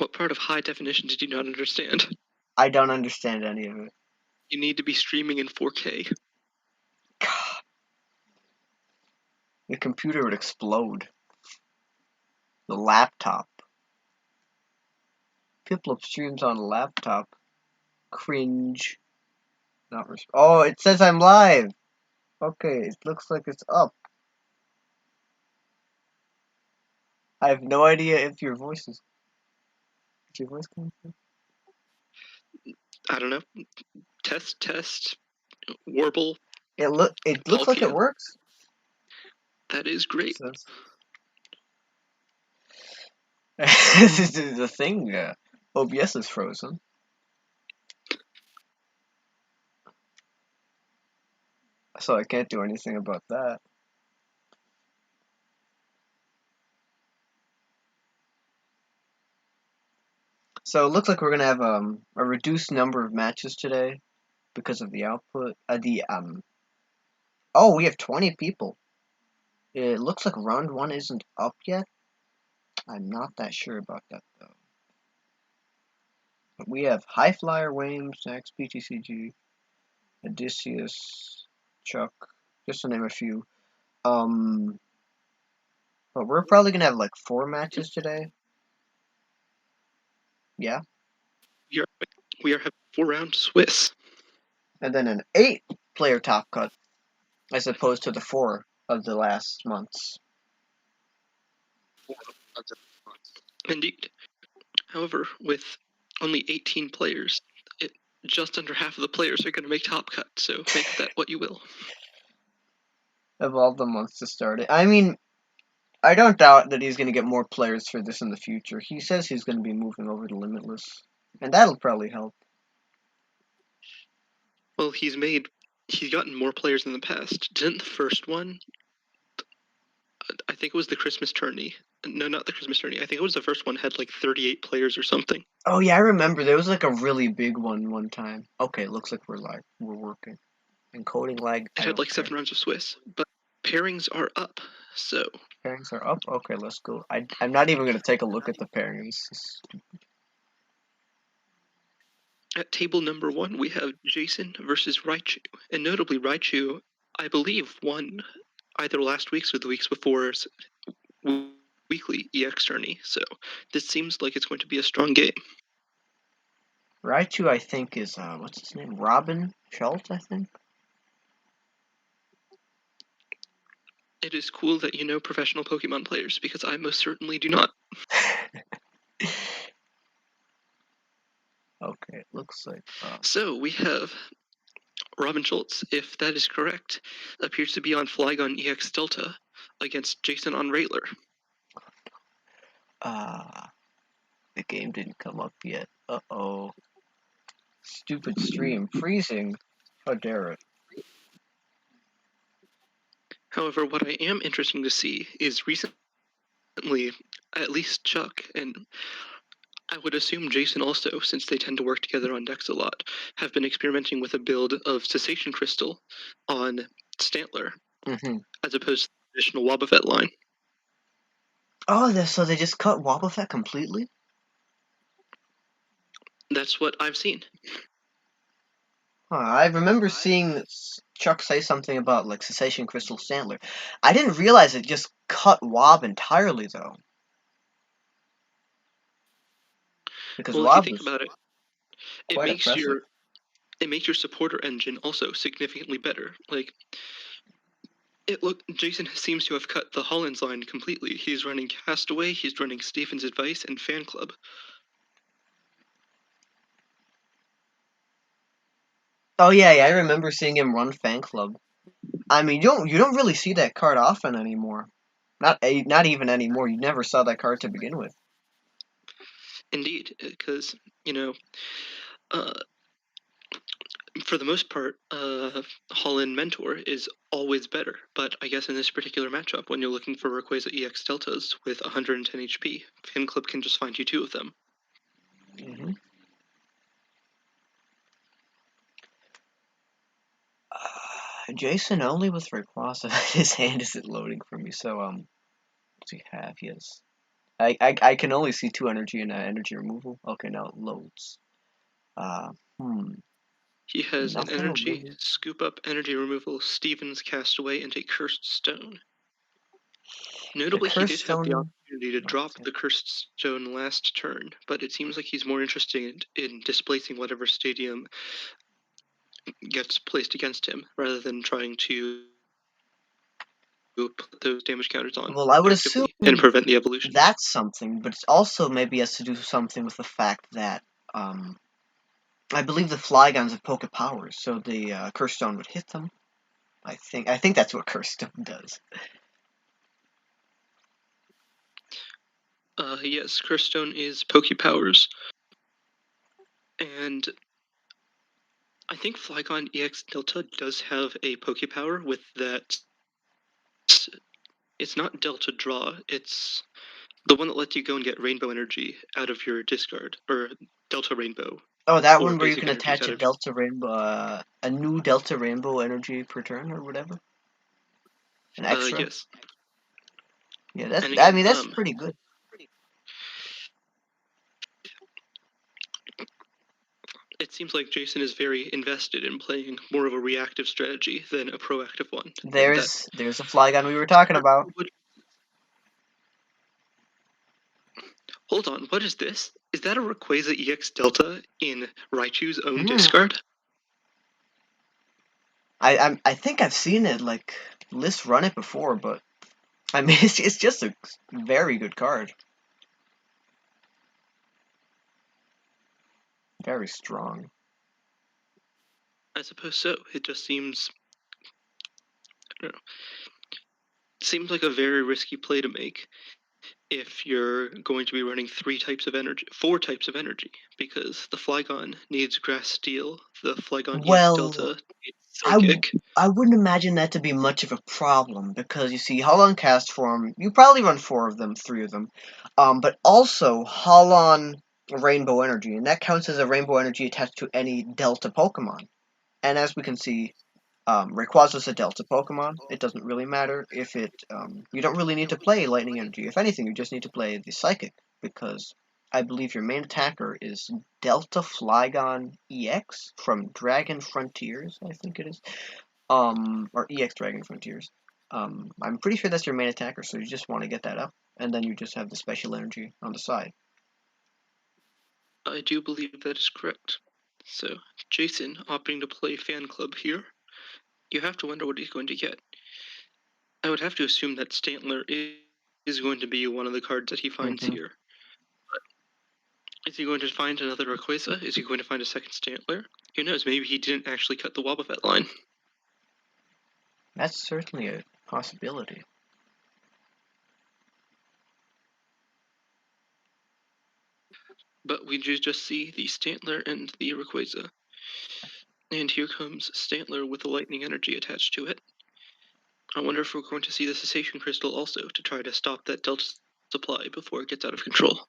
What part of high definition did you not understand? I don't understand any of it. You need to be streaming in 4K. God, the computer would explode. The laptop. People up streams on a laptop. Cringe. Not oh, it says I'm live. Okay, it looks like it's up. I have no idea if your voice is. Is your voice coming through? I don't know. Test. Warble. It looks like it Palkia. works. That is great. Says. This is the thing. OBS is frozen. So I can't do anything about that. So it looks like we're gonna have a reduced number of matches today because of the output. Oh, we have 20 people. It looks like round 1 isn't up yet. I'm not that sure about that though. But we have High Flyer, Wames, Max, BTCG, Odysseus, Chuck, just to name a few. But we're probably gonna have like 4 matches today. Yeah. We are having 4-round Swiss. And then an 8-player top cut, as opposed to the 4 of the last months. Indeed. However, with only 18 players, just under half of the players are going to make top cut, so make of that what you will. Of all the months to start it. I mean, I don't doubt that he's going to get more players for this in the future. He says he's going to be moving over to Limitless, and that'll probably help. Well, he's gotten more players in the past. Didn't the first one? I think it was the Christmas tourney. No, not the Christmas tourney. I think it was the first one had like 38 players or something. Oh yeah, I remember there was like a really big one time. Okay, looks like we're live. We're working. Encoding lag. It had like 7 rounds of Swiss, but pairings are up. So pairings are up. Okay, let's go. I'm not even gonna take a look at the pairings. At table number 1, we have Jason versus Raichu, and notably Raichu, I believe, won either last week's or the weeks before's weekly EX tourney. So this seems like it's going to be a strong game. Raichu, I think, is what's his name? Robin Schultz, I think. It is cool that you know professional Pokemon players, because I most certainly do not. Okay, it looks like. So we have Robin Schultz, if that is correct, appears to be on Flygon EX Delta against Jason on Railer. The game didn't come up yet. Uh-oh. Stupid stream. Freezing. How dare it. However, what I am interested to see is recently, at least Chuck, and I would assume Jason also, since they tend to work together on decks a lot, have been experimenting with a build of Cessation Crystal on Stantler, as opposed to the traditional Wobbuffet line. Oh, so they just cut Wobbuffet completely? That's what I've seen. I remember seeing Chuck say something about like Cessation Crystal Stantler. I didn't realize it just cut Wob entirely though. Because well, if you Wob think was about it, quite impressive. It makes your supporter engine also significantly better. Like, Jason seems to have cut the Hollins line completely. He's running Castaway, he's running Stephen's Advice, and Fan Club. Oh yeah, I remember seeing him run Fan Club. I mean, you don't really see that card often anymore. Not even anymore. You never saw that card to begin with. Indeed, because for the most part, Holland Mentor is always better. But I guess in this particular matchup, when you're looking for Rayquaza EX Deltas with 110 HP, Fan Club can just find you 2 of them. Jason only with Rayquaza. His hand isn't loading for me, so what's he have? He has I can only see 2 energy and energy removal. Okay, now it loads. Uh, hmm. He has an Nothing energy, really. scoop up, energy removal, Stevens Castaway, and a Cursed Stone. The Notably, he Cursed did have the Stone. opportunity to Oh, drop the Cursed Stone last turn, but it seems like he's more interested in displacing whatever stadium gets placed against him, rather than trying to put those damage counters on well, I would assume actively and prevent the evolution. that's something, but it's also maybe has to do something with the fact that I believe the Flygons have Poke Powers, so the Curse Stone would hit them. I think that's what Curse Stone does. Yes, Cursed Stone is Poke Powers, and I think Flygon EX Delta does have a Poke Power with that. It's not Delta Draw, it's the one that lets you go and get Rainbow Energy out of your discard, or Delta Rainbow, Oh, that or one where you basic can energies attach out a of your. Delta Rainbow, a new Delta Rainbow energy per turn or whatever, an extra. Yes. Yeah, that's. And I again, mean, that's pretty good. it seems like Jason is very invested in playing more of a reactive strategy than a proactive one, and that. There's a Flygon we were talking about. Hold on, what is this? Is that a Rayquaza EX Delta in Raichu's own Hmm. discard? I think I've seen it like Liz run it before, but I mean it's just a very good card. Very strong. I suppose so. It just seems, I don't know, seems like a very risky play to make if you're going to be running 4 types of energy, because the Flygon needs Grass Steel, the Flygon EX Well, Delta needs I w- Psychic. I wouldn't imagine that to be much of a problem because you see, Holon cast form, you probably run 4 of them, 3 of them, but also Holon Rainbow Energy, and that counts as a Rainbow Energy attached to any Delta Pokemon. And as we can see, Rayquaza's a Delta Pokemon. It doesn't really matter if it. You don't really need to play Lightning Energy. If anything, you just need to play the Psychic because I believe your main attacker is Delta Flygon EX from Dragon Frontiers. I think it is. Or EX Dragon Frontiers. I'm pretty sure that's your main attacker, so you just want to get that up, and then you just have the special energy on the side. I do believe that is correct. So, Jason opting to play Fan Club here. You have to wonder what he's going to get. I would have to assume that Stantler is going to be one of the cards that he finds Hmm. here. Is he going to find another Rayquaza? Is he going to find a second Stantler? Who knows? Maybe he didn't actually cut the Wobbuffet line. That's certainly a possibility. But we just see the Stantler and the Rayquaza. And here comes Stantler with the lightning energy attached to it. I wonder if we're going to see the Cessation Crystal also to try to stop that Delta supply before it gets out of control.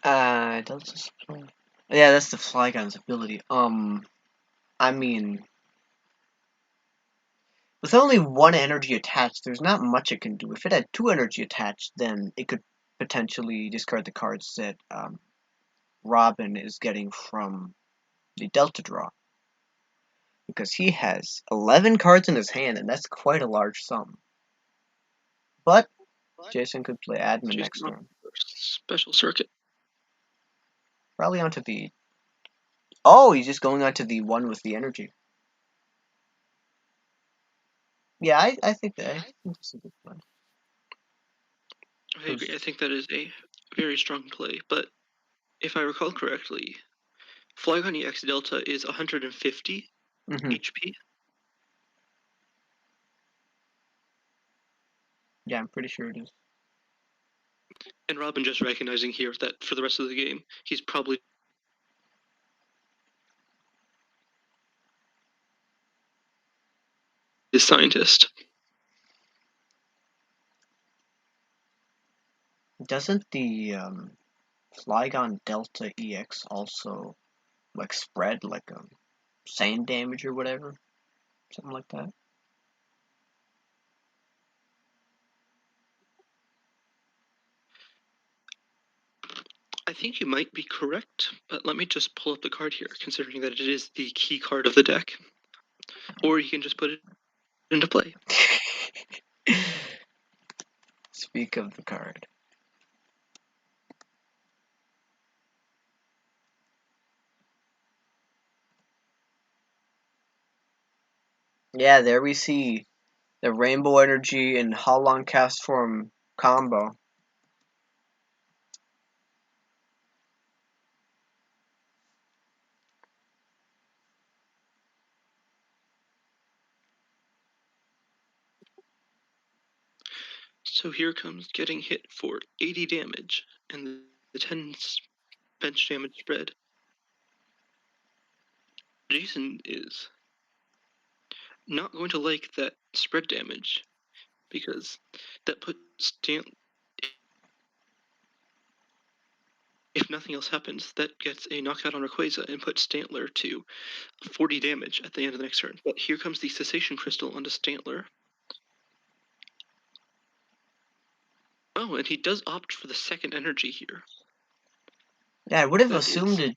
Delta Supply. Yeah, that's the Flygon's ability. I mean, with only 1 energy attached, there's not much it can do. If it had 2 energy attached, then it could potentially discard the cards that Robin is getting from the Delta draw. Because he has 11 cards in his hand, and that's quite a large sum. But Jason could play Admin next Jason, turn. special circuit. Probably onto the... Oh, he's just going onto the one with the energy. Yeah, I think that's a good plan. I agree. I think that is a very strong play. But if I recall correctly, Flygon EX Delta is 150 Mm-hmm. HP. Yeah, I'm pretty sure it is. And Robin just recognizing here that for the rest of the game, he's probably a scientist. Doesn't the Flygon Delta EX also like spread like sand damage or whatever? Something like that. I think you might be correct, but let me just pull up the card here, considering that it is the key card of the deck. Or you can just put it into play. Speak of the card. Yeah, there we see the Rainbow Energy and Holon Cast Form combo. So here comes getting hit for 80 damage, and the 10 bench damage spread. Jason is not going to like that spread damage, because that puts if nothing else happens, that gets a knockout on Rayquaza and puts Stantler to 40 damage at the end of the next turn. But here comes the Cessation Crystal onto Stantler. Oh, and he does opt for the second energy here. Yeah, I would have assumed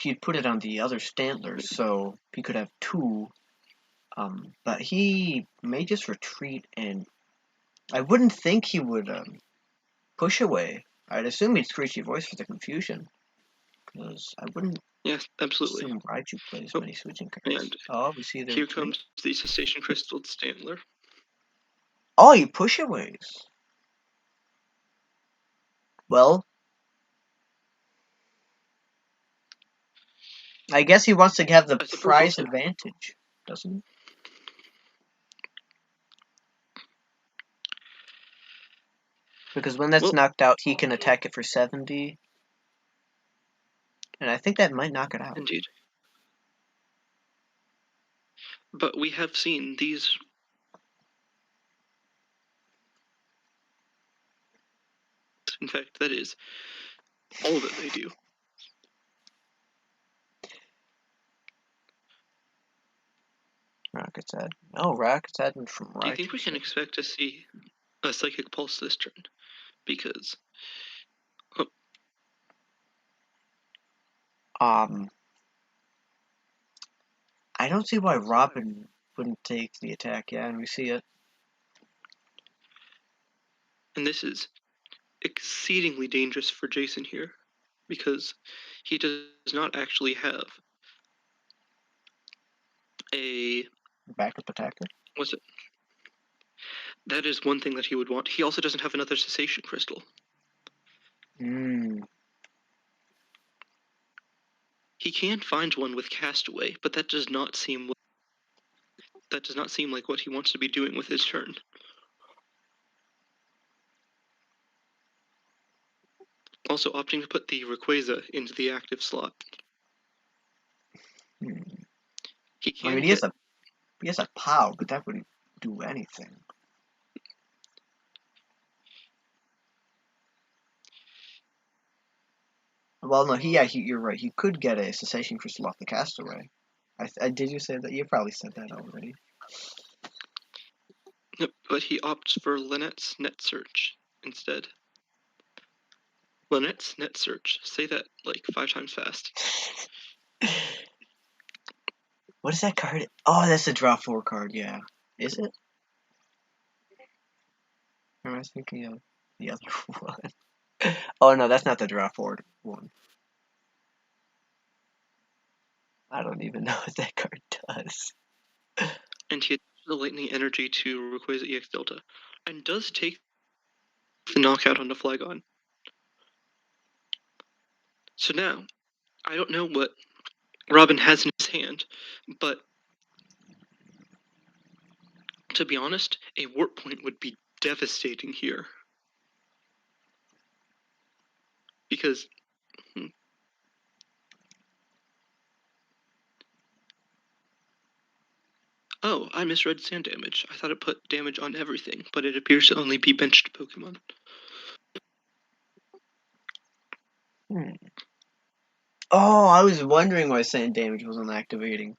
he'd put it on the other Stantler, so he could have two. But he may just retreat, and I wouldn't think he would push away. I'd assume he'd Screechy Voice for the confusion, because I wouldn't Yes, absolutely. assume Raichu plays many switching cards. And oh, we see the here retreat. comes the Cessation Crystal Stantler. Oh, he push aways. Well, I guess he wants to have the prize advantage, doesn't he? Because when that's knocked out, he can attack it for 70. And I think that might knock it out. Indeed. But we have seen these. In fact, that is all that they do. Rocket's Head. Oh, Rocket's Head from Raichu. Do you think we can expect to see a Psychic Pulse this turn? Because I don't see why Robin wouldn't take the attack. Yeah, and we see it. And this is exceedingly dangerous for Jason here, because he does not actually have a backup attacker. What's it? That is one thing that he would want. He also doesn't have another Cessation Crystal. He can find one with Castaway, but that does not seem like what he wants to be doing with his turn. Also opting to put the Rayquaza into the active slot. He can. I mean, he has a POW, but that wouldn't do anything. Well, no, you're right. He could get a Cessation Crystal off the Castaway. Did you say that? You probably said that already. Yep, but he opts for Lynette's Net Search instead. Lynette's Net Search. Say that like 5 times fast. What is that card? Oh, that's the draw 4 card, yeah. Is it? Or am I thinking of the other one? Oh, no, that's not the draw 4 one. I don't even know what that card does. And he attaches the Lightning Energy to Rayquaza EX Delta, and does take the knockout on the Flygon. So now, I don't know what Robin has in his hand, but to be honest, a Warp Point would be devastating here. Because oh, I misread sand damage. I thought it put damage on everything, but it appears to only be benched Pokemon. Oh, I was wondering why sand damage wasn't activating.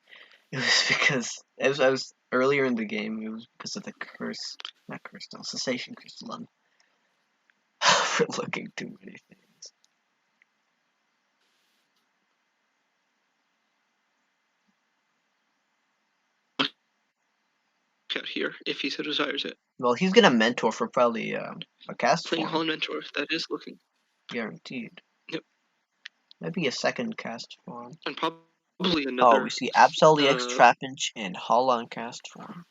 It was because I was earlier in the game. It was because of the Cessation Crystal. For looking too many things. here if he so desires it. Well, he's gonna mentor for probably a cast Playing form, Holland Mentor, that is looking. guaranteed. Yep. Maybe a second cast form. And probably Oh, we another. see Absol EX Uh, Trapinch and Holon cast form.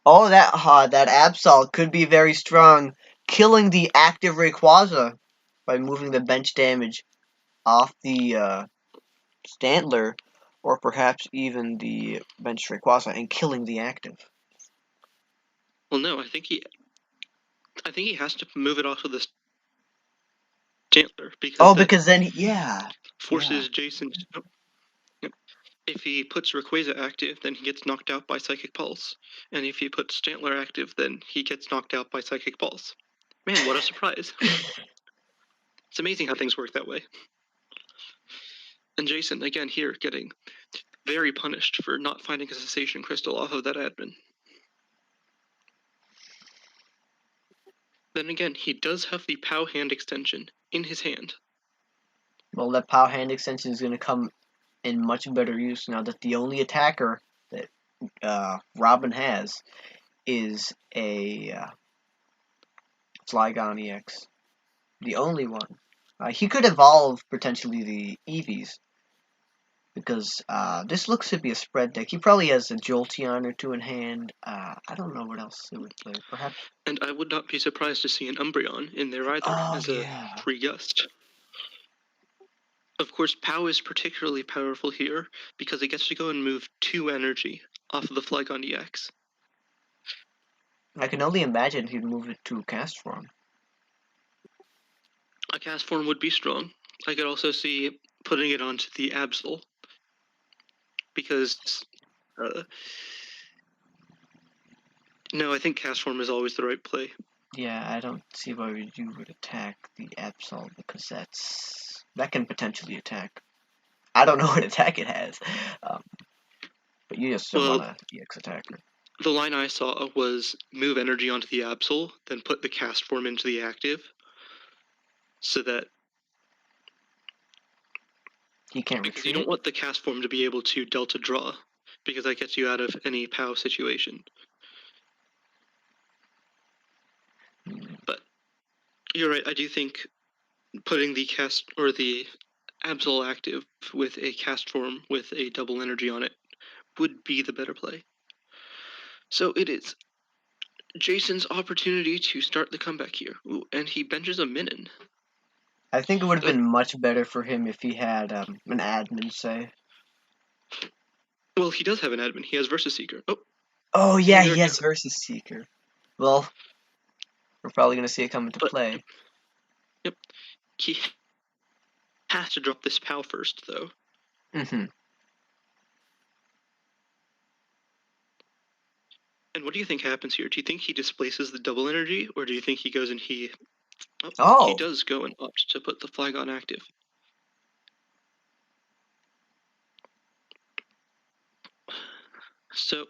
Oh, that Absol could be very strong, killing the active Rayquaza by moving the bench damage off the Stantler, or perhaps even the bench Rayquaza, and killing the active. well, no, I think he has to move it off of the Stantler because that because then, yeah. forces Jason to. Yep. If he puts Rayquaza active, then he gets knocked out by Psychic Pulse. And if he puts Stantler active, then he gets knocked out by Psychic Pulse. Man, what a surprise. It's amazing how things work that way. And Jason, again, here, getting very punished for not finding a cessation crystal off of that admin. Then again, he does have the POW hand extension in his hand. Well, that POW hand extension is going to come in much better use now that the only attacker that Robin has is a Flygon EX. The only one. He could evolve potentially the Eevees, because this looks to be a spread deck. He probably has a Jolteon or two in hand. I don't know what else it would play. Perhaps. And I would not be surprised to see an Umbreon in there either Oh, as a yeah. free gust. Of course, POW is particularly powerful here because it gets to go and move 2 energy off of the Flygon EX. I can only imagine he'd move it to cast form. A cast form would be strong. I could also see putting it onto the Absol because no, I think cast form is always the right play. Yeah, I don't see why you would attack the Absol, because that can potentially attack. I don't know what attack it has, but you just don't want to EX attacker. The line I saw was move energy onto the Absol, then put the cast form into the active, so that He can't because retreat. you don't want the cast form to be able to delta draw, because that gets you out of any POW situation. But you're right. I do think putting the cast or the Absol active with a cast form with a double energy on it would be the better play. So it is Jason's opportunity to start the comeback here. Ooh, and he benches a Minin. I think it would have been much better for him if he had an admin, say. Well, he does have an admin. He has Versus Seeker. Oh, yeah, he has Versus Seeker. Well, we're probably going to see it come into play. Yep. He has to drop this POW first, though. Mm-hmm. And what do you think happens here? Do you think he displaces the double energy, or do you think he goes and he does go and opt to put the Flygon active? So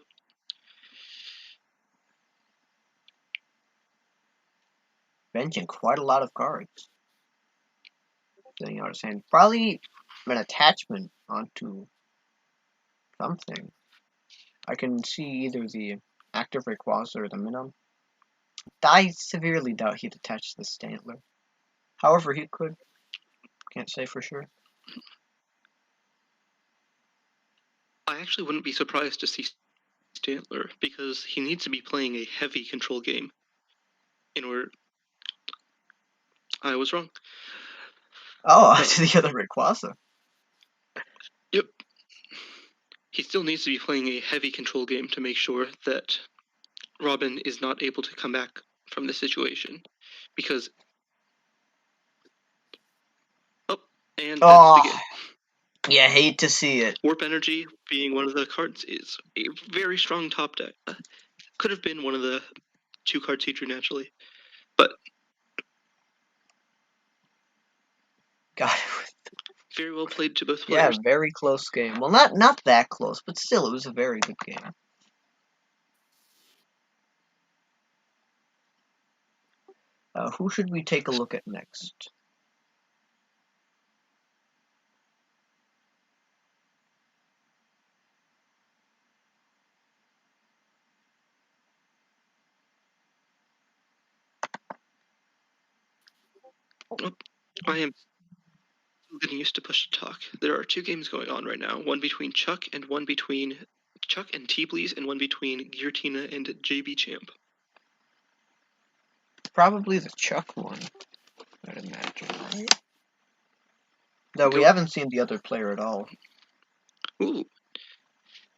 benching quite a lot of cards. Getting out of his hand. Probably an attachment onto something. I can see either the active Rayquaza or the Minun. I severely doubt he'd attach the Stantler. However, he could. Can't say for sure. I actually wouldn't be surprised to see Stantler because he needs to be playing a heavy control game in order. I was wrong. Oh, to the other Rayquaza. Yep. He still needs to be playing a heavy control game to make sure that Robin is not able to come back from this situation. Because. And that's the game. Yeah, hate to see it. Warp Energy being one of the cards is a very strong top deck. Could have been one of the 2 cards he drew naturally. But. God. Very well played to both players. Yeah, very close game. Well, not that close, but still, it was a very good game. Who should we take a look at next? Well, I am getting used to push to talk. There are two games going on right now. One between Chuck and T-Bleeze, and one between Giratina and JB Champ. Probably the Chuck one, I'd imagine, right? Though we Go. haven't seen the other player at all. Ooh.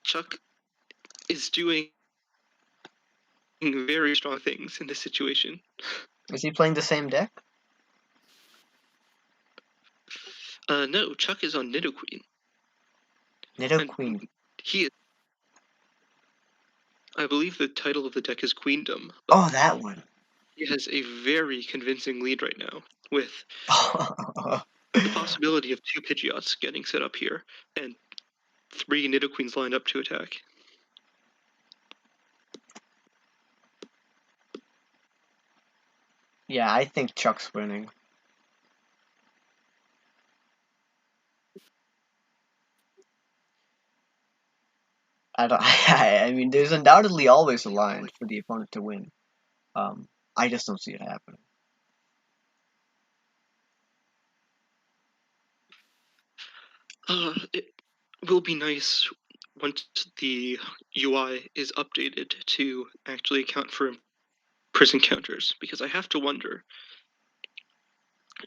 Chuck is doing very strong things in this situation. Is he playing the same deck? No, Chuck is on Nidoqueen. Nidoqueen. He is, I believe the title of the deck is Queendom. Oh, that one. He has a very convincing lead right now, with the possibility of 2 Pidgeots getting set up here, and 3 Nidoqueens lined up to attack. Yeah, I think Chuck's winning. I don't. I mean, there's undoubtedly always a line for the opponent to win. I just don't see it happening. It will be nice once the UI is updated to actually account for prison counters, because I have to wonder,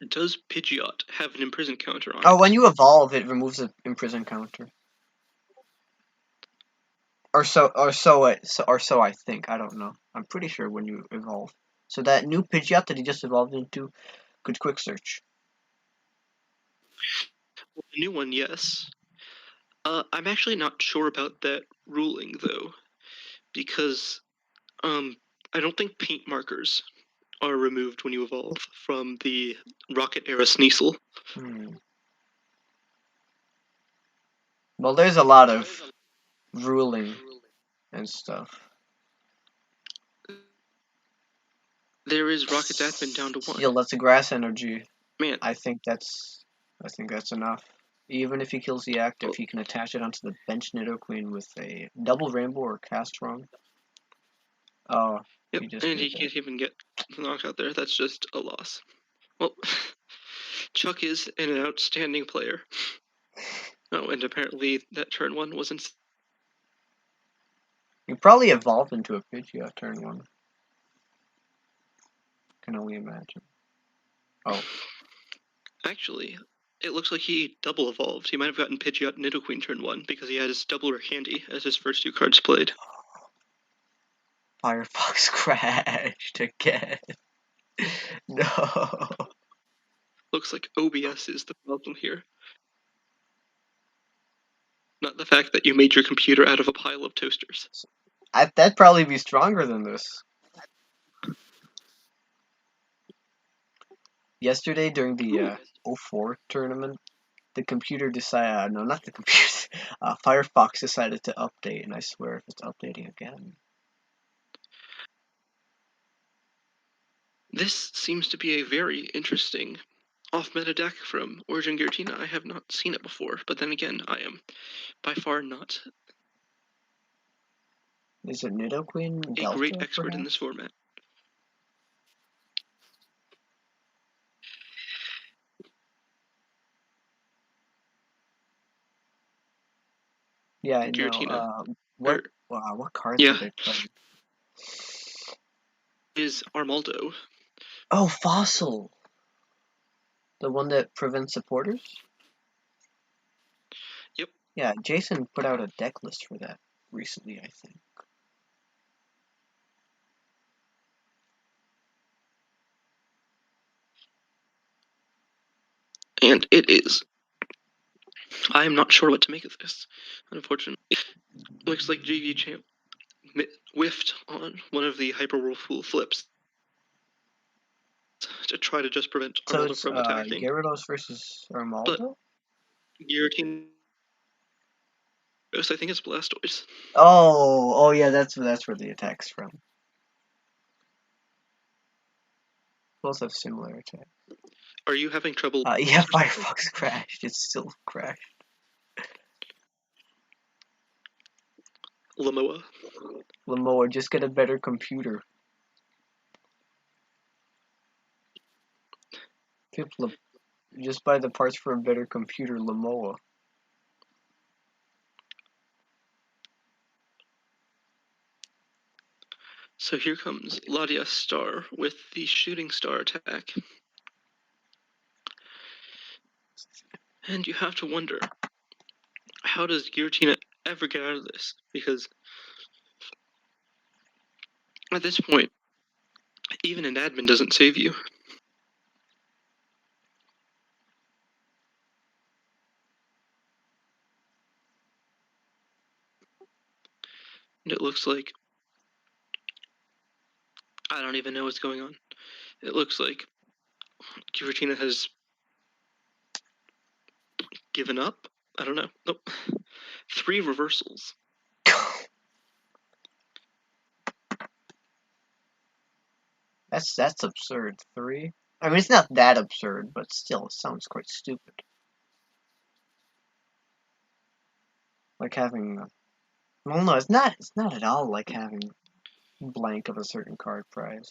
does Pidgeot have an imprison counter on Oh, it? when you evolve, it removes the imprison counter. Or so I think. I don't know. I'm pretty sure when you evolve. So that new Pidgeot that he just evolved into could quick search. Well, the new one, yes. I'm actually not sure about that ruling though, because I don't think paint markers are removed when you evolve from the Rocket era Sneasel. Well, there's a lot of ruling and stuff. There is Rocket's admin down to 1. Still, that's a grass energy. Man, I think that's enough. Even if he kills the active, well, he can attach it onto the bench Nidoqueen with a double rainbow or Castron. Oh, yep, he just and did he that. can't even get the knockout there. That's just a loss. Well, Chuck is an outstanding player. Oh, and apparently that turn 1 wasn't. He probably evolved into a Pidgeot turn 1. Can only imagine. Oh. Actually, it looks like he double evolved. He might have gotten Pidgeot Nidoqueen turn 1 because he had his double rare candy as his first 2 cards played. Firefox crashed again. No. Looks like OBS is the problem here. Not the fact that you made your computer out of a pile of toasters. That'd probably be stronger than this. Yesterday during the 04 tournament, the computer decided, no, not the computer, Firefox decided to update, and I swear if it's updating again. This seems to be a very interesting off-meta deck from Origin Giratina. I have not seen it before, but then again, I am by far not Is it Nidoqueen a Delta, great expert in this perhaps? format. Yeah, I know. Giratina. What Or, what cards yeah, are they playing? is Armaldo. Oh, Fossil! The one that prevents supporters? Yep. Yeah, Jason put out a deck list for that recently, I think. And it is. I am not sure what to make of this, unfortunately. Looks like JV Champ whiffed on one of the Hyper Whirlpool flips to try to just prevent So Armaldo it's from attacking. Gyarados versus But Armaldo? Giratina, I think it's Blastoise. Oh yeah, that's where the attack's from. Both have similar attack. Are you having trouble? Yeah, Firefox crashed. It's still crashed. Lamoa. Lamoa, just get a better computer. Just buy the parts for a better computer, Lamoa. So here comes Latias Star with the Shooting Star attack. And you have to wonder, how does Giratina ever get out of this? Because at this point, even an admin doesn't save you. And it looks like, I don't even know what's going on. It looks like Giratina has given up. I don't know. Nope. 3 reversals. That's absurd. 3? I mean, it's not that absurd, but still, it sounds quite stupid. Like having... Well, no, it's not. It's not at all like having blank of a certain card prize.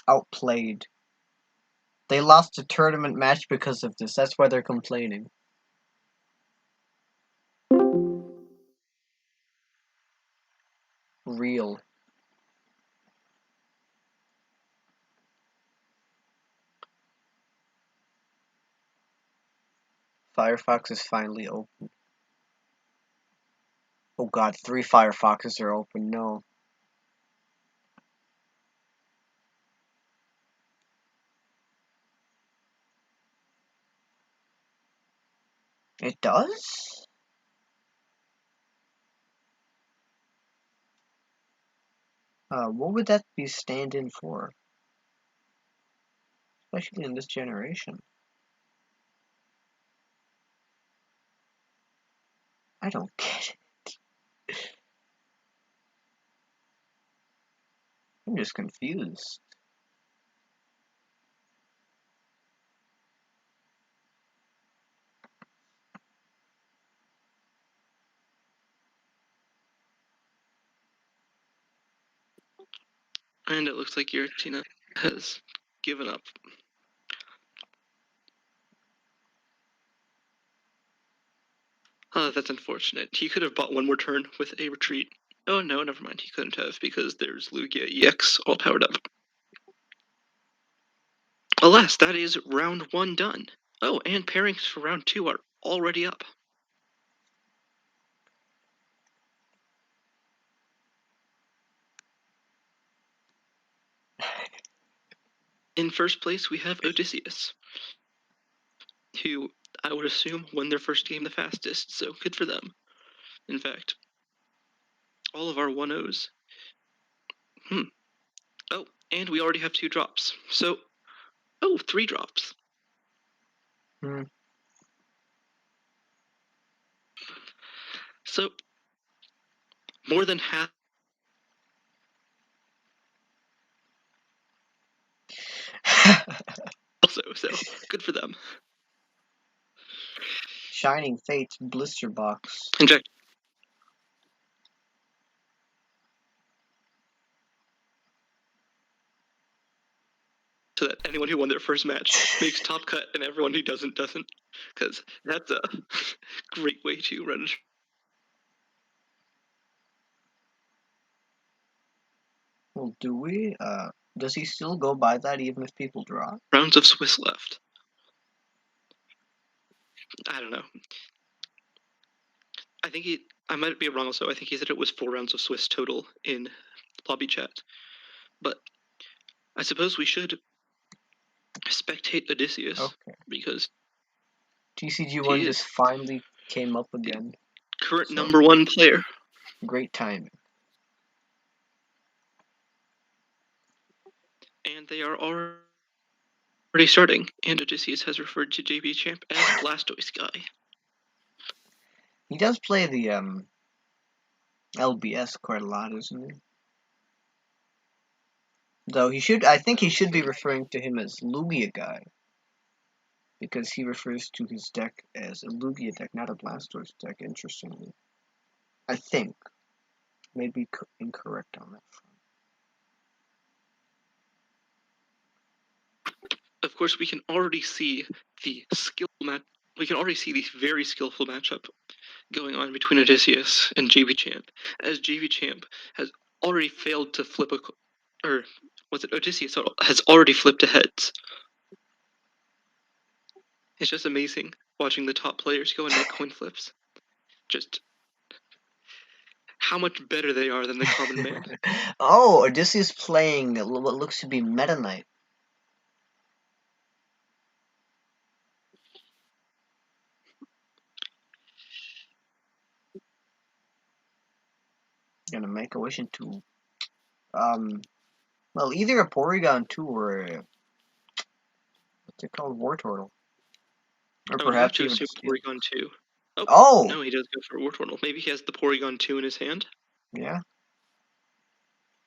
Outplayed. They lost a tournament match because of this. That's why they're complaining. Real. Firefox is finally open. Oh god, 3 Firefoxes are open. No. It does? What would that be stand-in for? Especially in this generation. I don't get it. I'm just confused. And it looks like Giratina has given up. That's unfortunate. He could have bought one more turn with a retreat. Oh no, never mind. He couldn't have because there's Lugia EX all powered up. Alas, that is round 1 done. Oh, and pairings for round 2 are already up. In first place, we have Odysseus, who I would assume won their first game the fastest, so good for them. In fact, all of our 1-0s. Oh, and we already have 2 drops. So, 3 drops. Hmm. So, more than half. Also, so good for them. Shining Fates blister box. Inject. So that anyone who won their first match makes top cut and everyone who doesn't. Because that's a great way to run. Well, do we? Does he still go by that even if people draw? Rounds of Swiss left. I don't know. I think I might be wrong also. I think he said it was 4 rounds of Swiss total in lobby chat. But I suppose we should spectate Odysseus Okay. because TCG1 just finally came up again. Current So, number 1 player. Great timing. And they are already starting. And Odysseus has referred to JB Champ as Blastoise guy. He does play the LBS quite a lot, isn't he? Though I think he should be referring to him as Lugia guy. Because he refers to his deck as a Lugia deck, not a Blastoise deck, interestingly. I think. Maybe incorrect on that front. Of course, we can already see the we can already see the very skillful matchup going on between Odysseus and JV Champ, as JV Champ has already failed to flip or was it Odysseus has already flipped a heads. It's just amazing watching the top players go and make coin flips. Just how much better they are than the common man. Oh, Odysseus playing what looks to be Meta Knight. Gonna make a wish into well, either a Porygon 2 or a what's it called? War Turtle. Or I would have perhaps to even a assume Steel. Porygon 2. Oh! No, he does go for Wartortle. Maybe he has the Porygon 2 in his hand. Yeah.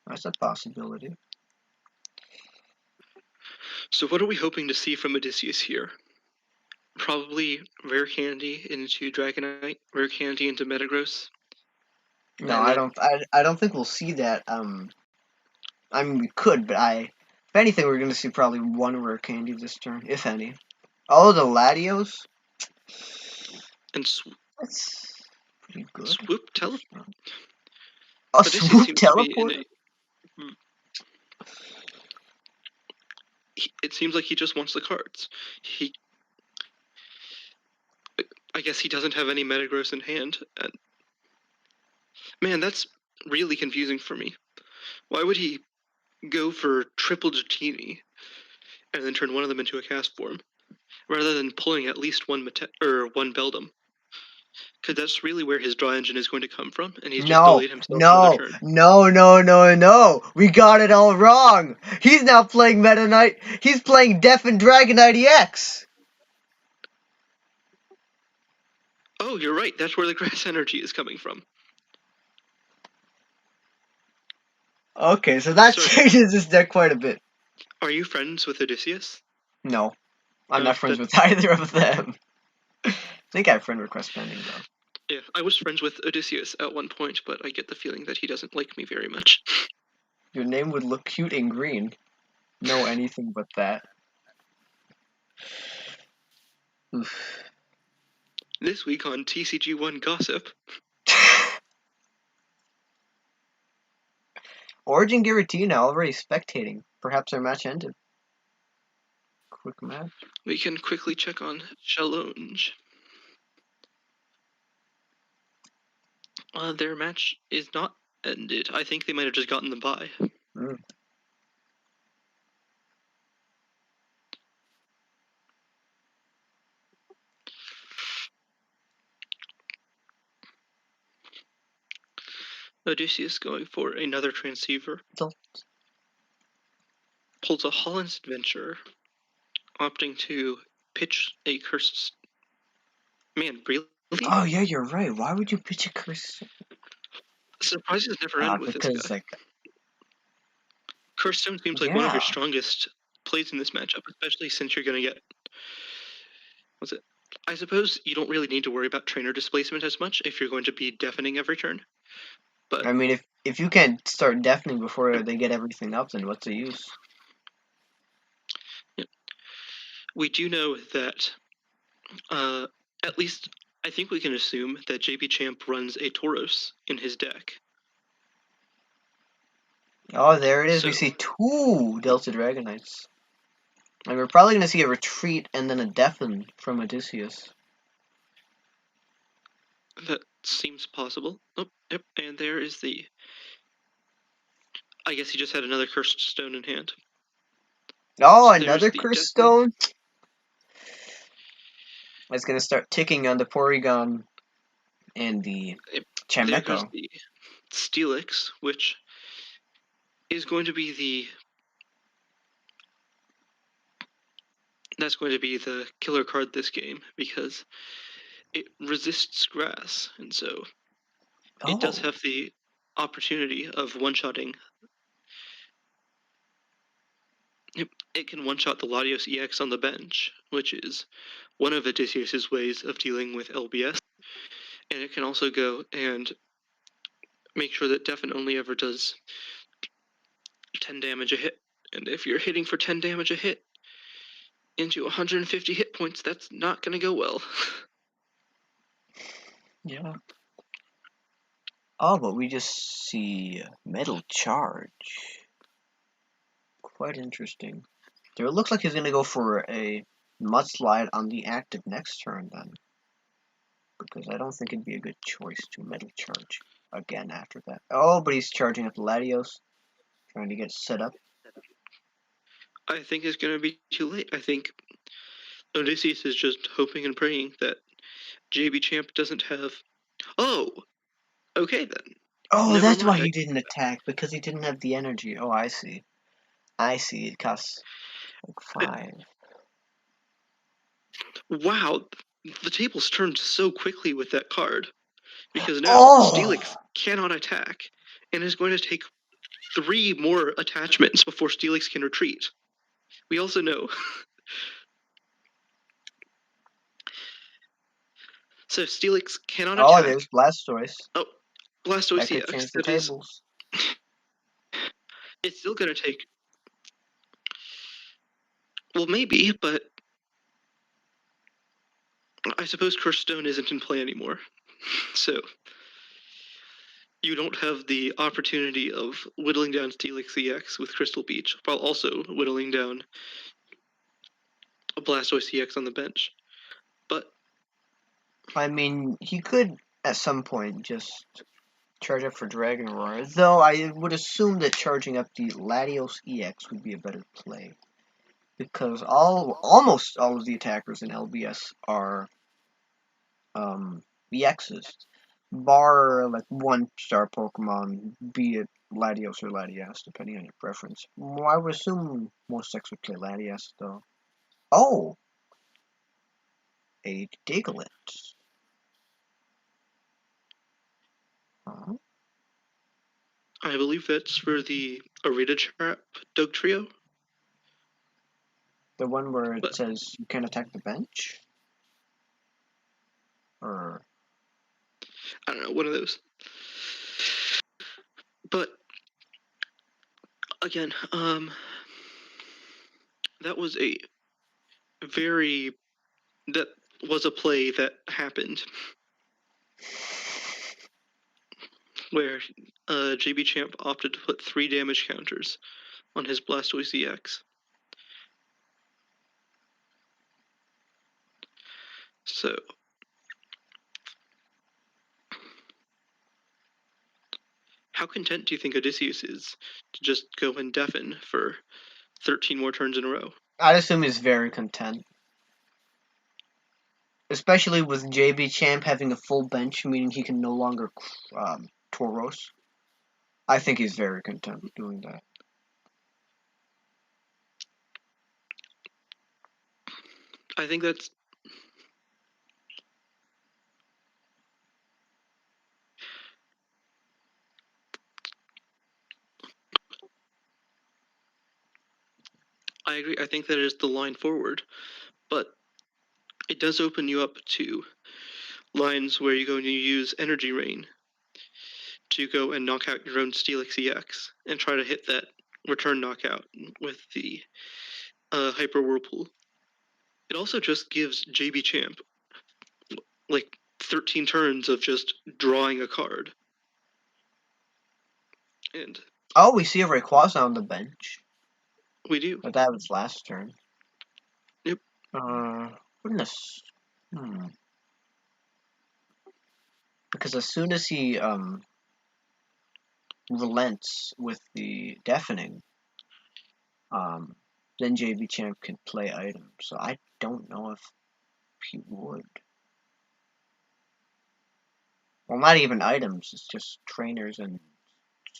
That's a possibility. So what are we hoping to see from Odysseus here? Probably Rare Candy into Dragonite, Rare Candy into Metagross. No, I don't think we'll see that. I mean, we could, but if anything, we're gonna see probably one Rare Candy this turn, if any. Oh, the Latios? And That's pretty good. Swoop Teleport. A Odysseus Swoop seems to be Teleport? It seems like he just wants the cards. I guess he doesn't have any Metagross in hand. And man, that's really confusing for me. Why would he go for triple Dratini and then turn one of them into a cast form, rather than pulling at least one one Beldum? Because that's really where his draw engine is going to come from, and he's just delayed himself another turn. No. We got it all wrong. He's not playing Meta Knight. He's playing Deaf and Dragonite EX. Oh, you're right. That's where the grass energy is coming from. Okay, so that changes his deck quite a bit. Are you friends with Odysseus? No, I'm not friends with either of them. I think I have friend request pending, though. Yeah, I was friends with Odysseus at one point, but I get the feeling that he doesn't like me very much. Your name would look cute in green. No, anything but that. Oof. This week on TCG1 Gossip. Origin Giratina already spectating. Perhaps their match ended. Quick match. We can quickly check on Challenge. Their match is not ended. I think they might have just gotten the bye. Mm. Odysseus going for another transceiver. Pulls a Holland's Adventure, opting to pitch a cursed. Man, really? Oh yeah, you're right. Why would you pitch a curse? Surprises never end with this Because guy. like Cursed Stone seems like one of your strongest plays in this matchup, especially since you're going to get. What's it? I suppose you don't really need to worry about trainer displacement as much if you're going to be deafening every turn. But I mean, if you can't start deafening before they get everything up, then what's the use? We do know that, at least I think we can assume that JP Champ runs a Tauros in his deck. Oh, there it is. So, we see 2 Delta Dragonites. And we're probably going to see a retreat and then a deafen from Odysseus. that seems possible. Oh, yep, and there is the. I guess he just had another Cursed Stone in hand. Oh, So another Cursed Stone? It's going to start ticking on the Porygon and the There goes Chimecho. the Steelix, which is going to be the. That's going to be the killer card this game because it resists grass, and so it does have the opportunity of one-shotting. It can one-shot the Latios EX on the bench, which is one of Odysseus' ways of dealing with LBS. And it can also go and make sure that Deafen only ever does 10 damage a hit. And if you're hitting for 10 damage a hit into 150 hit points, that's not going to go well. Yeah. Oh, but we just see Metal Charge. Quite interesting. So it looks like he's going to go for a Mudslide on the active next turn then. Because I don't think it'd be a good choice to Metal Charge again after that. Oh, but he's charging up Latios. Trying to get set up. I think it's going to be too late. I think Odysseus is just hoping and praying that JB Champ doesn't have. Oh, okay then. Oh, Never that's why mind. he didn't attack, because he didn't have the energy. Oh, I see. I see. It costs like 5. Wow, the tables turned so quickly with that card. Because now Steelix cannot attack and is going to take 3 more attachments before Steelix can retreat. We also know. So Steelix cannot attack. Oh, there's Blastoise. Oh, Blastoise That could EX. change the That is. tables. It's still going to take. Well, maybe, but I suppose Cursed Stone isn't in play anymore. So you don't have the opportunity of whittling down Steelix EX with Crystal Beach while also whittling down a Blastoise EX on the bench. But I mean, he could at some point just charge up for Dragon Roar, though I would assume that charging up the Latios EX would be a better play. Because almost all of the attackers in LBS are EXs. Bar like 1-star Pokemon, be it Latios or Latias, depending on your preference. Well, I would assume most decks would play Latias, though. Oh! A Diglett. Huh? I believe that's for the Arita Trap Dog Trio. The one where it says you can attack the bench? Or I don't know, one of those. But again, that was a very that was a play that happened where JB Champ opted to put 3 damage counters on his Blastoise EX. So, how content do you think Odysseus is to just go and deafen for 13 more turns in a row? I'd assume he's very content. Especially with JB Champ having a full bench, meaning he can no longer Tauros. I think he's very content doing that. I think that's... I agree. I think that is the line forward. But it does open you up to lines where you're going to use Energy Rain to go and knock out your own Steelix EX and try to hit that return knockout with the Hyper Whirlpool. It also just gives JB Champ like 13 turns of just drawing a card. And oh, we see a Rayquaza on the bench. We do. But that was last turn. Yep. Goodness. Because as soon as he relents with the deafening, then JV Champ can play items. So I don't know if he would. Well, not even items. It's just trainers and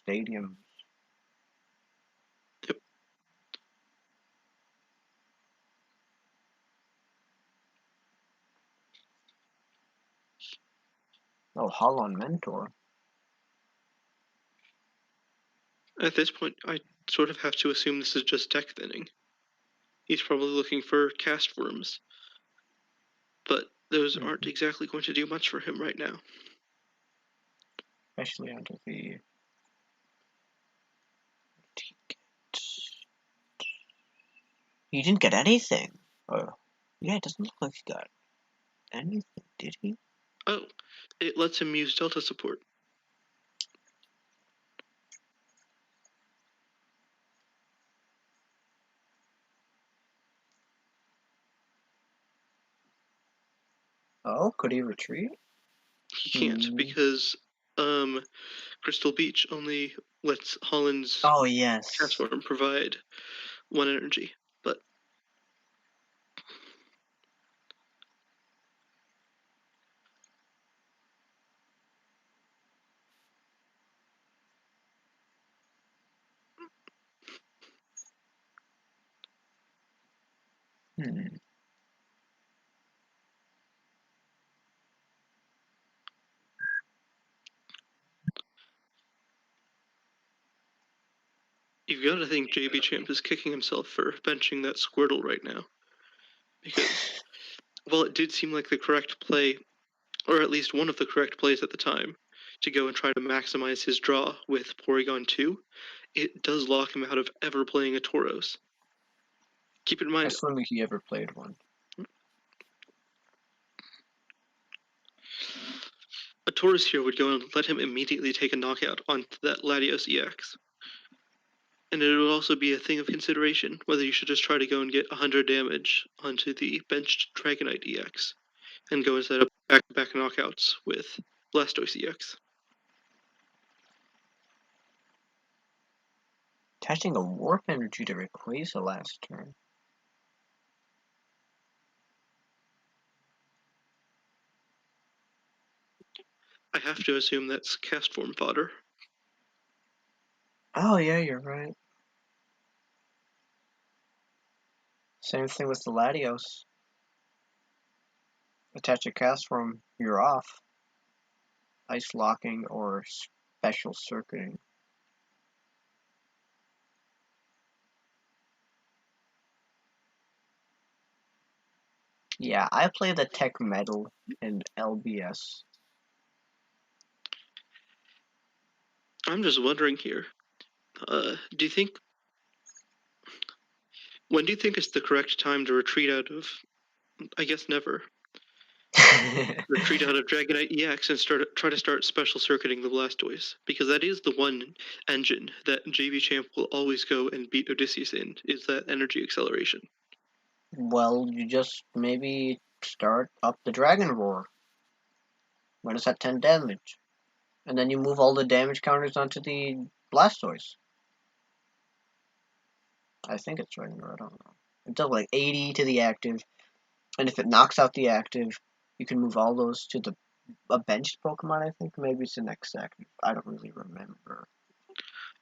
stadiums. Yep. Oh, Holon Mentor. At this point, I sort of have to assume this is just deck thinning. He's probably looking for cast forms. But those aren't exactly going to do much for him right now. Especially under the ticket. He didn't get anything. Oh, yeah, it doesn't look like he got anything, did he? Oh, it lets him use Delta support. Oh, could he retreat? He can't because Crystal Beach only lets Holland's cast form provide 1 energy. But you've got to think JB Champ is kicking himself for benching that Squirtle right now. Because while it did seem like the correct play, or at least one of the correct plays at the time, to go and try to maximize his draw with Porygon 2, it does lock him out of ever playing a Tauros. Keep in mind, assuming he ever played one. A Tauros here would go and let him immediately take a knockout onto that Latios EX. And it would also be a thing of consideration whether you should just try to go and get 100 damage onto the benched Dragonite EX and go and set up back-to-back knockouts with Blastoise EX. Attaching a Warp Energy to Rayquaza last turn. I have to assume that's cast form fodder. Oh, yeah, you're right. Same thing with the Latios. Attach a cast form, you're off. Ice locking or special circuiting. Yeah, I play the Tech Metal in LBS. I'm just wondering here. Do you think... When do you think is the correct time to retreat out of... I guess never. Retreat out of Dragonite EX and try to start special circuiting the Blastoise, because that is the one engine that JV Champ will always go and beat Odysseus in, is that energy acceleration. Well, you just maybe start up the Dragon Roar when it's at 10 damage. And then you move all the damage counters onto the Blastoise. I think it's Dragon Roar, I don't know. It does like 80 to the active, and if it knocks out the active, you can move all those to a benched Pokemon, I think. Maybe it's the next active. I don't really remember.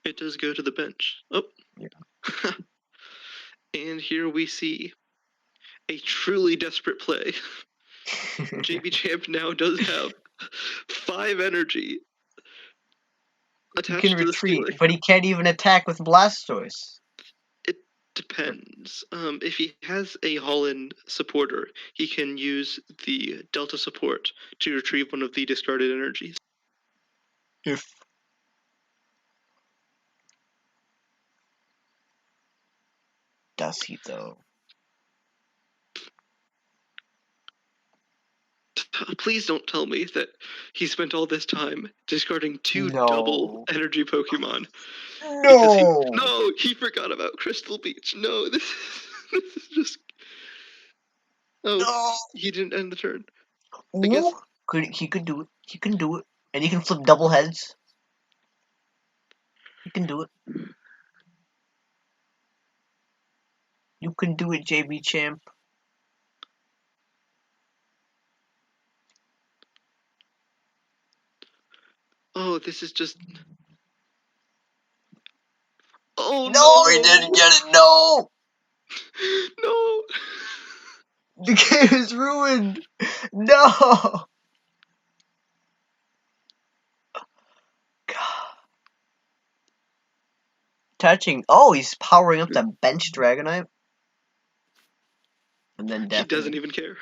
It does go to the bench. Oh. Yeah. And here we see a truly desperate play. JB Champ now does have 5 energy He attached can to the retreat, ceiling. but he can't even attack with Blastoise. It depends. If he has a Holland supporter, he can use the Delta support to retrieve one of the discarded energies. If does he though? Please don't tell me that he spent all this time discarding 2 double No. energy Pokemon. No. He forgot about Crystal Beach. No, this is just. Oh, No. he didn't end the turn. I guess Ooh. He could do it. He can do it. And he can flip double heads. He can do it. You can do it, JB Champ. Oh, this is just. Oh No, he didn't get it. No. No! The game is ruined. No. God. Touching. Oh, he's powering up the bench Dragonite. And then He doesn't definitely. even care.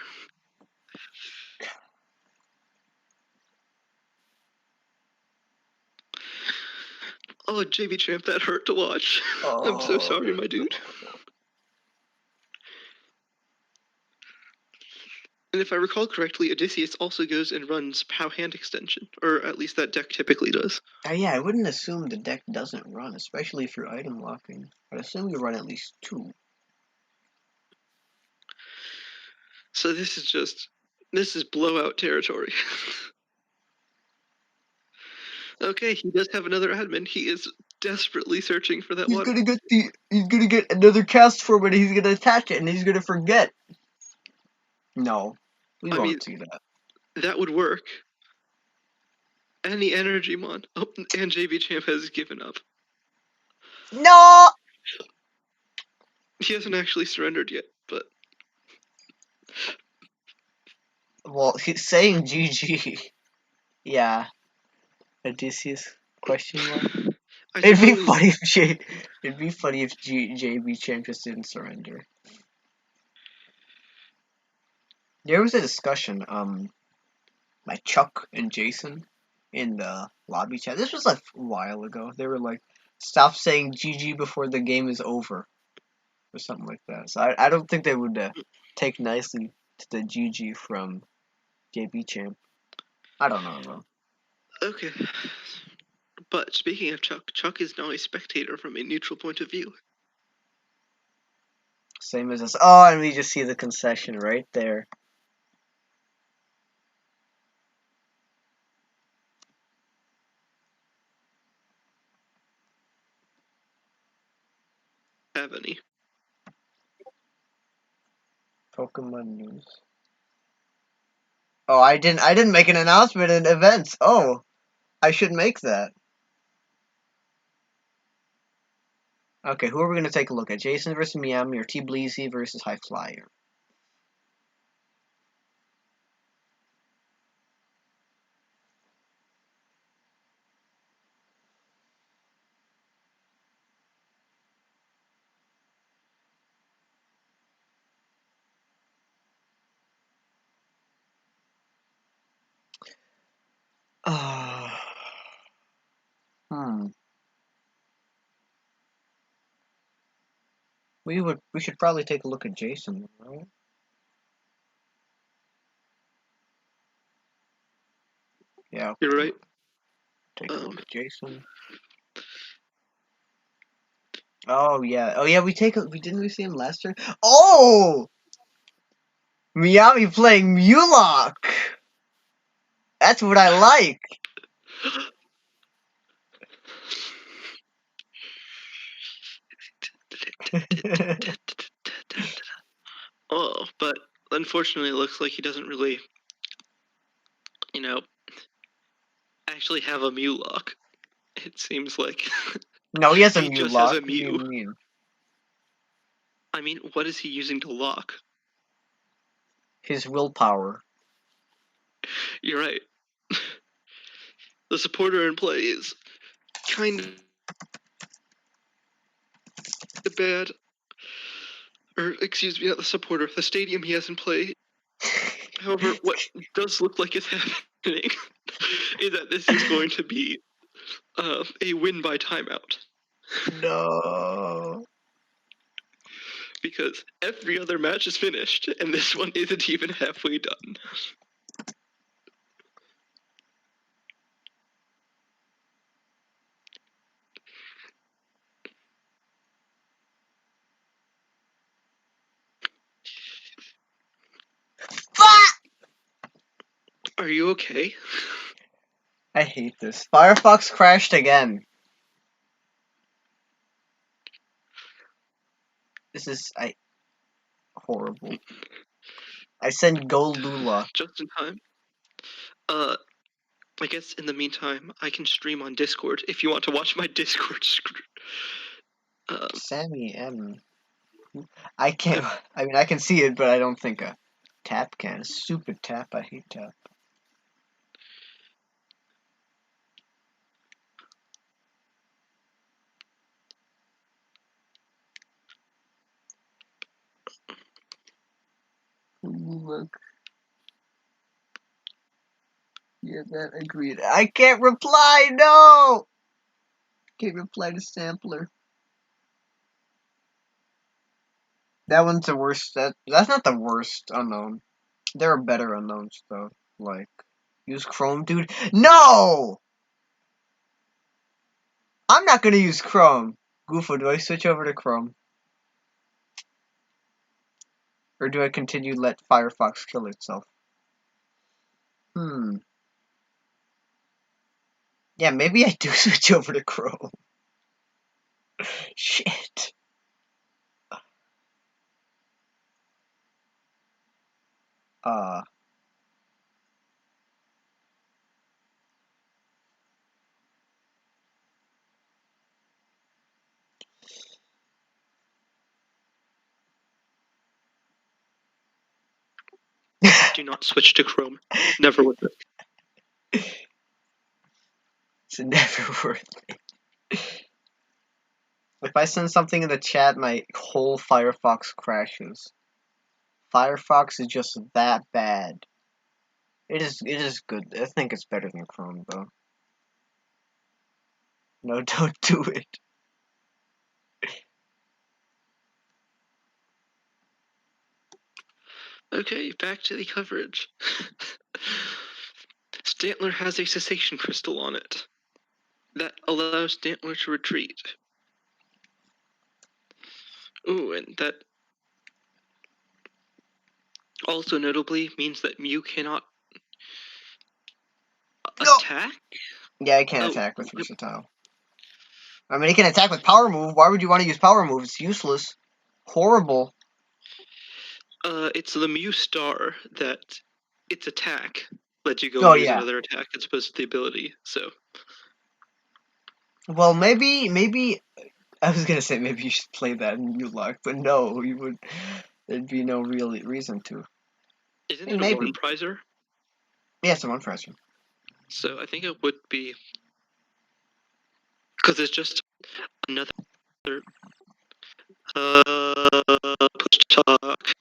Oh, JB Champ, that hurt to watch. I'm so Oh. sorry, my dude. And if I recall correctly, Odysseus also goes and runs POW hand extension, or at least that deck typically does. Yeah, I wouldn't assume the deck doesn't run, especially if you're item locking. I'd assume you run at least 2. So this is blowout territory. Okay, he does have another admin. He is desperately searching for that He's water. gonna get another cast form and he's gonna attach it and he's gonna forget. No, we won't see that. That would work. Any energy mon. Oh, and JB Champ has given up. No! He hasn't actually surrendered yet, but. Well, he's saying GG. Yeah. Odysseus? Question mark? It'd be funny if JB Champ just didn't surrender. There was a discussion, by Chuck and Jason in the lobby chat. This was like a while ago. They were like, stop saying GG before the game is over. Or something like that. So I don't think they would take nicely to the GG from JB Champ. I don't know though. Okay. But speaking of Chuck, Chuck is now a spectator from a neutral point of view. Same as us. Oh, and we just see the concession right there. Have any? Pokemon news. Oh, I didn't make an announcement in events. Oh, I should make that. Okay, who are we gonna take a look at? Jason versus Miami or T Bleezy versus High Flyer? Hmm. We should probably take a look at Jason, right? Yeah. You're right. Take a Um, look at Jason. Oh yeah. We didn't we see him last turn? Oh, Miami playing Mulock. That's what I like. oh, but unfortunately, it looks like he doesn't really, actually have a Mew lock. It seems like No, he has a he just has Mulock. a What do you Mew. mean? I mean, what is he using to lock? His willpower. You're right. The supporter in play is kind of bad. Or, excuse me, not the supporter. The stadium he has in play. However, what does look like is happening is that this is going to be a win by timeout. No. Because every other match is finished, and this one isn't even halfway done. Are you okay? I hate this. Firefox crashed again. This is horrible. I send Go Lula. Just in time. I guess in the meantime, I can stream on Discord if you want to watch my Discord. Sammy M. I can't. I mean, I can see it, but I don't think a tap can. Stupid tap. I hate tap. Look. Yeah, that agreed. I can't reply. No. Can't reply to sampler. That one's the worst. That's not the worst unknown. There are better unknowns though. Like use Chrome, dude. No. I'm not gonna use Chrome. Goofo, do I switch over to Chrome? Or do I continue to let Firefox kill itself? Yeah, maybe I do switch over to Chrome. Shit. Uh. Do not switch to Chrome. Never worth it. It's never worth it. If I send something in the chat, my whole Firefox crashes. Firefox is just that bad. It is good. I think it's better than Chrome though. No, don't do it. Okay, back to the coverage. Stantler has a cessation crystal on it that allows Stantler to retreat. Ooh, and that also notably means that Mew cannot No. attack? Yeah, I can't attack with versatile. I mean, he can attack with power move. Why would you want to use power move? It's useless. Horrible. It's the Mew star that its attack lets you go Oh and use yeah. another attack as opposed to the ability. So Well, maybe I was gonna say maybe you should play that in Mulock, but no, you would. There'd be no real reason to. isn't Hey, it a maybe. one prizer? Yeah, it's a one prizer. So I think it would be because it's just another push talk.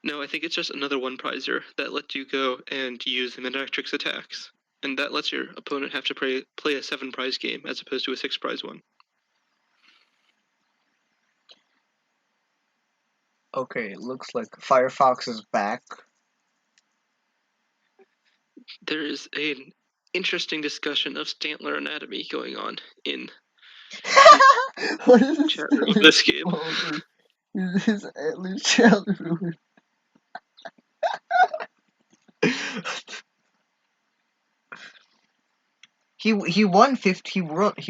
No, I think it's just another one prizer that lets you go and use the Metatrix attacks. And that lets your opponent have to play a 7 prize game as opposed to a 6 prize one. Okay, it looks like Firefox is back. There is an interesting discussion of Stantler anatomy going on in What is this chat room of this game. His antlers shall ruin. He won he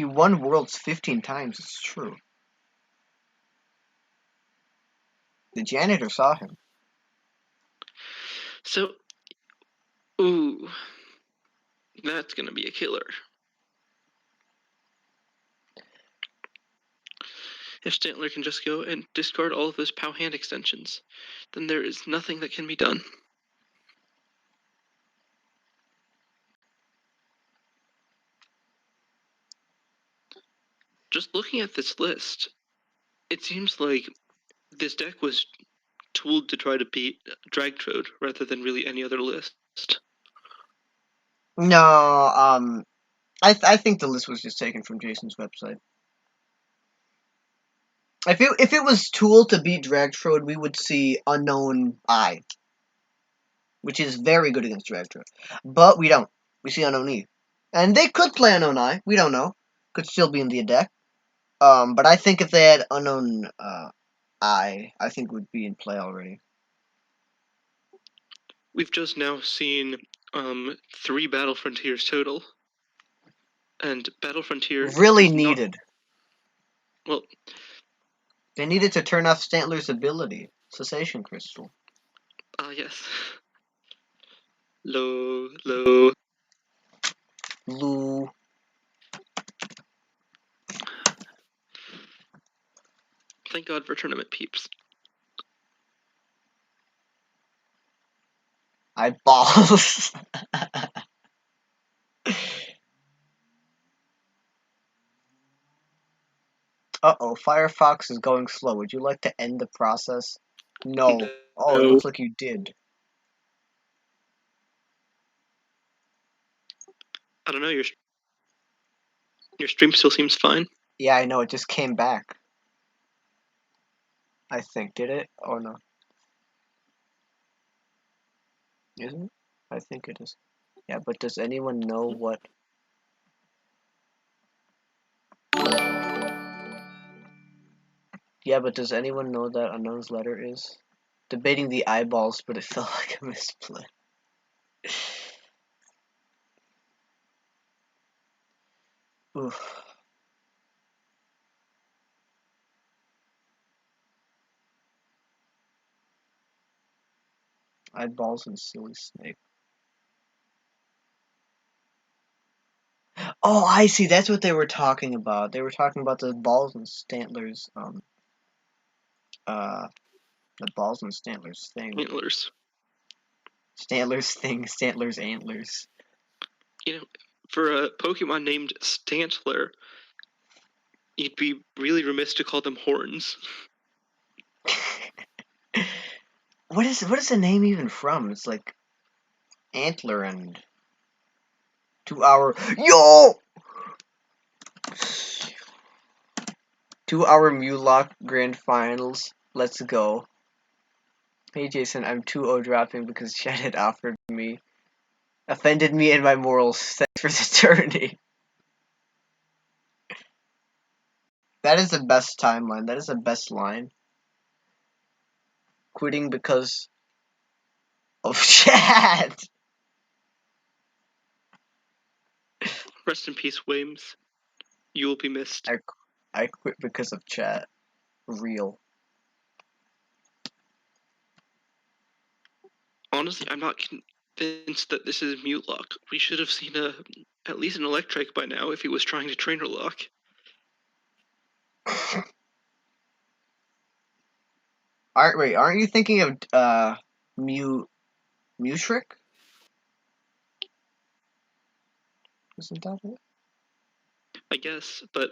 won worlds 15 times. It's true. The janitor saw him. So, ooh, that's gonna be a killer. If Stantler can just go and discard all of those POW hand extensions, then there is nothing that can be done. Just looking at this list, it seems like this deck was tooled to try to beat Dragtrode rather than really any other list. No, I think the list was just taken from Jason's website. If it was tool to beat Dragtrode, we would see Unknown Eye, which is very good against Dragtrode. But we don't. We see Unknown E. And they could play Unknown Eye. We don't know. Could still be in the deck. But I think if they had Unknown Eye, I think would be in play already. We've just now seen 3 Battle Frontiers total. And Battle Frontier really is needed. Well, they needed to turn off Stantler's ability, Cessation Crystal. Yes. Low. Lou. Thank God for tournament peeps. Eyeballs. Uh-oh, Firefox is going slow. Would you like to end the process? No. Oh, it looks like you did. I don't know, your stream still seems fine. Yeah, I know, it just came back. I think. Did it? Oh, no. Isn't it? I think it is. Yeah, but does anyone know what... Yeah, but does anyone know that Unknown's letter is? Debating the eyeballs, but it felt like a misplay. Oof. Eyeballs and silly snake. Oh, I see. That's what they were talking about. They were talking about the balls and Stantler's, the balls and Stantler's thing. Antlers. Stantler's thing, Stantler's antlers. You know, for a Pokemon named Stantler, you'd be really remiss to call them horns. What is the name even from? It's like antler and 2-hour 2-hour Mulock Grand Finals. Let's go. Hey Jason, I'm 2-0 dropping because Chad had offended me and my morals. Thanks for the tourney. That is the best timeline. That is the best line. Quitting because of Chad. Rest in peace, Wames. You will be missed. I quit because of Chad. Real. Honestly, I'm not convinced that this is Mutelock. We should have seen at least an Electrike by now if he was trying to Trainer Lock. Aren't you thinking of Mutrick? Isn't that it? I guess, but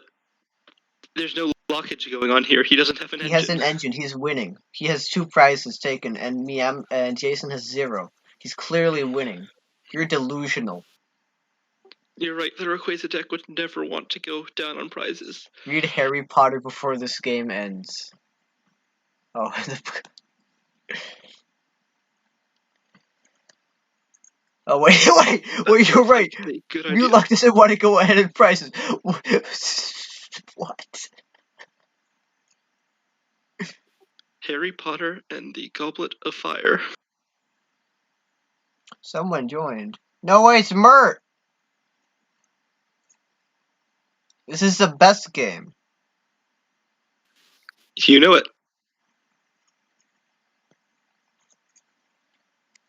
there's no blockage going on here. He doesn't have an engine. He has an engine. He's winning. He has 2 prizes taken, and and Jason has 0. He's clearly winning. You're delusional. You're right. The Rayquaza deck would never want to go down on prizes. Read Harry Potter before this game ends. Oh, Oh wait, wait, you're Sounds right. like a good idea. Mulak doesn't want to go ahead in prices. What? Harry Potter and the Goblet of Fire. Someone joined. No way, it's Mert. This is the best game. You know it.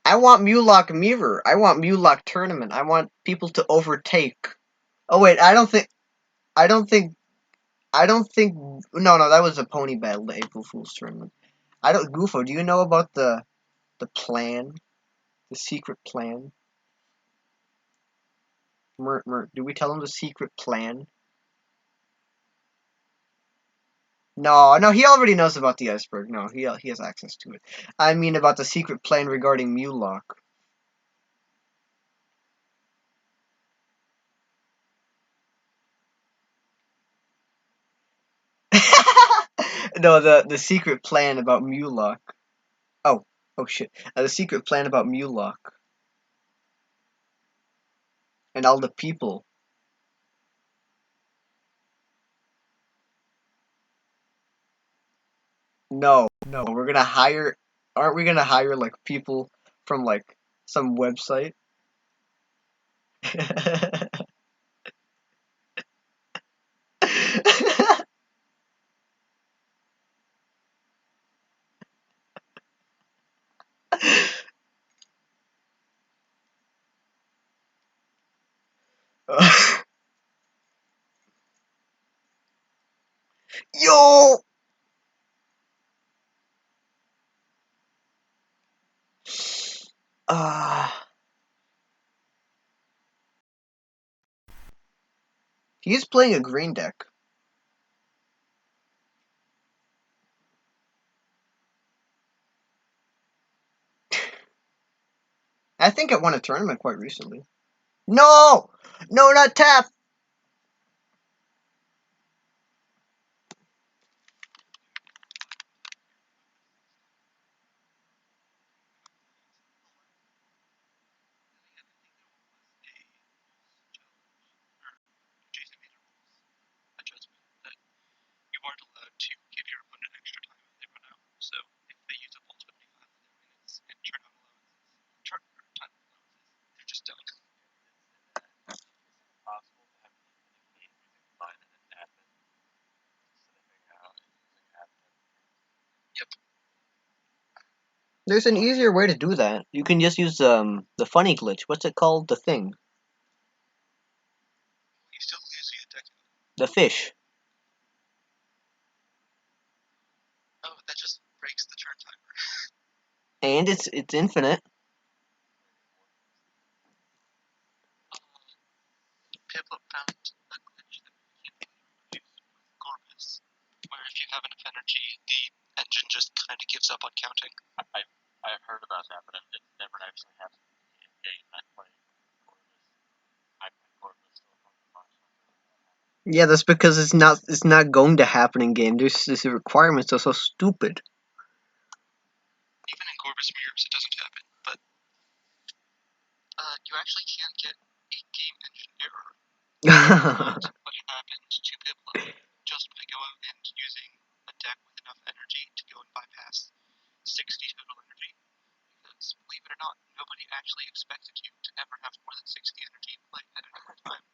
I want Mulak Mirror. I want Mulak Tournament. I want people to overtake. Oh wait, I don't think. I don't think. No, that was a pony battle, the April Fool's tournament. I don't. Gufo, do you know about the plan, the secret plan? Mert, do we tell him the secret plan? No, he already knows about the iceberg. No, he has access to it. I mean about the secret plan regarding Mulak. No, the secret plan about Mulak. Oh shit. The secret plan about Mulak and all the people. No, we're gonna hire. Aren't we gonna hire like people from like some website? Yo. He's playing a green deck. I think it won a tournament quite recently. No, not tap. Jason made a rules adjustment that you aren't allowed to give your opponent extra time if they run out. So if they use up all 25 of their minutes and turn out time allowances, they're just done. Possible to have using line and then admin sniffing out and using admin. Yep. There's an easier way to do that. You can just use the funny glitch. What's it called? The thing. You still using a deck. The fish. Oh, that just breaks the turn timer. And it's infinite. Piplup found a glitch that we can use with Gorbis, where if you have enough energy, the engine just kind of gives up on counting. I've heard about that, but it never actually happened in game. I play Gorbis. I play Gorbis still on the box. Yeah, that's because it's not going to happen in game. These requirements are so stupid. Even in Gorbis mirrors, it doesn't happen. But you actually can get a game engine error. That's what happened to Piplup just by going and using a deck with enough energy to go and bypass 60 total energy. Because believe it or not, nobody actually expected you to ever have more than 60 energy in play at any one time.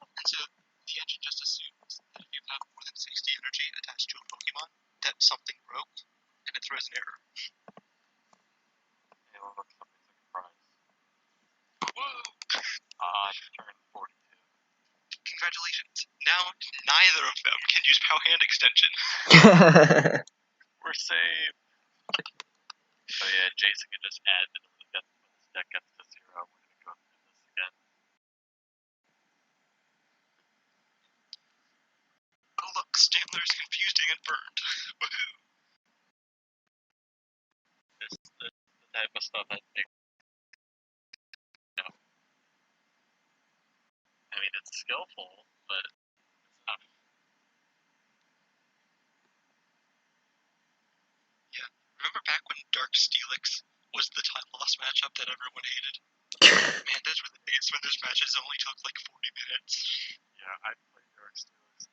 And so the engine just assumes that if you have more than 60 energy attached to a Pokemon, that something broke, and it throws an error. Hey, well, looks something's like a prize. Whoa! Turn 42. Congratulations. Now neither of them can use Pow Hand Extension. We're saved. So yeah, Jason can just add that when his deck gets to 0, we're gonna go through this again. Oh look, Stantler's confusing and burned. Woohoo! This is the type of stuff that they know. I mean, it's skillful, but it's not. Yeah, remember back when Dark Steelix was the time loss matchup that everyone hated? Man, those were the days when those matches only took like 40 minutes. Yeah, I played Dark Steelers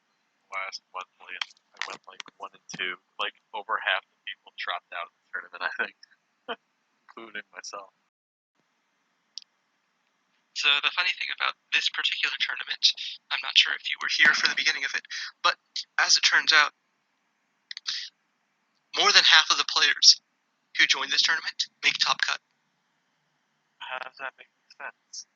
last monthly, and I went like 1 and 2. Like over half the people dropped out of the tournament, I think, including myself. So the funny thing about this particular tournament, I'm not sure if you were here for the beginning of it, but as it turns out, more than half of the players who joined this tournament make top cut. How does that make sense?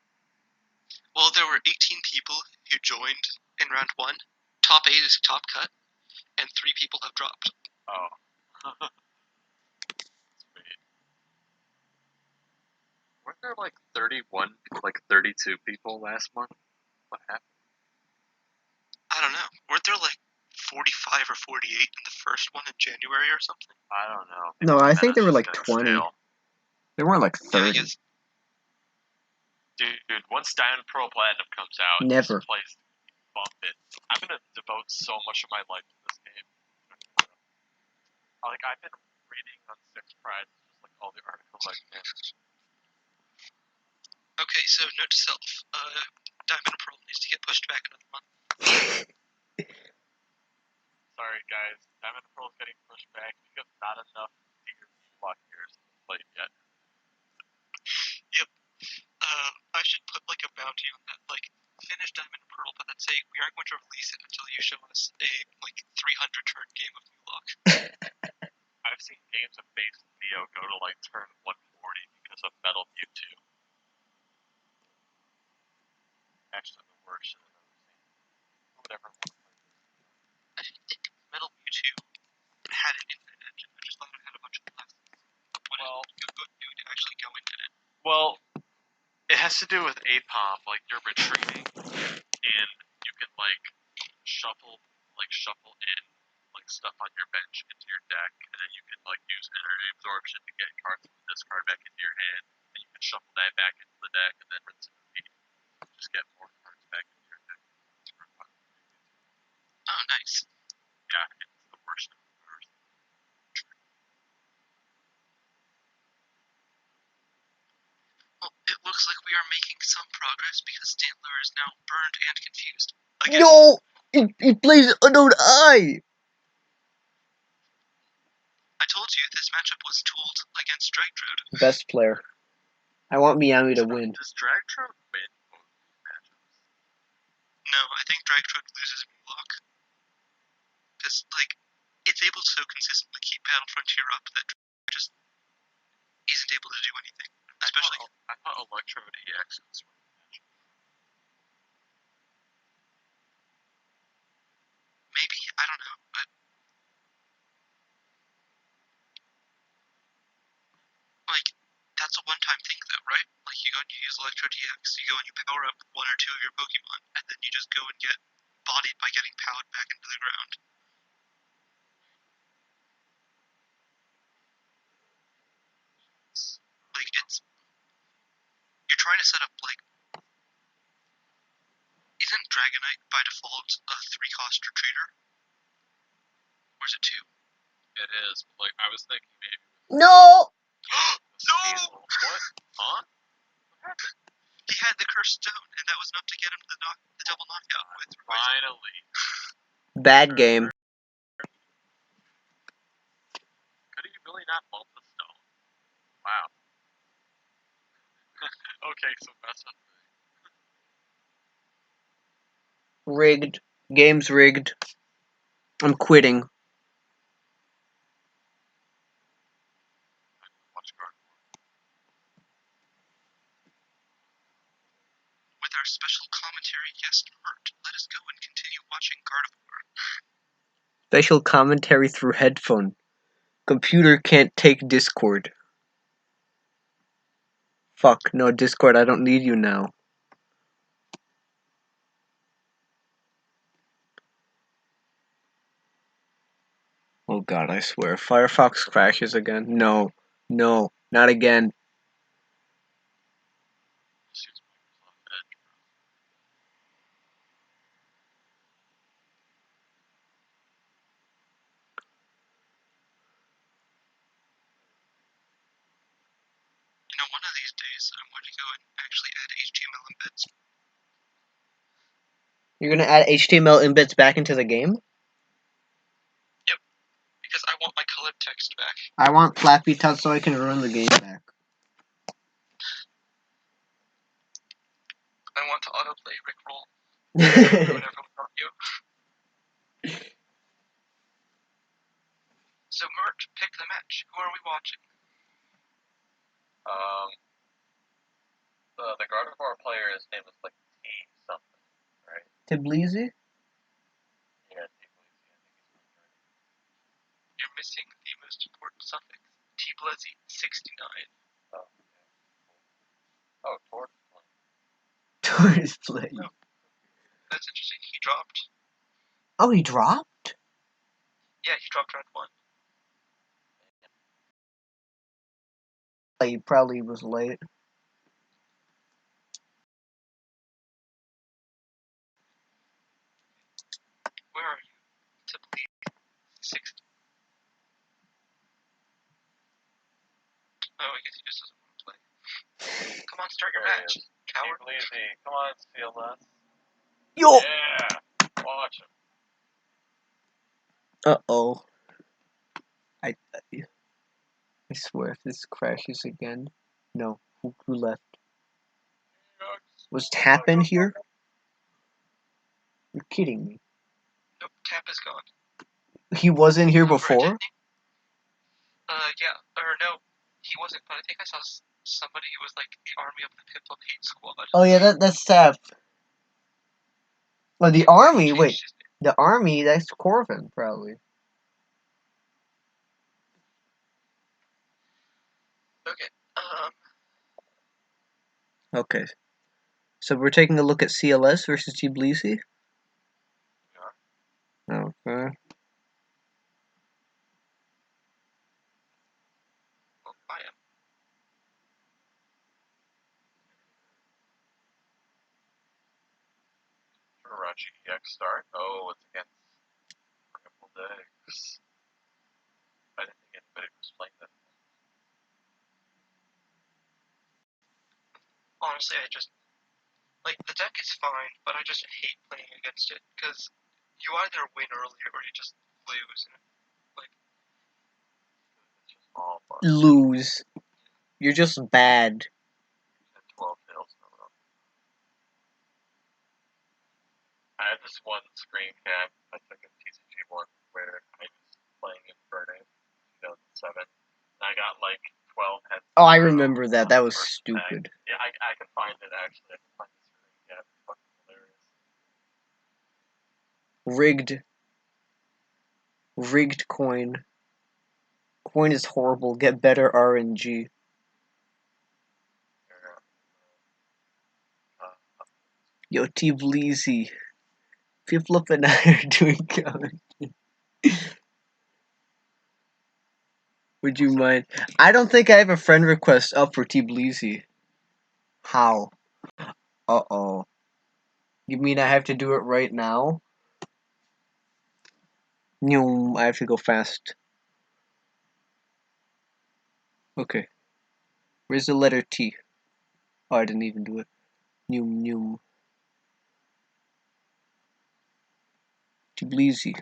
Well, there were 18 people who joined in round 1. Top 8 is top cut, and 3 people have dropped. Oh. Sweet. Weren't there like 31, like 32 people last month? What happened? I don't know. Weren't there like 45 or 48 in the first one in January or something? I don't know. No, I think there were like Dennis 20. Hale. There weren't like 30. Yeah, Dude, once Diamond Pearl Platinum comes out, Never. this place bump it. I'm gonna devote so much of my life to this game. Like I've been reading on Six Pride, just like all the articles I can. Okay, so note to self: Diamond Pearl needs to get pushed back another month. Sorry guys, Diamond Pearl is getting pushed back because not enough block years played yet. Yep. I should put like a bounty on that. Like, finish Diamond Pearl, but then say we aren't going to release it until you show us a like 300 turn game of New Lock. I've seen games of base Neo go to like turn 140 because of Metal Mewtwo. Actually, the worst shit I've ever seen. Who would ever want to play this? I think Metal Mewtwo had an infinite engine. I just thought it had a bunch of classes. Well, you would actually go infinite. Well, it has to do with APOM. Like you're retreating, and you can like shuffle in like stuff on your bench into your deck, and then you can like use energy absorption to get cards from the discard back into your hand, and you can shuffle that back into the deck, and then rinse and repeat. Just get more cards back into your deck. Oh, nice. Yeah, it's the worst of the worst. Well, it looks like we are making some progress because Stantler is now burned and confused. Again. No! It plays Unknown Eye! I told you this matchup was tooled against Dragtrode. Best player. I want Miami to win. Does Dragtrode win both these matchups? No, I think Dragtrode loses Murloc. Because, like, it's able to so consistently keep Battle Frontier up that just isn't able to do anything. Especially. I thought Electrode EX was winning the matchup. Maybe? I don't know. But like, that's a one-time thing, though, right? Like, you go and you use Electro DX, you go and you power up 1 or 2 of your Pokemon, and then you just go and get bodied by getting powered back into the ground. Like, you're trying to set up, like, isn't Dragonite by default a 3-cost retreater? Or is it 2? It is, but like, I was thinking maybe. No! No! What? Huh? He had the Cursed Stone, and that was enough to get him the double knockout with Raichu. Finally. Bad game. Could he really not melt the stone? Wow. Okay, so that's a thing. Rigged. Game's rigged. I'm quitting. Watch card. With our special commentary guest Mert, let us go and continue watching Gardevoir. Special commentary through headphone. Computer can't take Discord. Fuck, no Discord, I don't need you now. Oh god, I swear. Firefox crashes again. No. No. Not again. Just use Microsoft Edge, bro. know, one of these days I'm going to go and actually add HTML embeds. You're gonna add HTML embeds back into the game? Because I want my colored text back. I want Flappy Tot so I can run the game back. I want to autoplay Rickroll. Ruin everyone's audio. So, Mert, pick the match. Who are we watching? The Gardevoir player, his name is like T something, right? Tbilisi? Yeah, T Bleezy, I think he's my friend. You're missing the most important suffix. Tbilisi 69. Oh, yeah. Oh, Tord is playing. Tord is playing. No. That's interesting. He dropped. Oh, he dropped? Yeah, he dropped round 1. He probably was late. Where are you? Tbilisi 60. Oh, I guess he just doesn't want to play. Come on, start your There he match. is. Coward. T Bleezy, come on, CLS. Yo! Yeah! Watch him. Uh-oh. I swear if this crashes again. No. Who left? Was Tap in here? You're kidding me. Nope, Tap is gone. He was in here before? Yeah. Or no, he wasn't, but I think I saw somebody who was like the army of the Piplup Hate Squad. Oh yeah, that's Tap. Oh, the army? Wait. The army? That's Corvin, probably. Okay, Okay. So we're taking a look at CLS versus Tbilisi? Okay. well, I am. Raichu EX start. Oh, it's against Triple Decks. I didn't think anybody was playing that. Honestly, I just, like, the deck is fine, but I just hate playing against it, because you either win early or you just lose. It's just all fun. Lose. You're just bad. And 12 tails in a row. I had this one screen cap I took in TCG one where I was playing Inferno 2007. And I got like 12 heads. Oh, I remember that. That was stupid. Yeah, I can find it actually. I can find the screen cap. It's fucking hilarious. Rigged coin. Coin is horrible. Get better RNG. Yo, Tbilisi. Piplup and I are doing comedy. Would you mind? I don't think I have a friend request up for Tbilisi. How? Uh-oh. You mean I have to do it right now? No, I have to go fast. Okay. Where's the letter T? Oh, I didn't even do it. Noom. Tbilisi.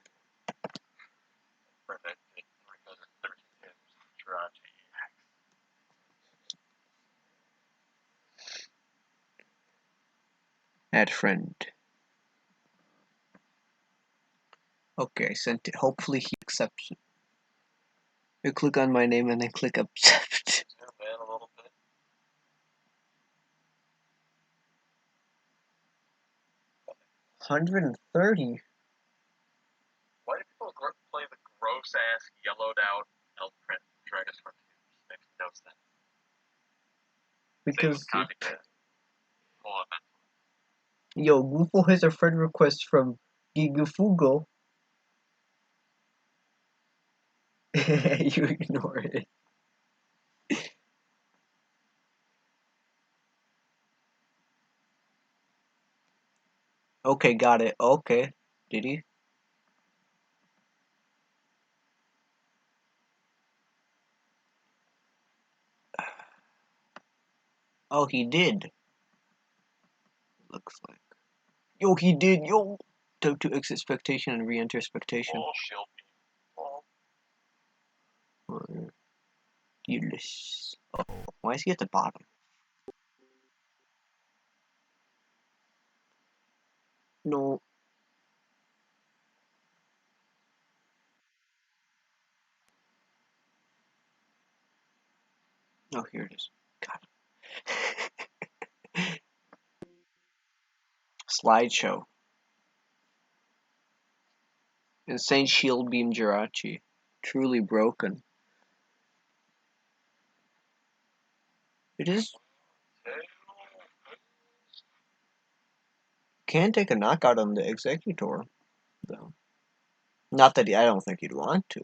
Add friend. Okay, I sent it. Hopefully he accepts it. You click on my name and then click accept. Zoom in a little bit. 130. Why do people play the gross ass yellowed out elf print Dragon's Frontier? Makes no sense. Because Hold on, yo, Goofle has a friend request from Gigafugo. You ignore it. Okay, got it. Okay. Did he? Oh, he did. Looks like. Yo, he did. Yo. To exit expectation and re-enter expectation. Oh, shield beam. Oh. Useless. Oh, why is he at the bottom? No. Oh, here it is. Got it. Slideshow. Insane shield beam Jirachi. Truly broken. It is. Can take a knockout on the Executor, though. Not that I don't think he'd want to.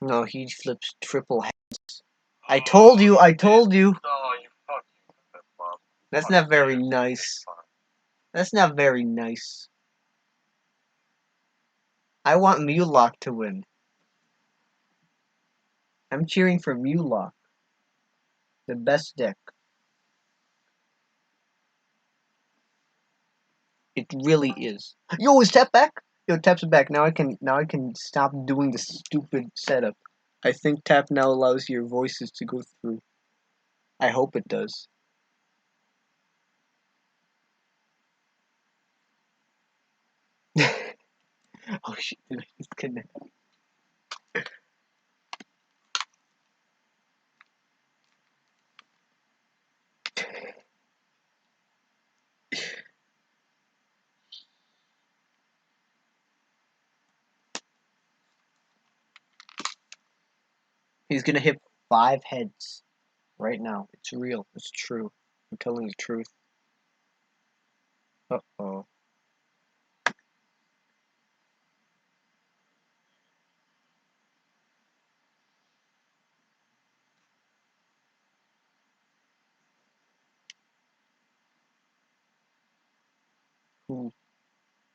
No, he flips triple heads. I told you. Oh, you fucking. That's not very nice. That's not very nice. I want Mulock to win. I'm cheering for Mulock. The best deck. It really is. Yo, is Tap back? Yo, Tap's back. Now I can stop doing the stupid setup. I think Tap now allows your voices to go through. I hope it does. Oh shit, did I disconnect? He's gonna hit 5 heads right now. It's real. It's true. I'm telling the truth. Uh-oh.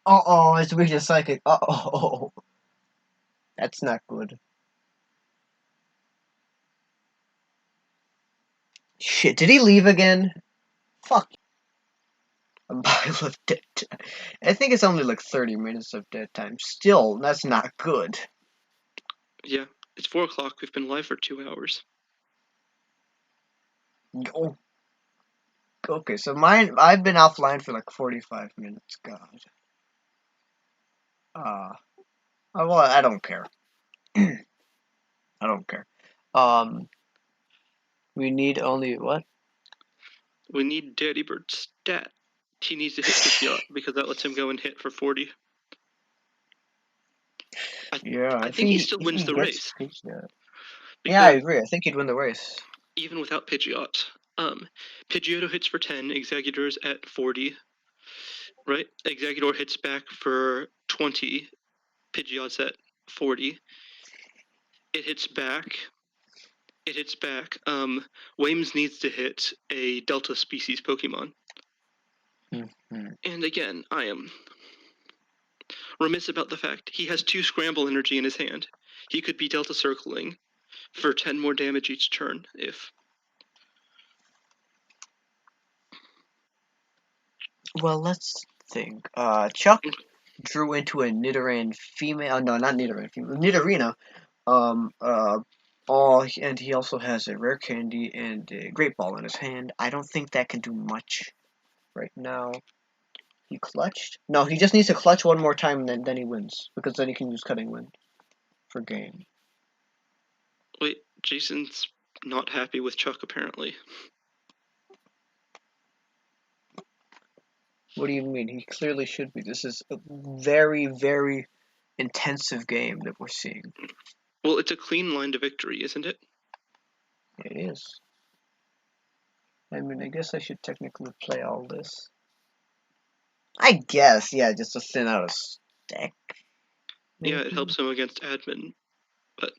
Uh-oh, it's weak to psychic. Uh-oh. That's not good. Shit, did he leave again? Fuck. A pile of dead time. I think it's only like 30 minutes of dead time. Still, that's not good. Yeah, it's 4 o'clock. We've been live for 2 hours. Oh. Okay, so I've been offline for like 45 minutes. God. Well, I don't care. I don't care. We need only what? We need Daddy Bird's stat. He needs to hit Pidgeot because that lets him go and hit for 40. I think he still wins the race. Yeah, I agree. I think he'd win the race. Even without Pidgeot. Pidgeotto hits for 10, Executor's at 40. Right? Executor hits back for 20, Pidgeot's at 40. It hits back. Wames needs to hit a Delta species Pokemon. Mm-hmm. And again, I am remiss about the fact he has 2 Scramble energy in his hand. He could be Delta Circling for 10 more damage each turn if... Well, let's think. Chuck drew into a Nidoran female. No, not Nidoran female. Nidorina. And he also has a rare candy and a great ball in his hand. I don't think that can do much right now. He clutched? No, he just needs to clutch one more time, and then he wins because then he can use Cutting Wind for game. Wait, Jason's not happy with Chuck apparently. What do you mean? He clearly should be. This is a very, very intensive game that we're seeing. Well, it's a clean line to victory, isn't it? It is. I mean, I guess I should technically play all this. I guess, yeah, just to thin out a stack. Maybe. Yeah, it helps him against admin, but...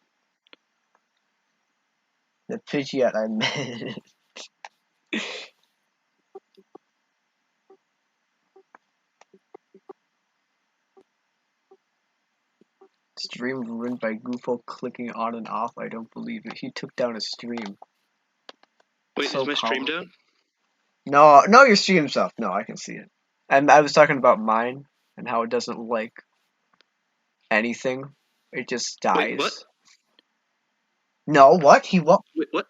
The Pidgeot I meant. It's stream ruined by Goofo clicking on and off. I don't believe it. He took down a stream. Wait, So is my stream powerful. down? No, your stream's up. No, I can see it. And I was talking about mine and how it doesn't like anything. It just dies. Wait, what? No, what? Wait, what?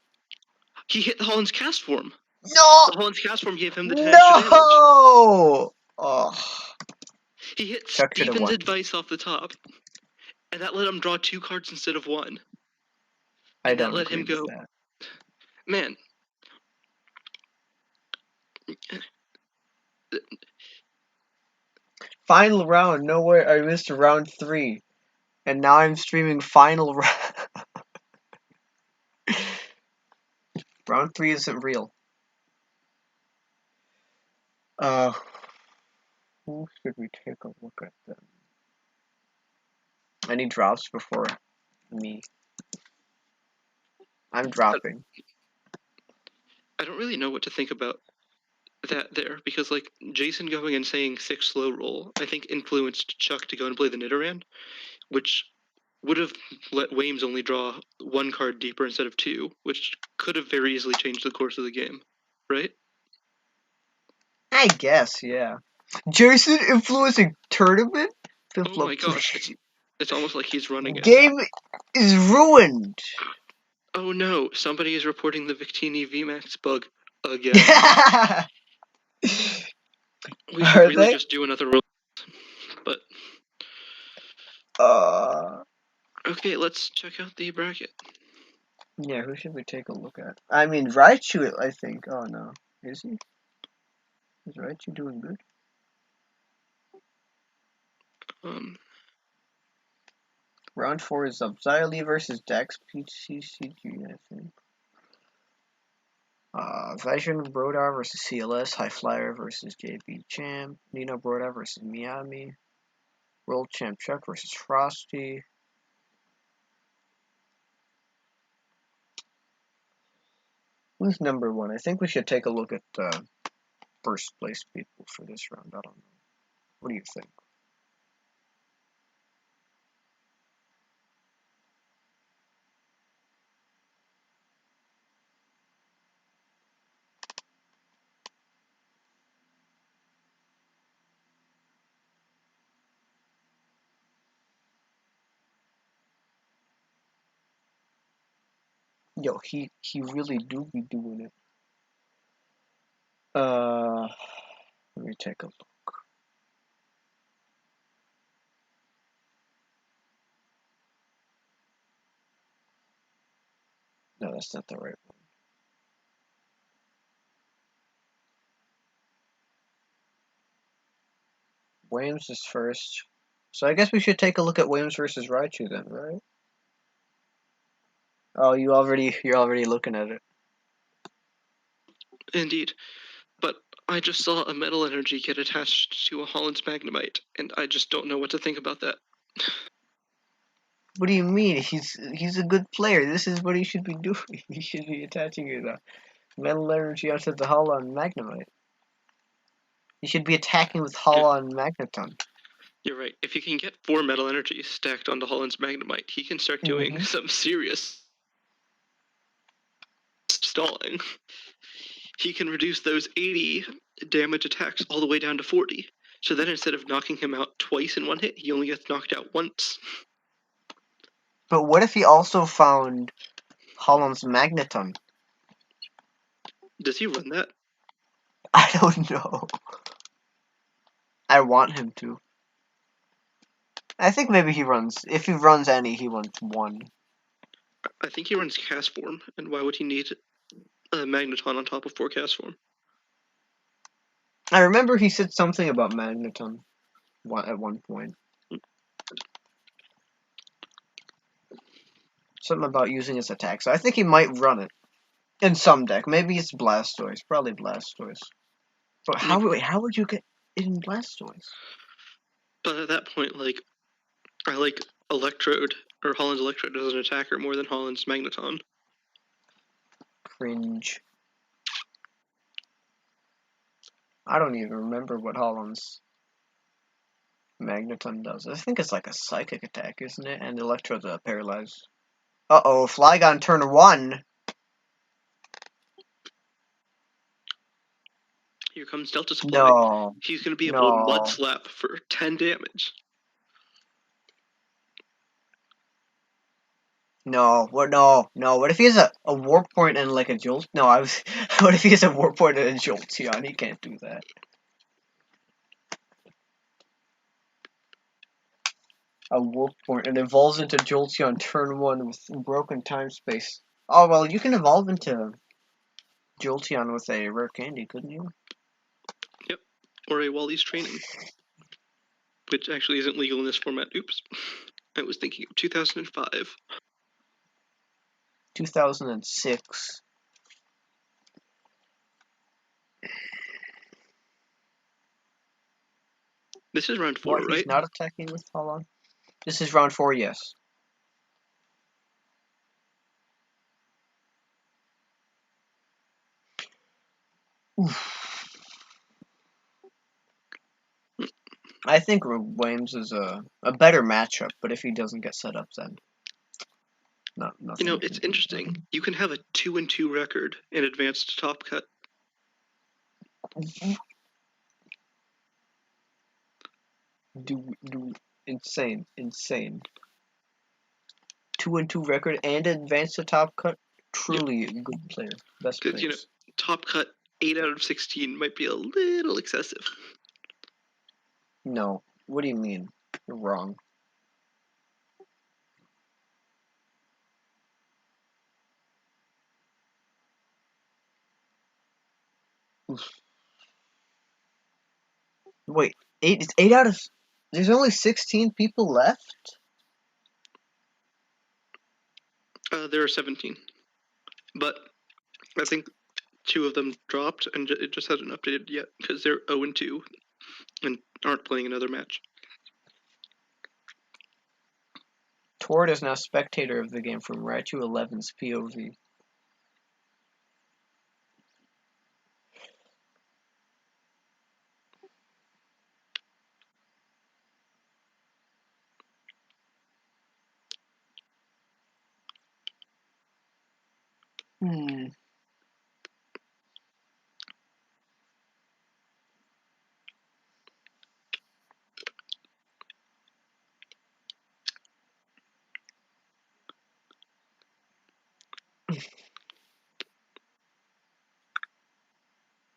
He hit the Holland's cast form. No! The Holland's cast form gave him the extra damage. No! Oh. He hit Chuck should've Steven's won. advice off the top, and that let him draw 2 cards instead of 1. I And that don't let agree him go. with that. Man. Final round. No way. I missed round 3. And now I'm streaming final round. Round 3 isn't real. Who should we take a look at then? Any drops before me? I'm dropping. I don't really know what to think about that there, because like Jason going and saying 6 slow roll, I think influenced Chuck to go and play the Nidoran, which would have let Wames only draw 1 card deeper instead of 2, which could have very easily changed the course of the game, right? I guess, yeah. Jason influencing tournament? Oh my gosh, it's almost like he's running it. Game is ruined. Oh no, somebody is reporting the Victini VMAX bug again. We should really just do another roll. But okay, let's check out the bracket. Yeah, who should we take a look at? I mean, Raichu, I think. Oh no, is he? Is Raichu doing good? Round 4 is up. Xylee versus Dex PCCG, I think. Vision Brodar versus CLS. High Flyer versus JB Champ. Nino Brodar versus Miami. World Champ Chuck versus Frosty. Who's number 1? I think we should take a look at first place people for this round. I don't know. What do you think? Yo, he really do be doing it. Let me take a look. No, that's not the right one. Williams is first. So I guess we should take a look at Williams versus Raichu then, right? Oh, you're already looking at it. Indeed. But I just saw a metal energy get attached to a Holland's Magnemite, and I just don't know what to think about that. What do you mean? He's a good player. This is what he should be doing. He should be attaching the metal energy onto the Holland Magnemite. He should be attacking with Holland Magneton. You're right. If he can get 4 metal energies stacked onto Holland's Magnemite, he can start doing some serious stalling. He can reduce those 80 damage attacks all the way down to 40. So then instead of knocking him out twice in one hit, he only gets knocked out once. But what if he also found Holland's Magneton? Does he run that? I don't know. I want him to. I think maybe he runs. If he runs any, he runs 1. I think he runs Cast Form, and why would he need a Magneton on top of 4 Cast Form? I remember he said something about Magneton at one point. Something about using his attack. So I think he might run it in some deck. Maybe it's Blastoise. Probably Blastoise. But how would you get it in Blastoise? But at that point, like, I like Electrode, or Holland's Electrode as an attacker more than Holland's Magneton. Cringe. I don't even remember what Holland's... Magneton does. I think it's like a psychic attack, isn't it? And Electro's paralyzed. Uh-oh, Flygon turn 1. Here comes Delta Supply. No. He's going to be able to Mud No. Slap for 10 damage. No. What? No. No. What if he has a Warp Point and like a Jolt? No, I was. What if he has a Warp Point and a Jolteon? He can't do that. A Warp Point and evolves into Jolteon turn 1 with broken time space. Oh well, you can evolve into Jolteon with a rare candy, couldn't you? Yep. Or a Wally's Training, which actually isn't legal in this format. Oops. I was thinking of 2005. 2006. This is round 4, What? right? He's not attacking with Talon? This is round 4, yes. Oof. I think Williams is a better matchup, but if he doesn't get set up, then nothing. You know, we can it's do about interesting. him. You can have a 2-2 record in advanced top cut. Do insane. 2-2 record and advance to top cut. Truly a good player. Best Because, players. top cut 8 out of 16 might be a little excessive. No. What do you mean? You're wrong. Oof. Wait, it's 8 out of. There's only 16 people left? There are 17. But I think 2 of them dropped, and it just hasn't updated yet because they're 0-2 and aren't playing another match. Tord is now spectator of the game from Raichu 11's POV. Hmm.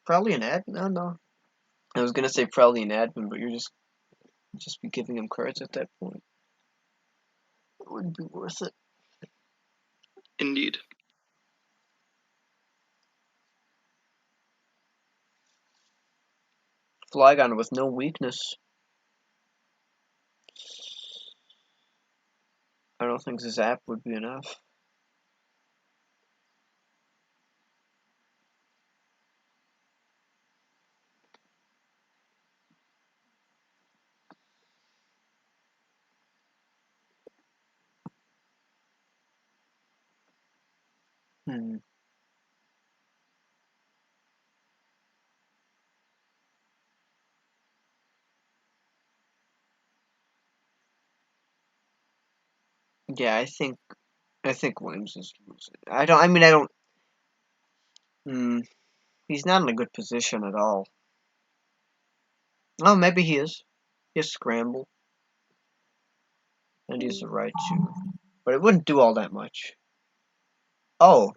Probably an ad? No. I was gonna say probably an admin, but you're just be giving him cards at that point. It wouldn't be worth it. Indeed. Flygon with no weakness. I don't think Zap would be enough. Hmm. Yeah, I think Williams is losing. I don't. Hmm. He's not in a good position at all. Oh, maybe he is. He has Scramble. And he's the Raichu. But it wouldn't do all that much. Oh,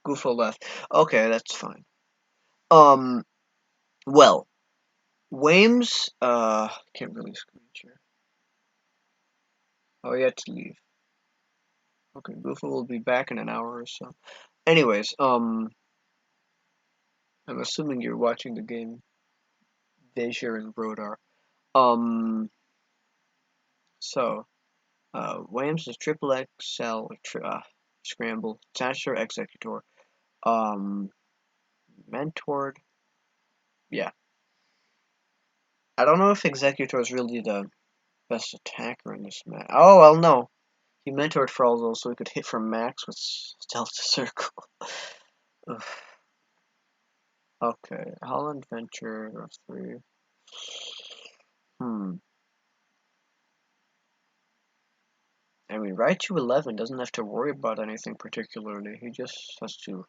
Goofo left. Okay, that's fine. Well, Wames, can't really screen share. Oh, he had to leave. Okay, Goofo will be back in an hour or so. Anyways, I'm assuming you're watching the game, Deja and Brodar. So, Wames is Triple XL, Scramble, Tasher, Executor, Mentored, yeah. I don't know if Executor is really the best attacker in this match. Oh, well, no. He mentored Frollo so he could hit from max with Delta Circle. Okay, Holland Venture of 3. Hmm. mean, Raichu 11 doesn't have to worry about anything particularly. He just has to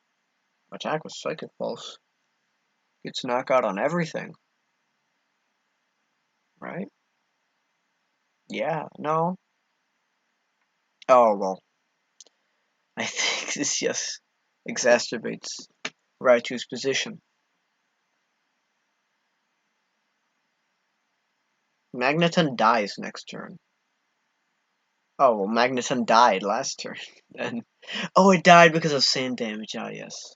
attack with Psychic Pulse. Gets knockout on everything. Right? Yeah, no. Oh, well. I think this just exacerbates Raichu's position. Magneton dies next turn. Oh, well, Magneton died last turn. And oh, it died because of sand damage. Ah, yes.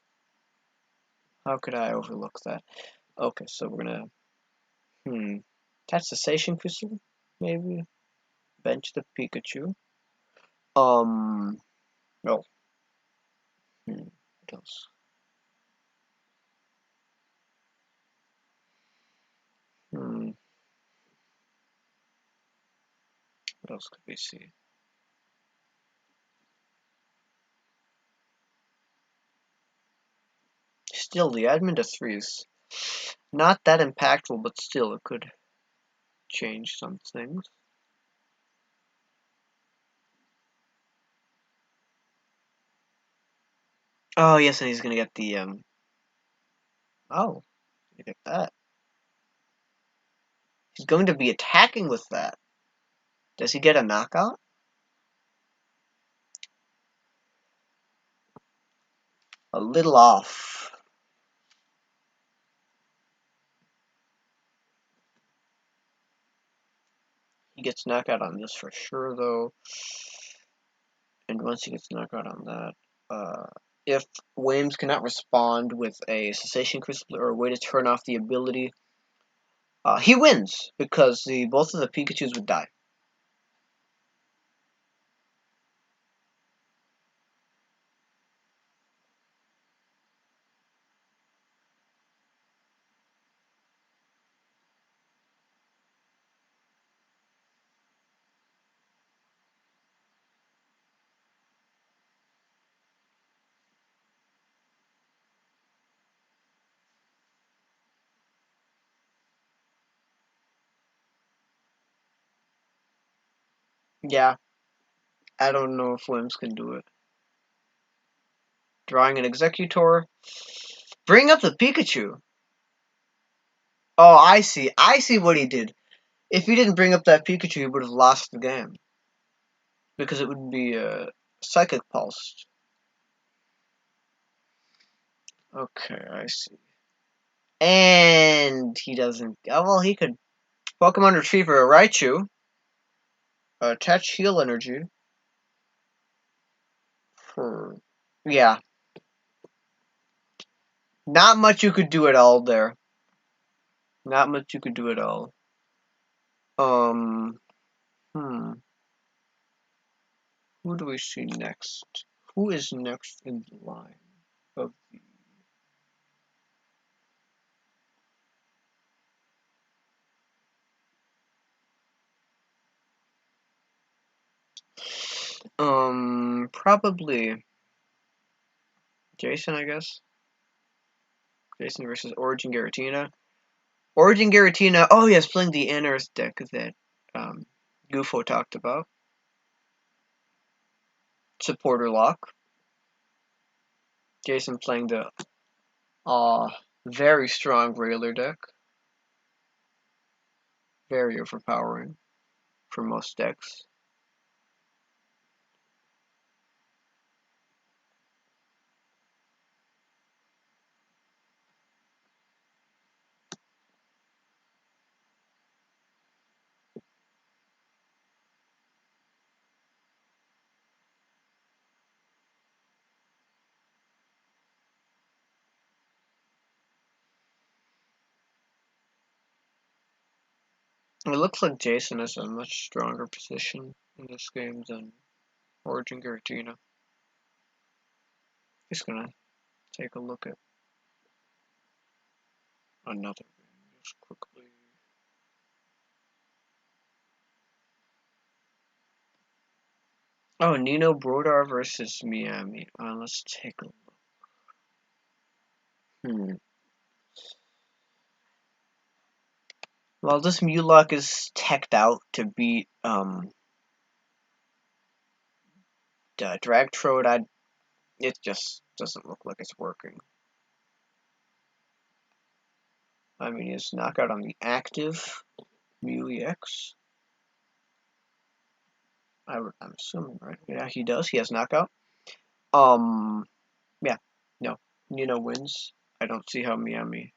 How could I overlook that? Okay, so we're gonna attach Cessation Crystal, maybe. Bench the Pikachu. Oh. What else? What else could we see? Still, the admin to 3 is not that impactful, but still, it could change some things. Oh, yes, and he's gonna get the, oh, look at that. He's going to be attacking with that. Does he get a knockout? A little off. He gets knockout on this for sure, though. And once he gets knockout on that, if Williams cannot respond with a Cessation Crystal or a way to turn off the ability, he wins because both of the Pikachus would die. Yeah, I don't know if Williams can do it. Drawing an Executor. Bring up the Pikachu. Oh, I see. I see what he did. If he didn't bring up that Pikachu, he would have lost the game. Because it would be Psychic Pulse. Okay, I see. And he doesn't. Oh, well, he could Pokemon Retriever a Raichu. Attach Heal Energy. Yeah. Not much you could do at all there. Not much you could do at all. Who do we see next? Who is next in the line of the... Probably Jason, I guess. Jason versus Origin Giratina. Origin Giratina, oh yes, playing the Unearth deck that Gufo talked about. Supporter Lock. Jason playing the very strong Railer deck. Very overpowering for most decks. It looks like Jason has a much stronger position in this game than Origin Giratina. Just gonna take a look at another game just quickly. Oh, Nino Brodar versus Miami. Let's take a look. Well, this Mulock is teched out to beat Drag Trode, it just doesn't look like it's working. I mean, his knockout on the active Mew EX. I'm assuming, right? Yeah, he does. He has knockout. Yeah, no. Nino wins. I don't see how Miami,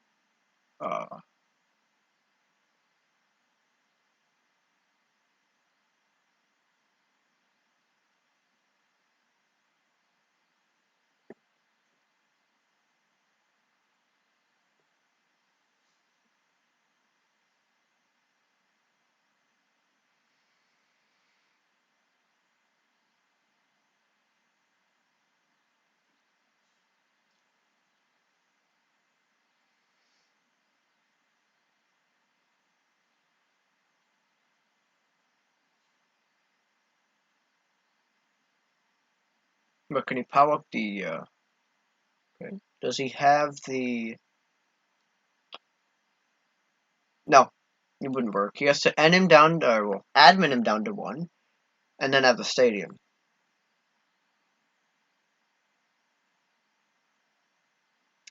but can he power up the, okay. Does he have the, no, it wouldn't work. He has to end him down, well, admin him down to 1, and then have the stadium.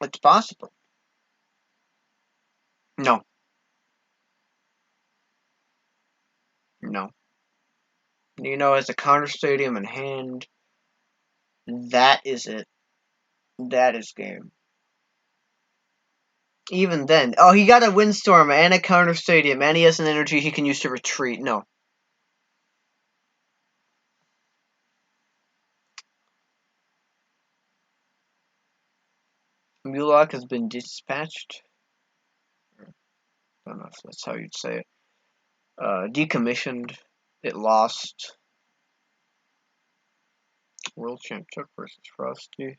It's possible. No. No. Nino has the counter stadium in hand. That is it. That is game. Even then, oh, he got a windstorm and a counter stadium, and he has an energy he can use to retreat. No. Mulak has been dispatched. I don't know if that's how you'd say it. Decommissioned. It lost. World Champ Chuck versus Frosty.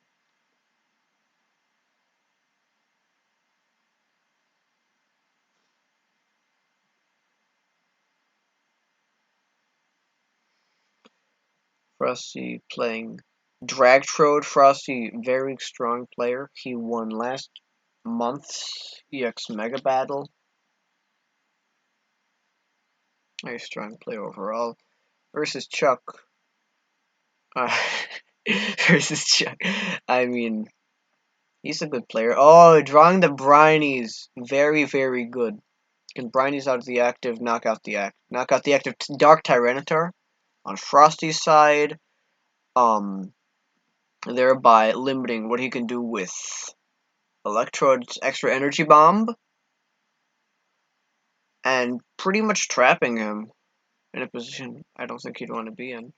Frosty playing Drag Trode. Frosty, very strong player. He won last month's EX Mega Battle. Very strong player overall. Versus Chuck. Versus Chuck. I mean, he's a good player. Oh, drawing the Brinies. Very, very good. Can Brinies out of the active, knock out the active Dark Tyranitar on Frosty's side. Thereby limiting what he can do with Electrode's extra energy bomb. And pretty much trapping him in a position I don't think he'd want to be in.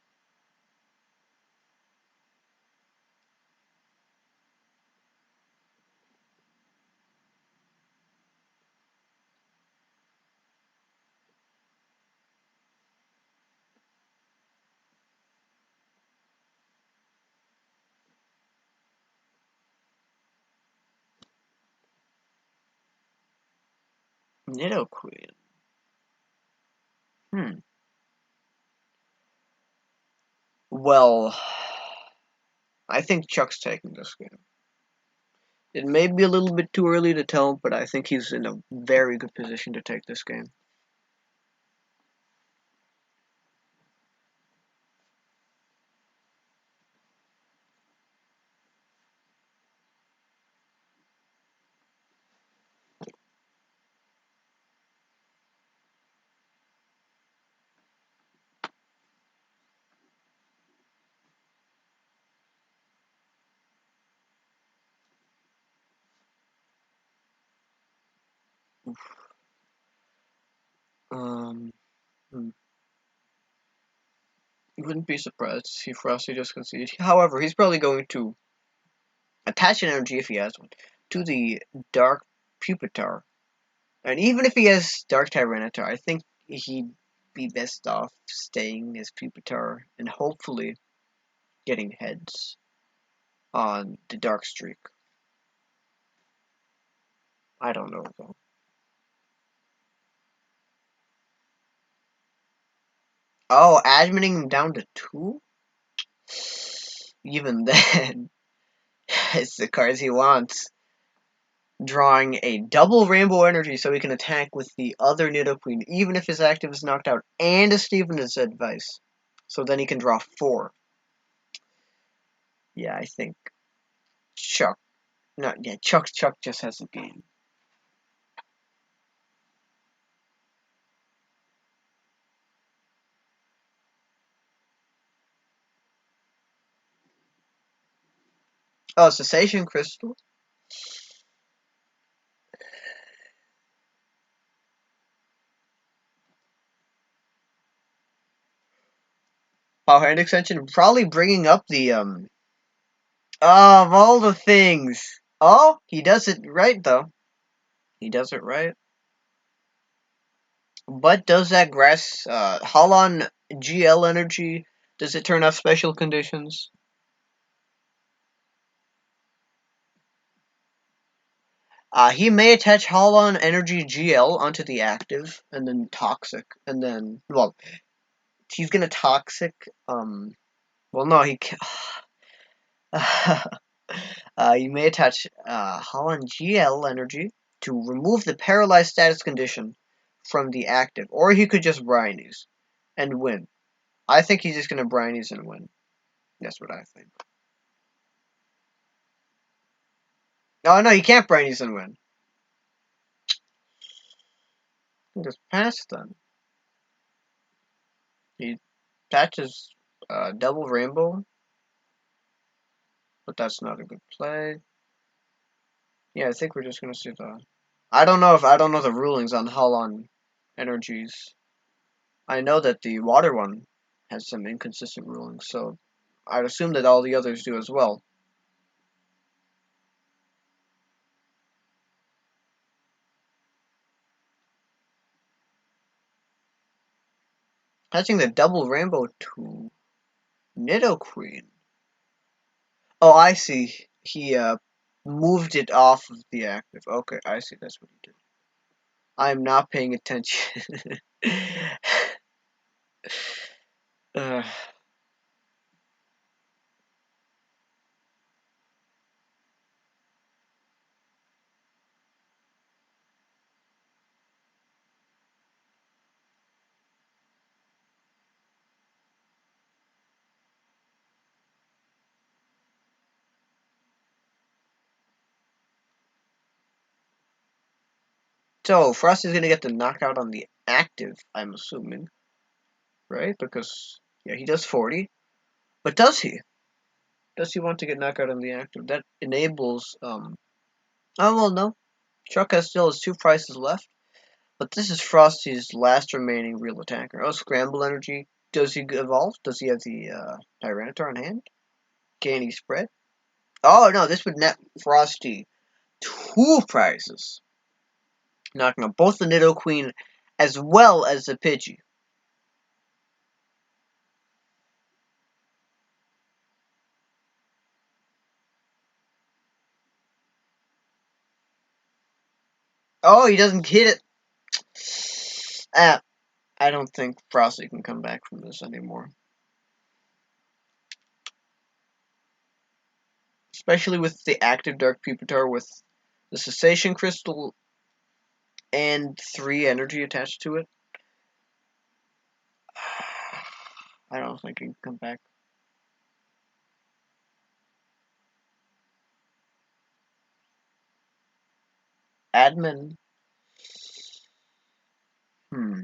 Nidoqueen. Well, I think Chuck's taking this game. It may be a little bit too early to tell, but I think he's in a very good position to take this game. You wouldn't be surprised to see Frosty just concede. However, he's probably going to attach an energy, if he has one, to the Dark Pupitar. And even if he has Dark Tyranitar, I think he'd be best off staying as Pupitar and hopefully getting heads on the Dark Streak. I don't know, though. Oh, admitting him down to 2? Even then, it's the cards he wants. Drawing a double Rainbow Energy so he can attack with the other Nidoqueen, even if his active is knocked out, and a Steven's Advice. So then he can draw 4. Yeah, I think Chuck. Not yeah, Chuck just has a game. Oh, cessation crystal. Power hand extension. Probably bringing up the Oh, of all the things. Oh, he does it right though. He does it right. But does that grass Holon GL energy? Does it turn off special conditions? He may attach Holon Energy GL onto the active, and then Toxic, and then, well, he's gonna Toxic, well, no, he can you may attach, Holon GL Energy to remove the paralyzed status condition from the active, or he could just Brinies and win. I think he's just gonna Brinies and win. That's what I think. Oh, no, he can't Brinies and win. He just pass then. He attaches, double rainbow, but that's not a good play. Yeah, I think we're just gonna see the. I don't know the rulings on Holon energies. I know that the water one has some inconsistent rulings, so I'd assume that all the others do as well. Attaching the double rainbow to Nidoqueen. Oh, I see. He moved it off of the active. Okay, I see. That's what he did. I'm not paying attention. uh, so Frosty's gonna get the knockout on the active. I'm assuming, right? Because yeah, he does 40. But does he? Does he want to get knockout on the active? That enables Oh well, no. Chuck has still has 2 prices left. But this is Frosty's last remaining real attacker. Oh, Scramble Energy. Does he evolve? Does he have the Tyranitar on hand? Can he spread? Oh no, this would net Frosty 2 prizes. Knocking out both the Nidoqueen as well as the Pidgey. Oh, he doesn't hit it. I don't think Frosty can come back from this anymore. Especially with the active Dark Pupitar with the Cessation Crystal and 3 energy attached to it. I don't think he can come back. Admin. Hmm.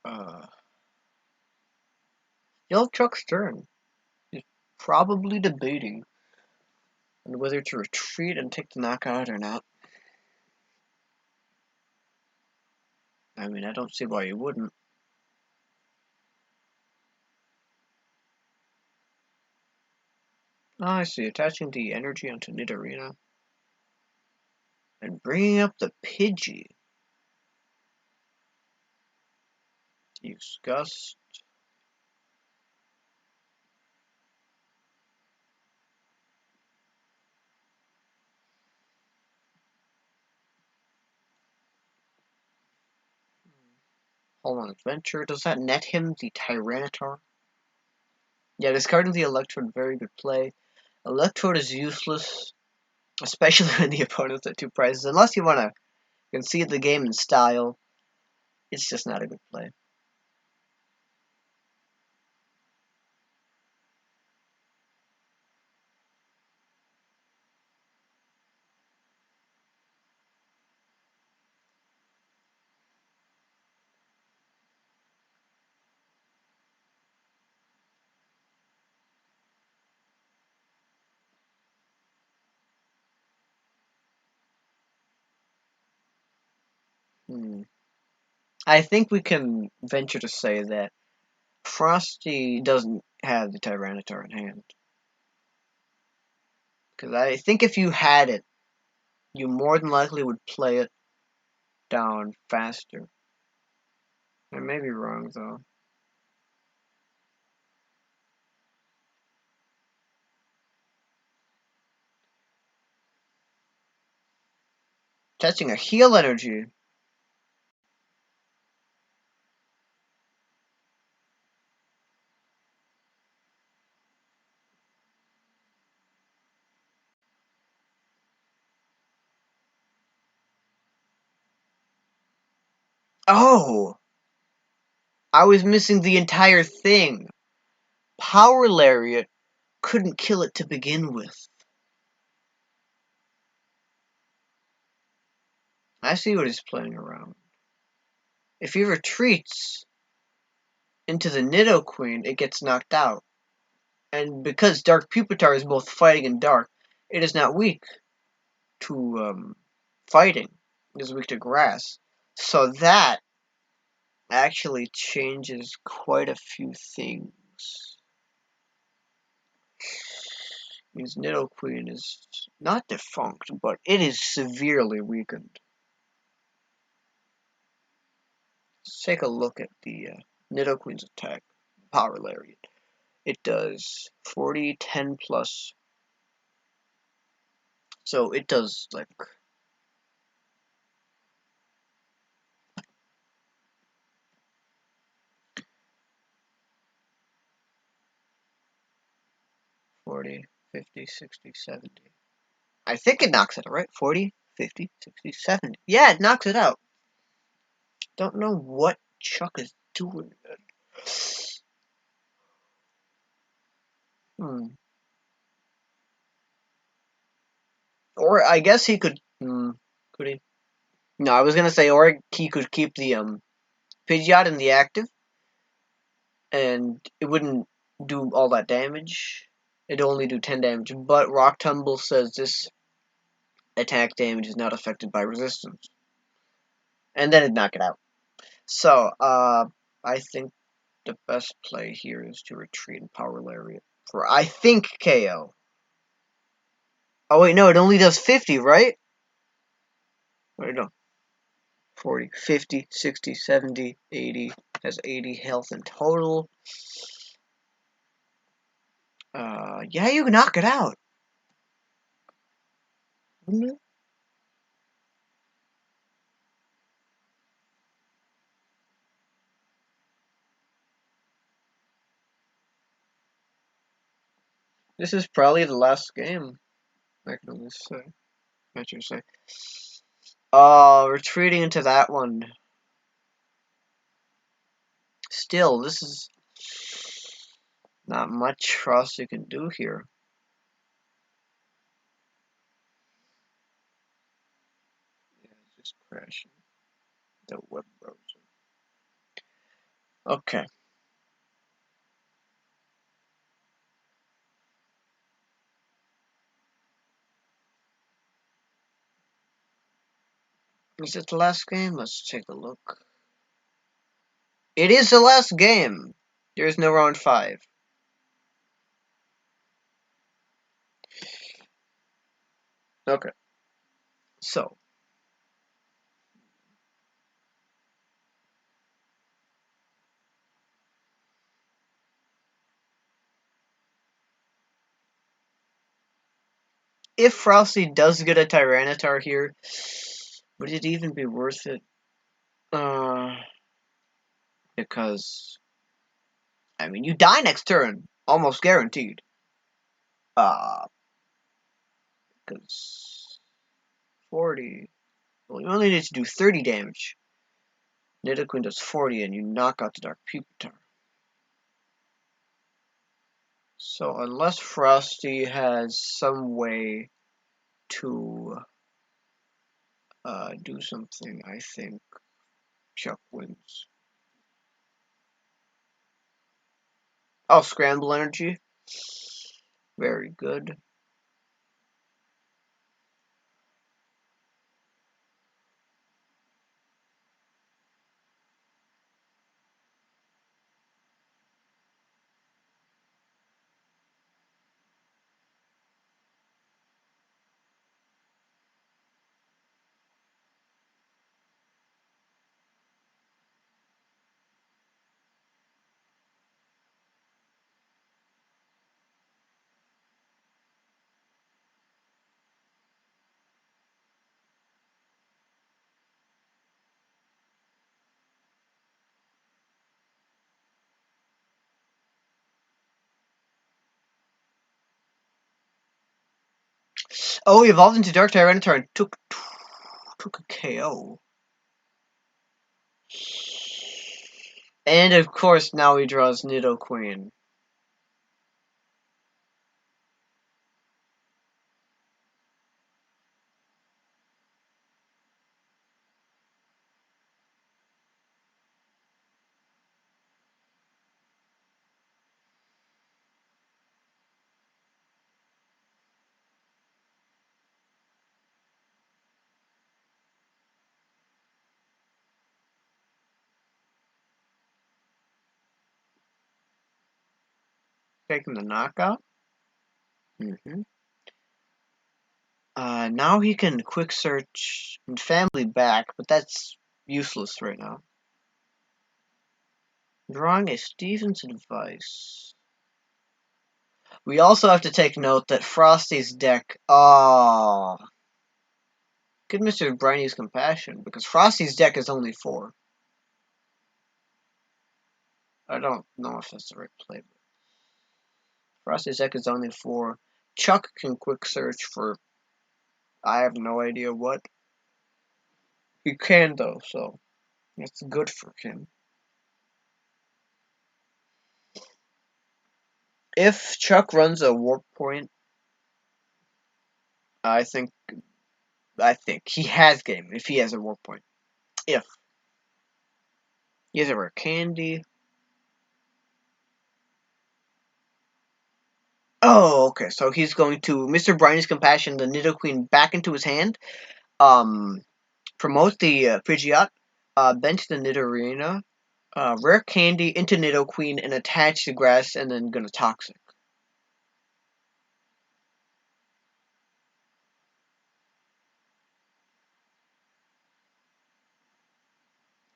Uh, Yellow Truck's turn. He's probably debating. and whether to retreat and take the knockout or not. I mean, I don't see why you wouldn't. Oh, I see. Attaching the energy onto Nidorina. And bringing up the Pidgey. Use Gust. Hold on, Adventure. Does that net him the Tyranitar? Yeah, discarding the Electrode, very good play. Electrode is useless, especially when the opponent's at 2 prizes. Unless you want to concede the game in style, it's just not a good play. I think we can venture to say that Frosty doesn't have the Tyranitar in hand. Because I think if you had it, you more than likely would play it down faster. I may be wrong, though. Touching a heal energy. Oh! I was missing the entire thing. Power Lariat couldn't kill it to begin with. I see what he's playing around. If he retreats into the Nidoqueen, it gets knocked out. And because Dark Pupitar is both fighting and dark, it is not weak to fighting. It is weak to grass. So that actually changes quite a few things. Means Nidoqueen is not defunct, but it is severely weakened. Let's take a look at the Nidoqueen's attack. Power Lariat. It does 40, 10 plus. So it does like 40, 50, 60, 70. I think it knocks it out, right? 40, 50, 60, 70. Yeah, it knocks it out. Don't know what Chuck is doing. Or I guess he could. Could he? No, I was gonna say, or he could keep the Pidgeot in the active, and it wouldn't do all that damage. It'd only do 10 damage. But Rock Tumble says this attack damage is not affected by resistance, and then it'd knock it out. So, I think the best play here is to retreat and Power Lariat for, I think, KO. Oh wait, no, it only does 50, right? Wait, no. 40, 50, 60, 70, 80. Has 80 health in total. Yeah, you can knock it out. Wouldn't it? This is probably the last game. I can only say. I should say. Retreating into that one. Still, this is not much for us you can do here. Yeah, it's just crashing the web browser. Okay. Is it the last game? Let's take a look. It is the last game. There is no round 5. Okay. So. If Frosty does get a Tyranitar here, would it even be worth it? Because, I mean, you die next turn. Almost guaranteed. Because 40. Well, you only need to do 30 damage. Nidoqueen does 40 and you knock out the Dark Pupitar. So unless Frosty has some way to do something, I think Chuck wins. Oh, Scramble Energy. Very good. Oh, he evolved into Dark Tyranitar and took a KO. And of course, now he draws Nidoqueen. Taking the knockout. Now he can quick search family back, but that's useless right now. Drawing a Stevens advice. We also have to take note that Frosty's deck. Oh, good Mr. Briny's compassion, because Frosty's deck is only 4. I don't know if that's the right play, but Frosty's deck is only 4. Chuck can quick search for I have no idea what. He can though, so that's good for him. If Chuck runs a warp point, I think he has game if he has a warp point. If he has a rare candy. Oh, okay. So he's going to Mr. Briny's Compassion, the Nidoqueen back into his hand. Promote the Pidgeot, bench the Nidorina, rare candy into Nidoqueen, and attach the grass, and then gonna toxic.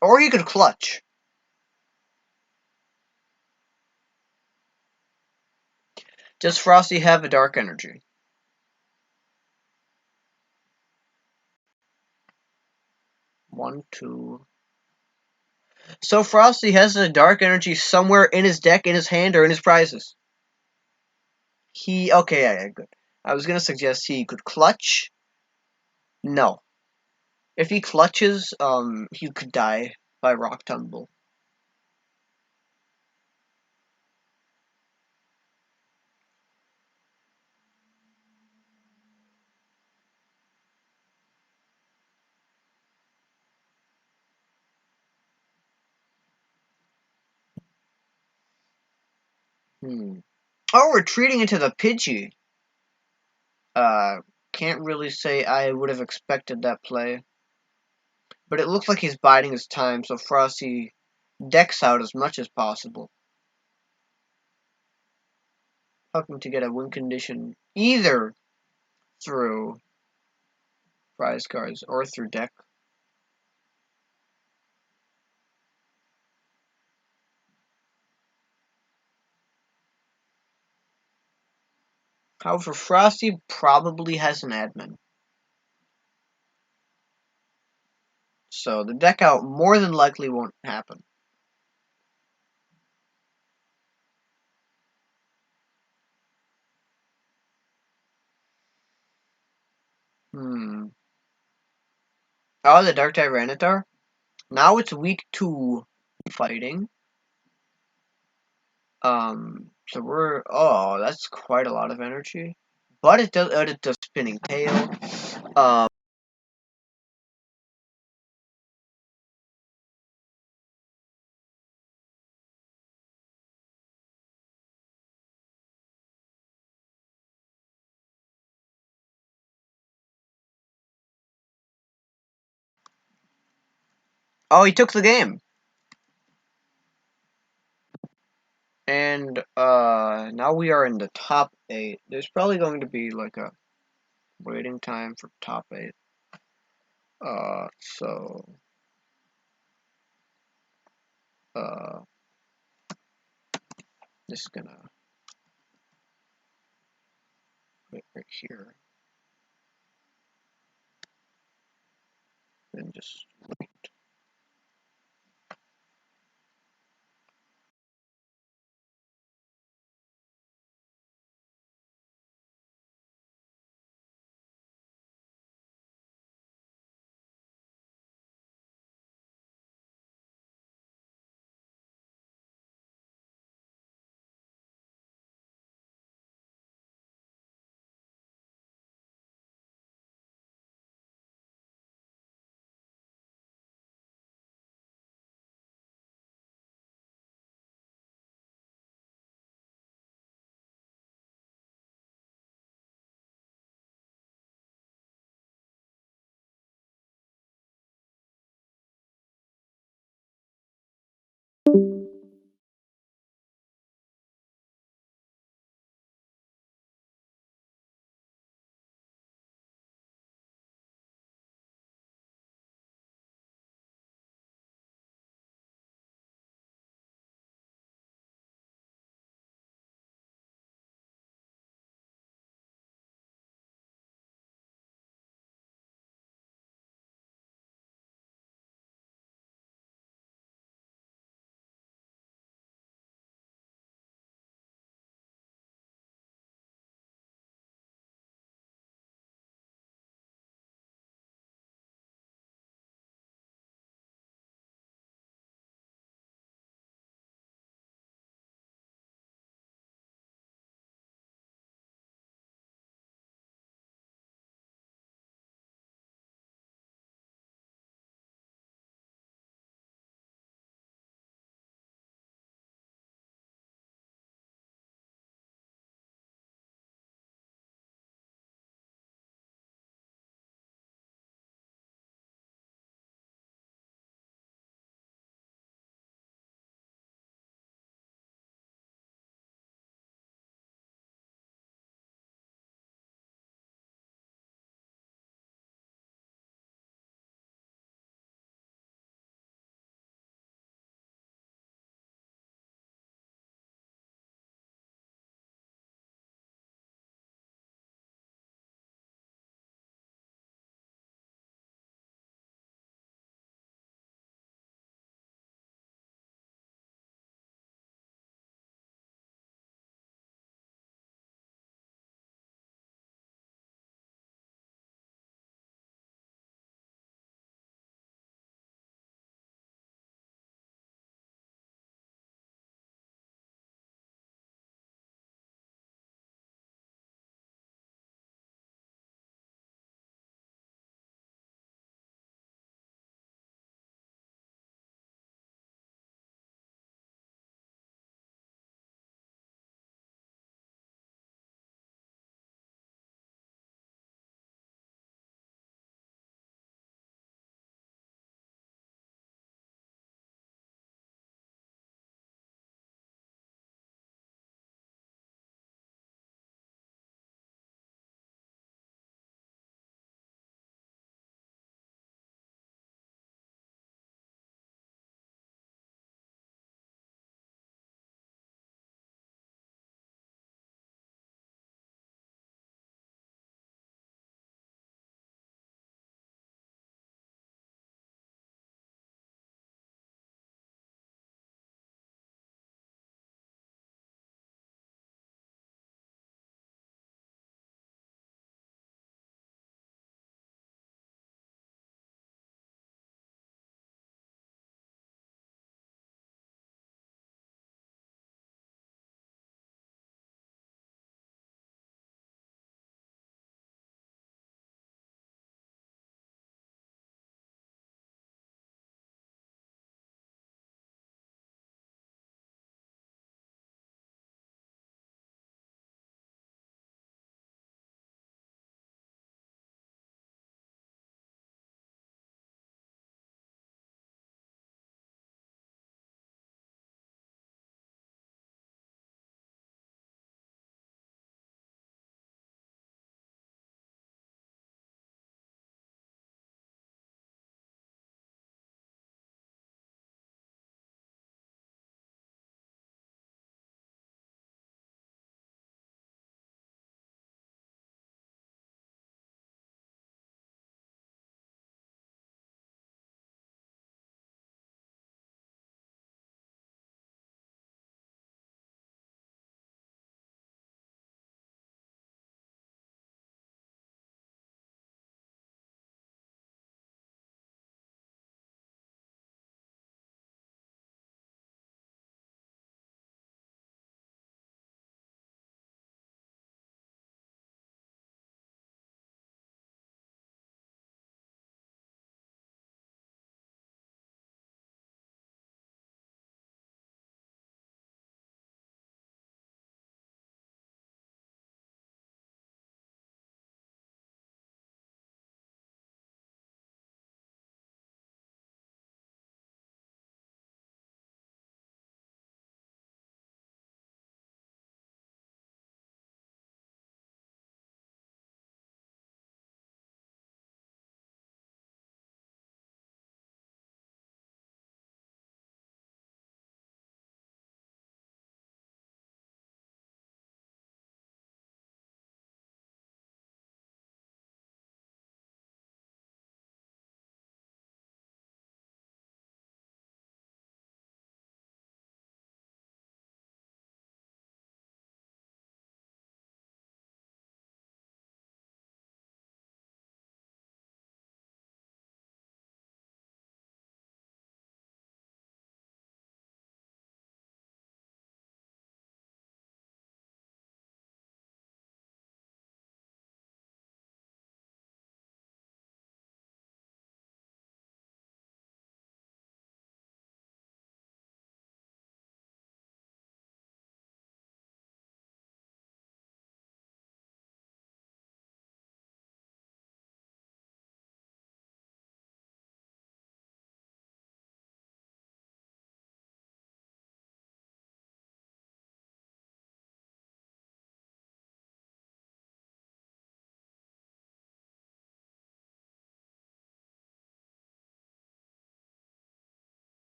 Or you could clutch. Does Frosty have a dark energy? One, two. So Frosty has a dark energy somewhere in his deck, in his hand, or in his prizes. Okay, yeah, good. I was gonna suggest he could clutch. No. If he clutches, he could die by rock tumble. Oh, retreating into the Pidgey. Can't really say I would have expected that play. But it looks like he's biding his time, so Frosty decks out as much as possible, hoping to get a win condition either through prize cards or through deck. However, Frosty probably has an admin. So the deck out more than likely won't happen. Oh, the Dark Tyranitar? Now it's week 2 fighting. So oh, that's quite a lot of energy. But it does Spinning Tail. Oh, he took the game. And now we are in the top 8. There's probably going to be like a waiting time for top 8. So this is gonna wait right here. Then just wait.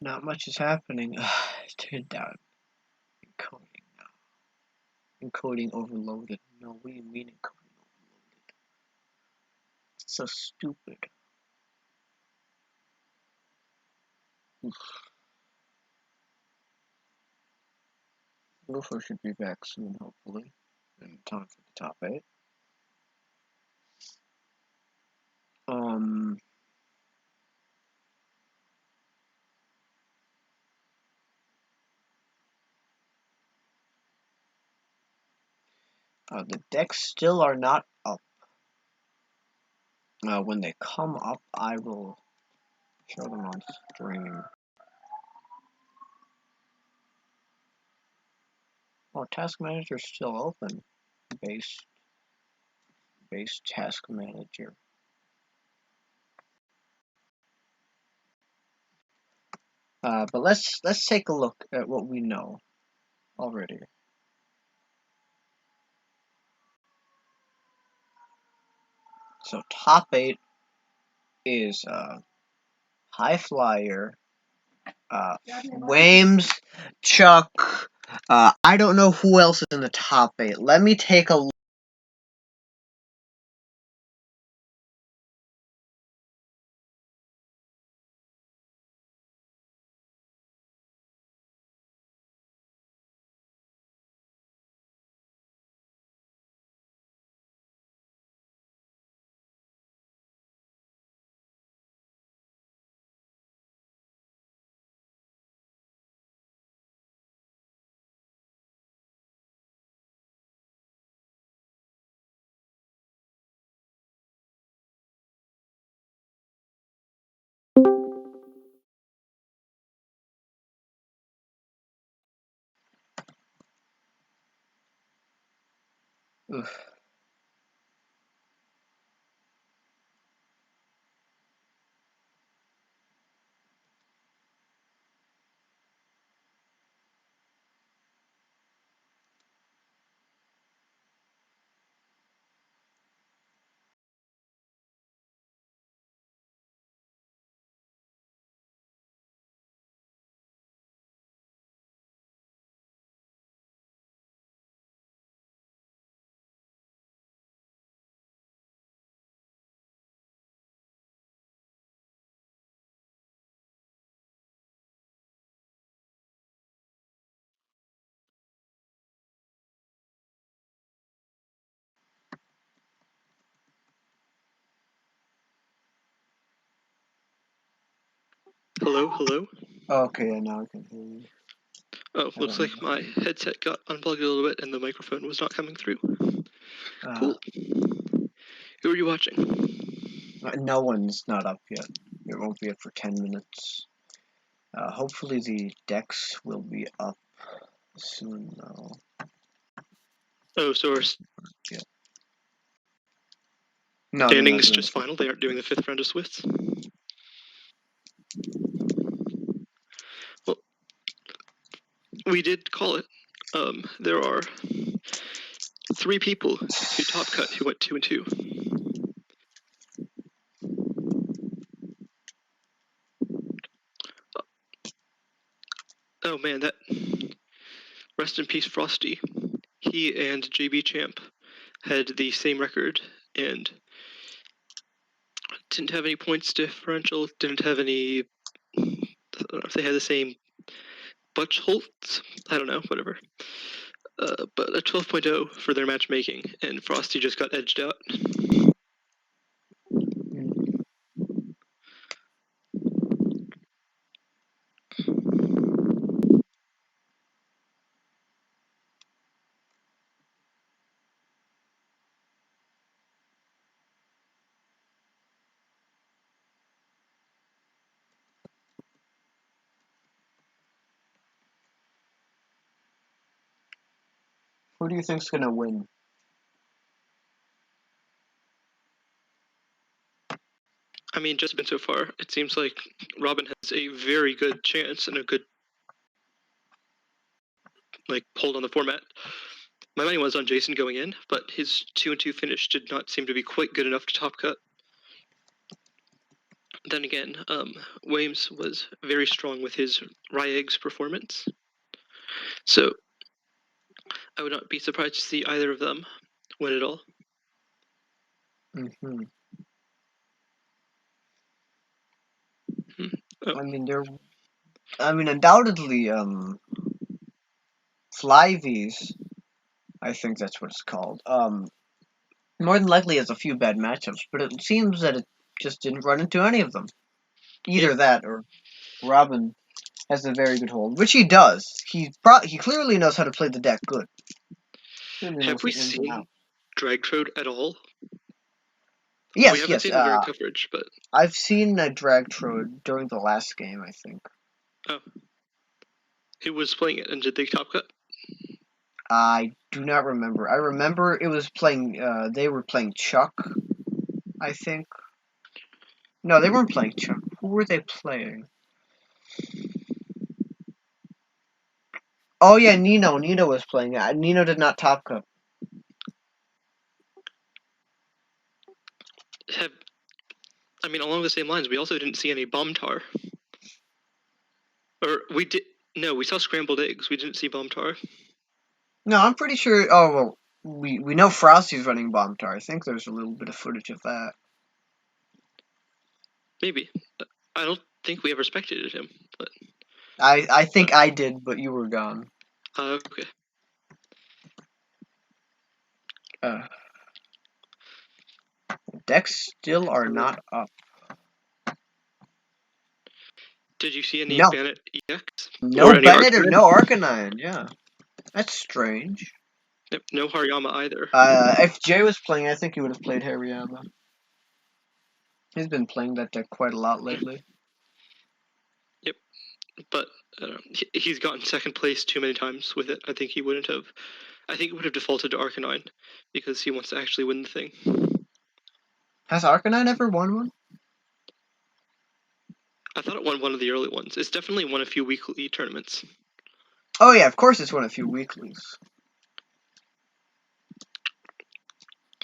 Not much is happening. Turn down. Encoding now. Encoding overloaded. No, what do you mean encoding overloaded? It's so stupid. Gopher should be back soon, hopefully. In time for the top 8. The decks still are not up. When they come up, I will show them on stream. Oh, Task Manager is still open. Base Task Manager. But let's take a look at what we know already. So top 8 is High Flyer, Wames, Chuck. I don't know who else is in the top 8. Let me take a look. Ugh. Hello? Okay, now I can hear you. Oh, looks like my headset got unplugged a little bit and the microphone was not coming through. Cool. Who are you watching? No one's not up yet. It won't be up for 10 minutes. Hopefully the decks will be up soon, though. Oh, so our No, standings just final? They aren't doing the 5th round of Swifts? Well, we did call it. There are 3 people who top cut who went 2 and 2. Oh man, that rest in peace Frosty. He and JB Champ had the same record and didn't have any points differential, didn't have any, I don't know if they had the same Butch Holtz, I don't know, whatever. But a 12.0 for their matchmaking, and Frosty just got edged out. Who do you think's gonna win? I mean, just been so far, it seems like Robin has a very good chance and a good hold on the format. My money was on Jason going in, but his 2 and 2 finish did not seem to be quite good enough to top cut. then again, Wames was very strong with his Ryeg's performance. So I would not be surprised to see either of them win it all. Mm-hmm. Oh. I mean, undoubtedly, Flyvies, I think that's what it's called. More than likely has a few bad matchups, but it seems that it just didn't run into any of them. Either that or Robin has a very good hold, which he does. He clearly knows how to play the deck good. Have we seen Dragtrode at all? Yes, we haven't yes. seen it during coverage, but I've seen a Dragtrode during the last game, I think. Oh. Who was playing it, and did they top cut? I do not remember. I remember it was playing, they were playing Chuck, I think. No, they weren't playing Chuck. Who were they playing? Oh yeah, Nino. Nino was playing it. Nino did not top cut. I mean, along the same lines, we also didn't see any bomb tar. Or we did. No, we saw scrambled eggs. We didn't see bomb tar. No, I'm pretty sure. Oh well, we know Frosty's running bomb tar. I think there's a little bit of footage of that. Maybe. I don't think we ever spectated him. But I think I did, but you were gone. Okay. Decks still are not up. Did you see any No. Bennett EX? No or any Bennett or Arcanine? no Arcanine, yeah. That's strange. Yep, no Hariyama either. If Jay was playing, I think he would have played Hariyama. He's been playing that deck quite a lot lately. Yep, but he's gotten second place too many times with it. I think he wouldn't have. I think he would have defaulted to Arcanine because he wants to actually win the thing. Has Arcanine ever won one? I thought it won one of the early ones. It's definitely won a few weekly tournaments. Oh yeah, of course it's won a few weeklies.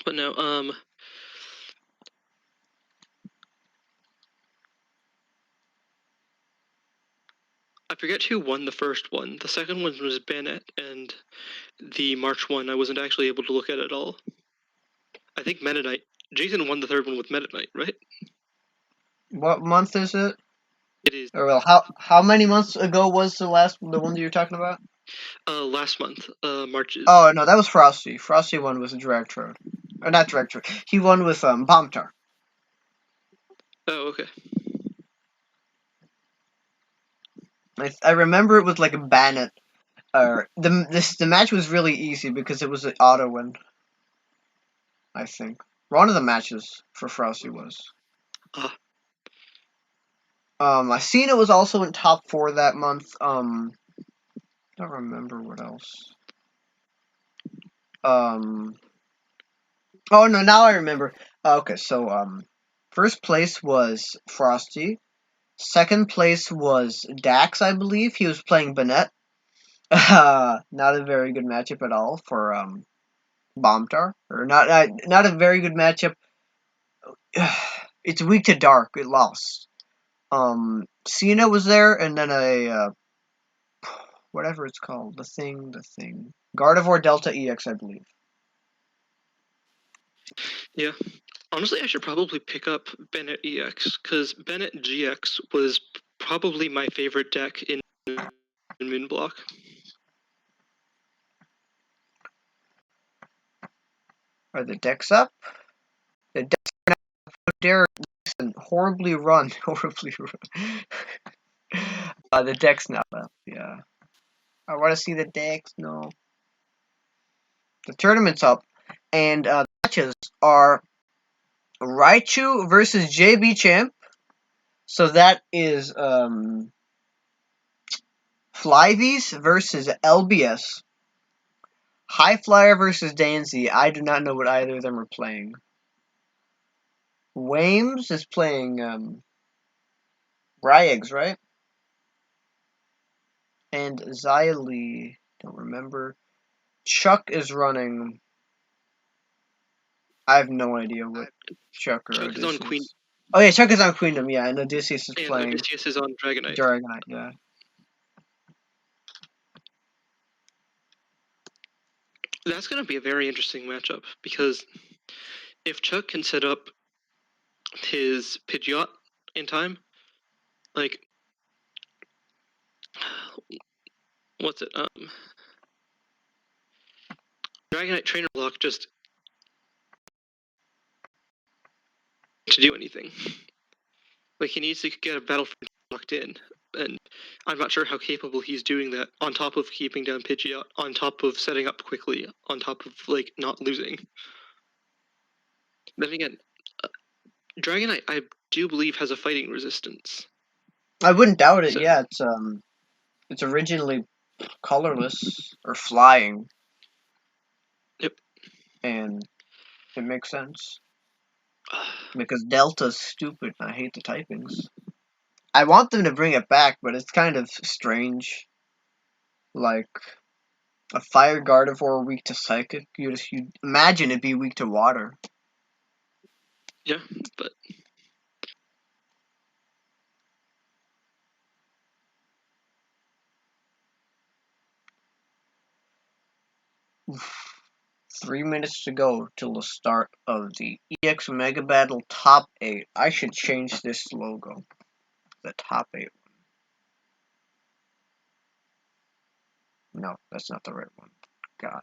But no, I forget who won the first one. The second one was Bennett, and the March one I wasn't actually able to look at all. I think Meta Knight. Jason won the third one with Meta Knight, right? What month is it? It is. Or well, how many months ago was the one that you're talking about? Last month, March's. Oh no, that was Frosty. Frosty won with a Dragtrode. Or not Dragtrode. He won with Bomb Tar. Oh, okay. I remember it was like a Bennett. The match was really easy because it was an auto win. I think one of the matches for Frosty was. I seen it was also in top 4 that month. Don't remember what else. Oh no, now I remember. Okay, so first place was Frosty. Second place was Dax, I believe. He was playing Bennett. Not a very good matchup at all for Bombtar, or not a very good matchup. It's weak to dark. It lost. Cena was there, and then a whatever it's called, the thing. Gardevoir Delta EX, I believe. Yeah. Honestly, I should probably pick up Bennett EX, because Bennett GX was probably my favorite deck in Moonblock. Are the decks up? The decks are now Derek horribly run. Horribly run. The deck's not up, yeah. I want to see the decks, no. The tournament's up, and the matches are Raichu versus JB Champ. So that is Flyvies versus LBS. High Flyer versus Danzy. I do not know what either of them are playing. Wames is playing Ryegs, right? And Xylee, don't remember. Chuck is running. I have no idea what Chuck or Chuck is on Queen. Oh yeah, Chuck is on Queendom, yeah, and Odysseus is And playing Odysseus is on Dragonite. Dragonite, yeah. That's going to be a very interesting matchup because if Chuck can set up his Pidgeot in time, like, what's it? Dragonite Trainer Block just to do anything. Like, he needs to get a Battlefront locked in, and I'm not sure how capable he's doing that. On top of keeping down Pidgeot, on top of setting up quickly, on top of like not losing. Then again, Dragonite, I do believe, has a fighting resistance. I wouldn't doubt it. So- Yeah, it's originally colorless or flying. Yep. And it makes sense because Delta's stupid. And I hate the typings. I want them to bring it back, but it's kind of strange. Like a Fire Gardevoir weak to Psychic. You imagine it'd be weak to Water. Yeah, but Oof. 3 minutes to go till the start of the EX Mega Battle Top 8. I should change this logo. The Top 8 one. No, that's not the right one. God.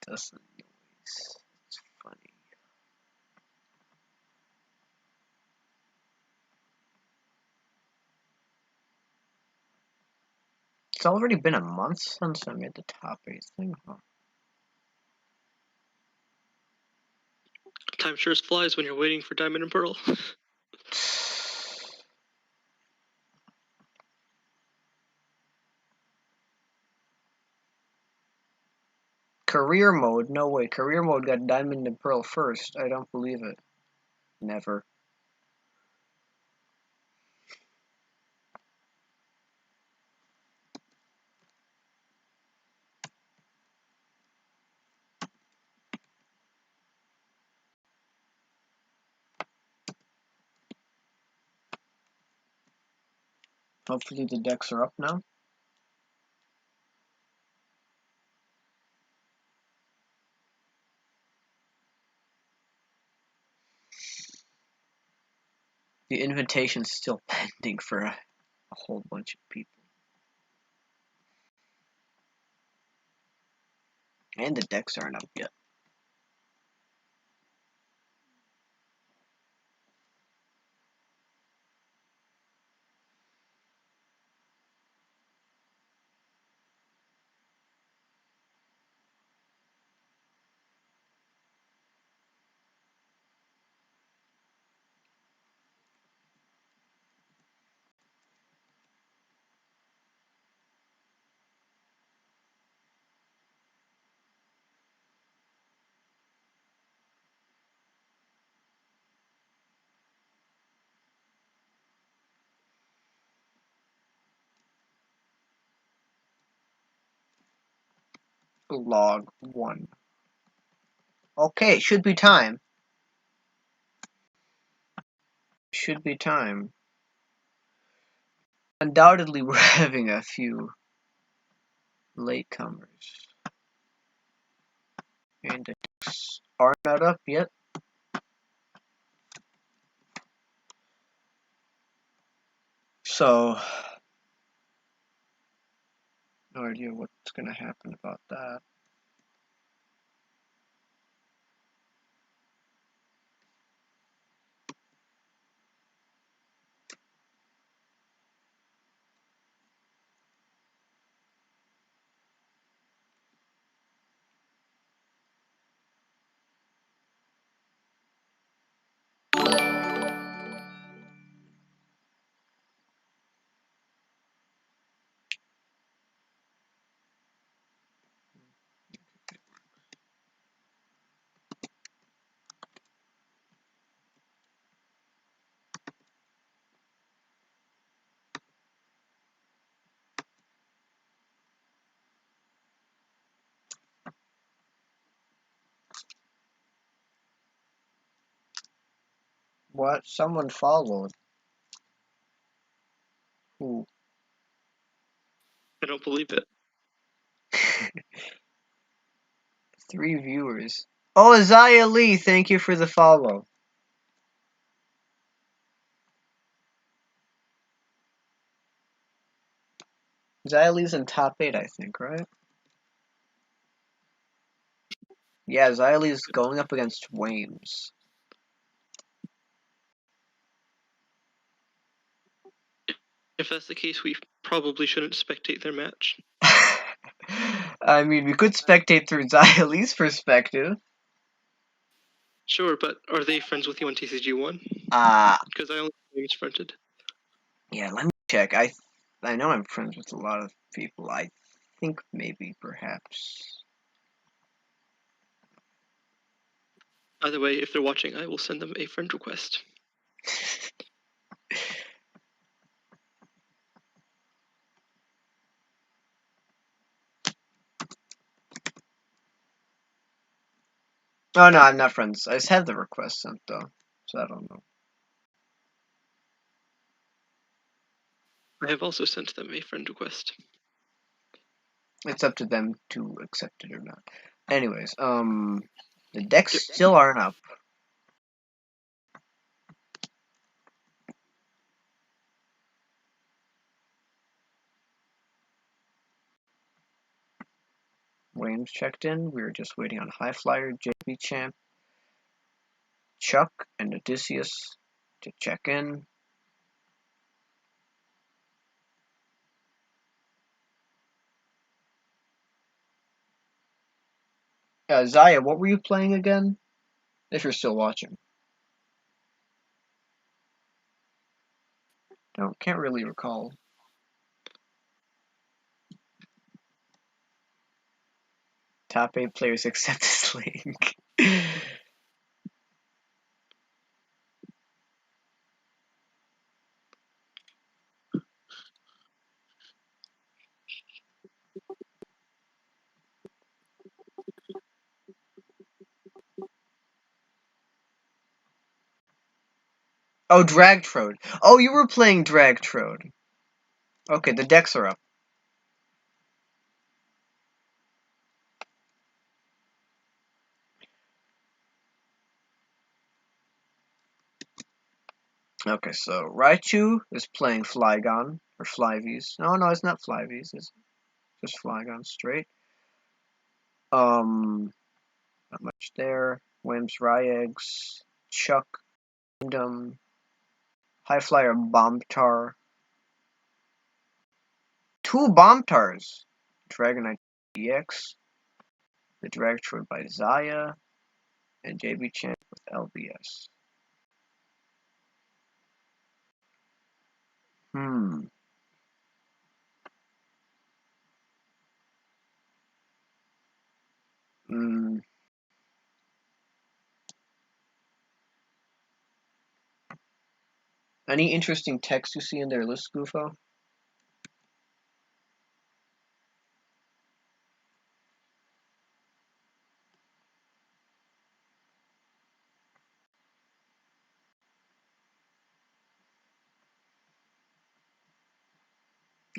Does the noise. It's funny. It's already been a month since I made the top 8 thing, huh? time sure flies when you're waiting for Diamond and Pearl. Career mode? No way. Career mode got Diamond and Pearl first. I don't believe it. Never. Hopefully the decks are up now. The invitation's still pending for a whole bunch of people. And the decks aren't up yet. Log 1. Okay, should be time. Should be time. Undoubtedly, we're having a few latecomers. And the decks are not up yet. So, no idea what's going to happen about that. What? Someone followed. Who? I don't believe it. 3 viewers. Oh, Isaiah Lee, thank you for the follow. Isaiah Lee's in top 8, I think, right? Yeah, Isaiah Lee's going up against Wames. If that's the case, we probably shouldn't spectate their match. I mean, we could spectate through Isaiah Lee's perspective. Sure, but are they friends with you on TCG1? Uh, Because I only know Wames fronted. yeah, let me check. I know I'm friends with a lot of people. I think maybe, perhaps. Either way, if they're watching, I will send them a friend request. Oh no, I'm not friends. I just had the request sent though, so I don't know. I have also sent them a friend request. It's up to them to accept it or not. Anyways, the decks Yep. still aren't up. Williams checked in. We were just waiting on High Flyer, JB Champ, Chuck, and Odysseus to check in. Zaya, what were you playing again? If you're still watching. Can't really recall. Top 8 players accept this link. Oh, Dragtrode. Oh, you were playing Dragtrode. Okay, the decks are up. Okay, so Raichu is playing Flygon, or Flyvies. No, it's not Flyvies, it's just Flygon straight. Not much there. Wims, Ryegs, Chuck, Kingdom, High Flyer, Bombtar. 2 Bombtars! Dragonite EX, the Dragtrode by Zaya, and JB Champ with LBS. Hmm. Hmm. Any interesting text you see in their list, Goofo?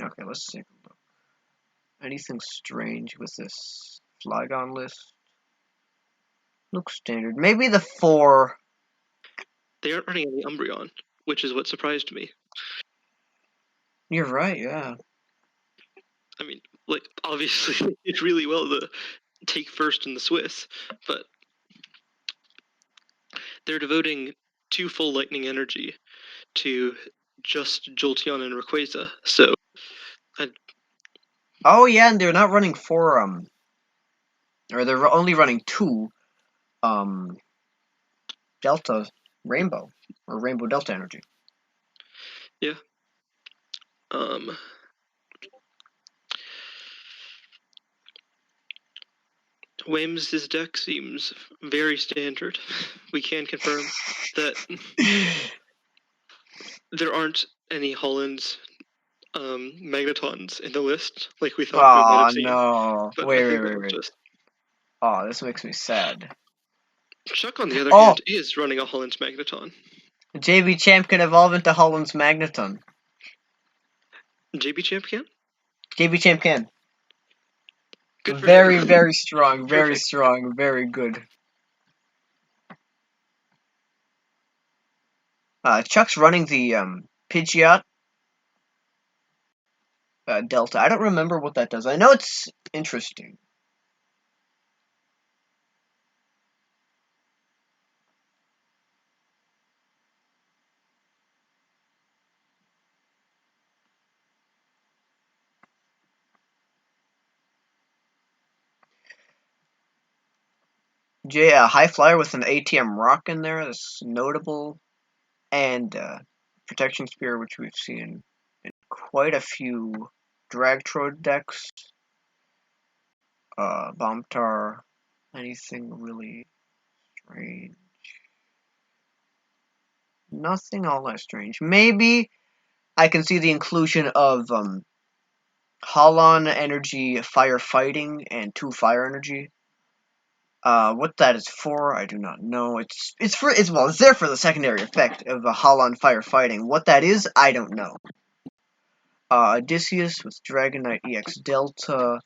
Okay, let's take a look. Anything strange with this Flygon list? Looks standard. Maybe the 4. They aren't running any Umbreon, which is what surprised me. You're right, yeah. I mean, like, obviously, they did really well to take first in the Swiss, but they're devoting 2 full lightning energy to just Jolteon and Rayquaza. So, Oh yeah, and they're not running 4 or they're only running 2 Delta Rainbow or Rainbow Delta Energy. yeah. Wham's deck seems very standard. We can confirm that there aren't any Hollands Magnetons in the list like we thought we might Aw, have seen. no. But I Wait. think that was just. Oh, this makes me sad. Chuck, on the other Oh, hand, is running a Holland's Magneton. JB Champ can evolve into Holland's Magneton. JB Champ can? JB Champ can. Good for Very, him. very strong. Very Perfect. strong. Very good. Chuck's running the Pidgeot Delta. I don't remember what that does. I know it's interesting. High Flyer with an ATM Rock in there. That's notable. And Protection Spear, which we've seen in quite a few Dragtrode decks. Bombtar. Anything really strange? Nothing all that strange. Maybe I can see the inclusion of Holon Energy Firefighting and 2 Fire Energy. What that is for, I do not know. It's there for the secondary effect of a Holon Firefighting. What that is, I don't know. Odysseus with Dragonite EX Delta.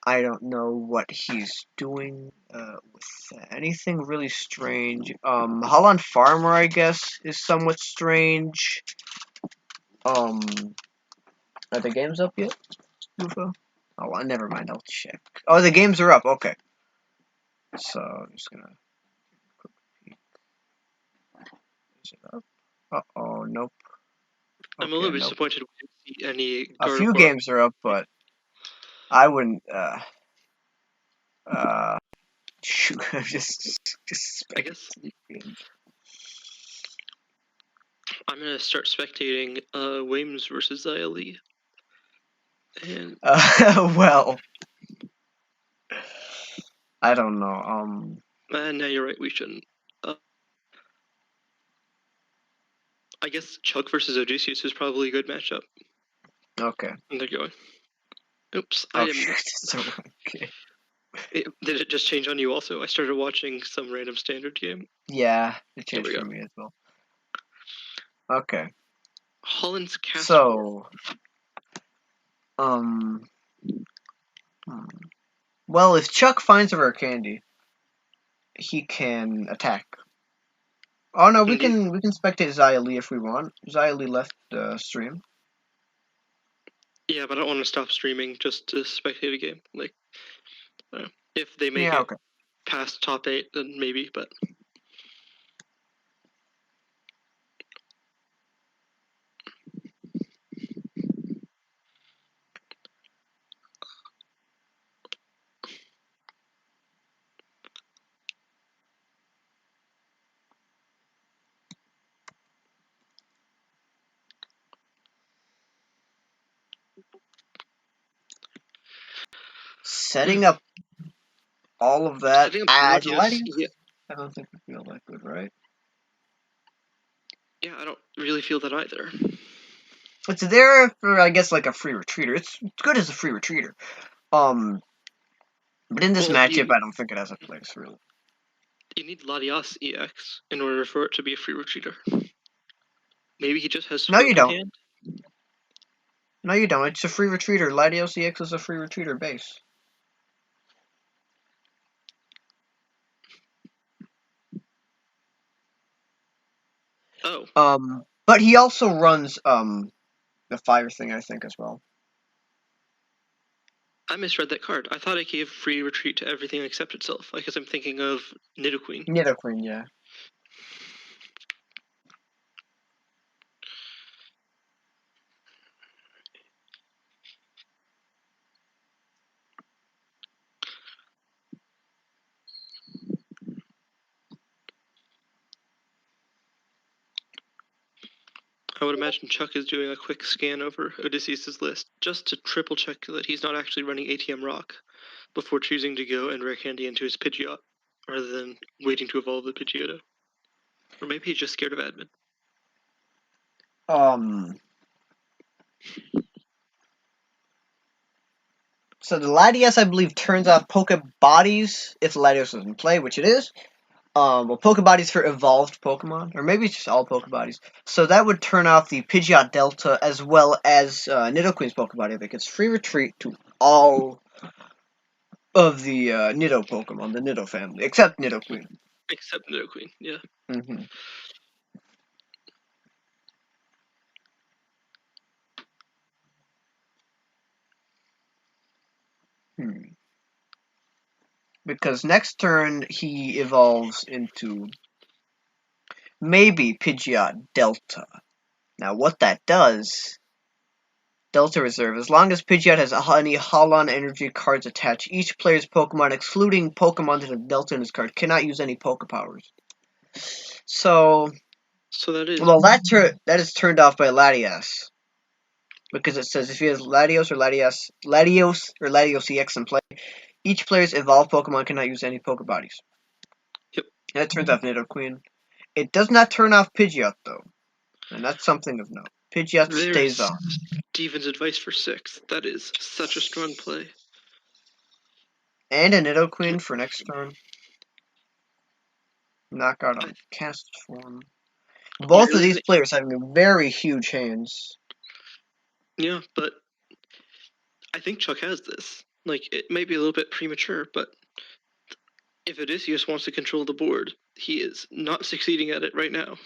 I don't know what he's doing with anything really strange. Holon Farmer, I guess, is somewhat strange. Are the games up yet, Lufa? Oh, well, never mind. I'll check. Oh, the games are up. Okay. So I'm just gonna quick peek. Is it up? Uh-oh, nope. I'm a little Okay, bit nope. disappointed we didn't see any A few Gardevoir. games are up, but I wouldn't. Shoot, I'm just I guess I'm gonna start spectating Wames versus Xylee. And well, I don't know. no, you're right. We shouldn't. I guess Chuck versus Odysseus is probably a good matchup. Okay. And they're going. Oops, Oh, I didn't. shit. So, okay. Did it just change on you also? I started watching some random standard game. Yeah, it Here changed we for go. me as well. Okay. Holland's Cast. So, well, if Chuck finds a rare candy, he can attack. Oh no, we Indeed. can spectate Xylee if we want. Xylee left the stream. Yeah, but I don't want to stop streaming just to spectate a game. Like, if they make Yeah, it okay. past top 8, then maybe. But Setting up all of that. setting up Add Latios, lighting. yeah, I don't think we feel that good, right? yeah, I don't really feel that either. It's there for, I guess, like a free retreater. It's good as a free retreater. But in this Well, matchup, I don't think it has a place really. You need Latios EX in order for it to be a free retreater. Maybe he just has No, you Stroke in don't. hand. No, you don't. It's a free retreater. Latios EX is a free retreater base. Oh, But he also runs the fire thing, I think, as well. I misread that card. I thought it gave free retreat to everything except itself. I guess I'm thinking of Nidoqueen. Nidoqueen, yeah. I would imagine Chuck is doing a quick scan over Odysseus' list just to triple check that he's not actually running ATM Rock before choosing to go and rare candy into his Pidgeot rather than waiting to evolve the Pidgeotto. Or maybe he's just scared of admin. So the Latias, I believe, turns off Poke Bodies if Latios doesn't play, which it is. well, Pokebodies for evolved Pokemon, or maybe it's just all Pokebodies. So that would turn off the Pidgeot Delta as well as Nidoqueen's Pokebody that gets free retreat to all of the Nido Pokemon, the Nido family, except Nidoqueen. Except Nidoqueen, yeah. Mm-hmm. Because next turn he evolves into maybe Pidgeot Delta. Now, what that does, Delta Reserve, as long as Pidgeot has any Holon Energy cards attached, each player's Pokemon, excluding Pokemon that have Delta in his card, cannot use any Poke Powers. So that is. Well, that is turned off by Latias. Because it says if he has Latios or Latios EX in play, each player's evolved Pokemon cannot use any Pokebodies. Yep. And that turns off Nidoqueen. It does not turn off Pidgeot, though. And that's something of note. Pidgeot stays on. Steven's advice for 6th. That is such a strong play. And a Nidoqueen for next turn. Knockout on cast form. Both of these players having very huge hands. Yeah, but I think Chuck has this. Like, it may be a little bit premature, but if Odysseus wants to control the board, he is not succeeding at it right now.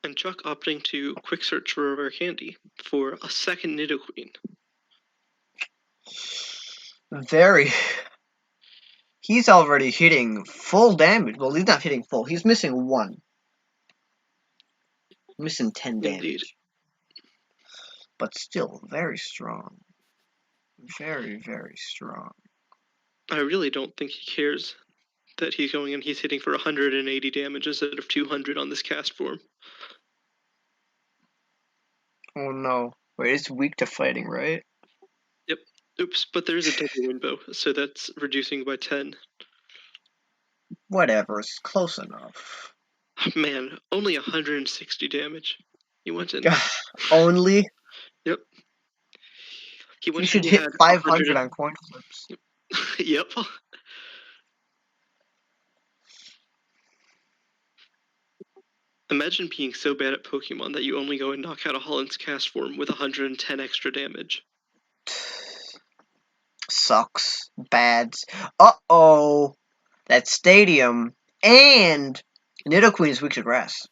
And Chuck opting to quick search for a rare candy for a second Nidoqueen. Very. He's already hitting full damage. Well, he's not hitting full. He's missing 1. Missing 10 damage. Indeed. But still, very strong. Very, very strong. I really don't think he cares that he's going in. He's hitting for 180 damage instead of 200 on this cast form. Oh no. Wait, it's weak to fighting, right? Yep. Oops, but there's a double window, so that's reducing by 10. Whatever, it's close enough. Man, only 160 damage. He went in. Only? Yep. You should hit 500 on coin flips. Yep. Imagine being so bad at Pokemon that you only go and knock out a Holland's cast form with 110 extra damage. Sucks. Bads. Uh-oh. That stadium and Nidoqueen is weak to grass.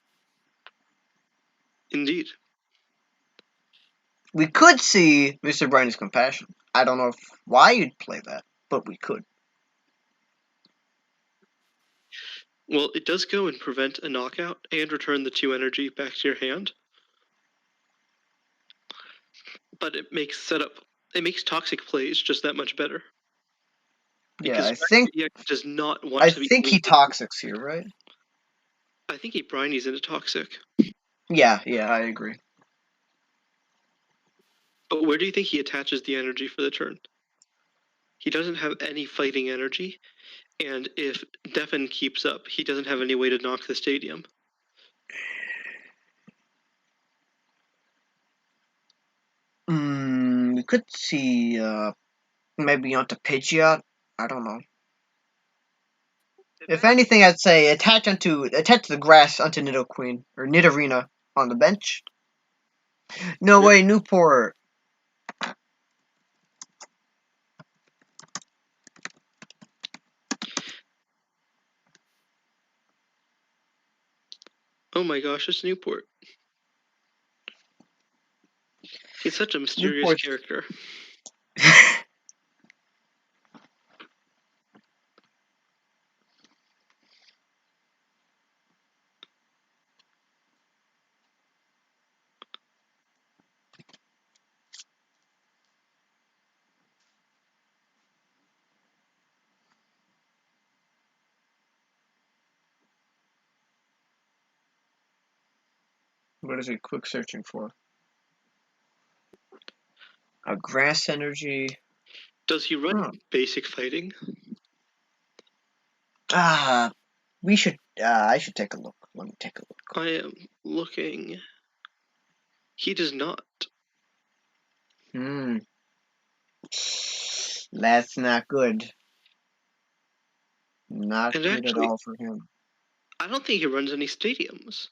Indeed. We could see Mr. Brownie's Compassion. I don't know why you'd play that, but we could. Well, it does go and prevent a knockout and return the 2 energy back to your hand. But it makes toxic plays just that much better. Yeah, I think he does not want to be. I think he toxics here, right? I think he brinies into toxic. Yeah, I agree. But where do you think he attaches the energy for the turn? He doesn't have any fighting energy, and if Defen keeps up, he doesn't have any way to knock the stadium. We could see maybe onto Pidgeot. I don't know. If anything, I'd say attach the grass onto Nidoqueen or Nidorina on the bench. No way, Newport. Oh my gosh, it's Newport. He's such a mysterious character. What is he quick searching for? A grass energy. Does he run basic fighting? We should I should take a look. Let me take a look. I am looking. He does not. That's not good. Not And good at actually, all for him. I don't think he runs any stadiums.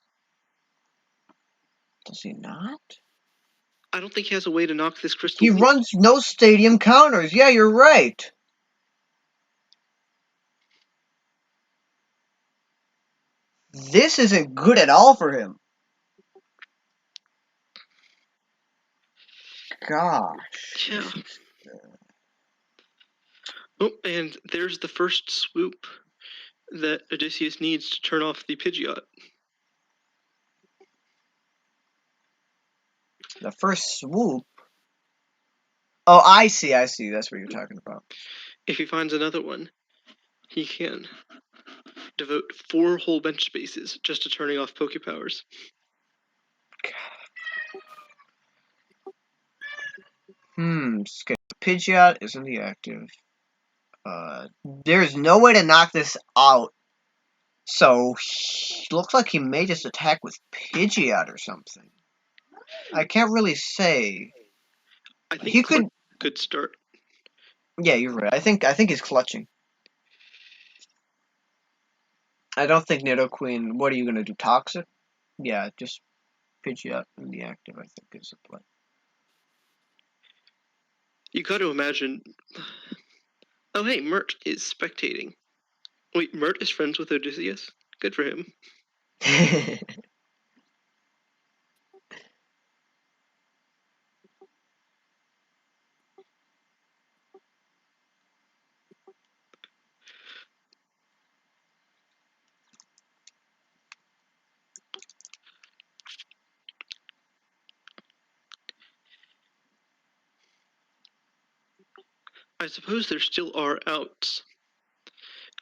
Does he not? I don't think he has a way to knock this crystal. He runs no stadium counters. Yeah, you're right. This isn't good at all for him. Gosh. Yeah. Oh, and there's the first swoop that Odysseus needs to turn off the Pidgeot. The first swoop. Oh, I see. That's what you're talking about. If he finds another one, he can devote 4 whole bench spaces just to turning off Pokepowers. Pidgeot isn't he active? There's no way to knock this out. So, looks like he may just attack with Pidgeot or something. I can't really say. I think He could. Good start. Yeah, you're right. I think he's clutching. I don't think Nidoqueen. What are you gonna do? Toxic? Yeah, just Pidgeot in the active. I think is the play. You got to imagine. Oh, hey, Mert is spectating. Wait, Mert is friends with Odysseus? Good for him. I suppose there still are outs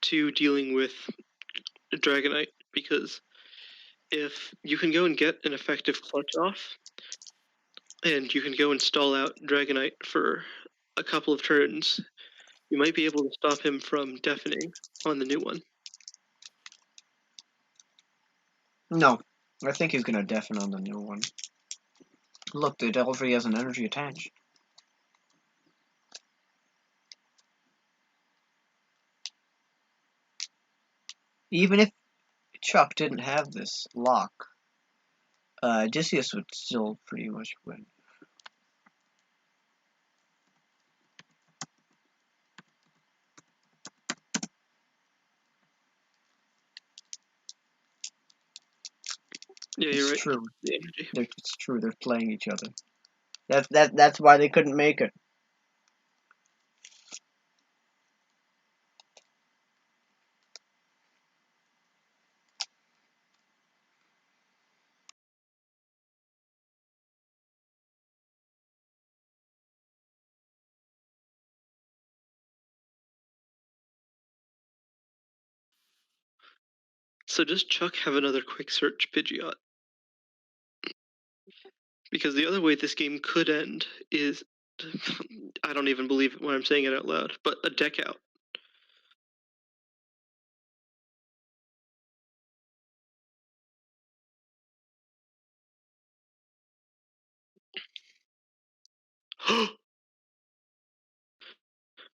to dealing with Dragonite, because if you can go and get an effective clutch off, and you can go and stall out Dragonite for a couple of turns, you might be able to stop him from deafening on the new one. No, I think he's gonna deafen on the new one. Look, it already has an energy attached. Even if Chuck didn't have this lock, Odysseus would still pretty much win. Yeah, you're It's right. true. It's true. They're playing each other. That's why they couldn't make it. So does Chuck have another quick search Pidgeot? Because the other way this game could end is, I don't even believe it when I'm saying it out loud, but a deck out.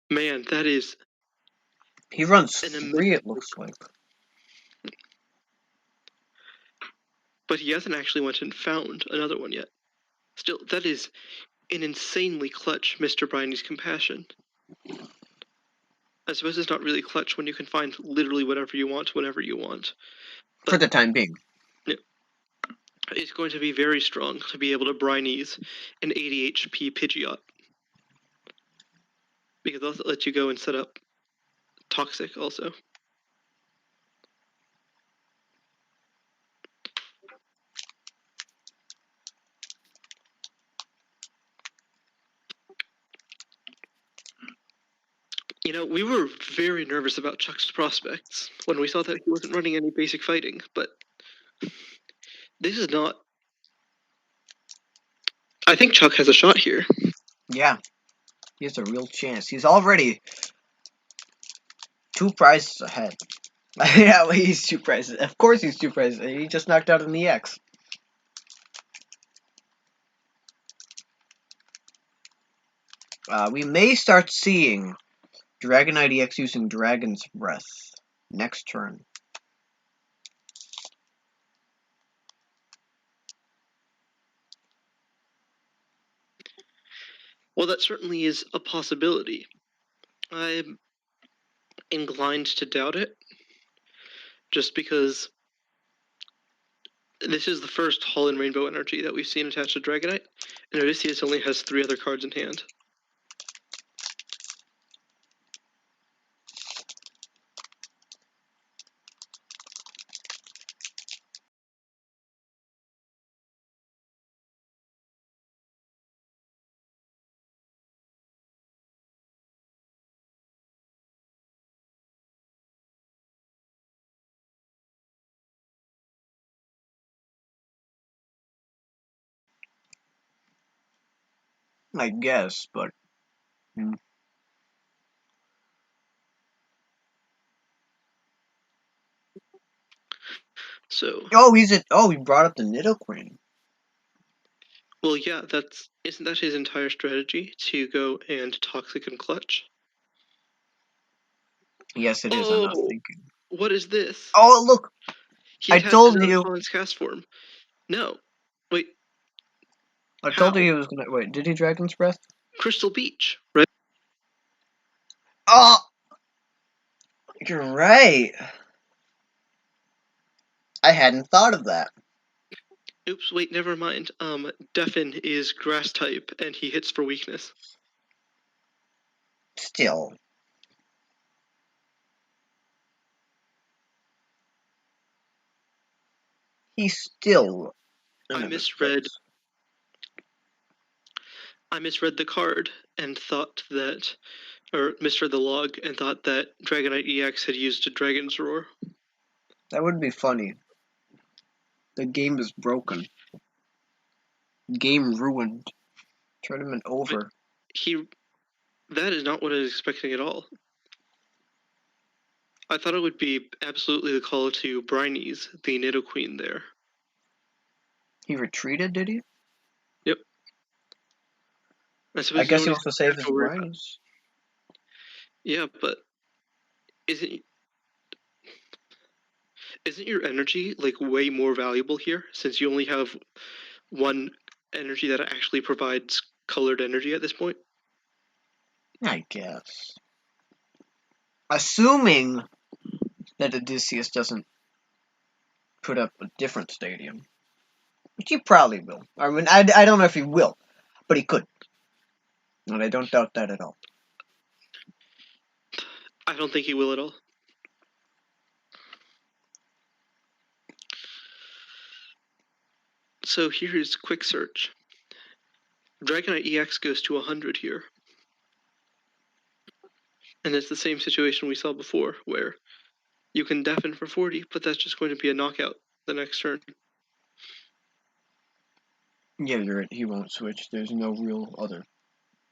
Man, that is. He runs an 3, it looks like. But he hasn't actually went and found another one yet. Still, that is an insanely clutch Mr. Briney's Compassion. I suppose it's not really clutch when you can find literally whatever you want whenever you want. For the time being. Yeah. It's going to be very strong to be able to Briney's an 80 HP Pidgeot. Because they'll let you go and set up Toxic also. You know, we were very nervous about Chuck's prospects when we saw that he wasn't running any basic fighting, but this is not. I think Chuck has a shot here. Yeah. He has a real chance. He's already 2 prizes ahead. Yeah, well, he's two prices. Of course he's two prices. He just knocked out an EX. We may start seeing Dragonite EX using Dragon's Breath next turn. Well, that certainly is a possibility. I'm inclined to doubt it, just because this is the first Hall and Rainbow Energy that we've seen attached to Dragonite, and Odysseus only has 3 other cards in hand. I guess, but So, he brought up the Nidoqueen. well, yeah, isn't that his entire strategy, to go and Toxic and Clutch? Yes, it is. I'm not Oh, thinking. what is this? Oh, look! He I attached told another you. Colin's cast form. No. Wait, I told how? you he was gonna. Wait, did he Dragon's Breath? Crystal Beach, right? Oh! You're right. I hadn't thought of that. Oops, wait, never mind. Deafen is Grass type, and he hits for weakness. Still. He's still in I a good misread place. I misread the card and thought that, or misread the log and thought that Dragonite EX had used a Dragon's Roar. That would be funny. The game is broken. Game ruined. Tournament over. That is not what I was expecting at all. I thought it would be absolutely the call to Briney's, the Nidoqueen there. He retreated, did he? Yep. I suppose I there's guess he only wants to something save to his worry about. brinies. Yeah, but isn't your energy like way more valuable here, since you only have one energy that actually provides colored energy at this point? I guess. Assuming that Odysseus doesn't put up a different stadium. Which he probably will. I mean, I don't know if he will, but he could. And I don't doubt that at all. I don't think he will at all. So here's quick search. Dragonite EX goes to 100 here. And it's the same situation we saw before, where you can deafen for 40, but that's just going to be a knockout the next turn. Yeah, you're right. He won't switch. There's no real other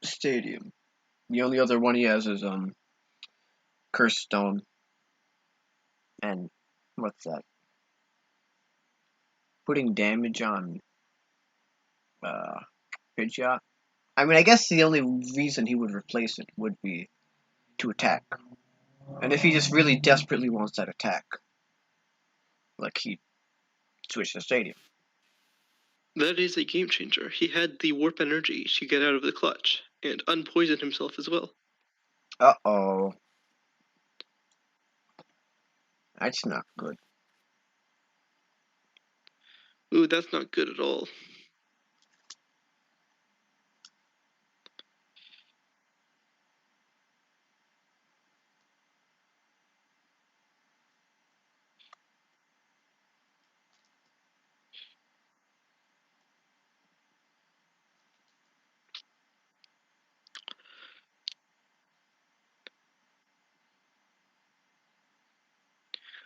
stadium. The only other one he has is Curse Stone. And what's that? Putting damage on Pidgeot. I mean, I guess the only reason he would replace it would be to attack. And if he just really desperately wants that attack, like he'd switch the stadium. That is a game changer. He had the warp energy to get out of the clutch and unpoison himself as well. Uh-oh. That's not good. Ooh, that's not good at all.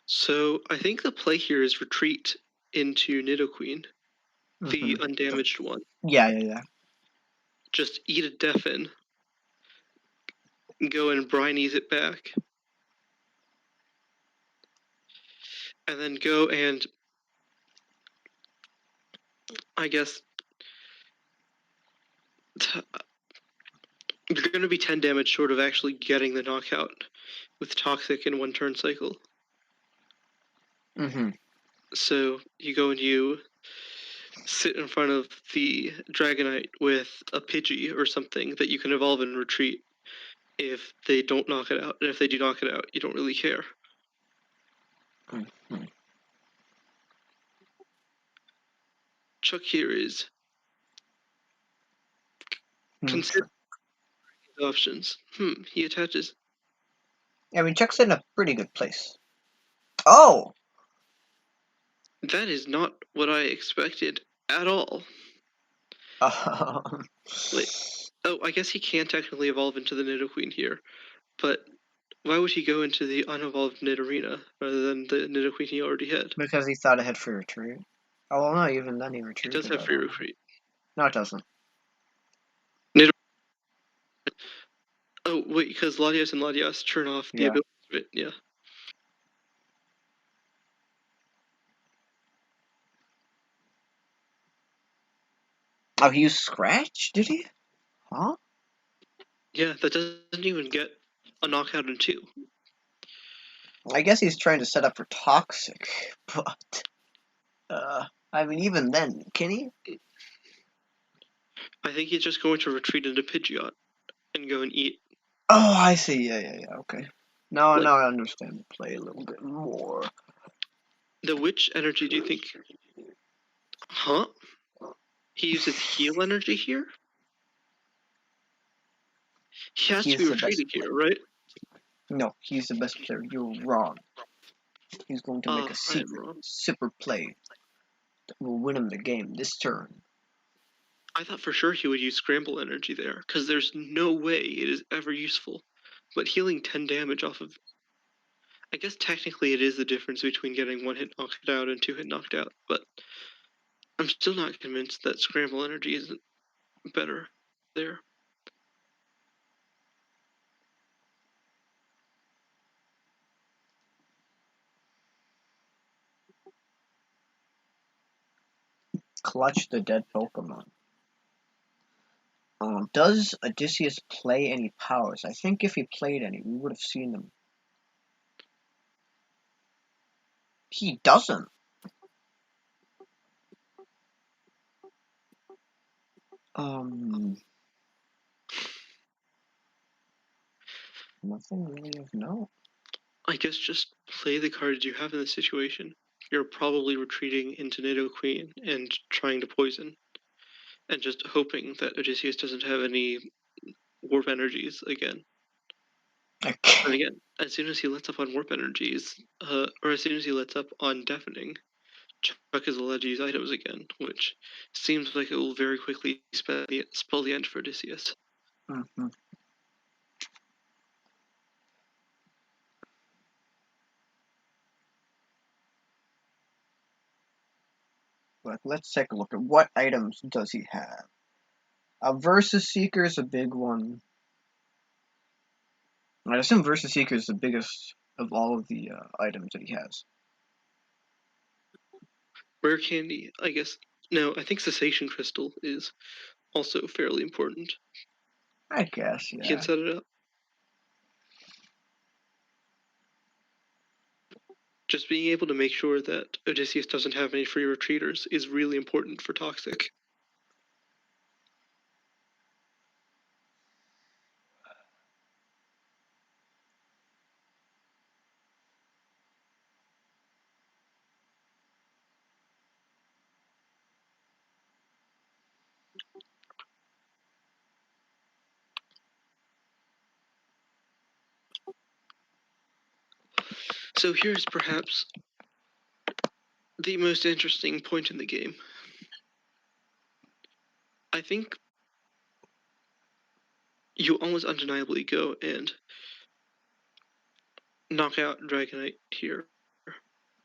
So I think the play here is retreat into Nidoqueen, the undamaged one. Yeah. Just eat a deafen, go and Briney's it back. and then go and, I guess, you're going to be 10 damage short of actually getting the knockout with Toxic in one turn cycle. Mm-hmm. So you go and you sit in front of the Dragonite with a Pidgey or something that you can evolve and retreat if they don't knock it out. And if they do knock it out, you don't really care. Mm-hmm. Chuck here is consider options. He attaches. I mean, Chuck's in a pretty good place. Oh! That is not what I expected at all. Wait. Oh, I guess he can technically evolve into the Nidoqueen here, but why would he go into the unevolved Nidorina rather than the Nidoqueen he already had? Because he thought ahead for retreat. Oh, well, no, even then he It retreated. does have free retreat. No, it doesn't. Oh, wait, because Latias and Latias turn off the Yeah. ability of it, yeah. Oh, he used Scratch? Did he? Huh? Yeah, that doesn't even get a knockout in 2. I guess he's trying to set up for Toxic, but... I mean, even then, can he? I think he's just going to retreat into Pidgeot and go and eat. Oh, I see. Yeah, okay. Now Like- I understand the play a little bit more. Which energy do you think? Huh? He uses heal energy here? He has to be He's the best retreating here, player. right? No, he's the best player. You're wrong. He's going to make a I am wrong. super play that will win him the game this turn. I thought for sure he would use Scramble energy there, because there's no way it is ever useful. But healing 10 damage off of... I guess technically it is the difference between getting 1 hit knocked out and 2 hit knocked out, but I'm still not convinced that Scramble energy isn't better there. Clutch the dead Pokemon. Does Odysseus play any powers? I think if he played any, we would have seen them. He doesn't. Nothing really of note. I guess just play the cards you have in the situation. You're probably retreating into Nidoqueen and trying to poison, and just hoping that Odysseus doesn't have any warp energies again. And again, as soon as he lets up on warp energies, or as soon as he lets up on deafening, Chuck is allowed to use items again, which seems like it will very quickly spell the end for Odysseus. Mm-hmm. But let's take a look at what items does he have. Versus Seeker is a big one. I assume Versus Seeker is the biggest of all of the items that he has. Rare candy, I guess. No, I think Cessation Crystal is also fairly important. I guess, yeah. You can set it up. Just being able to make sure that Odysseus doesn't have any free retreaters is really important for Toxic. So here's perhaps the most interesting point in the game. I think you almost undeniably go and knock out Dragonite here.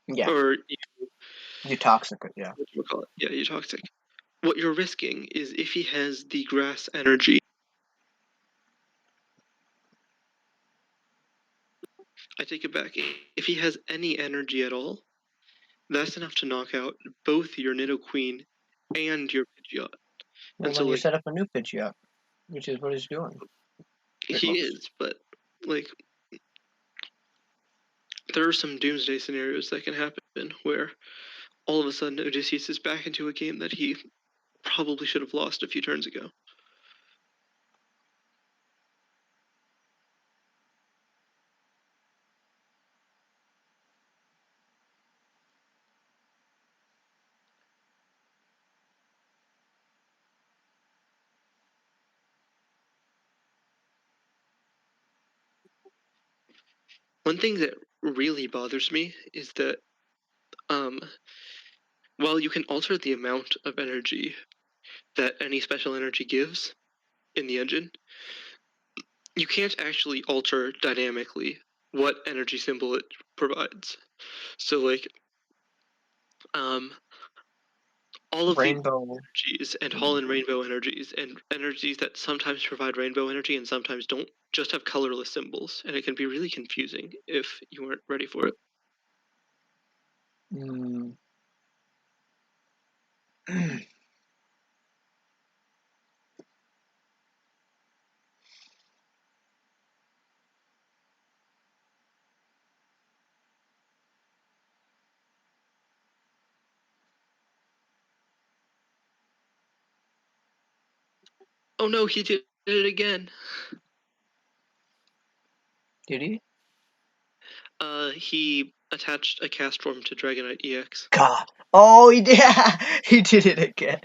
Yeah. Or You Toxic it, yeah. what do you call it? Yeah, you Toxic. What you're risking is if he has the grass energy. I take it back. If he has any energy at all, that's enough to knock out both your Nidoqueen and your Pidgeot. Well, And then so, you like, set up a new Pidgeot, which is what he's doing. he is, but, like, there are some doomsday scenarios that can happen where all of a sudden Odysseus is back into a game that he probably should have lost a few turns ago. One thing that really bothers me is that while you can alter the amount of energy that any special energy gives in the engine, you can't actually alter dynamically what energy symbol it provides. So, like, all of the Rainbow. energies and Holland rainbow energies and energies that sometimes provide rainbow energy and sometimes don't just have colorless symbols, and it can be really confusing if you weren't ready for it. Mm. Oh no, he did it again. Did he? He attached a cast form to Dragonite EX. God. Oh, he did. He did it again.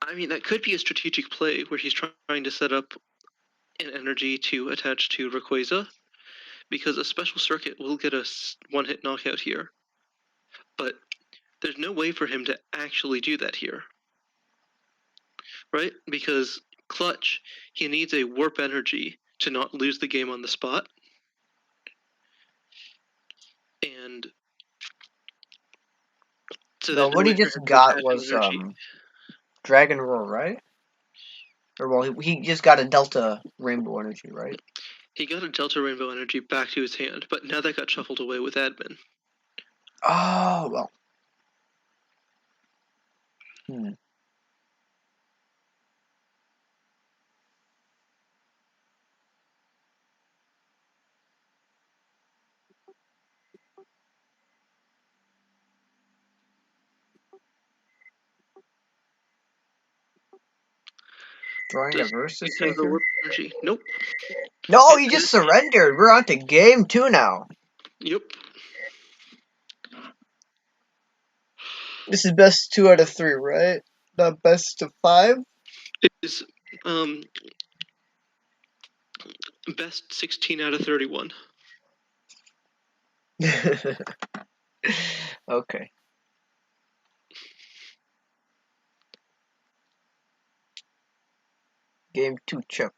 I mean, that could be a strategic play where he's trying to set up an energy to attach to Rayquaza, because a special circuit will get a one-hit knockout here. But there's no way for him to actually do that here, right? Because Clutch, he needs a warp energy to not lose the game on the spot. And so No, there's no what way he for just him to got attach an was energy. Dragon Roar, right? Or well, he just got a Delta Rainbow Energy, right? He got a Delta Rainbow energy back to his hand, but now that got shuffled away with admin. Oh well. Throwing a Does versus he have the taker? warp energy? Nope. No, Yep, he that just is- surrendered. We're on to game 2 now. Yep. This is best 2 out of 3, right? Not best of 5? It is best 16 out of 31. Okay. Game 2, Chuck.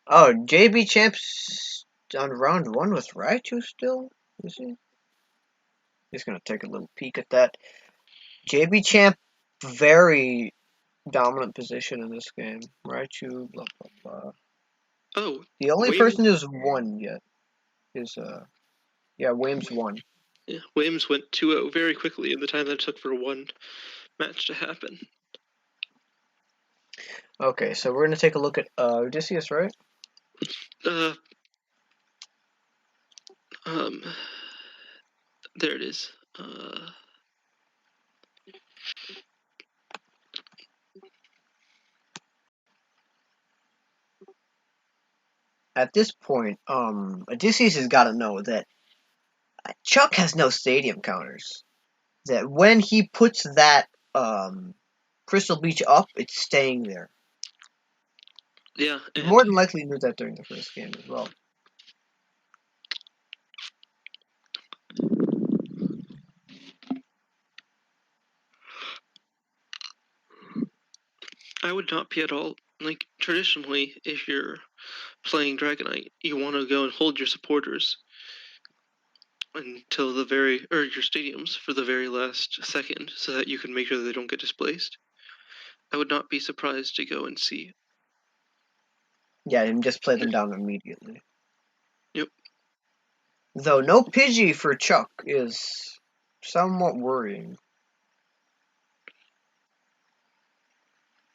Oh, JB Champ's on round 1 with Raichu still? Is he? Just gonna take a little peek at that. JB Champ, very dominant position in this game. Raichu, blah blah blah. Oh, The only Williams, person who's won yet is yeah, Williams won. yeah, Williams went 2-0 very quickly in the time that it took for one match to happen. Okay, so we're gonna take a look at Odysseus, right? Uh, there it is. At this point, Odysseus has got to know that Chuck has no stadium counters. That when he puts that Crystal Beach up, it's staying there. Yeah, He and more than likely knew that during the first game as well. I would not be at all, like, traditionally, if you're playing Dragonite, you want to go and hold your supporters until your stadiums for the very last second, so that you can make sure that they don't get displaced. I would not be surprised to go and see. Yeah, and just play them down immediately. Yep. Though no Pidgey for Chuck is somewhat worrying.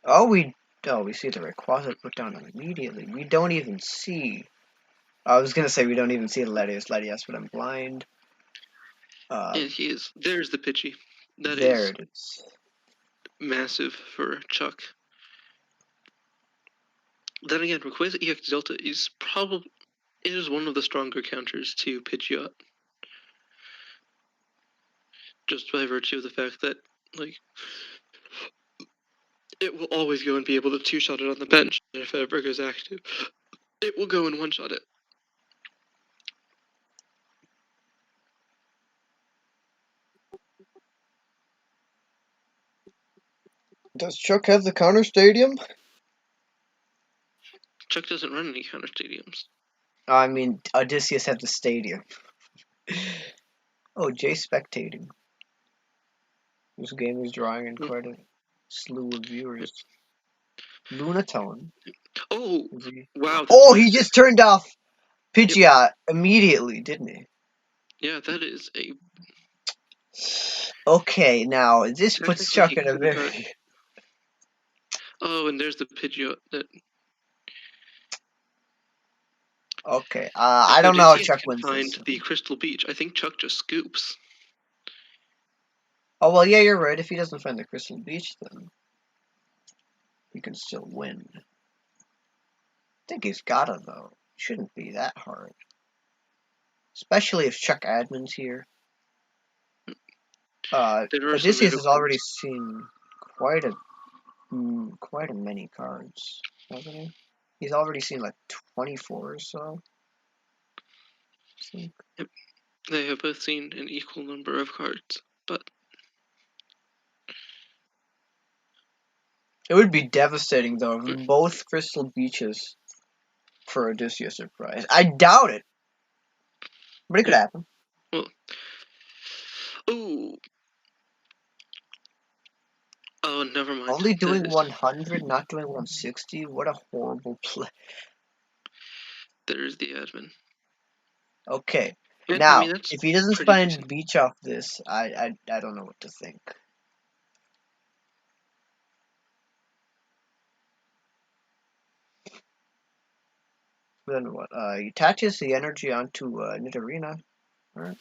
We see the Rayquaza put down immediately. We don't even see. I was gonna say we don't even see the Latias, but I'm blind. And he is. There's the Pidgey. That There is it is. massive for Chuck. Then again, Rayquaza EX Delta is one of the stronger counters to Pidgeot. Just by virtue of the fact that, like, it will always go and be able to two-shot it on the bench. And if it ever goes active, it will go and one-shot it. Does Chuck have the counter stadium? Chuck doesn't run any counter stadiums. I mean, Odysseus had the stadium. Jay spectating. This game is drawing in quite a slew of viewers. Lunatone. Oh, wow. He just turned off Pidgeot immediately, didn't he? Yeah, that is a... Okay, now, this puts Chuck in a very... Oh, and there's the Pidgeot that... Okay, I don't know how Chuck wins find this. the Crystal Beach. I think Chuck just scoops. Oh, well, yeah, you're right. If he doesn't find the Crystal Beach, then he can still win. I think he's gotta, though. Shouldn't be that hard. Especially if Chuck Admin's here. Odysseus has already seen quite a many cards, hasn't he? He's already seen like 24 or so. I think. Yep. They have both seen an equal number of cards, but it would be devastating though if both Crystal Beaches for Odysseus are prized. I doubt it, but it could happen. Well, oh, never mind. Only doing 100, not doing 160. What a horrible play. There's the admin. Okay, and, now I mean, if he doesn't find Beach off this, I don't know what to think. Then what? He attaches the energy onto Nidorina, right?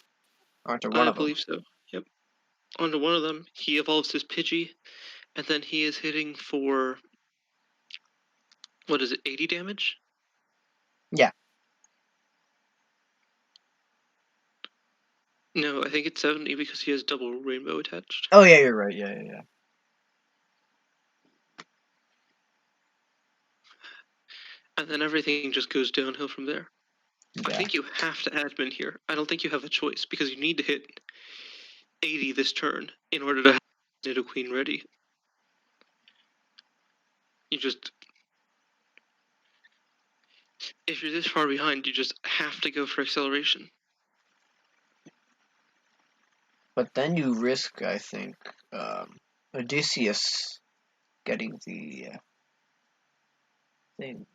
Onto one of them. I believe so. Yep. Onto one of them, he evolves his Pidgey, and then he is hitting for, what is it, 80 damage? Yeah. No, I think it's 70 because he has double rainbow attached. Oh yeah, you're right. Yeah. And then everything just goes downhill from there. Yeah. I think you have to admin here. I don't think you have a choice because you need to hit 80 this turn in order to have Nidoqueen ready. You just... If you're this far behind, you just have to go for acceleration. But then you risk, I think, Odysseus getting the thing.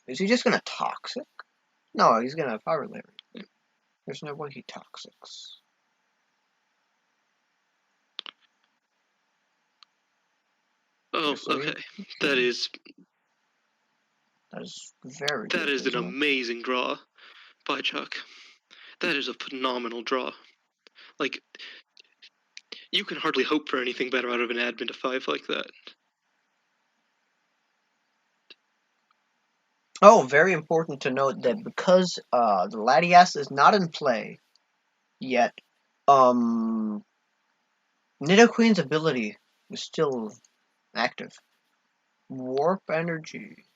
Is he just gonna Toxic? No, he's gonna Power Larry. There's no way he Toxics. Oh, okay. That is very good. That is an isn't it? amazing draw by Chuck. That is a phenomenal draw. Like, you can hardly hope for anything better out of an admin to 5 like that. Oh, very important to note that because the Latias is not in play yet, Nidoqueen's ability is still active. Warp Energy.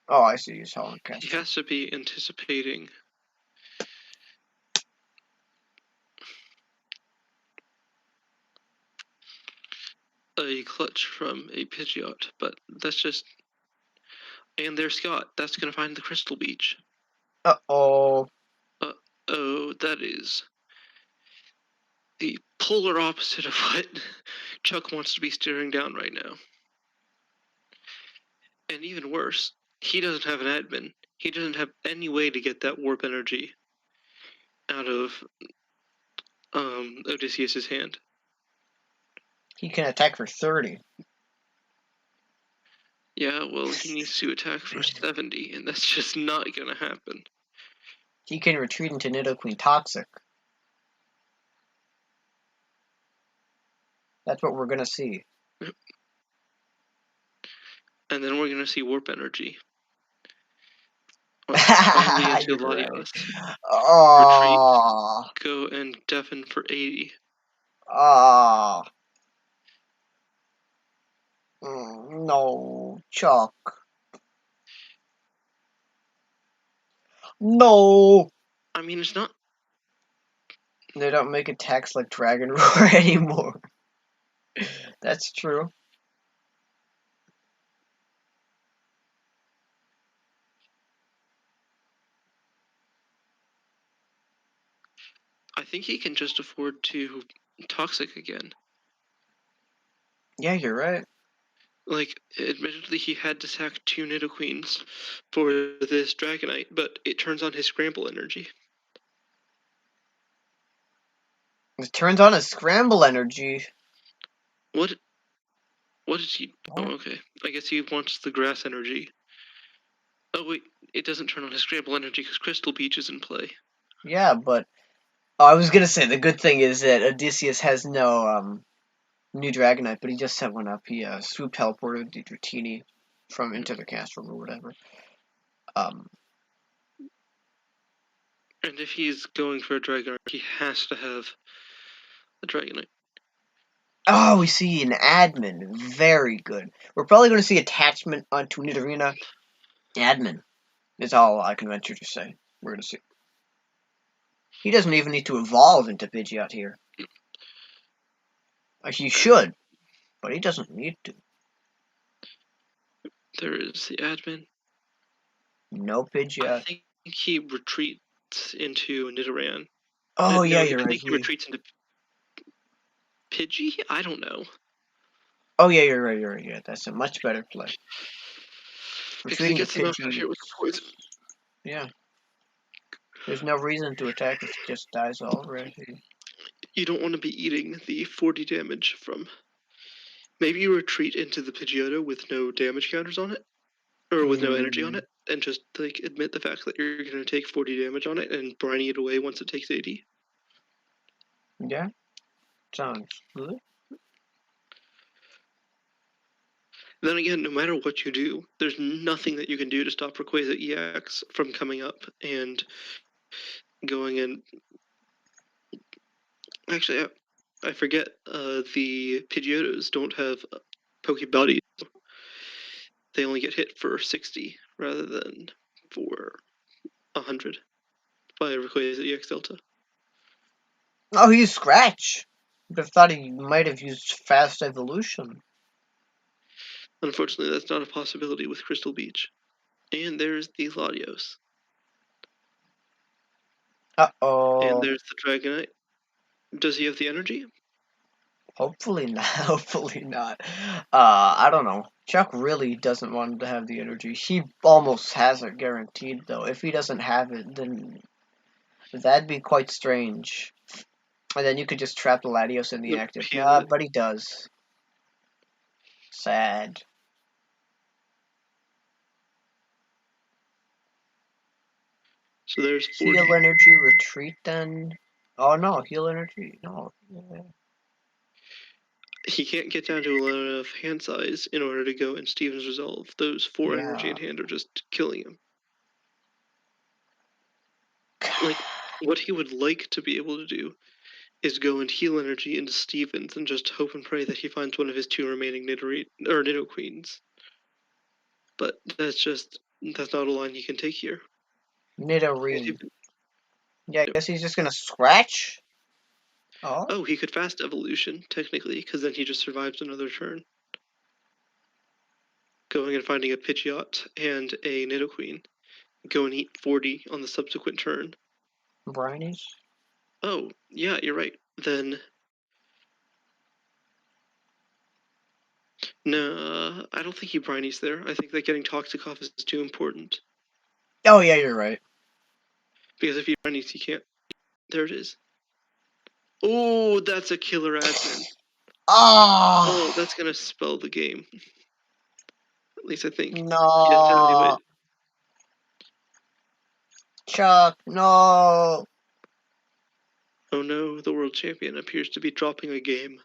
Oh, I see. He's Holland Cast. He has to be anticipating a clutch from a Pidgeot, but that's just... And there's Scott. That's going to find the Crystal Beach. Uh-oh. Uh-oh, that is the polar opposite of what Chuck wants to be staring down right now. And even worse, he doesn't have an admin. he doesn't have any way to get that warp energy out of Odysseus's hand. He can attack for 30. Yeah, well, he needs to attack for 70, and that's just not gonna happen. He can retreat into Nidoqueen Toxic. That's what we're gonna see. And then we're gonna see warp energy. Probably into You're right. Latios. Retreat, Oh, go and deafen for 80. oh. No, Chuck. No. I mean, it's not. They don't make attacks like Dragon Roar anymore. That's true. I think he can just afford to Toxic again. Yeah, you're right. Like, admittedly, he had to sack 2 Nidoqueens for this Dragonite, but it turns on his Scramble energy. It turns on a Scramble energy. What did he... Oh, okay. I guess he wants the Grass energy. Oh, wait. It doesn't turn on his Scramble energy because Crystal Beach is in play. Yeah, but I was gonna say the good thing is that Odysseus has no new Dragonite, but he just set one up. He swoop teleported the Dratini from into the castle or whatever. And if he's going for a Dragonite, he has to have a Dragonite. Oh, we see an admin. Very good. We're probably going to see attachment onto Nidorina. Admin is all I can venture to say. We're going to see. He doesn't even need to evolve into Pidgeot here. He should, but he doesn't need to. There is the admin. No I Pidgeot. think he retreats into Nidoran. Oh, yeah, No, you're I right. think he retreats into Pidgey? I don't know. Oh, yeah, you're right. You're right. Yeah, that's a much better play. Because he Retreating to gets him out Pidgey. here with poison. Yeah. There's no reason to attack if it just dies already. You don't want to be eating the 40 damage from. Maybe you retreat into the Pidgeotto with no damage counters on it, or with no energy on it, and just like admit the fact that you're going to take 40 damage on it and briny it away once it takes 80. Yeah. Sounds good. Then again, no matter what you do, there's nothing that you can do to stop Rayquaza EX from coming up and going in. Actually, I forget. The Pidgeottos don't have Pokebodies. They only get hit for 60 rather than for 100 by Rayquaza EX Delta. Oh, he used Scratch. Would have thought he might have used Fast Evolution. Unfortunately, that's not a possibility with Crystal Beach. And there's the Latios. Uh-oh. And there's the Dragonite. Does he have the energy? Hopefully not. Hopefully not. I don't know. Chuck really doesn't want him to have the energy. He almost has it guaranteed, though. If he doesn't have it, then that'd be quite strange. And then you could just trap the Latios in the Nope, active. he Nah, has it. but he does. Sad. So there's 40. Heal energy, retreat then. Oh no, heal energy. No. He can't get down to enough hand size in order to go in Steven's Resolve. Those 4 energy in hand are just killing him. Like, what he would like to be able to do is go and heal energy into Stevens and just hope and pray that he finds one of his 2 remaining Nidoqueens. But that's not a line he can take here. Nidorine. Yeah, I guess he's just gonna scratch. Oh, he could fast evolution, technically, because then he just survives another turn. Going and finding a Pidgeot and a Nidoqueen. Go and eat 40 on the subsequent turn. Brinies? Oh, yeah, you're right. Then... No, I don't think he brinies there. I think that getting Toxic off is too important. Oh yeah, you're right. Because if he brownies, he can't. There it is. Oh, that's a killer admin. Oh, that's gonna spell the game. At least I think. He doesn't have any way. No, Chuck, no. Oh no, the world champion appears to be dropping a game.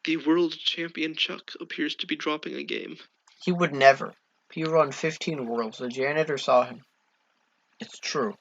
The world champion Chuck appears to be dropping a game. He would never. He run 15 worlds. The janitor saw him. It's true.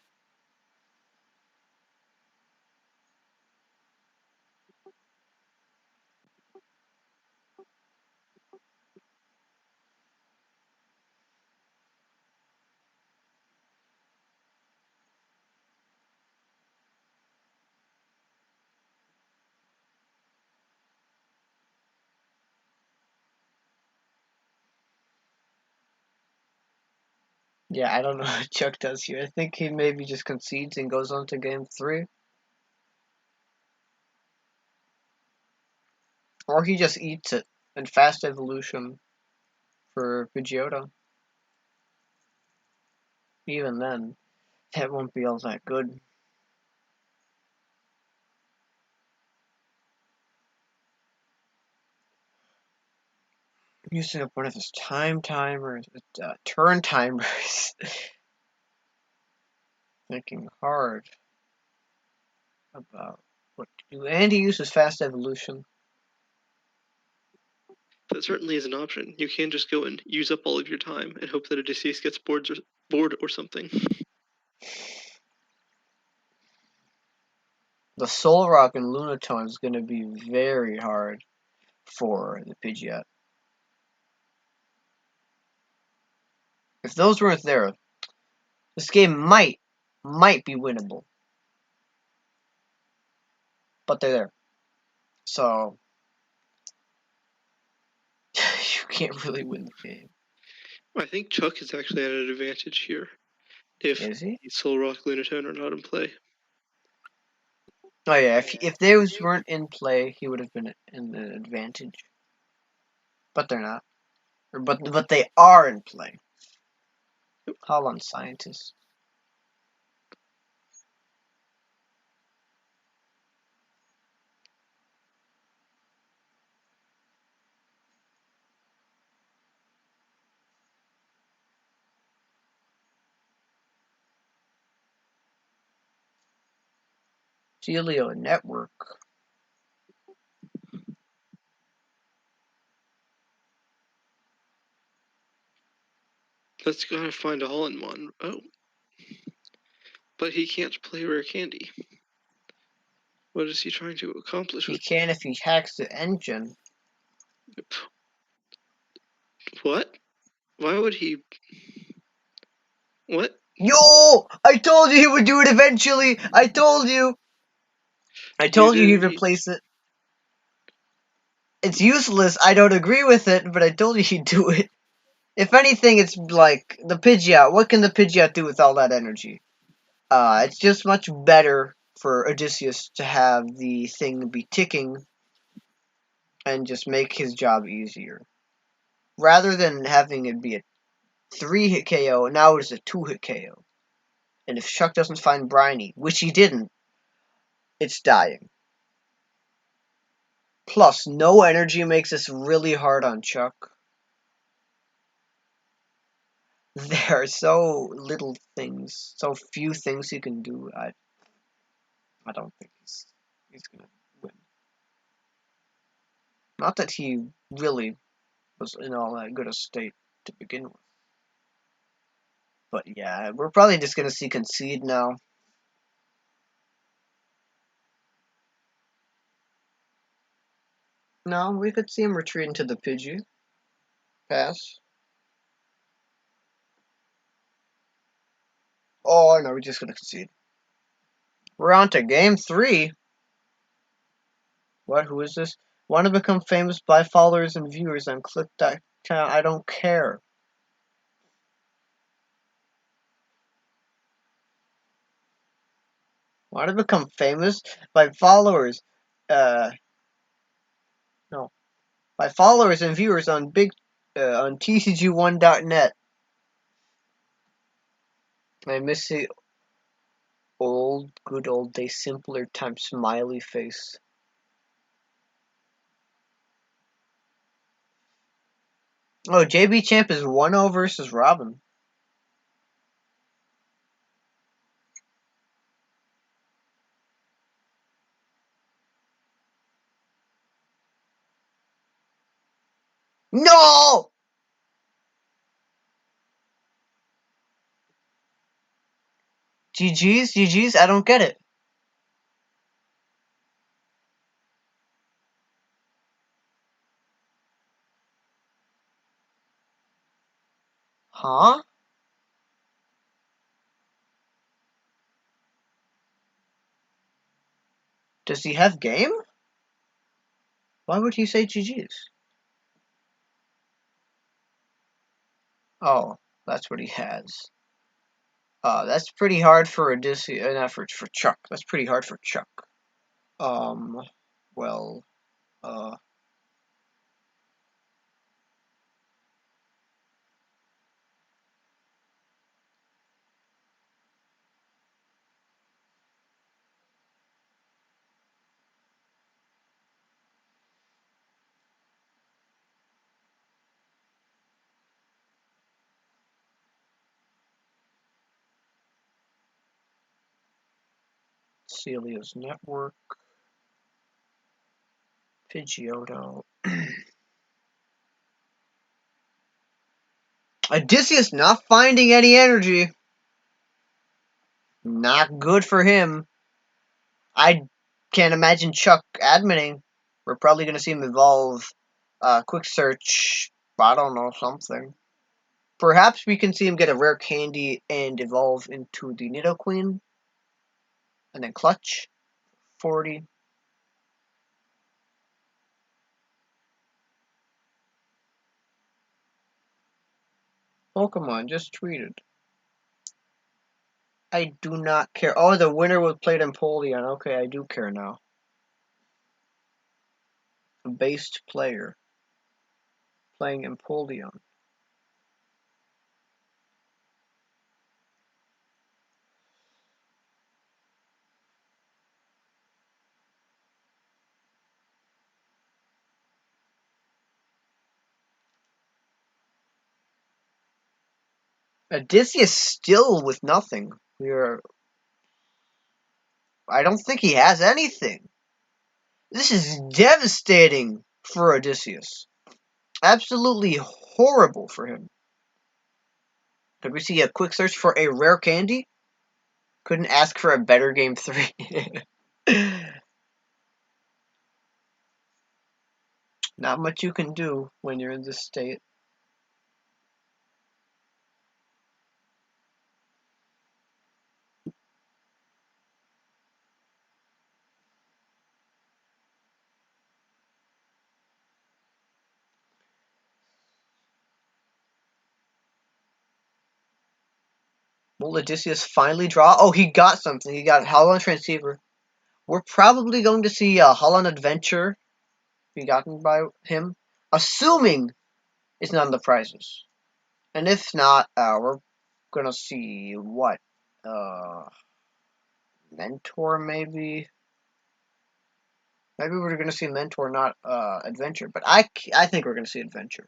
Yeah, I don't know what Chuck does here. I think he maybe just concedes and goes on to game 3. Or he just eats it in fast evolution for Pidgeotto. Even then, that won't be all that good. Using up one of his turn timers. Thinking hard about what to do. And he uses fast evolution. That certainly is an option. You can just go and use up all of your time and hope that Odysseus gets bored or something. The Soul Rock and Lunatone is going to be very hard for the Pidgeot. If those weren't there, this game might be winnable. But they're there. So you can't really win the game. I think Chuck is actually at an advantage here. If Is he? Soul Rock, Lunatone are not in play. Oh yeah, if those weren't in play, he would have been in the advantage. But they're not. But they are in play. Call on scientists. Celio Network. Let's gotta find a hole-in-one. Oh. But he can't play Rare Candy. What is he trying to accomplish He with can if he hacks the engine. What? Why would he? What? Yo! I told you he would do it eventually! I told you! I told you he'd replace it. It's useless, I don't agree with it, but I told you he'd do it. If anything, it's like the Pidgeot. What can the Pidgeot do with all that energy? It's just much better for Odysseus to have the thing be ticking and just make his job easier. Rather than having it be a 3-hit KO, now it's a 2-hit KO. And if Chuck doesn't find Briny, which he didn't, it's dying. Plus, no energy makes this really hard on Chuck. There are so little things, so few things he can do. I don't think he's gonna win. Not that he really was in all that good a state to begin with. But yeah, we're probably just gonna see concede now. No, we could see him retreat into the Pidgey. Pass. Oh no, we're just gonna concede. We're on to game 3. What? Who is this? Want to become famous by followers and viewers on click.com? I don't care. Want to become famous by followers? No. By followers and viewers on big on TCG1.net. I miss the good old day simpler time smiley face. Oh, JB Champ is 1-0 versus Robin. No! GG's, I don't get it. Huh? Does he have game? Why would he say GG's? Oh, that's what he has. That's pretty hard for Odysseus, not for Chuck. That's pretty hard for Chuck. Well, Celia's Network, Pidgeotto. Odysseus not finding any energy. Not good for him. I can't imagine Chuck admitting. We're probably going to see him evolve Quick Search, I don't know, something. Perhaps we can see him get a rare candy and evolve into the Nidoqueen. And then Clutch, 40. Pokemon just tweeted. I do not care. Oh, the winner was played Empoleon. Okay, I do care now. A based player playing Empoleon. Odysseus still with nothing. I don't think he has anything. This is devastating for Odysseus. Absolutely horrible for him. Could we see a quick search for a rare candy? Couldn't ask for a better game 3. Not much you can do when you're in this state. Will Odysseus finally draw? Oh, he got something. He got Holland Transceiver. We're probably going to see a Holland Adventure be gotten by him, assuming it's none of the prizes. And if not, we're gonna see what? Mentor maybe? Maybe we're gonna see Mentor, not Adventure. But I think we're gonna see Adventure.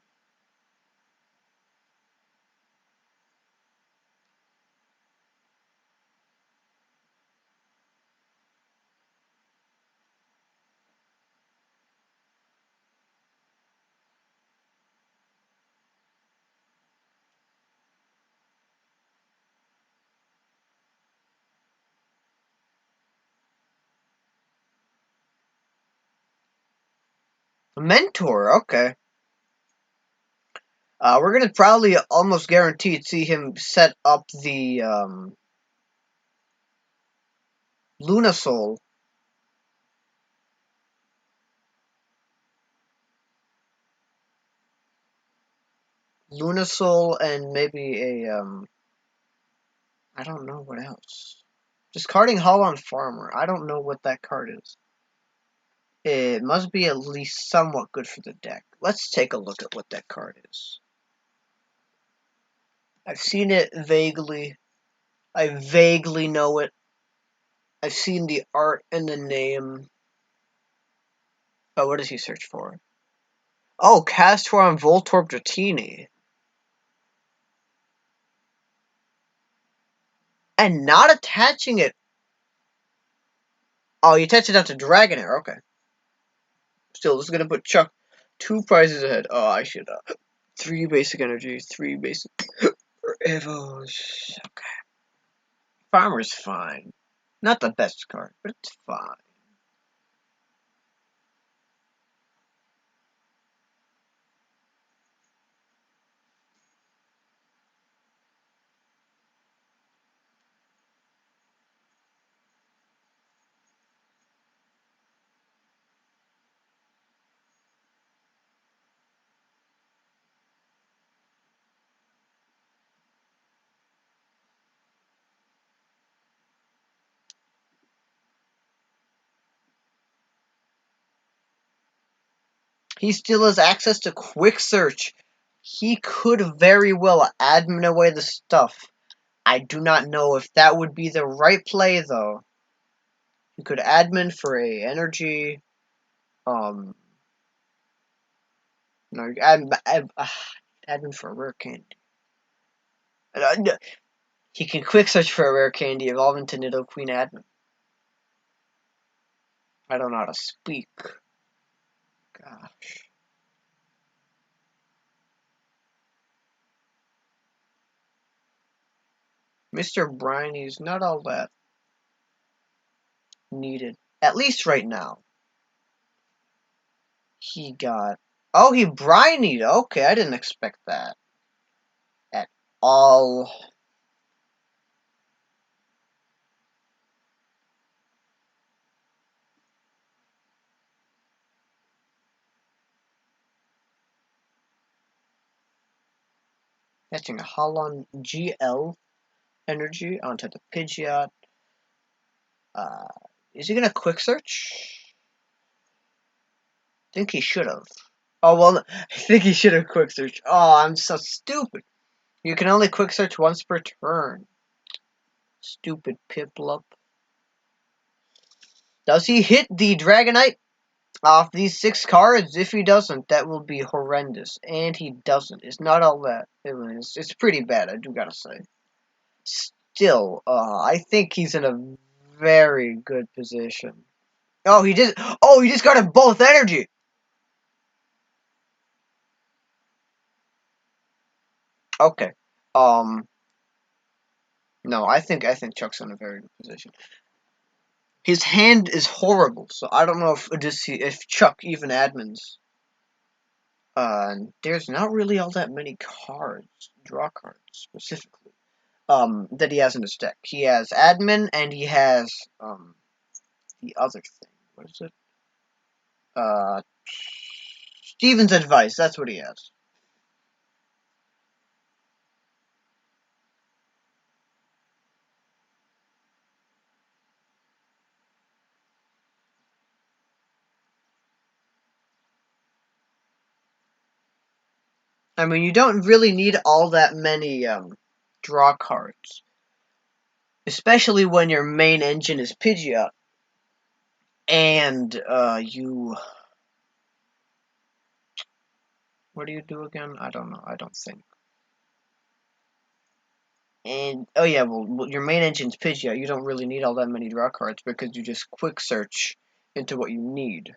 Mentor, okay. We're gonna probably almost guaranteed see him set up the Lunasol. Lunasol and maybe a I don't know what else. Discarding Holland Farmer. I don't know what that card is. It must be at least somewhat good for the deck. Let's take a look at what that card is. I've seen it vaguely. I vaguely know it. I've seen the art and the name. Oh, what does he search for? Oh, Castform Voltorb Dratini. And not attaching it. Oh, you attach it out to Dragonair. Okay. Still, this is gonna put Chuck 2 prizes ahead. Oh, I should. 3 basic energy, 3 basic Evos. Okay. Farmer's fine. Not the best card, but it's fine. He still has access to quick search. He could very well admin away the stuff. I do not know if that would be the right play though. He could admin for a energy. No, admin for a rare candy. No, he can quick search for a rare candy, evolve into Nidoqueen admin. I don't know how to speak. Gosh. Mr. Briney's not all that needed. At least right now. He got... Oh, he Briney'd. Okay, I didn't expect that. At all. Catching a Holon GL energy onto the Pidgeot. Is he gonna quick search? I think he should have. Oh, well, I think he should have quick search. Oh, I'm so stupid. You can only quick search once per turn. Stupid Piplup. Does he hit the Dragonite off these 6 cards? If he doesn't, that will be horrendous. And he doesn't. It's not all that. It's pretty bad, I do gotta say. Still, I think he's in a very good position. Oh, he did. Oh, he just got him both energy. Okay. No, I think Chuck's in a very good position. His hand is horrible, so I don't know if Chuck even admins. There's not really all that many cards, draw cards specifically, that he has in his deck. He has admin and he has the other thing. What is it? Steven's advice. That's what he has. I mean, you don't really need all that many draw cards, especially when your main engine is Pidgeot, and you. What do you do again? I don't know. I don't think. And oh yeah, well your main engine's Pidgeot. You don't really need all that many draw cards because you just quick search into what you need.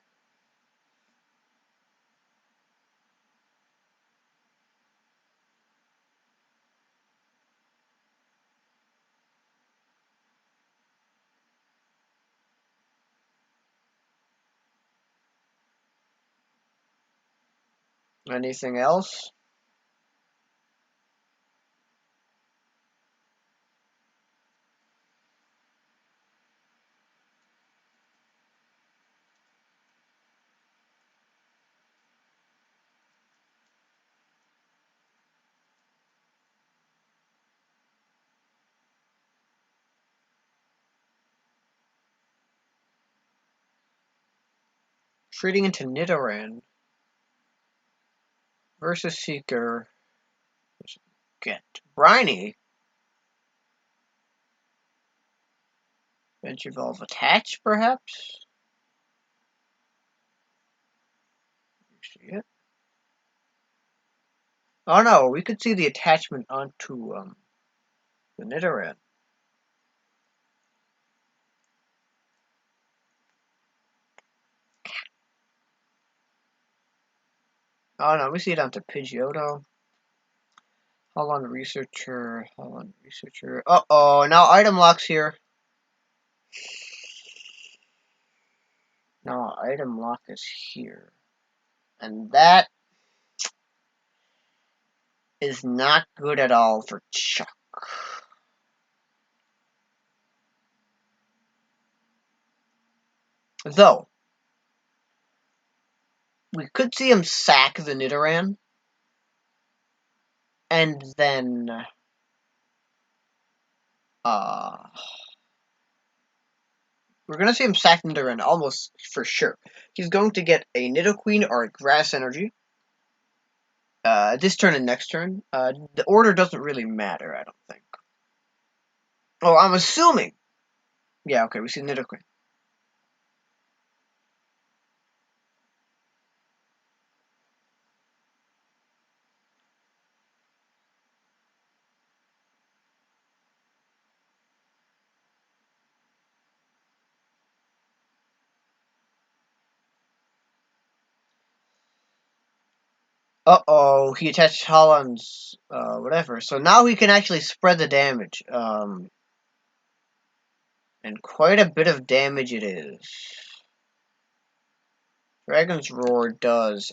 Anything else? Retreating into Nidoran. Versus Seeker. Get Briny. Bench Evolve Attach, perhaps? You see it? Oh no, we could see the attachment onto the Nidoran. Oh no, we see it onto Pidgeotto. Hold on, Researcher. Hold on, Researcher. Uh-oh, now item lock's here. Now item lock is here. And that is not good at all for Chuck. Though, we could see him sack the Nidoran. And then, we're going to see him sack Nidoran almost for sure. He's going to get a Nidoqueen or a Grass Energy. This turn and next turn. The order doesn't really matter, I don't think. Oh, I'm assuming. Yeah, okay, we see Nidoqueen. Uh-oh, he attached Holland's, whatever. So now he can actually spread the damage. And quite a bit of damage it is. Dragon's Roar does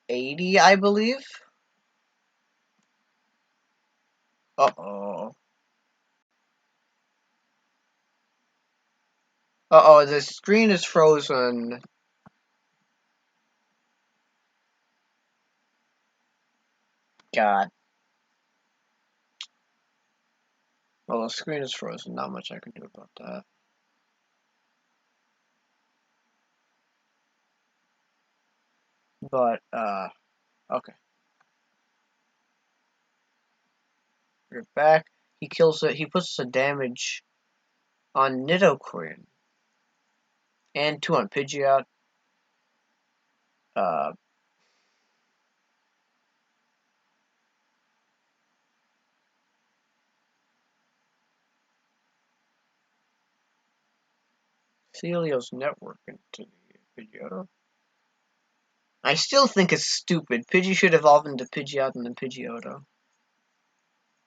80, I believe. Uh-oh. Uh-oh, the screen is frozen. God. Well, the screen is frozen. Not much I can do about that. But, okay. We're back. He kills it. He puts the damage on Nidoqueen. And 2 on Pidgeot. Celio's Network into the Pidgeotto. I still think it's stupid. Pidgey should evolve into Pidgeot and then Pidgeotto.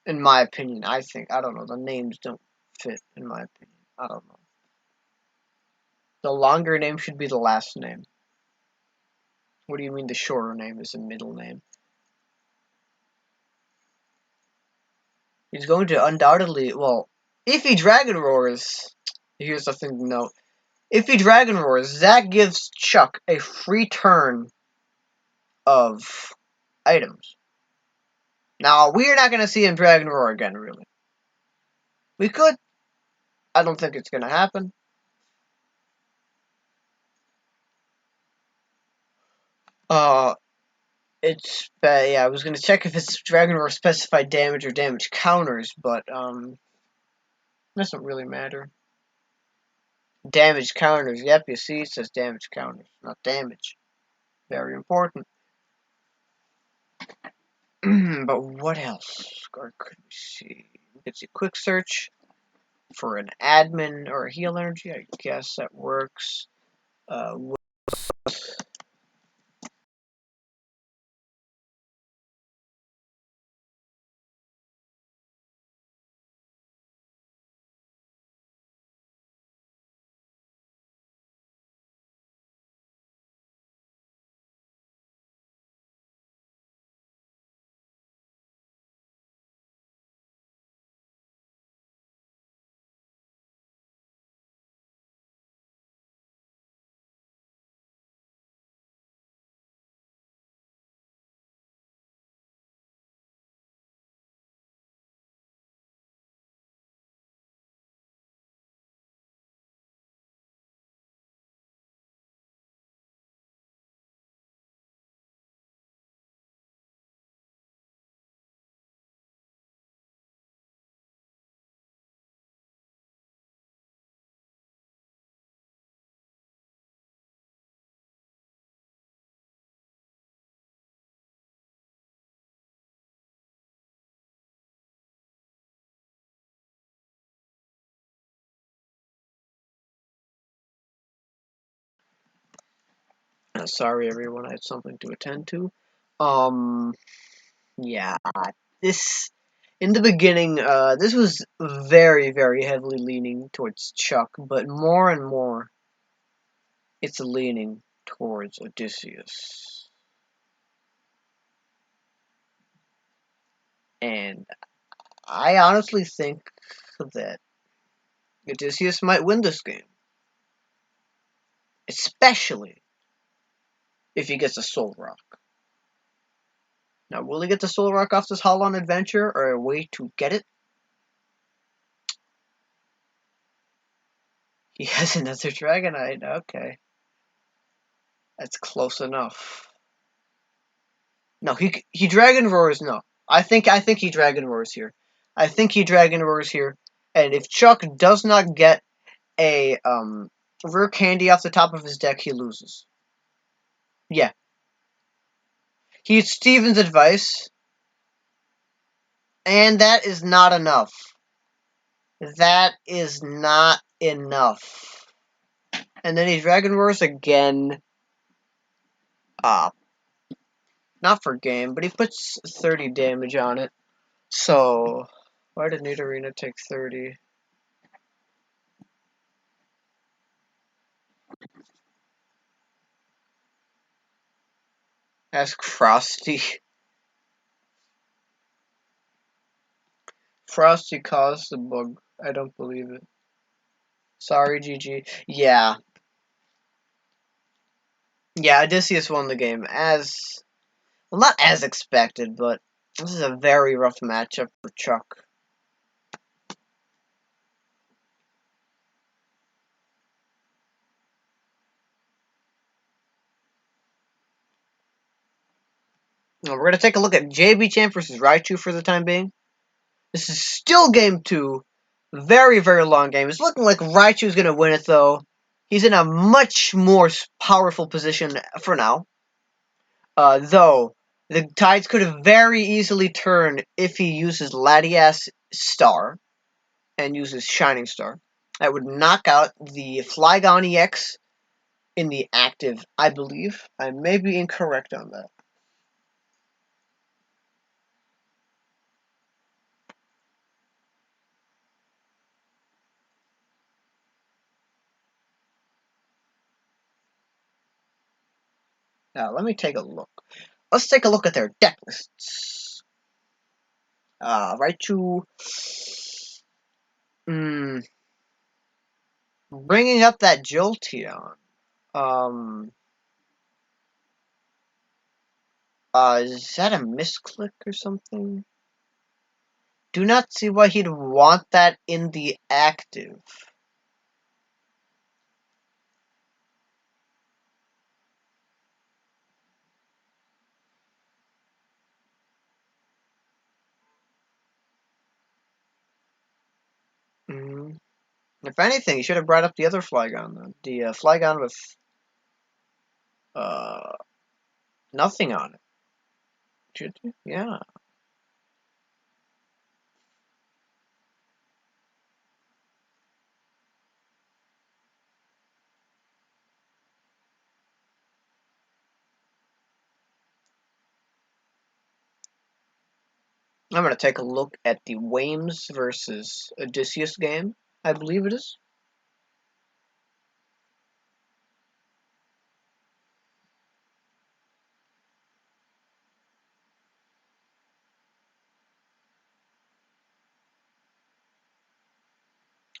In my opinion, I think. I don't know. The names don't fit, in my opinion. I don't know. The longer name should be the last name. What do you mean the shorter name is the middle name? He's going to undoubtedly, well, if he Dragon Roars, here's the thing to note. If he Dragon Roars, that gives Chuck a free turn of items. Now, we're not going to see him Dragon Roar again, really. We could. I don't think it's going to happen. Yeah, I was going to check if it's Dragon Roar specified damage or damage counters, but, doesn't really matter. Damage counters, yep, you see, it says damage counters, not damage. Very important. But what else could we see? We could see quick search for an admin or a heal energy. I guess that works. Sorry, everyone. I had something to attend to. Yeah. This in the beginning, this was very, very heavily leaning towards Chuck, but more and more, it's leaning towards Odysseus. And I honestly think that Odysseus might win this game, especially if he gets a Soul Rock. Now, will he get the Soul Rock off this Holon adventure, or a way to get it? He has another Dragonite. Okay, that's close enough. No, he Dragon Roars. No, I think he Dragon Roars here. I think he Dragon Roars here. And if Chuck does not get a rare candy off the top of his deck, he loses. Yeah, heeds Steven's advice, and that is not enough. That is not enough. And then he Dragon Roars again. Not for game, but he puts 30 damage on it. So, why did Nidorina take 30? Ask Frosty. Frosty caused the bug. I don't believe it. Sorry, GG. Yeah. Yeah, Odysseus won the game as... Well, not as expected, but this is a very rough matchup for Chuck. Now, we're going to take a look at JB Champ versus Raichu for the time being. This is still game 2. Very, very long game. It's looking like Raichu's going to win it, though. He's in a much more powerful position for now. Though, the tides could have very easily turned if he uses Latias Star and uses Shining Star. That would knock out the Flygon EX in the active, I believe. I may be incorrect on that. Now, let me take a look. Let's take a look at their deck lists. Raichu. Bringing up that Jolteon. Is that a misclick or something? Do not see why he'd want that in the active. If anything, he should have brought up the other Flygon, then. The Flygon with nothing on it. Should you? Yeah. I'm going to take a look at the Wames versus Odysseus game. I believe it is.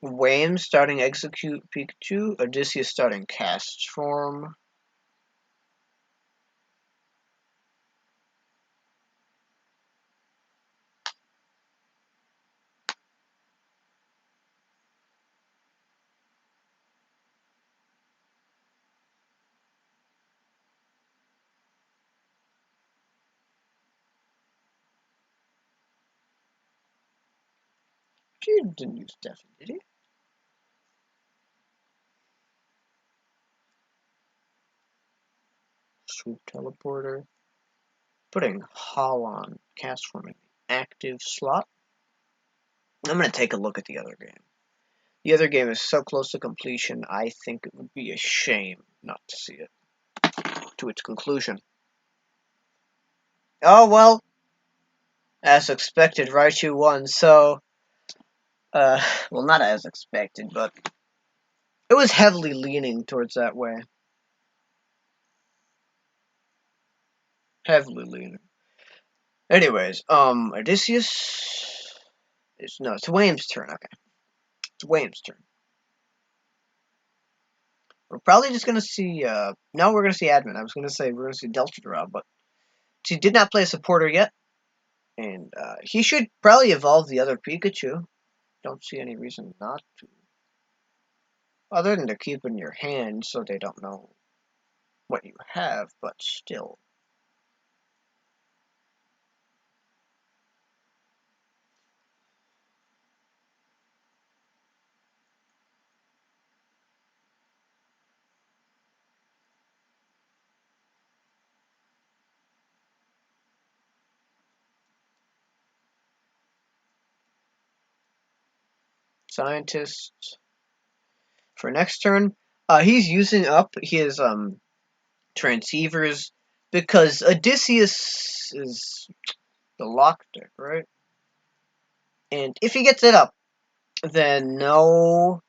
Wames starting Execute Pikachu. Odysseus starting Cast Form. He didn't use Deafin, did he? Swoop Teleporter. Putting Holon Cast Form in the active slot. I'm going to take a look at the other game. The other game is so close to completion, I think it would be a shame not to see it. to its conclusion. Oh well, as expected, Raichu won, so well, not as expected, but it was heavily leaning towards that way. Heavily leaning. Anyways, Odysseus it's Wayne's turn, okay. It's Wayne's turn. We're probably just gonna see no, we're gonna see admin. I was gonna say we're gonna see Delta draw, but she did not play a supporter yet. And he should probably evolve the other Pikachu. Don't see any reason not to. Other than to keep in your hand so they don't know what you have, but still. Scientist. For next turn, he's using up his transceivers because Odysseus is the lock deck, right? And if he gets it up, then no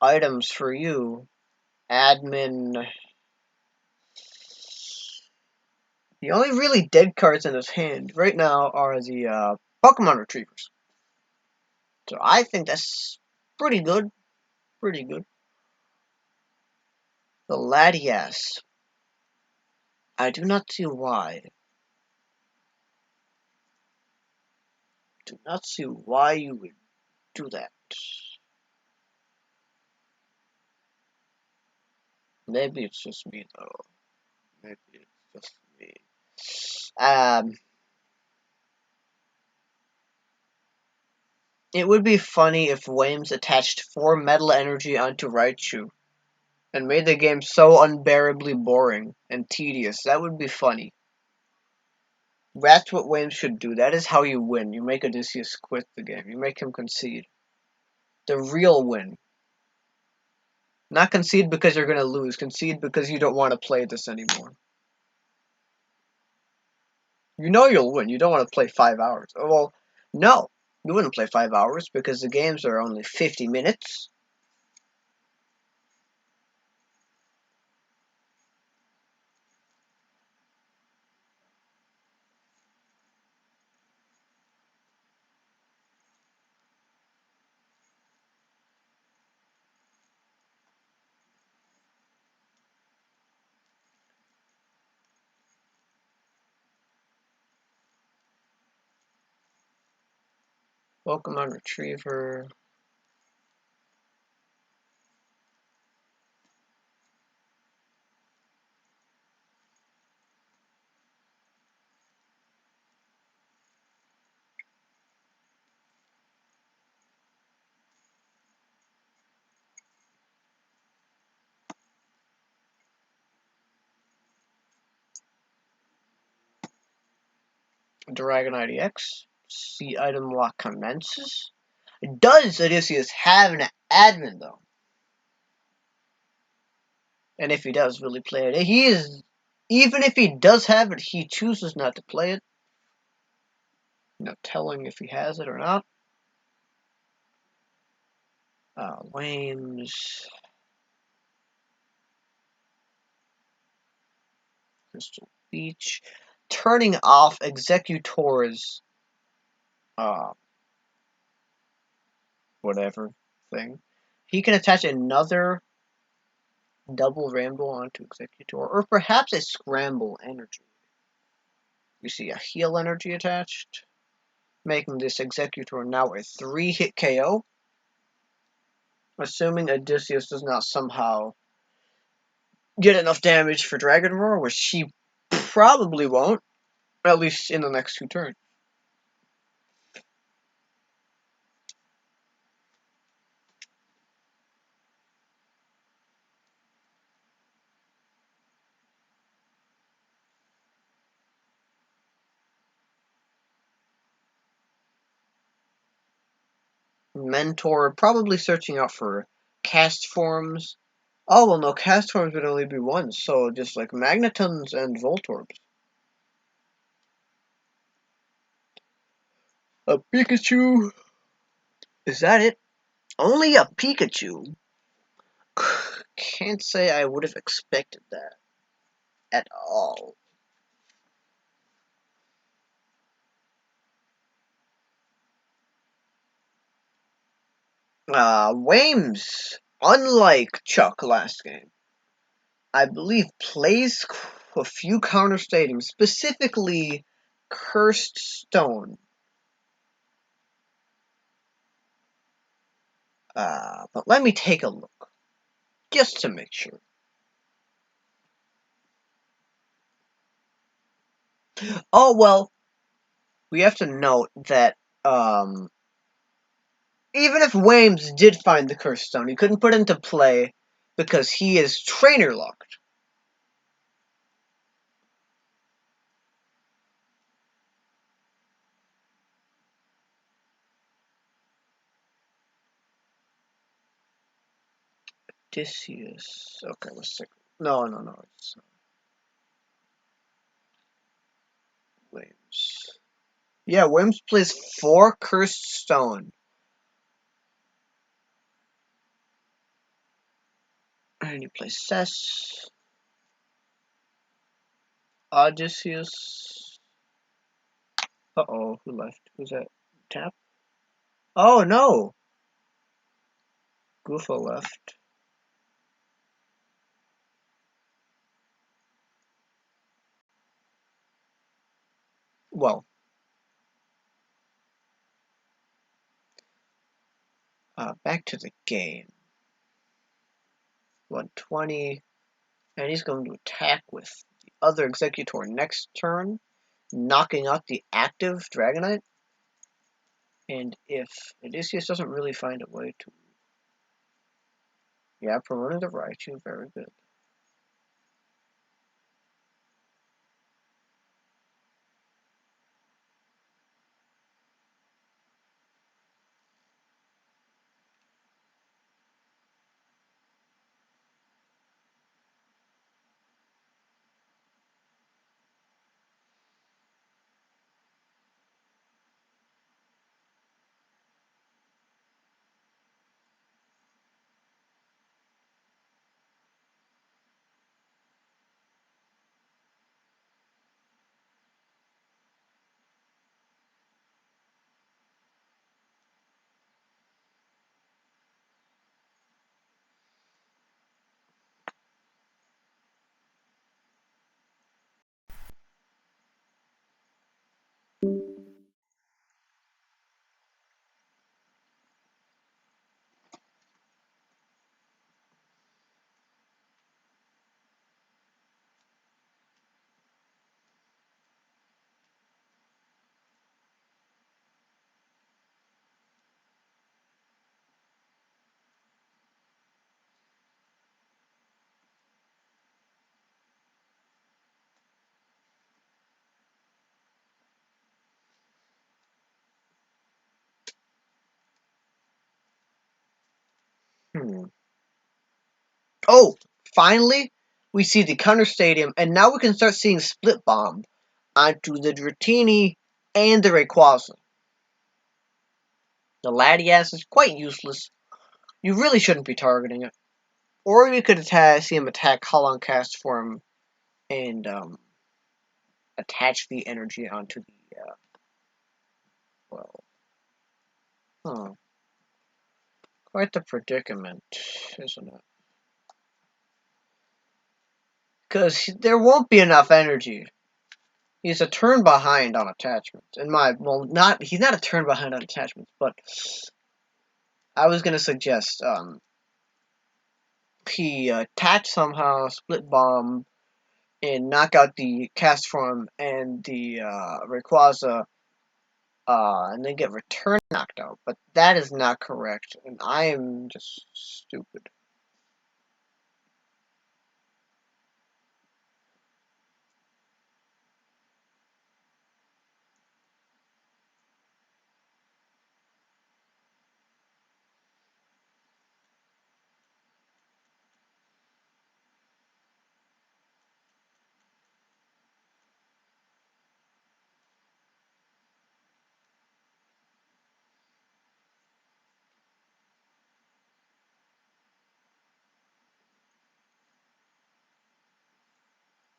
items for you. Admin. The only really dead cards in his hand right now are the Pokemon Retrievers. So I think that's pretty good. Pretty good. The Latias. I do not see why. Do not see why you would do that. Maybe it's just me though. Maybe it's just me. It would be funny if Wames attached 4 Metal Energy onto Raichu and made the game so unbearably boring and tedious. That would be funny. That's what Wames should do. That is how you win. You make Odysseus quit the game. You make him concede. The real win. Not concede because you're going to lose. Concede because you don't want to play this anymore. You know you'll win. You don't want to play 5 hours. Well, no. You wouldn't play 5 hours because the games are only 50 minutes. Pokemon Retriever. Dragonite EX. See item lock commences. Does Odysseus have an admin though? And if he does really play it, even if he does have it, he chooses not to play it. Not telling if he has it or not. Wames. Crystal Beach. Turning off Executor's whatever thing. He can attach another double Ramble onto Executor, or perhaps a Scramble energy. You see a heal energy attached, making this Executor now a 3-hit KO. Assuming Odysseus does not somehow get enough damage for Dragon Roar, which he probably won't, at least in the next 2 turns. Mentor probably searching out for cast forms Oh, well, no, Castforms would only be one, so just like Magnetons and Voltorbs. A Pikachu! Is that it? Only a Pikachu? Can't say I would have expected that at all. Wames, unlike Chuck last game, I believe plays a few counter stadiums, specifically Cursed Stone. But let me take a look, just to make sure. Oh, well, we have to note that, even if Wames did find the Cursed Stone, he couldn't put it into play because he is trainer locked. Odysseus. Okay, let's see. No, it's Wames. Yeah, Wames plays 4 Cursed Stone. And he plays Cess. Odysseus. Uh-oh, who left? Who's that? Tap? Oh, no! Goofa left. Well, back to the game. 120. And he's going to attack with the other Executor next turn, knocking out the active Dragonite. And if Odysseus doesn't really find a way to... Yeah, promoting the Raichu, very good. Oh, finally, we see the counter stadium, and now we can start seeing Split Bomb onto the Dratini and the Rayquaza. The Latias is quite useless. You really shouldn't be targeting it. Or you could see him attack Holon Cast Form and attach the energy onto the, well, huh. Quite the predicament, isn't it? Because there won't be enough energy. He's a turn behind on attachments. He's not a turn behind on attachments, but I was gonna suggest, he attach somehow, split bomb, and knock out the cast form and the Rayquaza, and then get return knocked out. But that is not correct, and I am just stupid.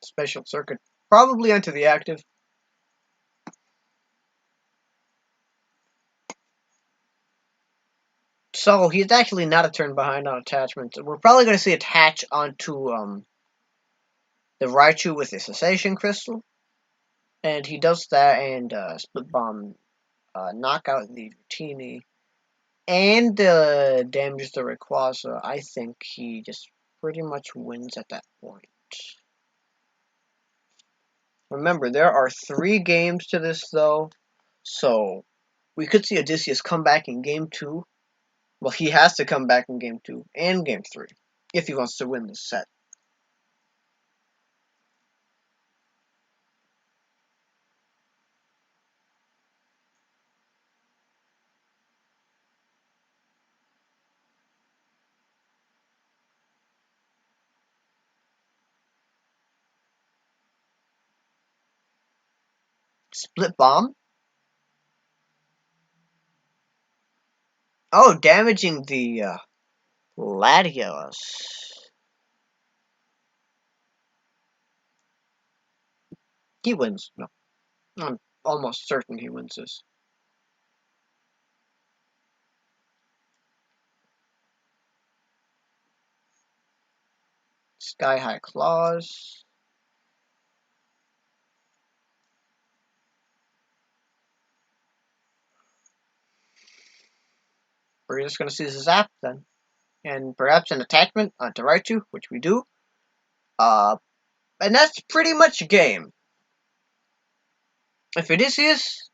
Special circuit. Probably onto the active. So he's actually not a turn behind on attachments. We're probably going to see attach onto the Raichu with the Cessation Crystal. And he does that and Split Bomb knock out the Rotini and damages the Rayquaza. I think he just pretty much wins at that point. Remember, there are 3 games to this though, so we could see Odysseus come back in Game 2. Well, he has to come back in Game 2 and Game 3 if he wants to win this set. Split Bomb? Oh, damaging the Latios. He wins. No, I'm almost certain he wins this. Sky High Claws. We're just going to see the Zap then. And perhaps an attachment onto Raichu, which we do. And that's pretty much a game. If Odysseus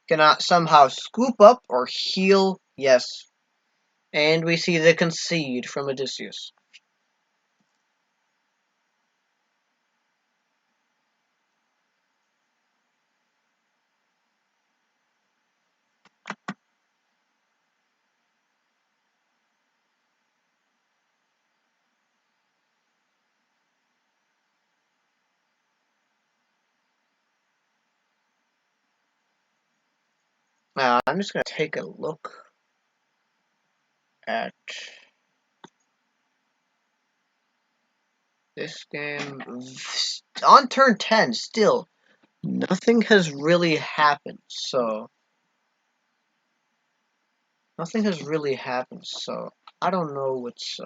cannot somehow scoop up or heal, yes. And we see the concede from Odysseus. I'm just going to take a look at this game. On turn 10, still, nothing has really happened, so... Nothing has really happened, so I don't know what's...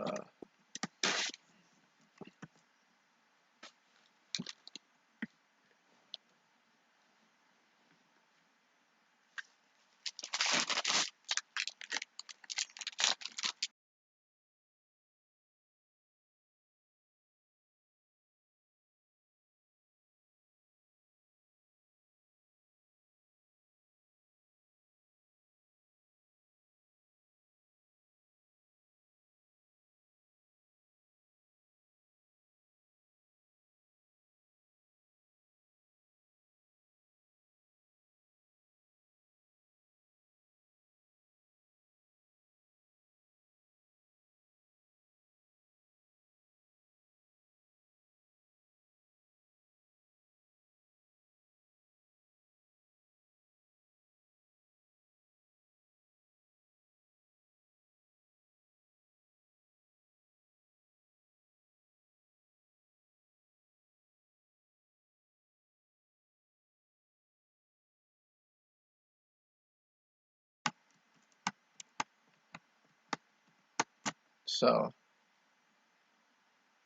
So,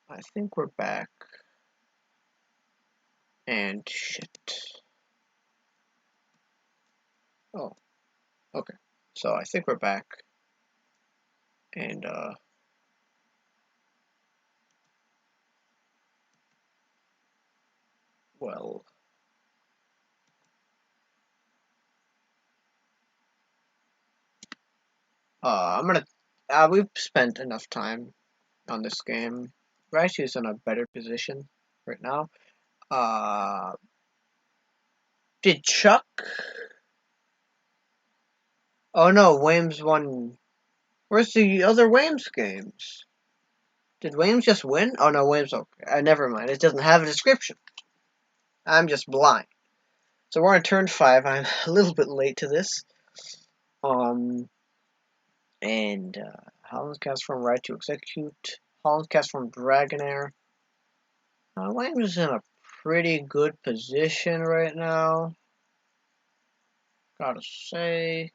I think we're back. And shit. Oh, okay. So I think we're back. And, well... I'm gonna... we've spent enough time on this game. Raichu's in a better position right now. Did Chuck... Oh no, Wames won... Where's the other Wames games? Did Wames just win? Oh no, Wames... Okay, never mind. It doesn't have a description. I'm just blind. So we're on turn 5. I'm a little bit late to this. And Holland's cast from Raichu Execute. Holland's cast from Dragonair. Wames is in a pretty good position right now. Gotta say.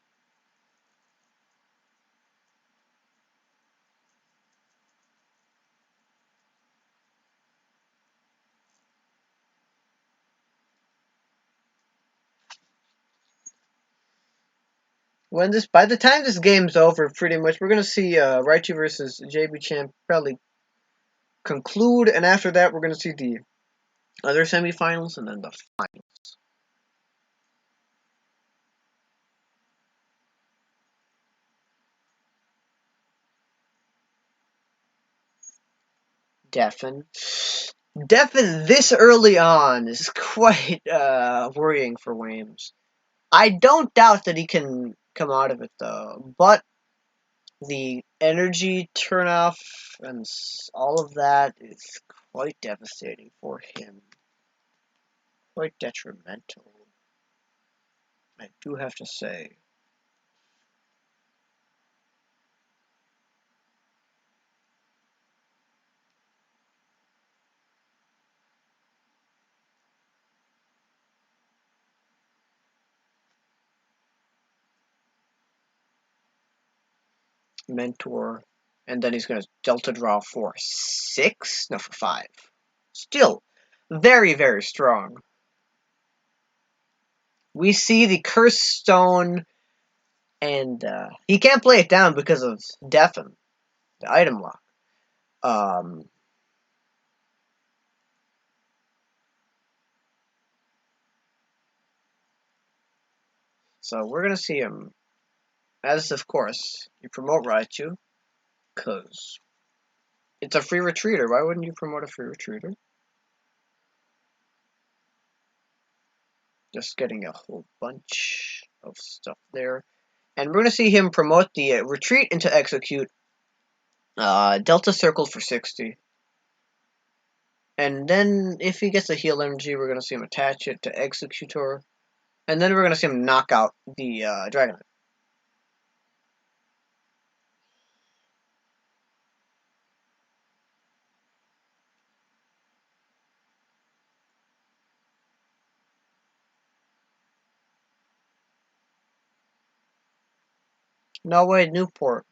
By the time this game's over, pretty much, we're gonna see Raichu versus JB Champ probably conclude, and after that, we're gonna see the other semifinals and then the finals. Defen. Defen this early on is quite worrying for Wames. I don't doubt that he can come out of it though, but the energy turnoff and all of that is quite devastating for him. Quite detrimental, I do have to say. Mentor, and then he's going to Delta Draw for 6? No, for 5. Still, very, very strong. We see the Curse Stone, and he can't play it down because of Deafen, the item lock. So we're going to see him, as of course, you promote Raichu, because it's a free retreater. Why wouldn't you promote a free retreater? Just getting a whole bunch of stuff there. And we're going to see him promote the retreat into execute. Delta circle for 60. And then if he gets a heal energy, we're going to see him attach it to Executor. And then we're going to see him knock out the Dragonite. No way, Newport.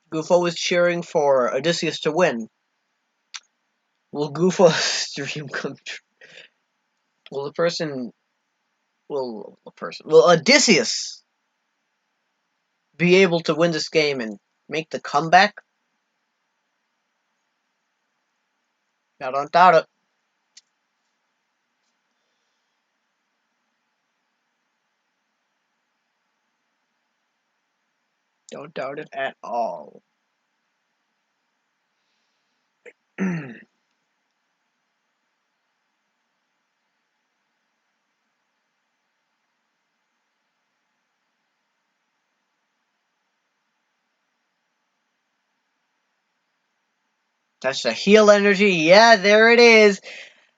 Goofo is cheering for Odysseus to win. Will Goofo's dream come true? Will Odysseus be able to win this game and make the comeback? I don't doubt it. Don't doubt it at all. That's the heal energy. Yeah, there it is.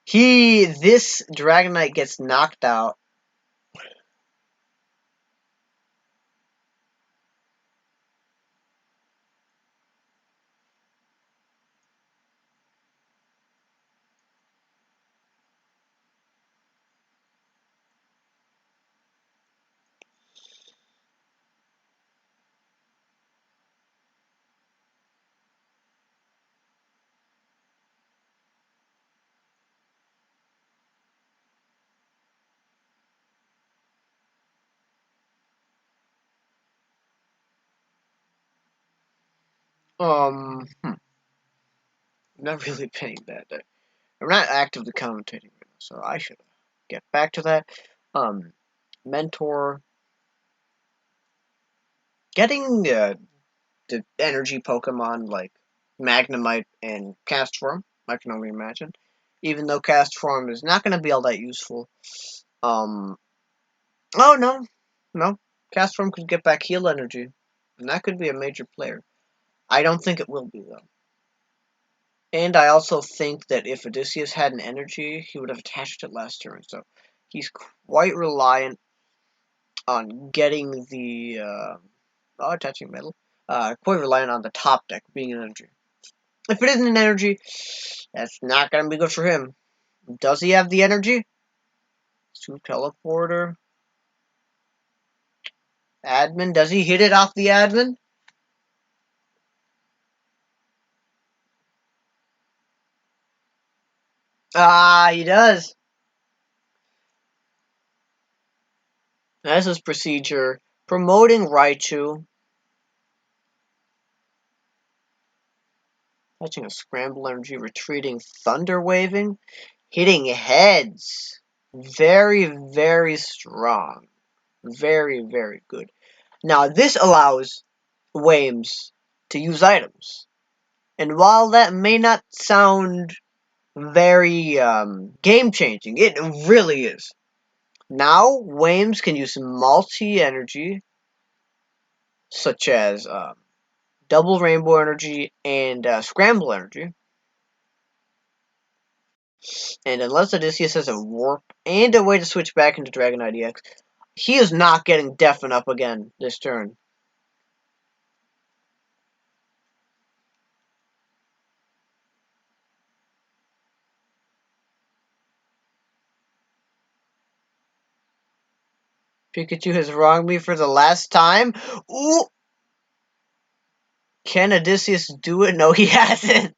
This Dragonite gets knocked out. I'm not really paying that. I'm not actively commentating right now, so I should get back to that. Mentor. Getting the energy Pokemon like Magnemite and Castform. I can only imagine. Even though Castform is not going to be all that useful. Oh no. Castform could get back heal energy, and that could be a major player. I don't think it will be though. And I also think that if Odysseus had an energy, he would have attached it last turn. So he's quite reliant on getting the attaching metal. Quite reliant on the top deck being an energy. If it isn't an energy, that's not gonna be good for him. Does he have the energy? To teleporter. Admin, does he hit it off the admin? Ah, he does. That's his procedure. Promoting Raichu. Touching a scramble energy, retreating, thunder waving, hitting heads. Very, very strong. Very, very good. Now, this allows Wames to use items. And while that may not sound very game changing, it really is. Now, Wames can use multi energy, such as double rainbow energy and scramble energy. And unless Odysseus has a warp and a way to switch back into Dragonite EX, he is not getting Deafen up again this turn. Pikachu has wronged me for the last time. Ooh! Can Odysseus do it? No, he hasn't.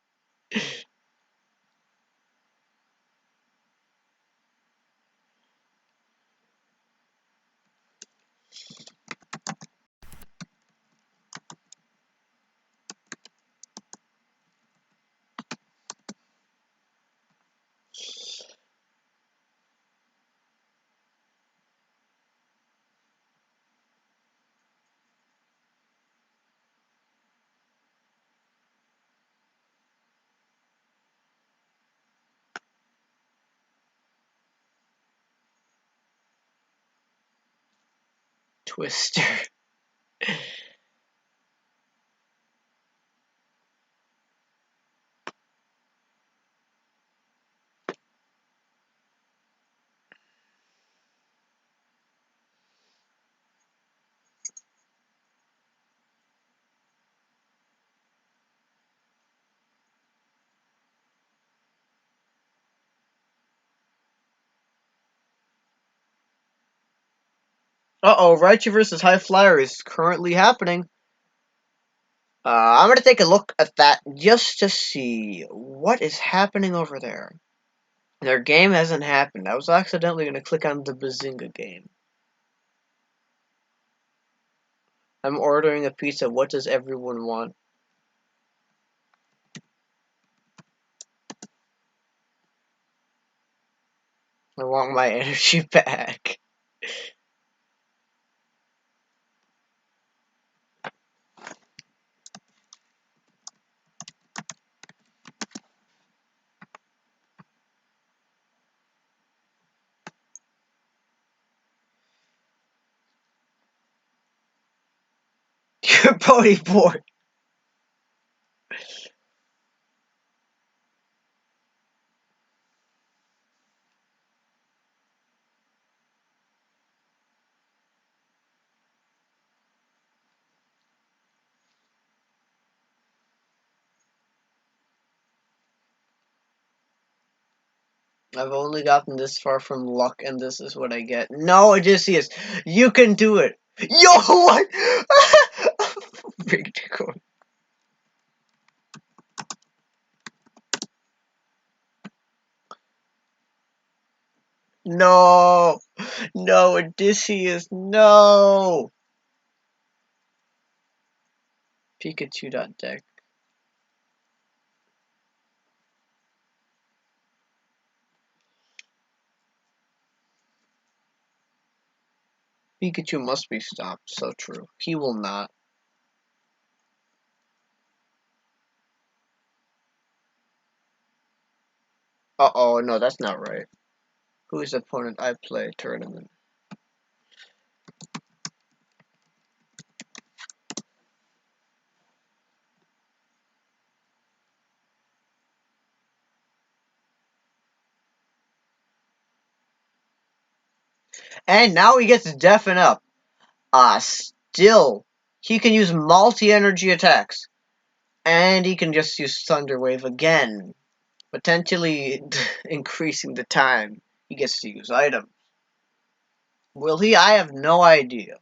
Twister. Uh-oh, Raichu versus High Flyer is currently happening. I'm going to take a look at that just to see what is happening over there. Their game hasn't happened. I was accidentally going to click on the Bazinga game. I'm ordering a pizza. What does everyone want? I want my energy back. Your pony board. I've only gotten this far from luck, and this is what I get. No, Odysseus, you can do it. Yo, what? Big tickle. No, no, Odysseus, no. Pikachu.deck. Pikachu must be stopped. So true. He will not. Uh-oh, no, that's not right. Who is the opponent I play tournament? And now he gets Deafen Up. Still, he can use multi-energy attacks. And he can just use Thunder Wave again, potentially increasing the time he gets to use items. Will he? I have no idea.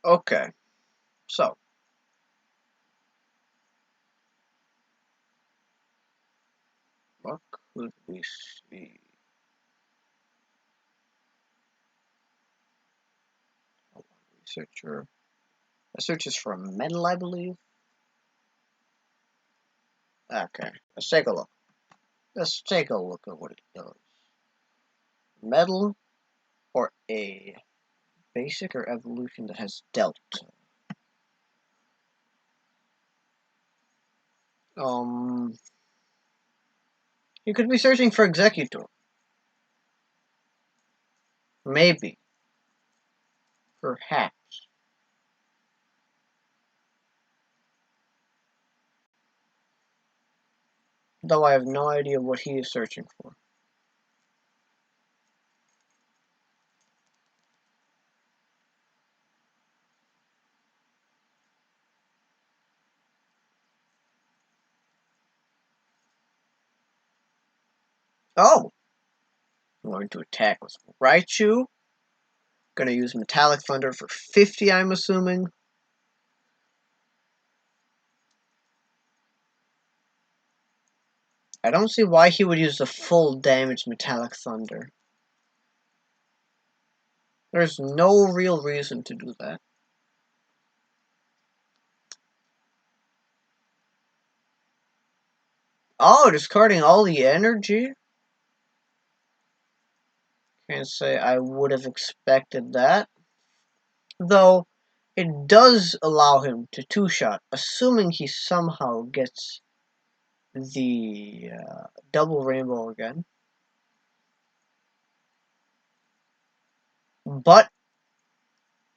Okay, so what could we see? Researcher. A search is for metal, I believe. Okay, let's take a look. Let's take a look at what it does. Metal or a basic or evolution that has delta. You could be searching for Executor. Maybe. Perhaps. Though I have no idea what he is searching for. Oh! I'm going to attack with Raichu. Gonna use Metallic Thunder for 50, I'm assuming. I don't see why he would use the full damage Metallic Thunder. There's no real reason to do that. Oh, discarding all the energy? Can't say I would have expected that. Though, it does allow him to two-shot, assuming he somehow gets the double rainbow again. But,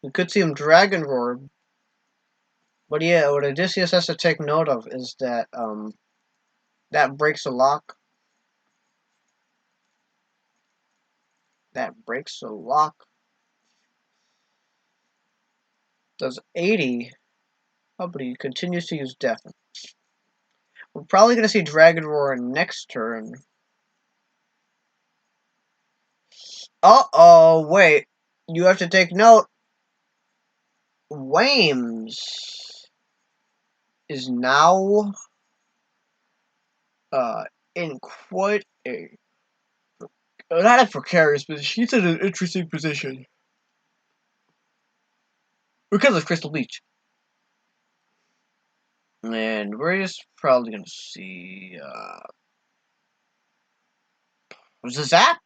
we could see him Dragon Roar. But yeah, what Odysseus has to take note of is that, that breaks a lock. That breaks a lock. Does 80. Oh, but he continues to use Deafen. We're probably going to see Dragon Roar next turn. Uh-oh, wait. You have to take note. Wames is now in quite a not a precarious position. He's in an interesting position because of Crystal Beach. And we're just probably gonna see was this that?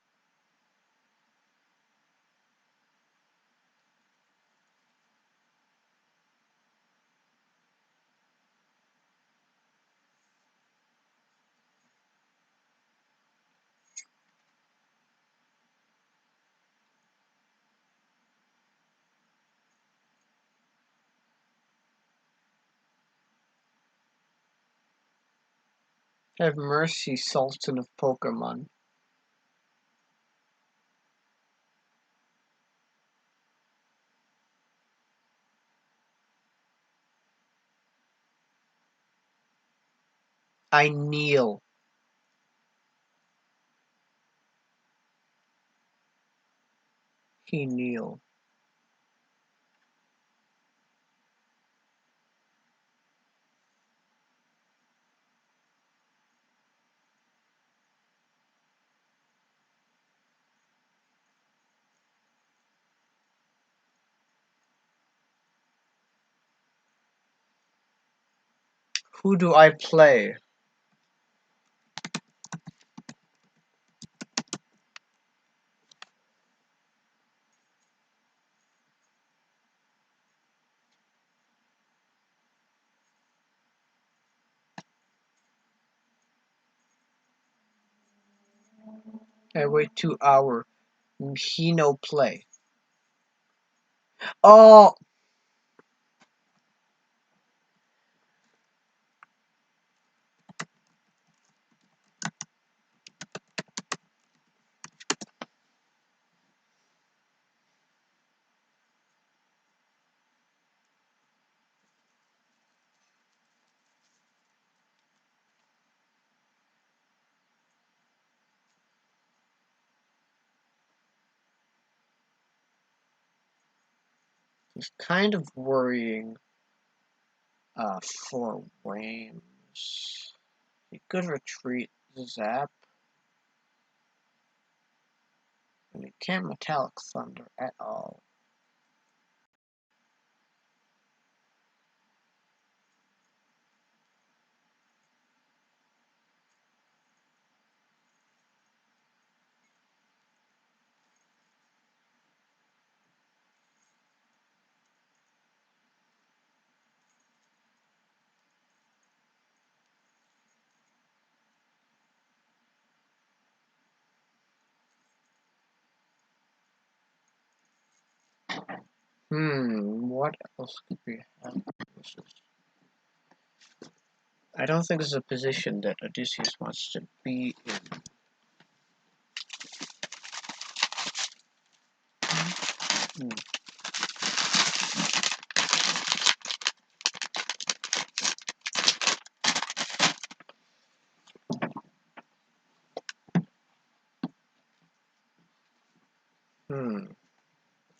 Have mercy, Sultan of Pokemon. I kneel. He kneel. Who do I play? I wait 2 hours. He no play. Oh, it's kind of worrying. For Rams. He could retreat Zap. And he can't Metallic Thunder at all. What else could we have? I don't think this is a position that Odysseus wants to be in.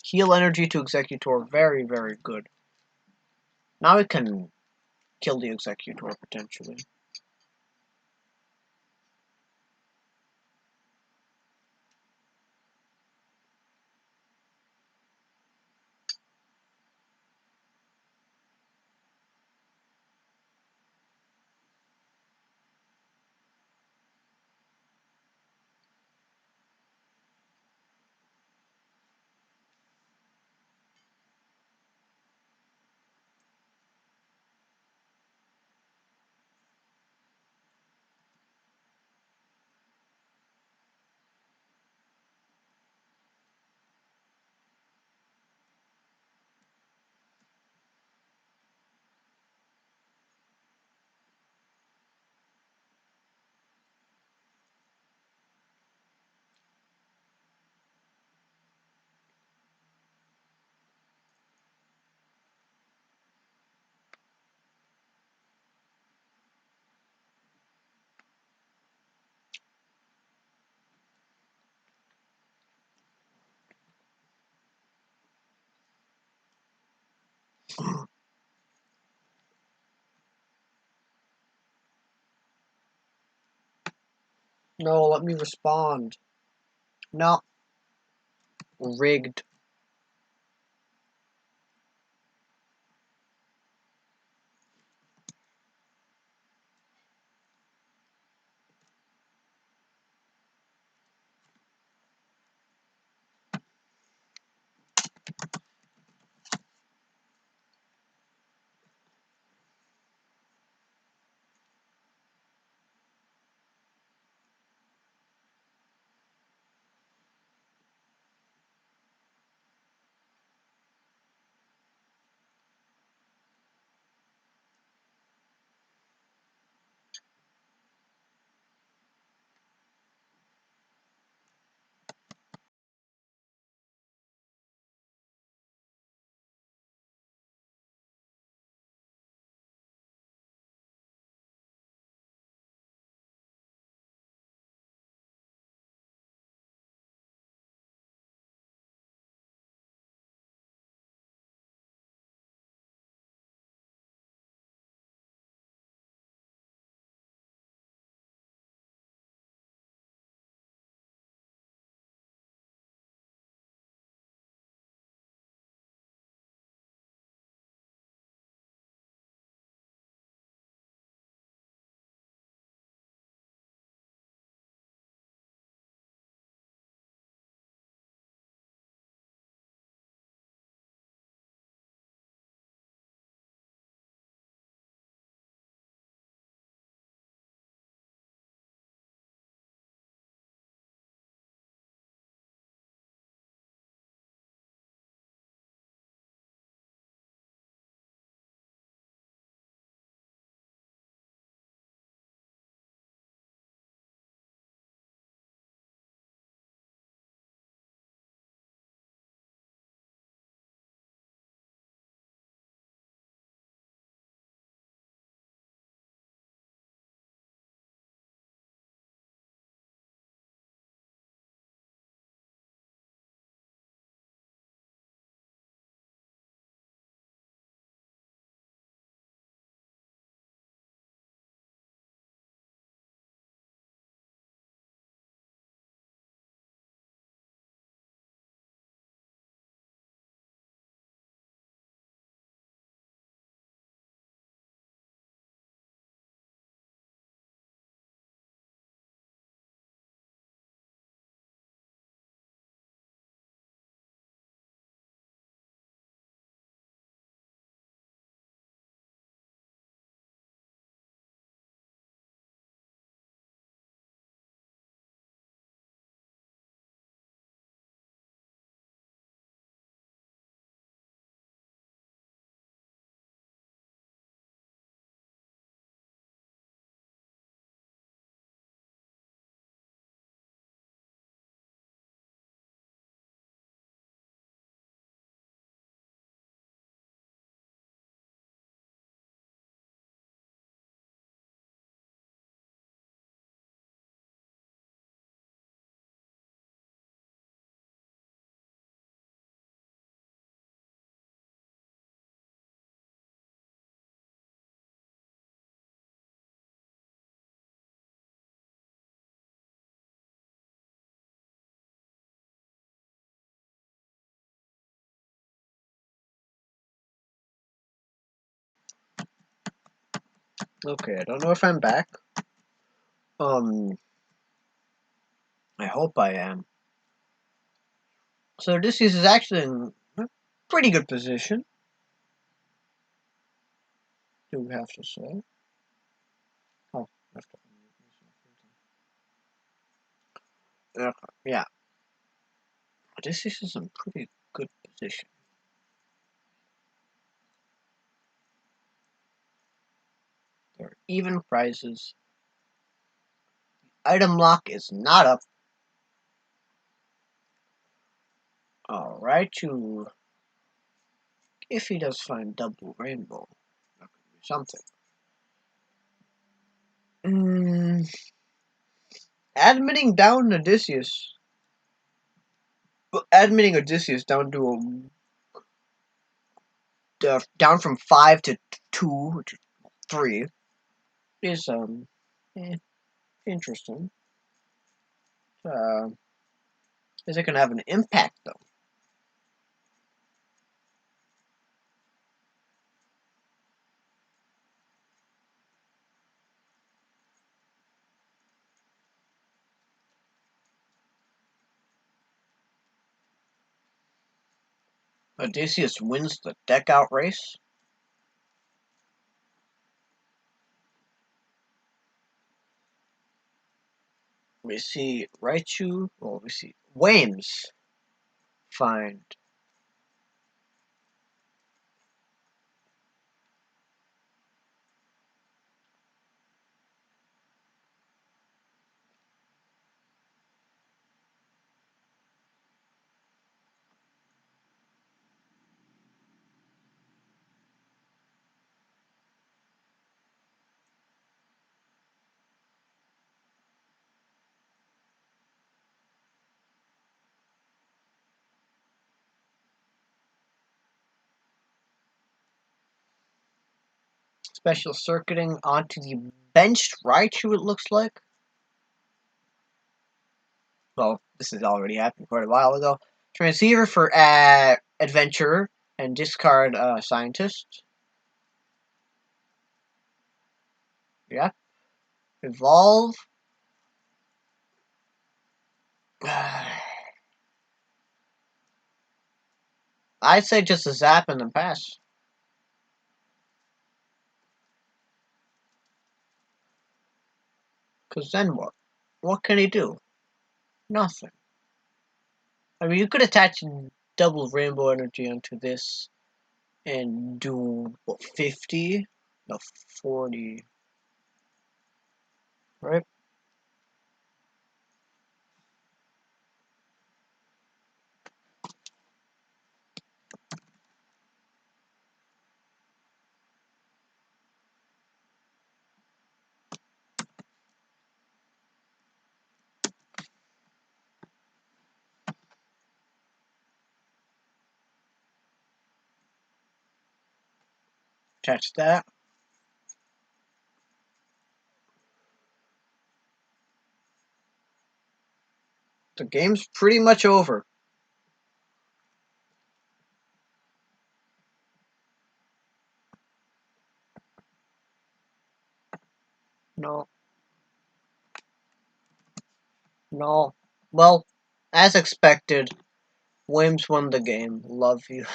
Heal energy to Executor, very, very good. Now we can kill the Executor potentially. No, let me respond. No. Rigged. Okay, I don't know if I'm back. I hope I am. So this is actually in a pretty good position. Do we have to say? Oh, I have to unmute myself. Okay, yeah. This is in pretty good position. There are even prizes. Item lock is not up. Alright, if he does find double rainbow, that could be something. Admitting down Odysseus. Admitting Odysseus down to down from 5 to 2, 3 is interesting. Is it gonna have an impact though? Odysseus wins the deck out race. We see Raichu. Well, we see Wames find. Special circuiting onto the benched Raichu, it looks like. Well, this has already happened quite a while ago. Transceiver for Adventurer and discard Scientist. Yeah. Evolve. I'd say just a zap and then pass. Because then what? What can he do? Nothing. I mean, you could attach double rainbow energy onto this and do, what, 50? No, 40. Right? Attach that. The game's pretty much over. No. No. Well, as expected, Williams won the game. Love you.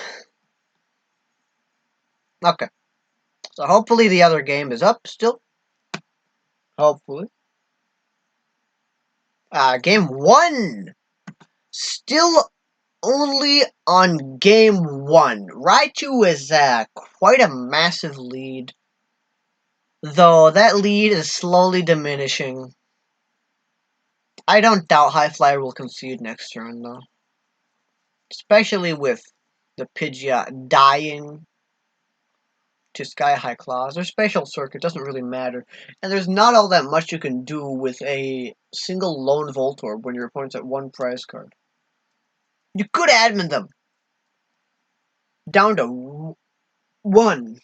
Okay. So hopefully the other game is up still. Hopefully. Game 1! Still only on game 1. Raichu is quite a massive lead. Though that lead is slowly diminishing. I don't doubt High Flyer will concede next turn though. Especially with the Pidgeot dying to Sky High Claws. Their special circuit doesn't really matter. And there's not all that much you can do with a single lone Voltorb when your opponent's at 1 prize card. You could admin them down to 1.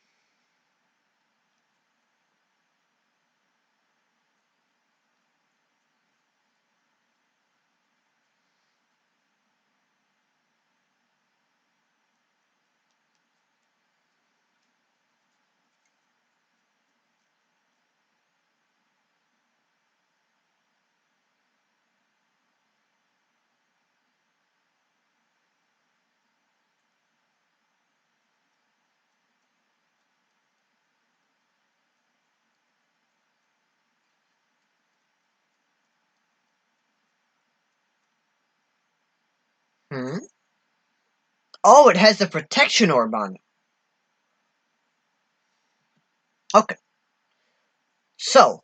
Oh, it has the protection orb on it. Okay. So,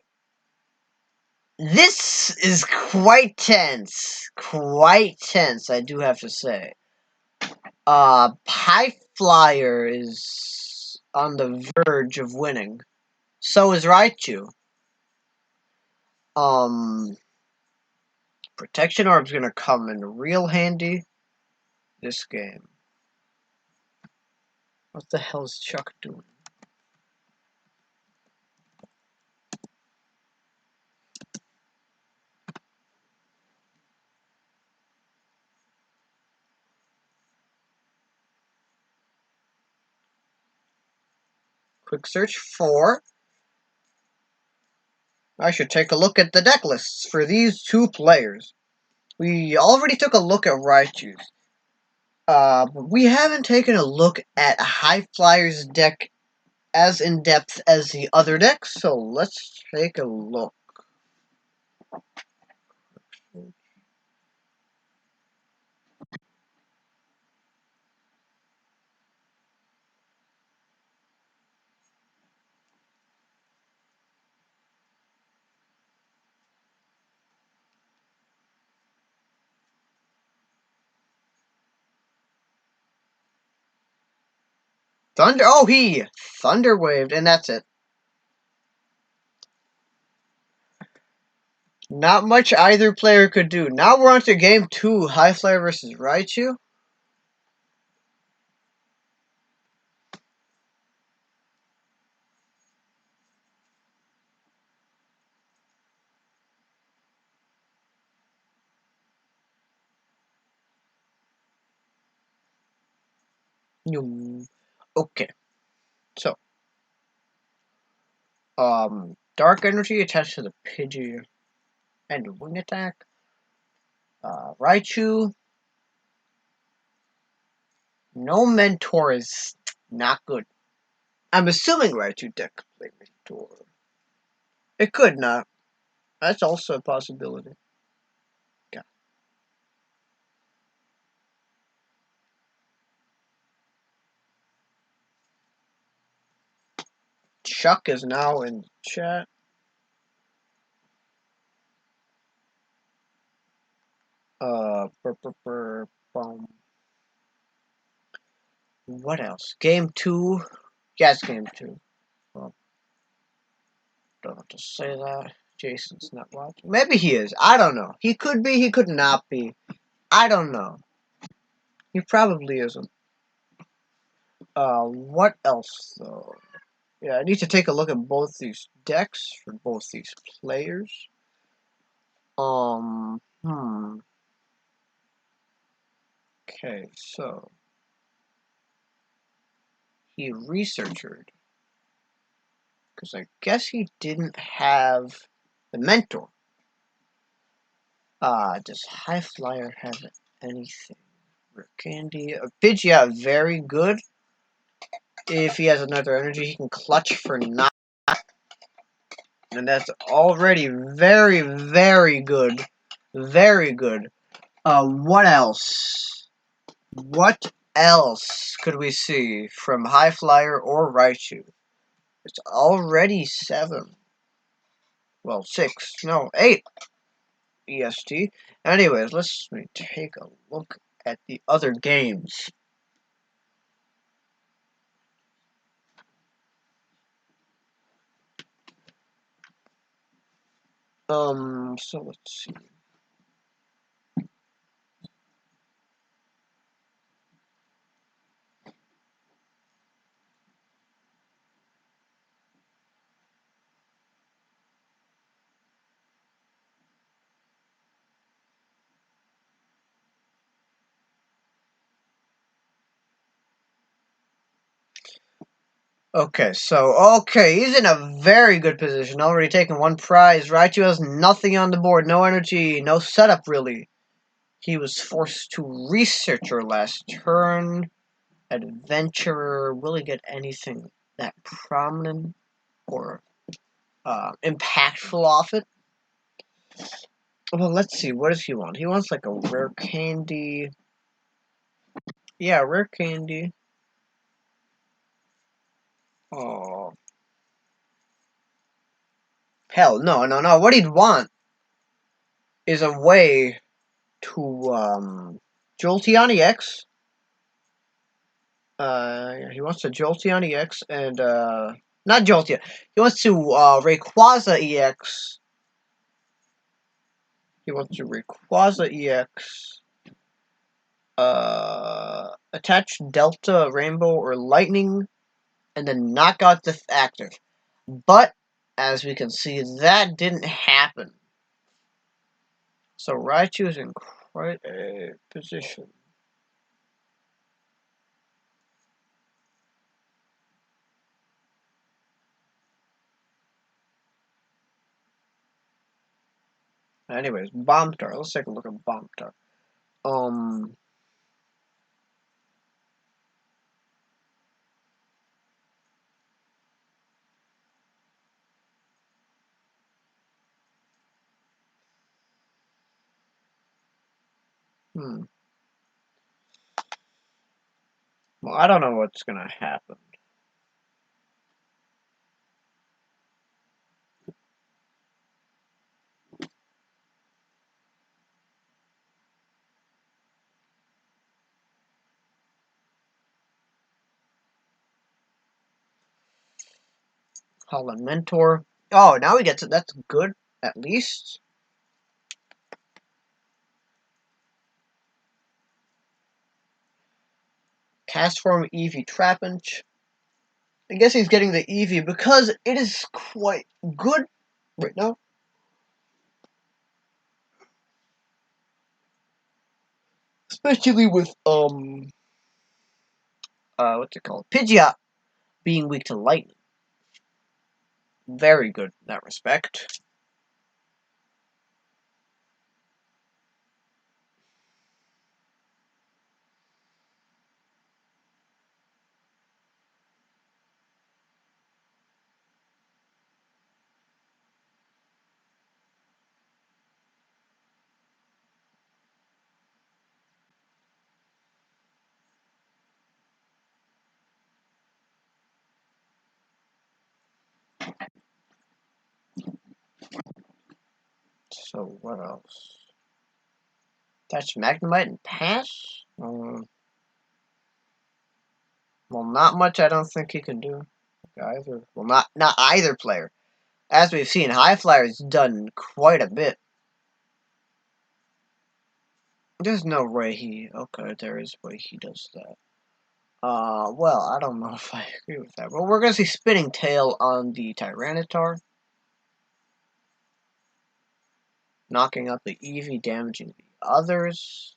this is quite tense. Quite tense, I do have to say. High Flyer is on the verge of winning. So is Raichu. Protection Orb's gonna come in real handy this game. What the hell is Chuck doing? Quick search for. I should take a look at the deck lists for these two players. We already took a look at Raichu's. But we haven't taken a look at High Flyer's deck as in depth as the other decks, so let's take a look. Thunder. Oh, he Thunder Waved, and that's it. Not much either player could do. Now we're on to game 2, High Flyer versus Raichu. Okay. So, Dark Energy attached to the Pidgey and Wing Attack. Raichu. No Mentor is not good. I'm assuming Raichu deck could play Mentor. It could not. That's also a possibility. Yeah. Chuck is now in chat. What else? Game 2? Yes, game 2. Well, don't have to say that. Jason's not watching. Maybe he is. I don't know. He could be, he could not be. I don't know. He probably isn't. What else, though? Yeah, I need to take a look at both these decks for both these players. Okay, so he researched because I guess he didn't have the mentor. Does High Flyer have anything? Rare Candy, Pidgey, yeah, very good. If he has another energy, he can clutch for 9. And that's already very, very good. Very good. What else? What else could we see from High Flyer or Raichu? It's already 7. Well, 6. No, 8. EST. Anyways, let's take a look at the other games. So let's see. Okay, he's in a very good position. Already taken 1 prize. Raichu has nothing on the board. No energy, no setup, really. He was forced to Researcher last turn. Adventurer. Will he get anything that prominent or impactful off it? Well, let's see. What does he want? He wants like a rare candy. Yeah, rare candy. Oh. Hell, no. What he'd want is a way to, Jolteon EX. He wants to Jolteon EX and, not Jolteon. He wants to, Rayquaza EX. He wants to Rayquaza EX. Attach Delta, Rainbow, or Lightning, and then knock out the active. But, as we can see, that didn't happen. So Raichu is in quite a position. Anyways, Bombtar. Let's take a look at Bombtar. Um, hmm. Well, I don't know what's gonna happen. Holland Mentor. Oh, now we get to that's good at least. Cast form Eevee Trapinch. I guess he's getting the Eevee because it is quite good right now. Especially with what's it called? Pidgeot being weak to lightning. Very good in that respect. So what else? Touch Magnemite and pass? Well, not much. I don't think he can do either. Well, not either player. As we've seen, High Flyer's done quite a bit. There's no way he. Okay, there is a way he does that. Well, I don't know if I agree with that. But we're gonna see Spinning Tail on the Tyranitar, knocking out the Eevee, damaging the others.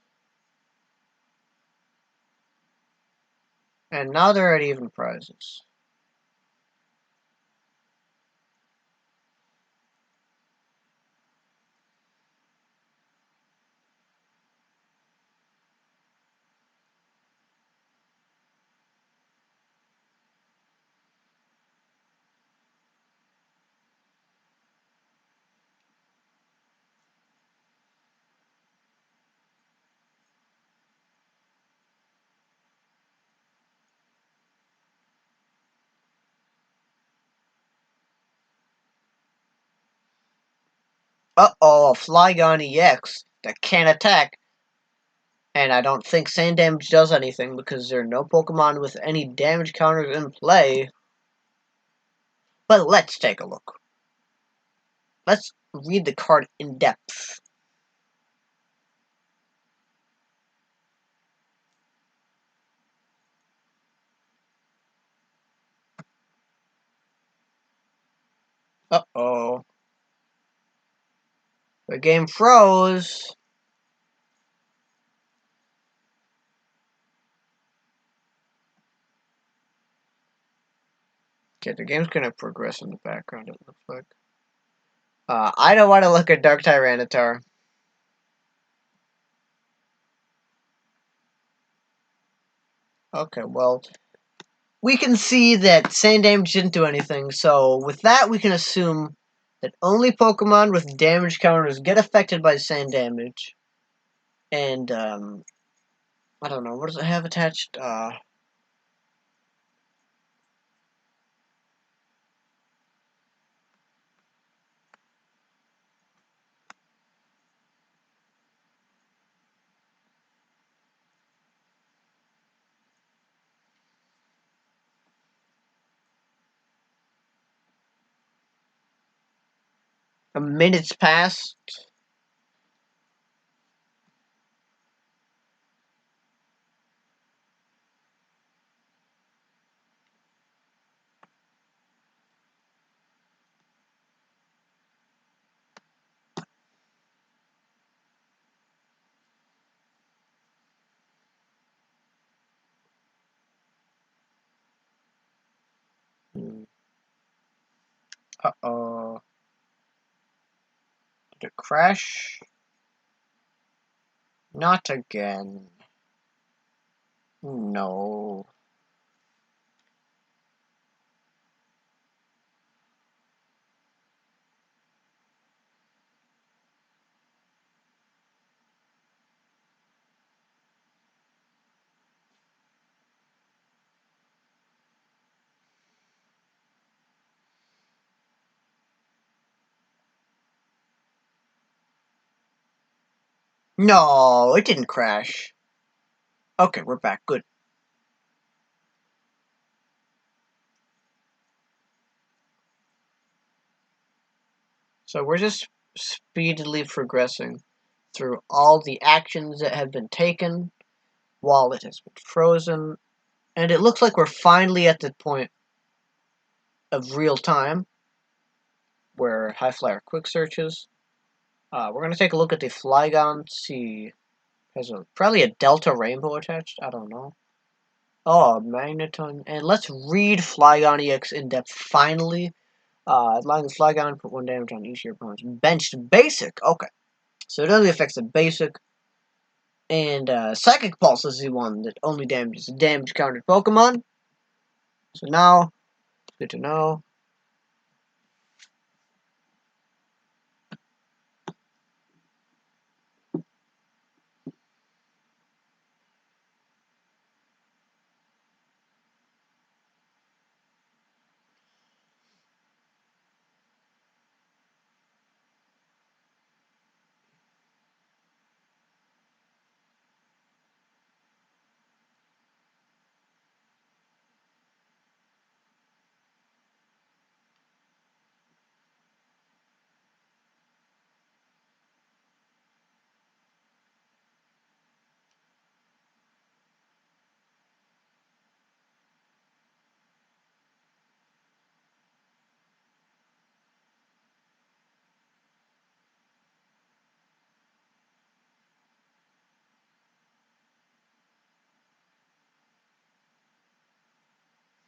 And now they're at even prizes. Uh-oh, Flygon EX that can't attack. And I don't think Sand Damage does anything because there are no Pokemon with any damage counters in play. But let's take a look. Let's read the card in depth. Uh-oh. The game froze. Okay, the game's gonna progress in the background, it looks like. I don't want to look at Dark Tyranitar. Okay, well, we can see that Sand Damage didn't do anything, so with that we can assume that only Pokemon with damage counters get affected by Sand Damage. And, I don't know. What does it have attached? A minute's passed. Uh-oh. Did it crash? Not again. No. No, it didn't crash. Okay, we're back. Good. So we're just speedily progressing through all the actions that have been taken while it has been frozen. And it looks like we're finally at the point of real time where High Flyer quick searches. We're going to take a look at the Flygon, see, has probably a Delta Rainbow attached, I don't know. Oh, a Magneton, and let's read Flygon EX in depth finally. Line the Flygon, put 1 damage on each of your opponents. Benched Basic, okay. So it only affects the Basic, and Psychic Pulse is the one that only damages damage countered Pokemon. So now, good to know.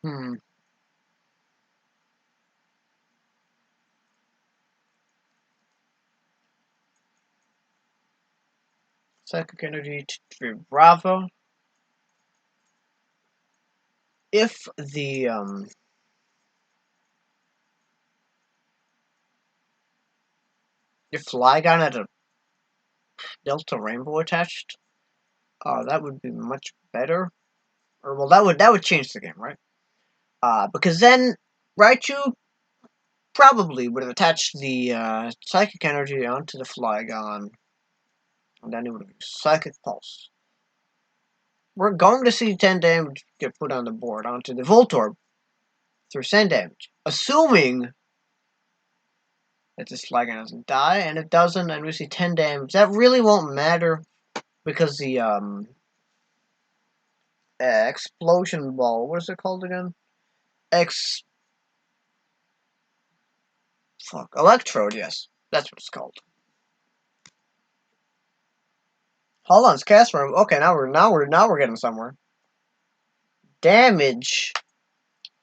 Hmm. Psychic Energy to Bravo. If the if Flygon had a Delta Rainbow attached, that would be much better. Or well, that would change the game, right? Because then Raichu probably would have attached the Psychic Energy onto the Flygon, and then it would have Psychic Pulse. We're going to see 10 damage get put on the board onto the Voltorb through Sand damage, assuming that this Flygon doesn't die, and if it doesn't, and we see 10 damage, that really won't matter because the Explosion Ball, what is it called again? Electrode, yes. That's what it's called. Holland's cast room. Okay, now we're getting somewhere. Damage,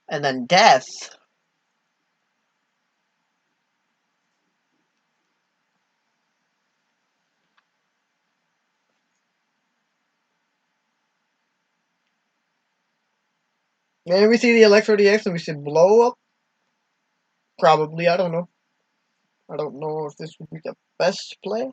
and then death. And we see the Electro DX and we see blow up. Probably, I don't know. I don't know if this would be the best play.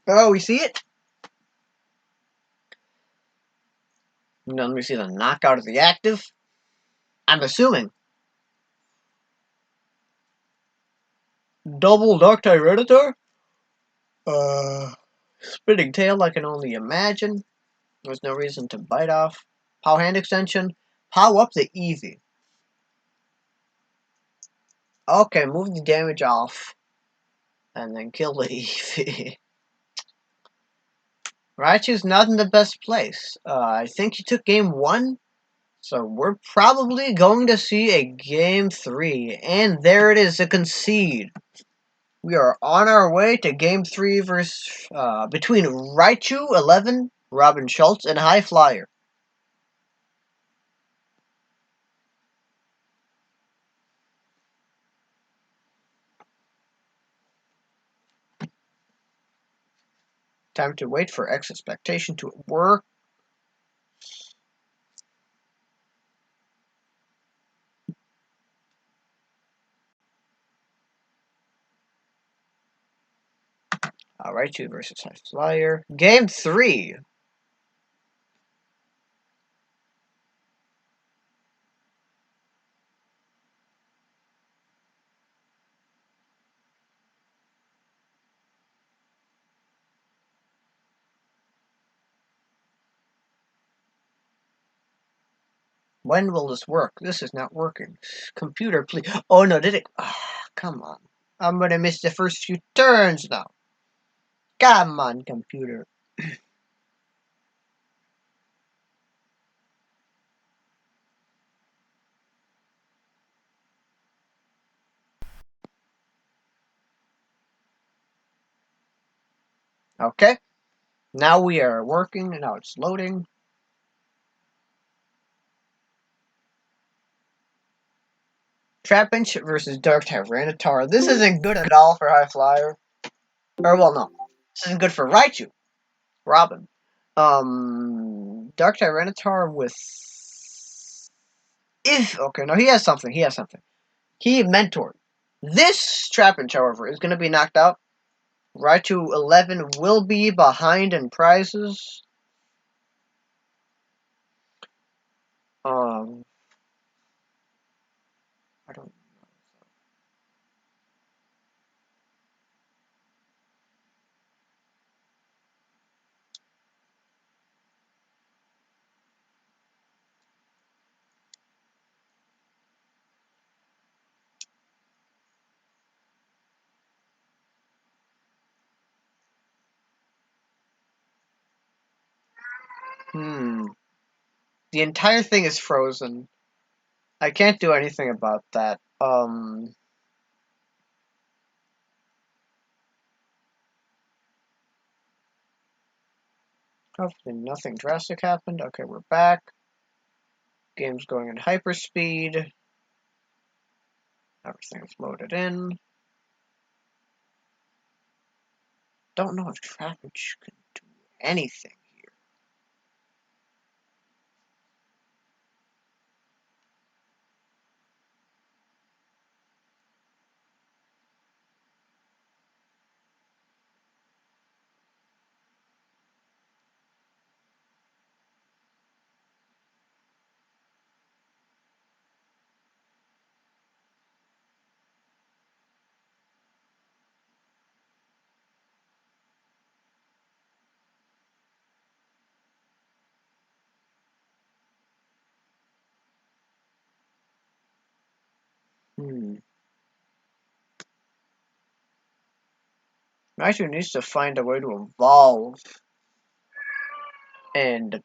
Oh, we see it? Now, let me see the knockout of the active. I'm assuming. Double Dark Tyranitar? Spinning tail I can only imagine. There's no reason to bite off. Pow hand extension. Pow up the Eevee. Okay, move the damage off. And then kill the Eevee. Raichu's not in the best place. I think he took game 1. So we're probably going to see a game 3. And there it is, a concede. We are on our way to game 3 versus between Raichu 11, Robin Schultz, and High Flyer. Time to wait for X expectation to work. Raichu versus High Flyer. Game 3. When will this work? This is not working. Computer, please. Oh no, did it? Come on. I'm gonna miss the first few turns now. Come on, computer. Okay. Now we are working, and now it's loading. Trapinch versus Dark Tyranitar. This isn't good at all for High Flyer. Or, well, no. This isn't good for Raichu. Robin. Dark Tyranitar with... Okay, no, he has something. He mentored. This Trapinch, however, is going to be knocked out. Raichu 11 will be behind in prizes. I don't... The entire thing is frozen. I can't do anything about that. Hopefully nothing drastic happened. Okay, we're back. Game's going in hyperspeed. Everything's loaded in. Don't know if Trapinch can do anything here. Raichu needs to find a way to evolve and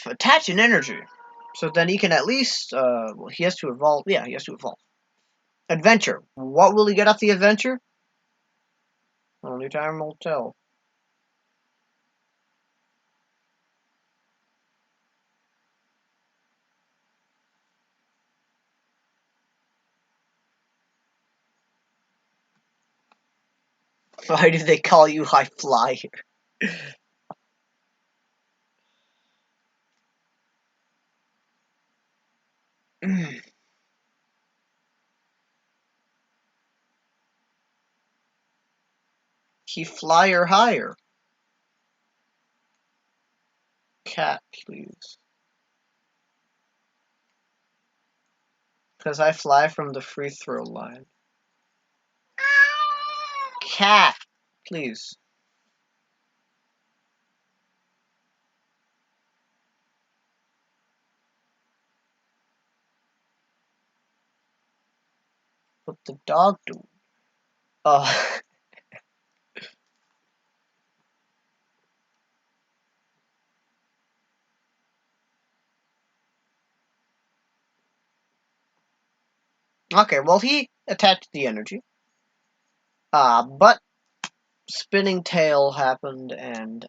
attach an energy. So then he can at least, well, he has to evolve. Yeah, he has to evolve. Adventure. What will he get off the adventure? Only time will tell. Why do they call you High Flyer? He flyer higher. cat, please. Because I fly from the free throw line. Cat, please. What the dog do? Okay, well, he attached the energy. But spinning tail happened, and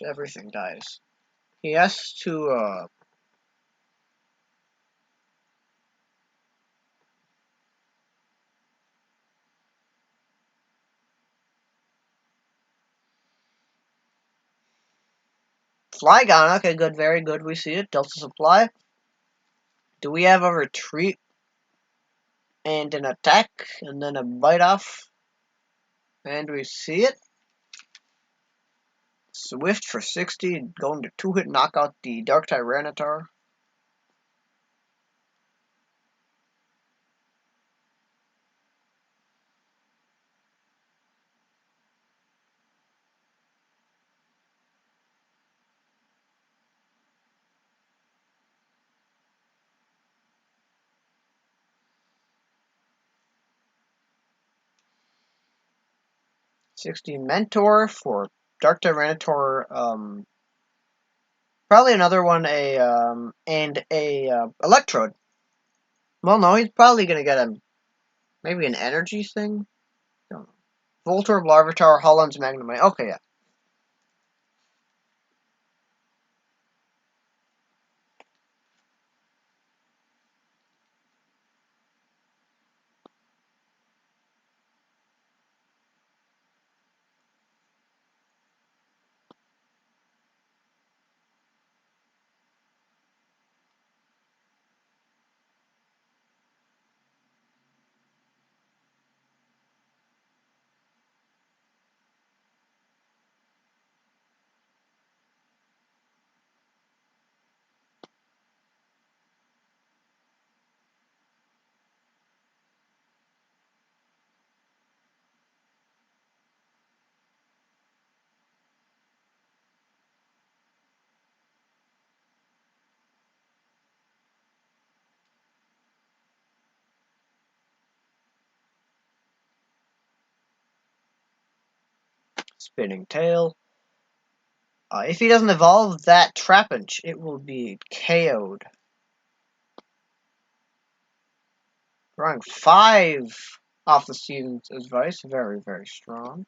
everything dies. He has to Flygon. Okay, good, very good. We see it. Delta supply. Do we have a retreat and an attack and then a bite off? And we see it. Swift for 60, going to 2-hit knockout the Dark Tyranitar. $60 Mentor for Dark Tyranitar. Probably another one, and a Electrode. Well, no, he's probably gonna get maybe an energy thing. Don't know. Voltorb, Larvitar, Holland's Magnemite. Okay, yeah. Spinning Tail. If he doesn't evolve that Trapinch, it will be KO'd. Drawing 5 off the season's advice. Very, very strong.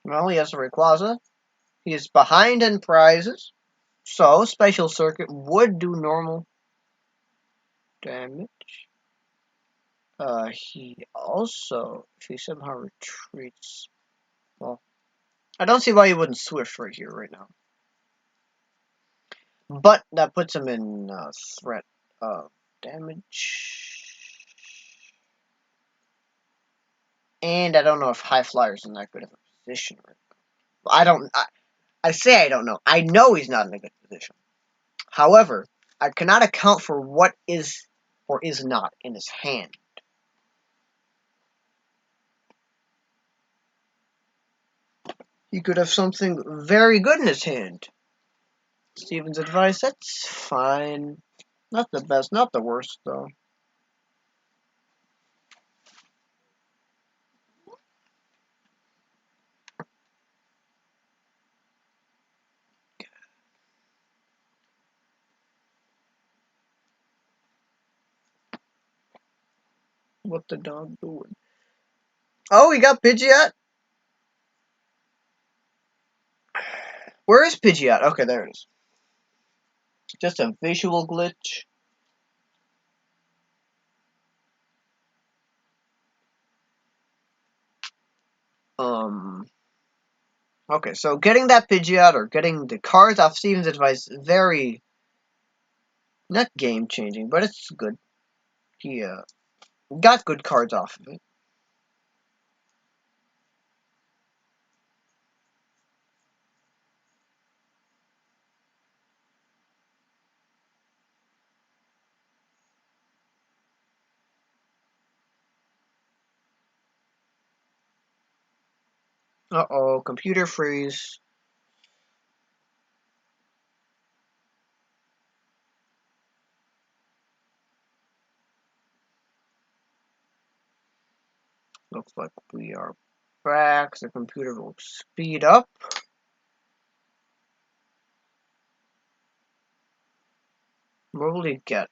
Well, he has a Rayquaza. He is behind in prizes. So, Special Circuit would do normal damage. He also, if he somehow retreats, well, I don't see why he wouldn't Swift right here, right now. But that puts him in threat of damage. And I don't know if High Flyer's in that good of a position right now. I say I don't know. I know he's not in a good position. However, I cannot account for what is or is not in his hand. He could have something very good in his hand. Steven's advice, that's fine. Not the best, not the worst, though. What the dog doing? Oh, we got Pidgeot. Where is Pidgeot? Okay, there it is. Just a visual glitch. Okay, so getting that Pidgeot or getting the cards off Steven's advice, very not game changing, but it's good. He got good cards off of it. Uh-oh, computer freeze. Looks like we are back. The computer will speed up. What will he get?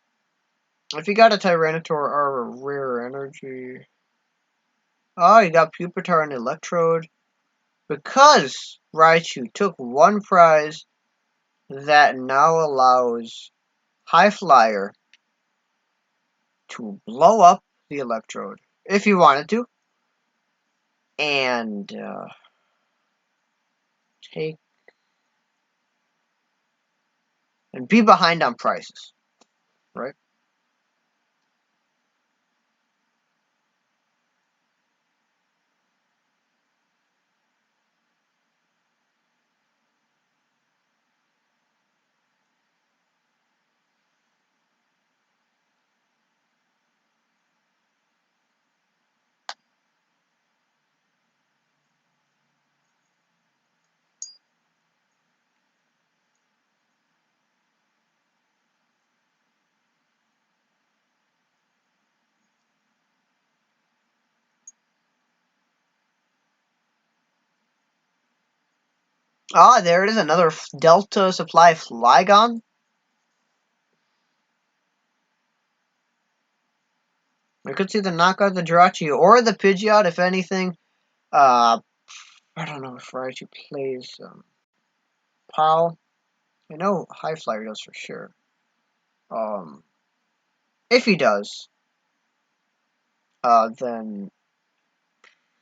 If he got a Tyranitar or a rare energy. Oh, he got Pupitar and Electrode. Because Raichu took one prize that now allows High Flyer to blow up the Electrode. If he wanted to. And take and be behind on prices. Right? Ah, there it is, another Delta Supply Flygon. I could see the knockout the Jirachi or the Pidgeot, if anything. I don't know if Raichu plays POW. I know High Flyer does for sure. If he does, then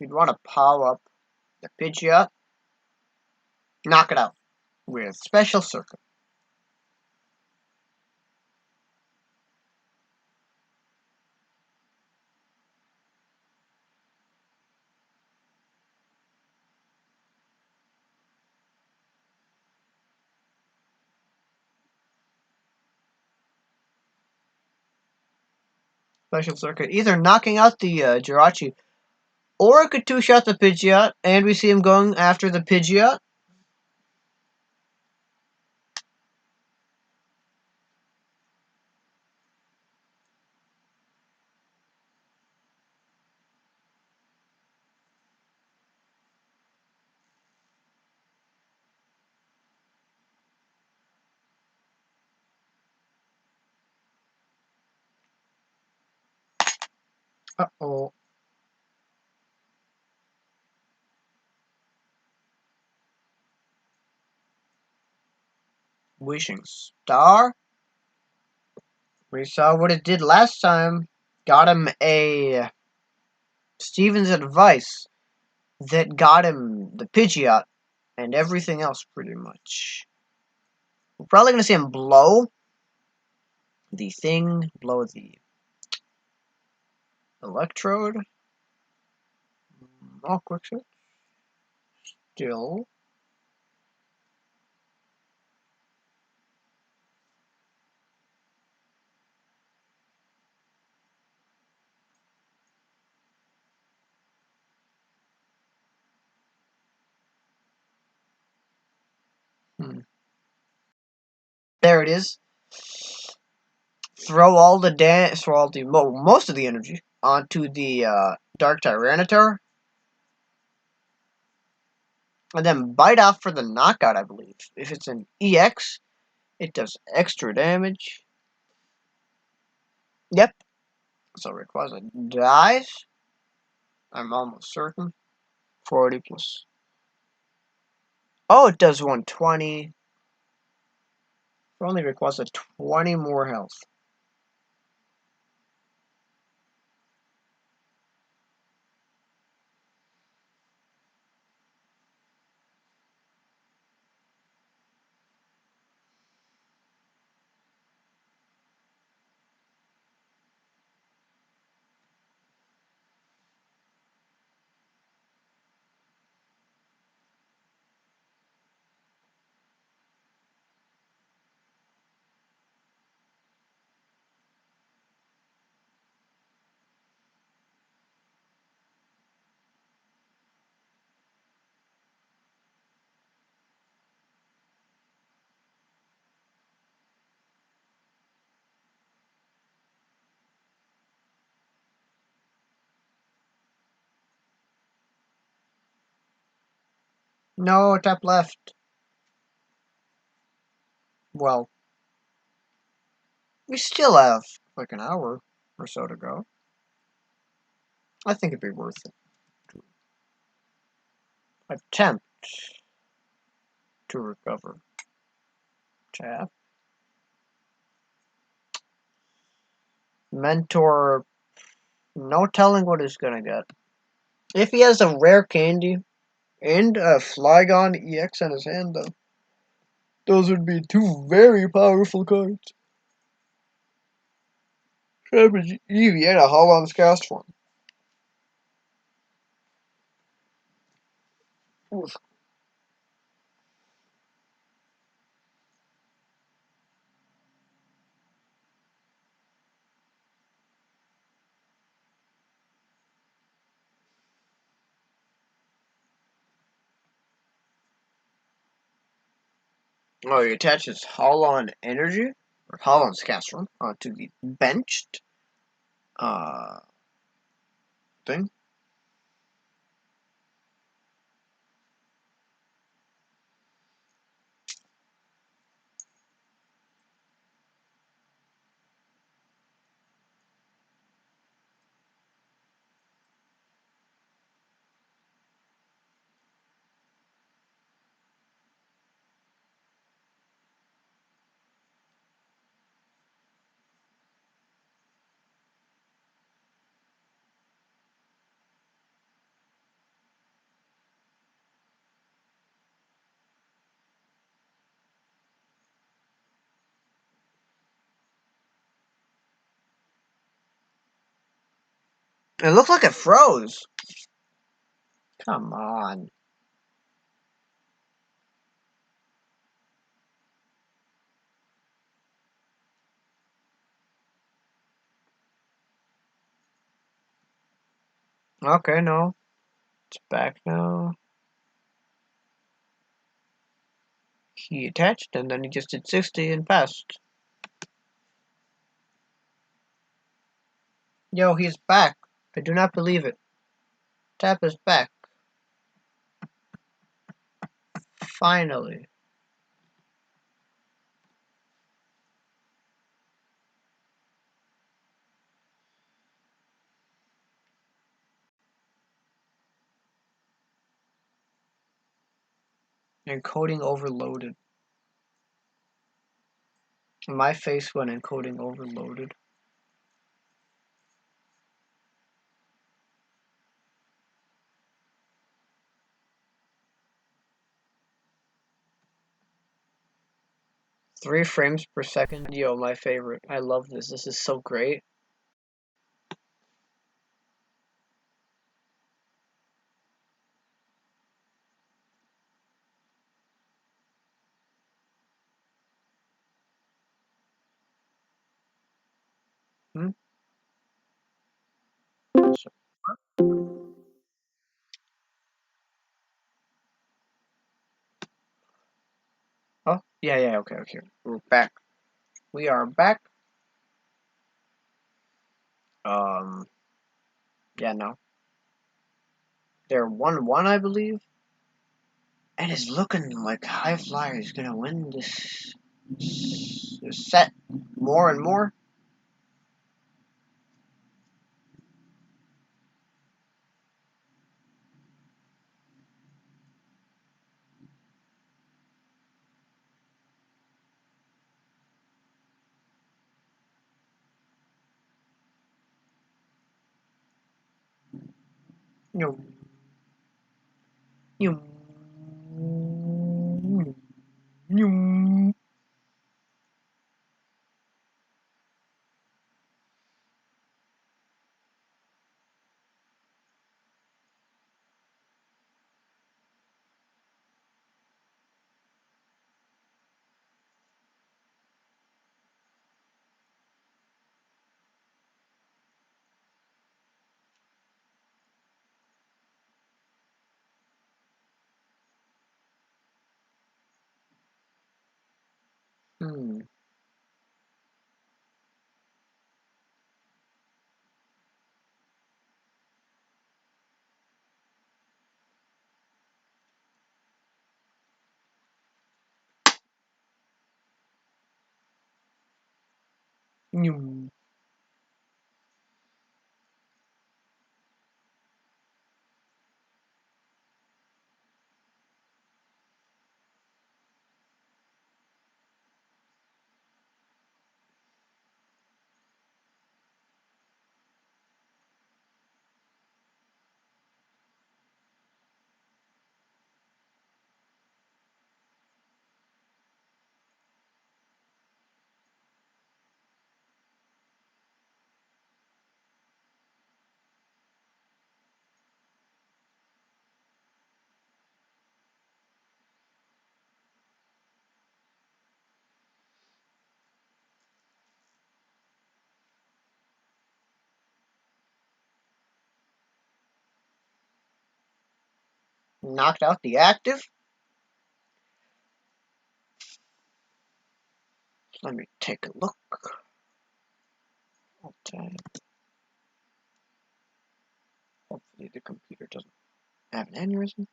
you'd want to POW up the Pidgeot, knock it out with Special Circuit. Special Circuit, either knocking out the Jirachi, or it could two-shot the Pidgeot, and we see him going after the Pidgeot. Uh-oh. Wishing Star. We saw what it did last time. Got him a Steven's advice that got him the Pidgeot and everything else pretty much. We're probably going to see him blow the thing, blow the Electrode. Oh, quick switch. Still. There it is. Throw all the most of the energy onto the Dark Tyranitar. And then bite off for the knockout, I believe. If it's an EX, it does extra damage. Yep. So Rayquaza dies. I'm almost certain. 40 plus. Oh, it does 120. Only Rayquaza 20 more health. No, tap left. Well, we still have like an hour or so to go. I think it'd be worth it to attempt to recover. Tap. Mentor, no telling what he's gonna get. If he has a rare candy and a Flygon EX in his hand, though, those would be two very powerful cards. Savage Eevee and a Holland's cast form. Oof. Oh, he attaches Holland Energy, or Holland's cast form, to the benched thing. It looks like it froze. Come on. Okay, no. It's back now. He attached and then he just did 60 and passed. Yo, he's back. I do not believe it. Tap is back. Finally. Encoding overloaded. My face when encoding overloaded. Three frames per second. Yo, my favorite. I love this. This is so great. Hmm? Oh, yeah, okay. We're back. We are back. Yeah, no. They're 1-1, I believe. And it's looking like High Flyer is gonna win this set more and more. Yum. Yum. Yum. Hmm. Yum. Knocked out the active. Let me take a look. Okay. Hopefully the computer doesn't have an aneurysm.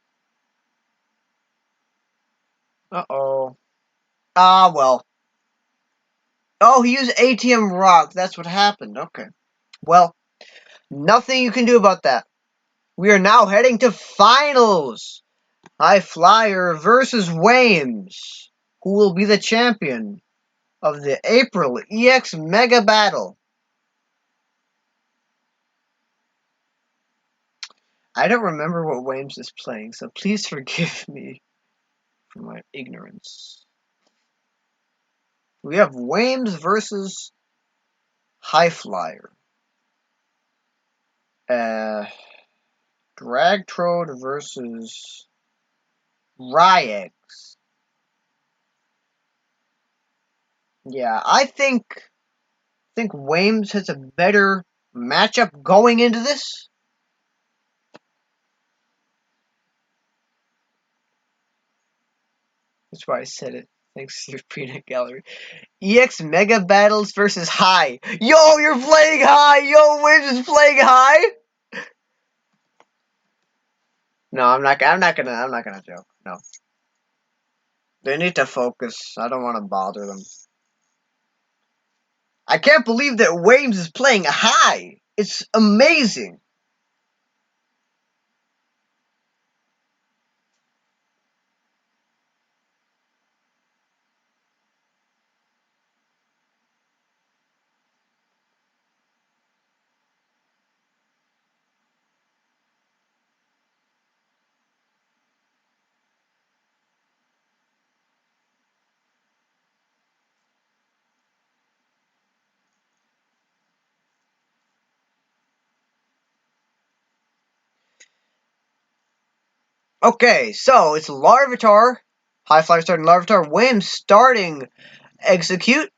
Uh-oh. Ah, well. Oh, he used ATM Rock. That's what happened. Okay. Well, nothing you can do about that. We are now heading to finals. High Flyer versus Wames. Who will be the champion of the April EX Mega Battle? I don't remember what Wames is playing, so please forgive me for my ignorance. We have Wames versus High Flyer. Dragtrode versus Ryex. Yeah, I think Wames has a better matchup going into this. That's why I said it. Thanks to your peanut gallery. EX Mega Battles versus High. Yo, you're playing High. Yo, Wames is playing High. No, I'm not gonna joke. No. They need to focus. I don't want to bother them. I can't believe that Wames is playing High. It's amazing. Okay, so it's Larvitar. High Flyer starting Larvitar. Wames starting Execute.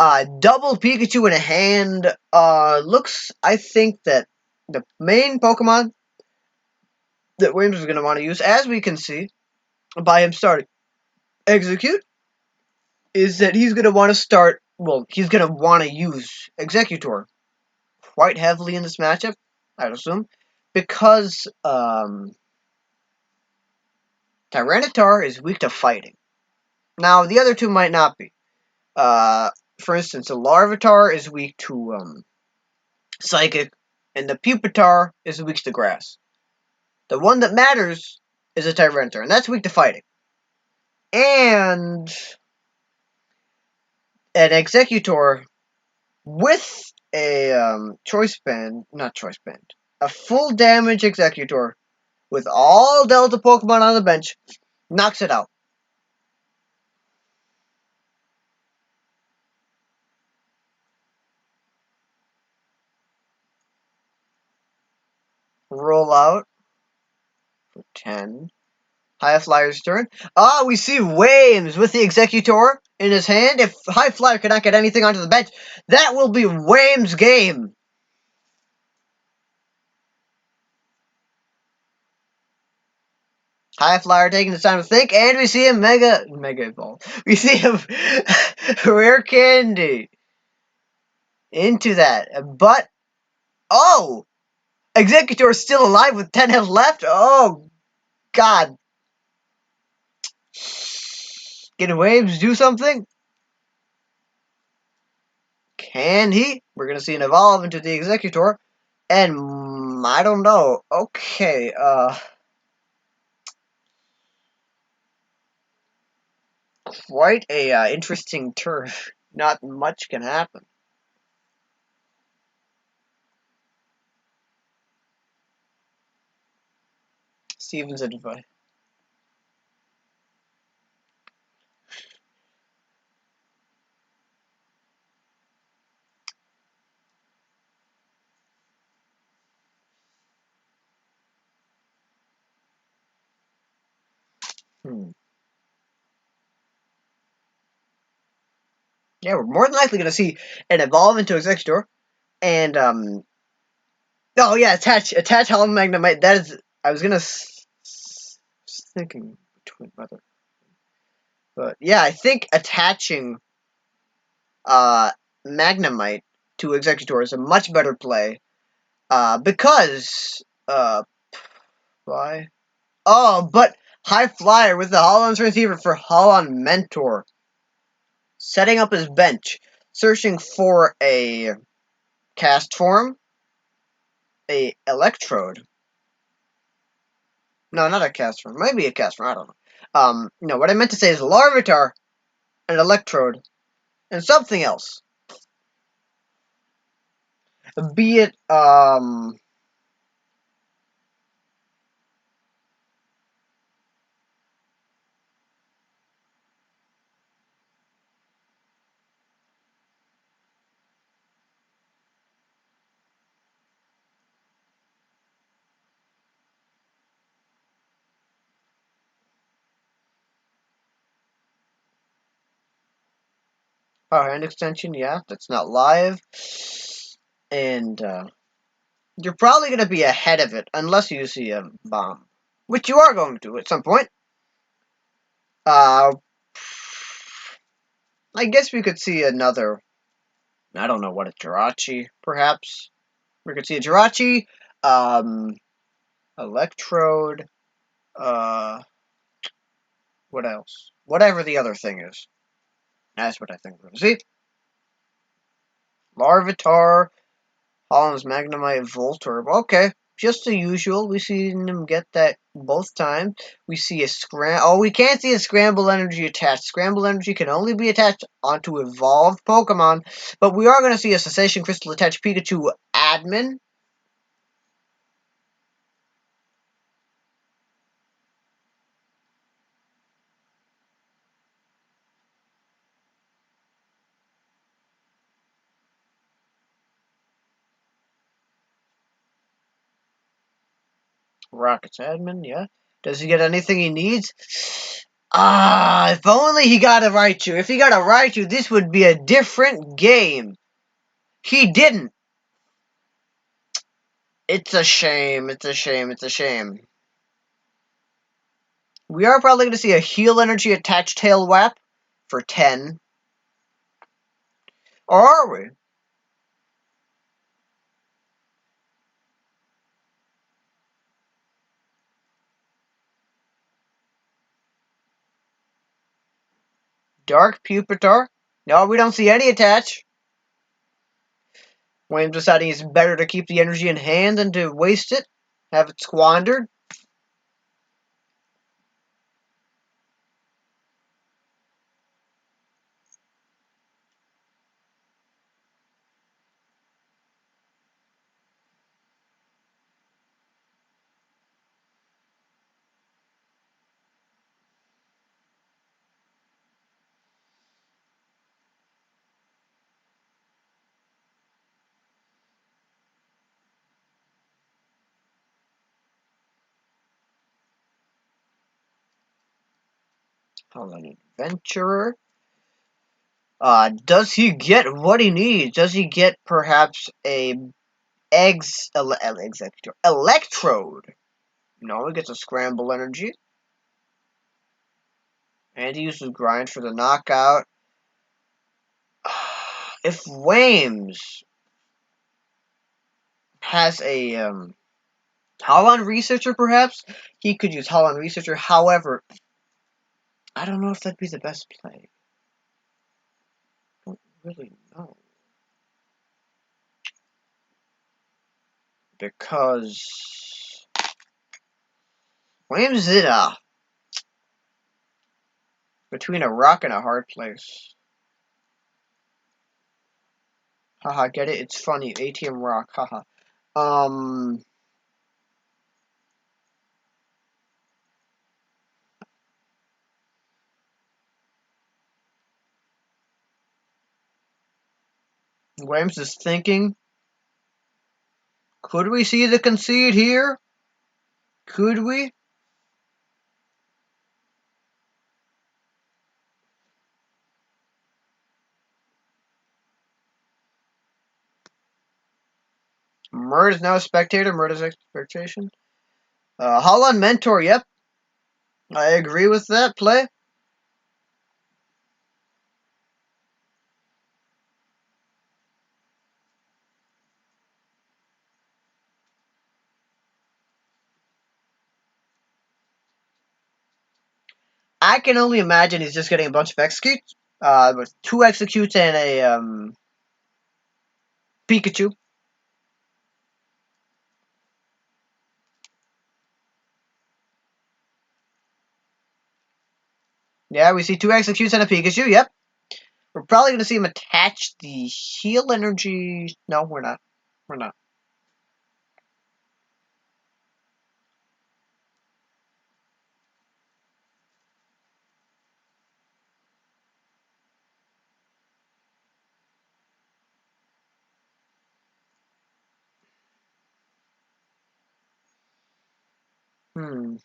Double Pikachu in a hand. I think that the main Pokemon that Wames is going to want to use, as we can see by him starting Execute, is that he's going to want to start. Well, he's going to want to use Executor quite heavily in this matchup, I'd assume, because Tyranitar is weak to fighting. Now, the other two might not be. For instance, a Larvitar is weak to Psychic, and the Pupitar is weak to Grass. The one that matters is a Tyranitar, and that's weak to fighting. And an Executor with a not Choice Band. A full damage Executor with all Delta Pokemon on the bench knocks it out. Roll out for 10. High Flyer's turn. Ah, we see Wames with the Executor in his hand. If High Flyer cannot get anything onto the bench, that will be Wames' game. High Flyer taking the time to think, and we see him Mega Evolve. We see him Rare Candy into that. But, oh! Executor is still alive with 10 health left? Oh, God. Can Waves do something? Can he? We're going to see an evolve into the Executor. And, I don't know. Okay, quite a interesting turn. Not much can happen. Steven's advice. Yeah, we're more than likely going to see an evolve into Executor. And, oh yeah, attach Hollow Magnemite. That is, I was going to thinking between whether. But, yeah, I think attaching, Magnemite to Executor is a much better play. Because, why? Oh, but High Flyer with the Holland's receiver for Holland Mentor. Setting up his bench. Searching for a cast form. A Electrode. No, not a cast form. Maybe a cast form. I don't know. No, what I meant to say is Larvitar, an Electrode, and something else. Be it, Power Hand Extension, yeah, that's not live. And, you're probably going to be ahead of it, unless you see a bomb. Which you are going to at some point. I guess we could see another, I don't know what, a Jirachi, perhaps? We could see a Jirachi, Electrode, what else? Whatever the other thing is. That's what I think we're going to see. Larvitar, Holland's Magnemite, Voltorb. Okay, just the usual. We've seen him get that both times. We see a Oh, we can't see a Scramble Energy attached. Scramble Energy can only be attached onto evolved Pokemon. But we are going to see a Cessation Crystal attached Pikachu Admin. Rocket's Admin, yeah. Does he get anything he needs? Ah, if only he got a Raichu. If he got a Raichu, this would be a different game. He didn't. It's a shame. It's a shame. It's a shame. We are probably going to see a Heal Energy attached Tail Whap for 10. Or are we? Dark Pupitar? No, we don't see any attach. Wayne's deciding it's better to keep the energy in hand than to waste it. Have it squandered. Holland Adventurer. Does he get what he needs? Does he get perhaps a electrode? No, he gets a scramble energy. And he uses grind for the knockout. If Wames has a Holland Researcher, perhaps he could use Holland Researcher. However, I don't know if that'd be the best play. I don't really know. Because Wames is between a rock and a hard place. Haha, get it? It's funny. ATM rock. Haha. Wames is thinking. Could we see the concede here? Could we? Murder's now a spectator. Murder's expectation. Holland Mentor. Yep. I agree with that play. I can only imagine he's just getting a bunch of executes. With 2 executes and a Pikachu. Yeah, we see 2 executes and a Pikachu. Yep. We're probably going to see him attach the heal energy. No, we're not. We're not. Hmm.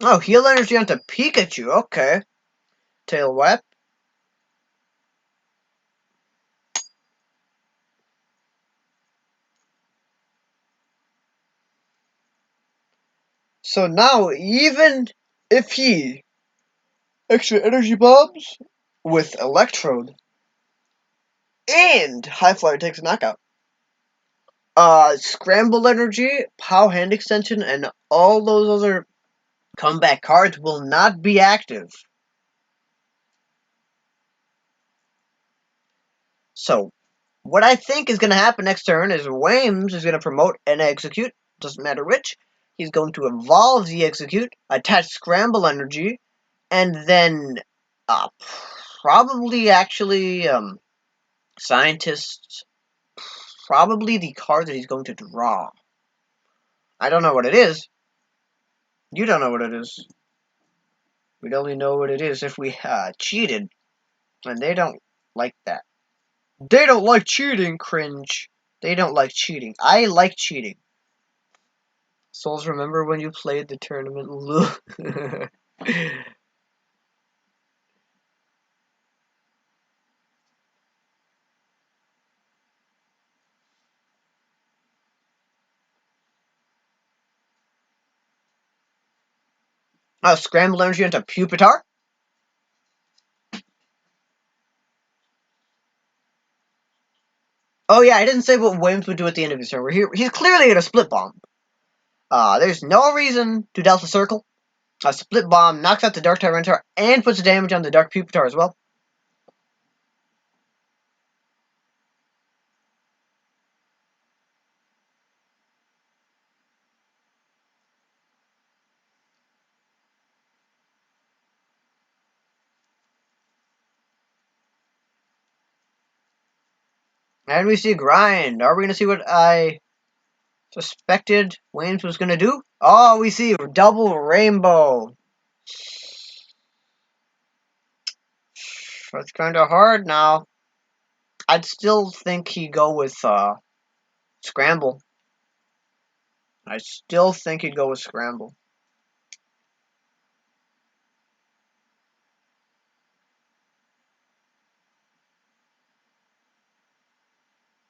Oh, heal energy onto Pikachu. Okay. Tail Whip. So now, even if he extra energy bombs with Electrode and High Flyer takes a knockout, Scramble Energy, POW Hand Extension, and all those other comeback cards will not be active. So, what I think is going to happen next turn is Wames is going to promote an Execute, doesn't matter which. He's going to evolve the Execute, attach Scramble Energy, and then probably actually Scientists, probably the card that he's going to draw. I don't know what it is. You don't know what it is. We'd only know what it is if we cheated. And they don't like that. They don't like cheating, cringe. They don't like cheating. I like cheating. Souls, remember when you played the tournament? Scramble energy into Pupitar. Oh yeah, I didn't say what Williams would do at the end of his turn. He's clearly going to split bomb. There's no reason to Delta Circle. A split bomb knocks out the Dark Tyranitar and puts damage on the Dark Pupitar as well. And we see Grind. Are we going to see what I suspected Williams was going to do? Oh, we see double Rainbow. That's kind of hard now. I'd still think he'd go with Scramble. I still think he'd go with Scramble.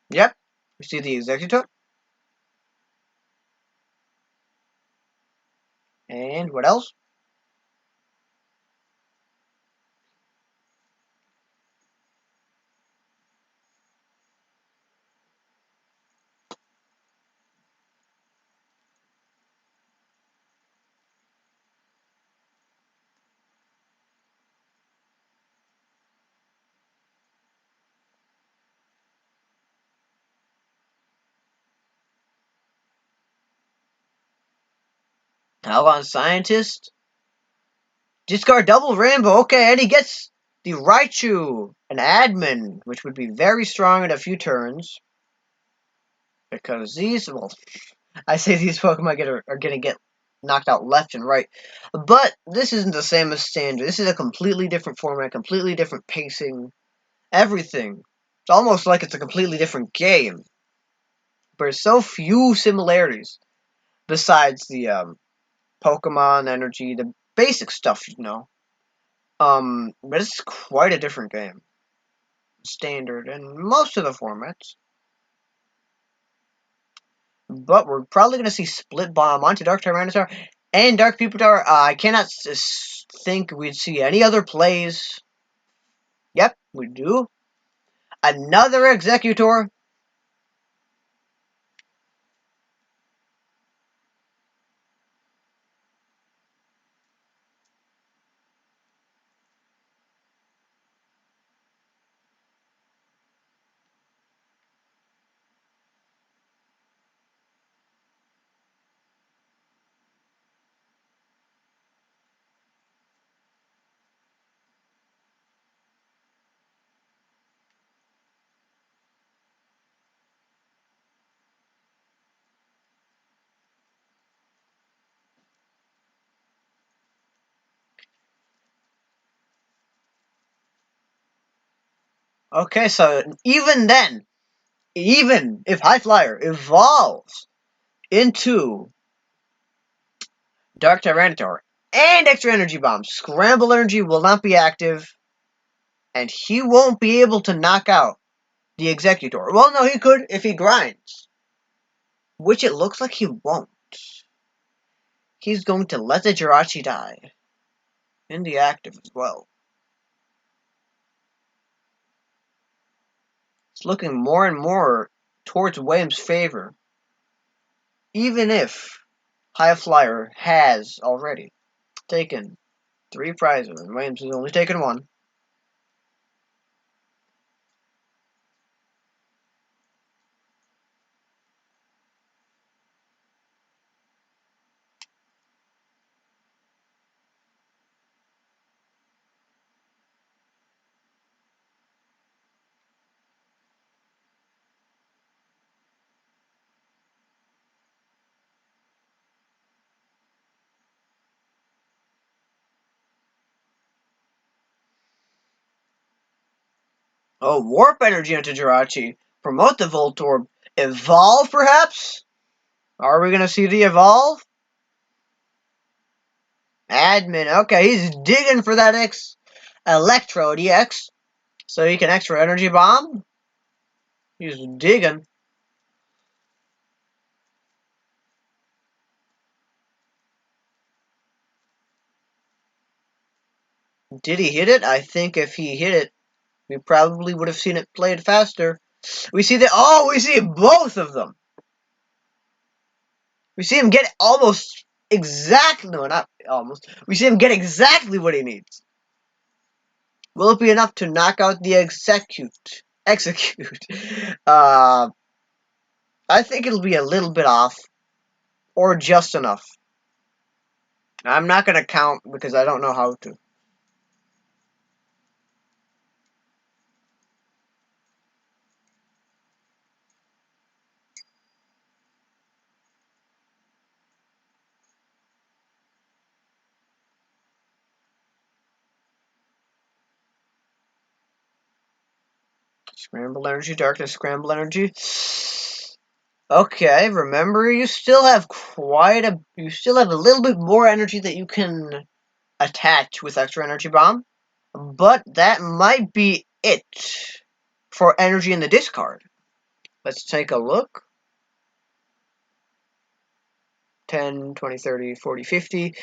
Yep. We see the Executor. And what else? Talon Scientist. Discard double Rainbow. Okay, and he gets the Raichu, an admin, which would be very strong in a few turns. Because these, well, I say these Pokemon are going to get knocked out left and right. But this isn't the same as Standard. This is a completely different format, completely different pacing, everything. It's almost like it's a completely different game. But there's so few similarities besides the Pokemon energy, the basic stuff, you know. But it's quite a different game. Standard in most of the formats. But we're probably going to see Split Bomb onto Dark Tyranitar and Dark Pupitar. I cannot think we'd see any other plays. Yep, we do. Another Executor. Okay, so even then, even if High Flyer evolves into Dark Tyranitar and Extra Energy Bomb, Scramble Energy will not be active, and he won't be able to knock out the Executor. Well, no, he could if he grinds, which it looks like he won't. He's going to let the Jirachi die. In the active as well. It's looking more and more towards Williams' favor. Even if High Flyer has already taken 3 prizes and Williams has only taken 1. Oh, Warp Energy into Jirachi. Promote the Voltorb. Evolve, perhaps? Are we going to see the Evolve? Admin. Okay, he's digging for that Electrode EX. So he can Extra Energy Bomb. He's digging. Did he hit it? I think if he hit it, we probably would have seen it played faster. We see that. Oh, we see both of them. We see him get almost exactly. No, not almost. We see him get exactly what he needs. Will it be enough to knock out the execute? Execute. I think it'll be a little bit off, or just enough. I'm not gonna count because I don't know how to. Scrambled energy, darkness, scrambled energy. Okay, remember you still have a little bit more energy that you can attach with extra energy bomb, but that might be it for energy in the discard. Let's take a look. 10, 20, 30, 40, 50.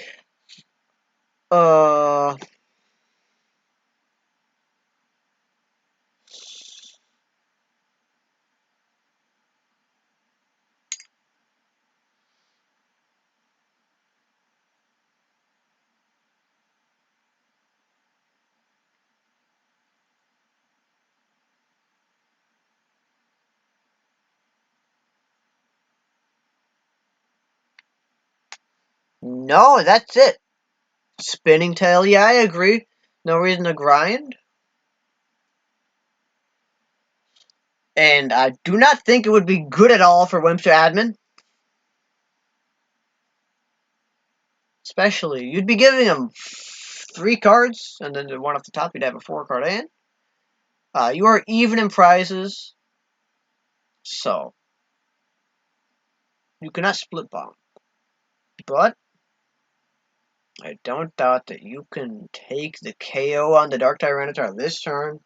No, that's it. Spinning tail, yeah, I agree. No reason to grind. And I do not think it would be good at all for Wimster Admin. Especially, you'd be giving him 3 cards, and then the one off the top, you'd have a 4-card hand. You are even in prizes, so you cannot split bomb. But I don't doubt that you can take the KO on the Dark Tyranitar this turn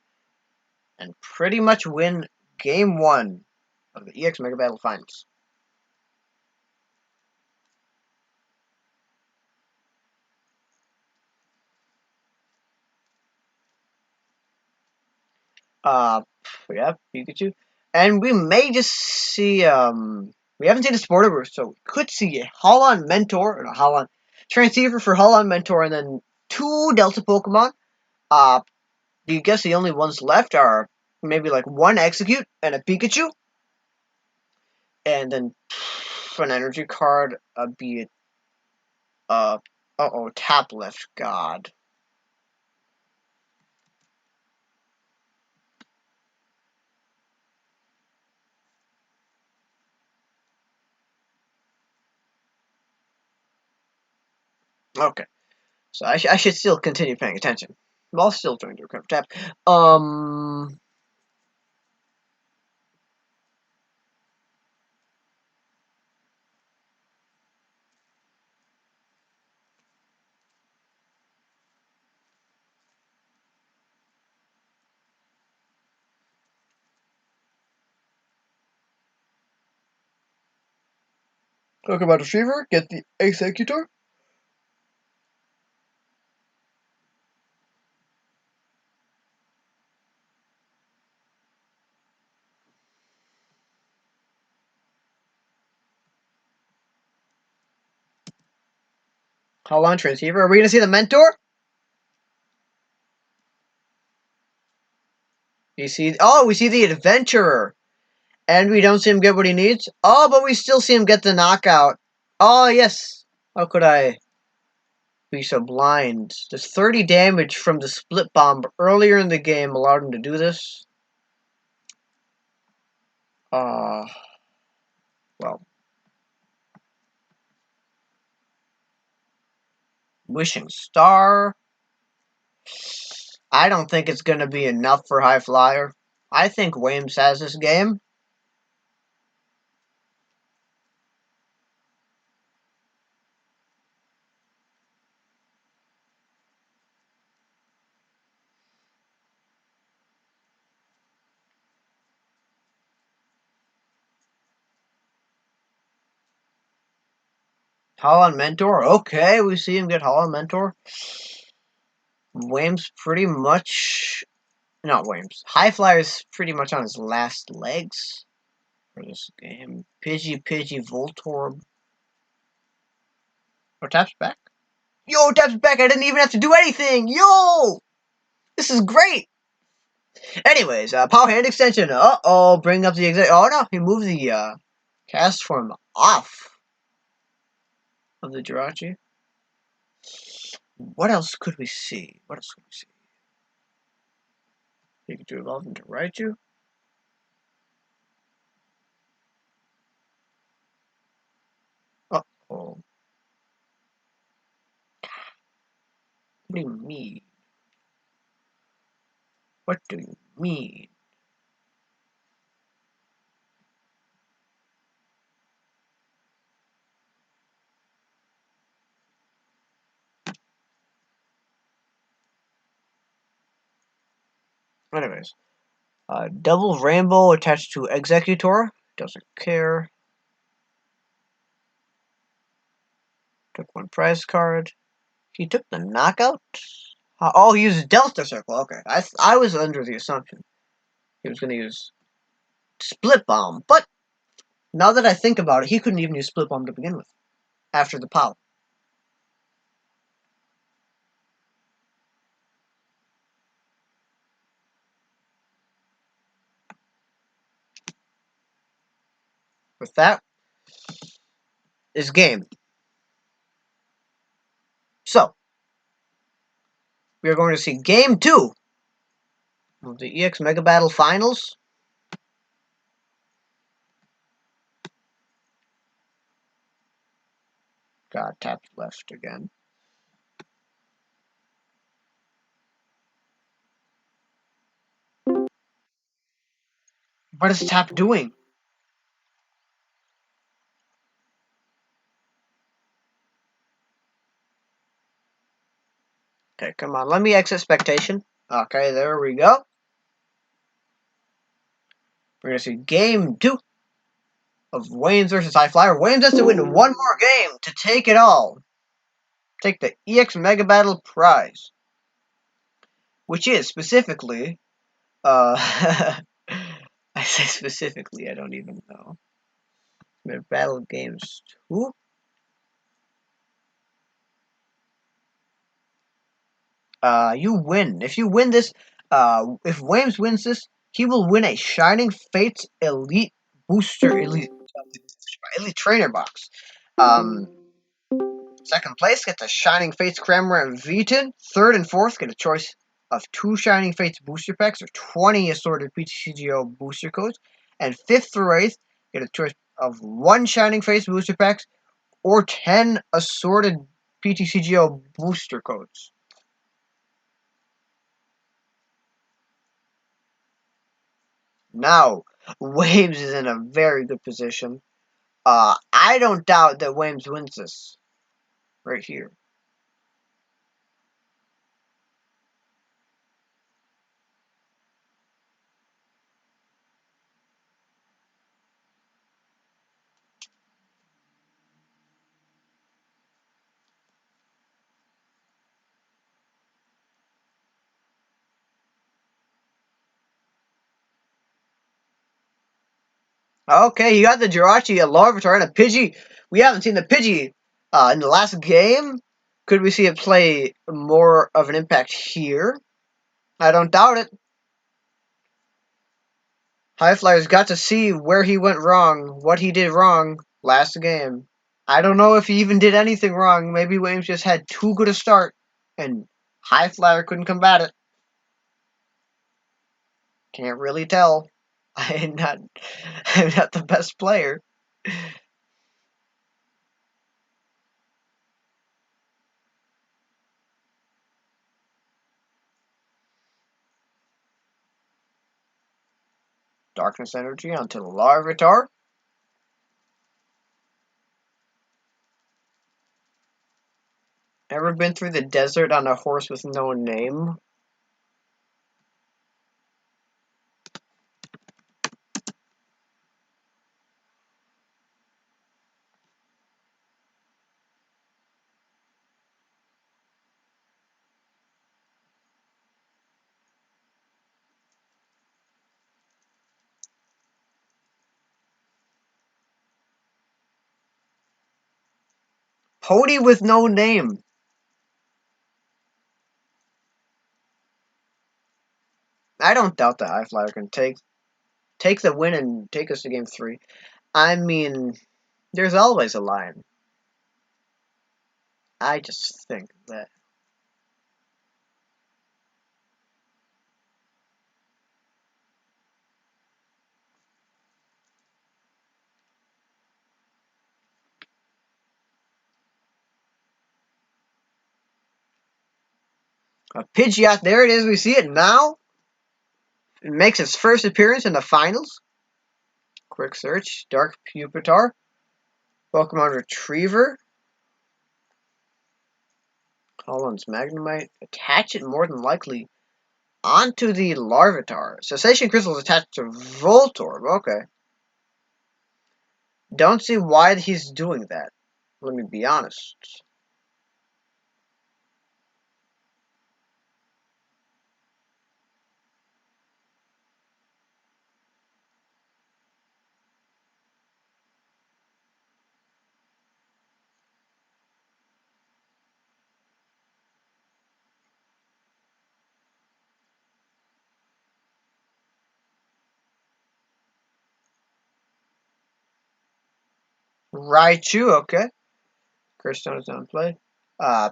and pretty much win Game 1 of the EX Mega Battle Finals. Yeah, Pikachu. And we may just see, we haven't seen a Sportiverse, so we could see a Holon Mentor, or a Holon Transceiver for Holon Mentor, and then 2 Delta Pokemon. You guess the only ones left are maybe like 1 Execute and a Pikachu? And then an energy card, be it, tap left, god. Okay. So I should still continue paying attention. While still trying to recover tap. Talk about Retriever, get the Executor. Holon Transceiver. Are we gonna see the Mentor? You see, we see the Adventurer. And we don't see him get what he needs. Oh, but we still see him get the knockout. Oh, yes. How could I be so blind? Does 30 damage from the split bomb earlier in the game allowed him to do this? Well. Wishing Star. I don't think it's going to be enough for High Flyer. I think Wames has this game. Holon Mentor. Okay, we see him get Holon Mentor. Wames pretty much... Not Wames. High Flyer's pretty much on his last legs for this game. Pidgey, Voltorb. Oh, Tap's back. Yo, Tap's back. I didn't even have to do anything. Yo! This is great. Anyways, Power Hand Extension. Uh-oh, bring up the exact... Oh, no, he moved the cast form off of the Jirachi. What else could we see? Pikachu evolved into Raichu. Uh-oh. What do you mean? What do you mean? Anyways, double rainbow attached to Executor. Doesn't care. Took one prize card. He took the knockout. Oh, he used Delta Circle. Okay, I was under the assumption he was going to use Split Bomb, but now that I think about it, he couldn't even use Split Bomb to begin with. After the POW. With that is game. So, we are going to see Game 2 of the EX Mega Battle Finals. Got tapped left again. What is tap doing? Okay, come on. Let me exit spectation. Okay, there we go. We're going to see Game 2 of Waynes versus High Flyer. Waynes has to win one more game to take it all. Take the EX Mega Battle prize. Which is specifically, I say specifically, I don't even know. Mega Battle Games 2? You win. If you win this, if Williams wins this, he will win a Shining Fates Elite Elite Trainer box. Second place gets a Shining Fates Cramorant V10. Third and fourth get a choice of 2 Shining Fates booster packs or 20 assorted PTCGO booster codes. And fifth through eighth get a choice of 1 Shining Fates booster packs or 10 assorted PTCGO booster codes. Now, Waves is in a very good position. I don't doubt that Waves wins this. Right here. Okay, you got the Jirachi, a Larvitar, and a Pidgey. We haven't seen the Pidgey in the last game. Could we see it play more of an impact here? I don't doubt it. Highflyer's got to see where he went wrong, what he did wrong last game. I don't know if he even did anything wrong. Maybe Williams just had too good a start, and Highflyer couldn't combat it. Can't really tell. I'm not the best player. Darkness Energy onto the Larvitar. Ever been through the desert on a horse with no name? Pody with no name. I don't doubt that Highflyer can take the win and take us to game 3. I mean, there's always a line. I just think that a Pidgeot, there it is, we see it now. It makes its first appearance in the finals. Quick search, Dark Pupitar, Pokemon Retriever, Holland's Magnemite, attach it more than likely. onto the Larvitar. Cessation Crystal is attached to Voltorb. Okay. Don't see why he's doing that. Let me be honest. Raichu, okay. Curse Stone is on play. I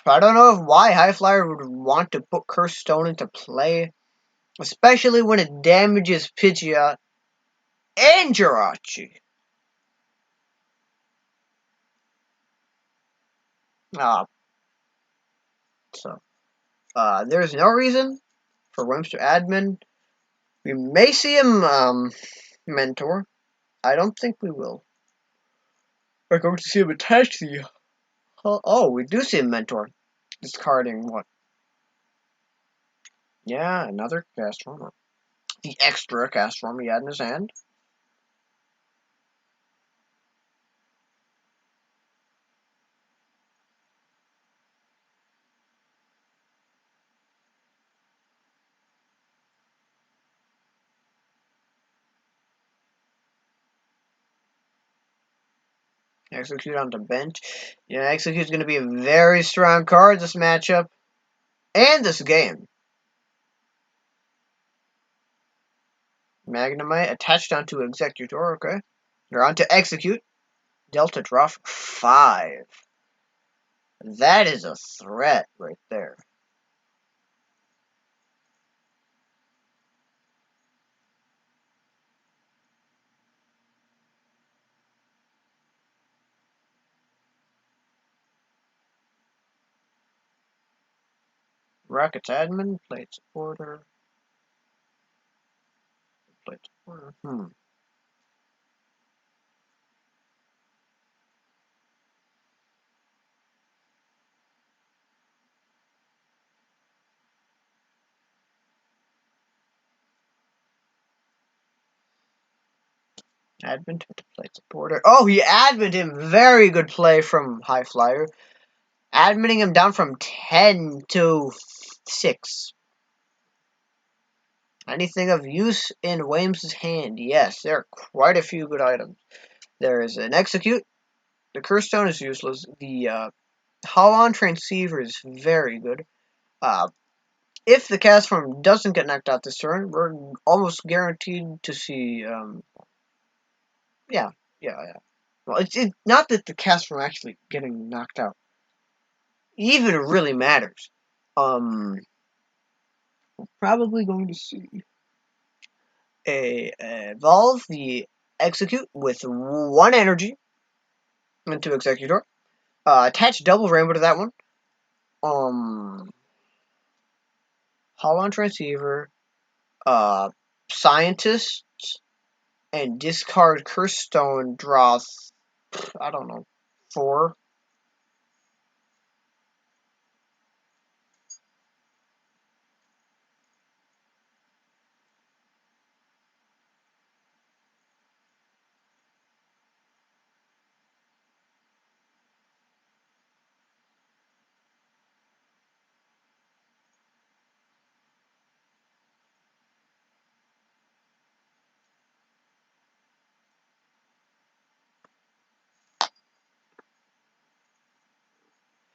don't know why High Flyer would want to put Curse Stone into play, especially when it damages Pidgeot and Jirachi. Uh, there's no reason for Wimps to admin. We may see him mentor. I don't think we will. We're going to see him attached to you. Oh, we do see him mentor. Discarding what? Yeah, another Castform. The extra Castform he had in his hand. Execute on the bench. Yeah, Execute's going to be a very strong card this matchup. And this game. Magnemite attached onto Executor, okay. They're on to Execute. Delta draw for 5. That is a threat right there. Rocket's admin, plate supporter. Plate supporter. Admin to plate supporter. Oh, he admin him. Very good play from High Flyer. Admitting him down from 10 to 6. Anything of use in Wames's hand? Yes, there are quite a few good items. There is an Execute. The Curse Stone is useless. The Holon Transceiver is very good. If the Castform doesn't get knocked out this turn, we're almost guaranteed to see. Yeah. Well, it's not that the Castform actually getting knocked out even really matters. We're probably going to see a evolve the Execute with 1 energy into Executor. Attach double rainbow to that one. Holon Transceiver, Scientist, and discard Curse Stone. Draw, I don't know, 4.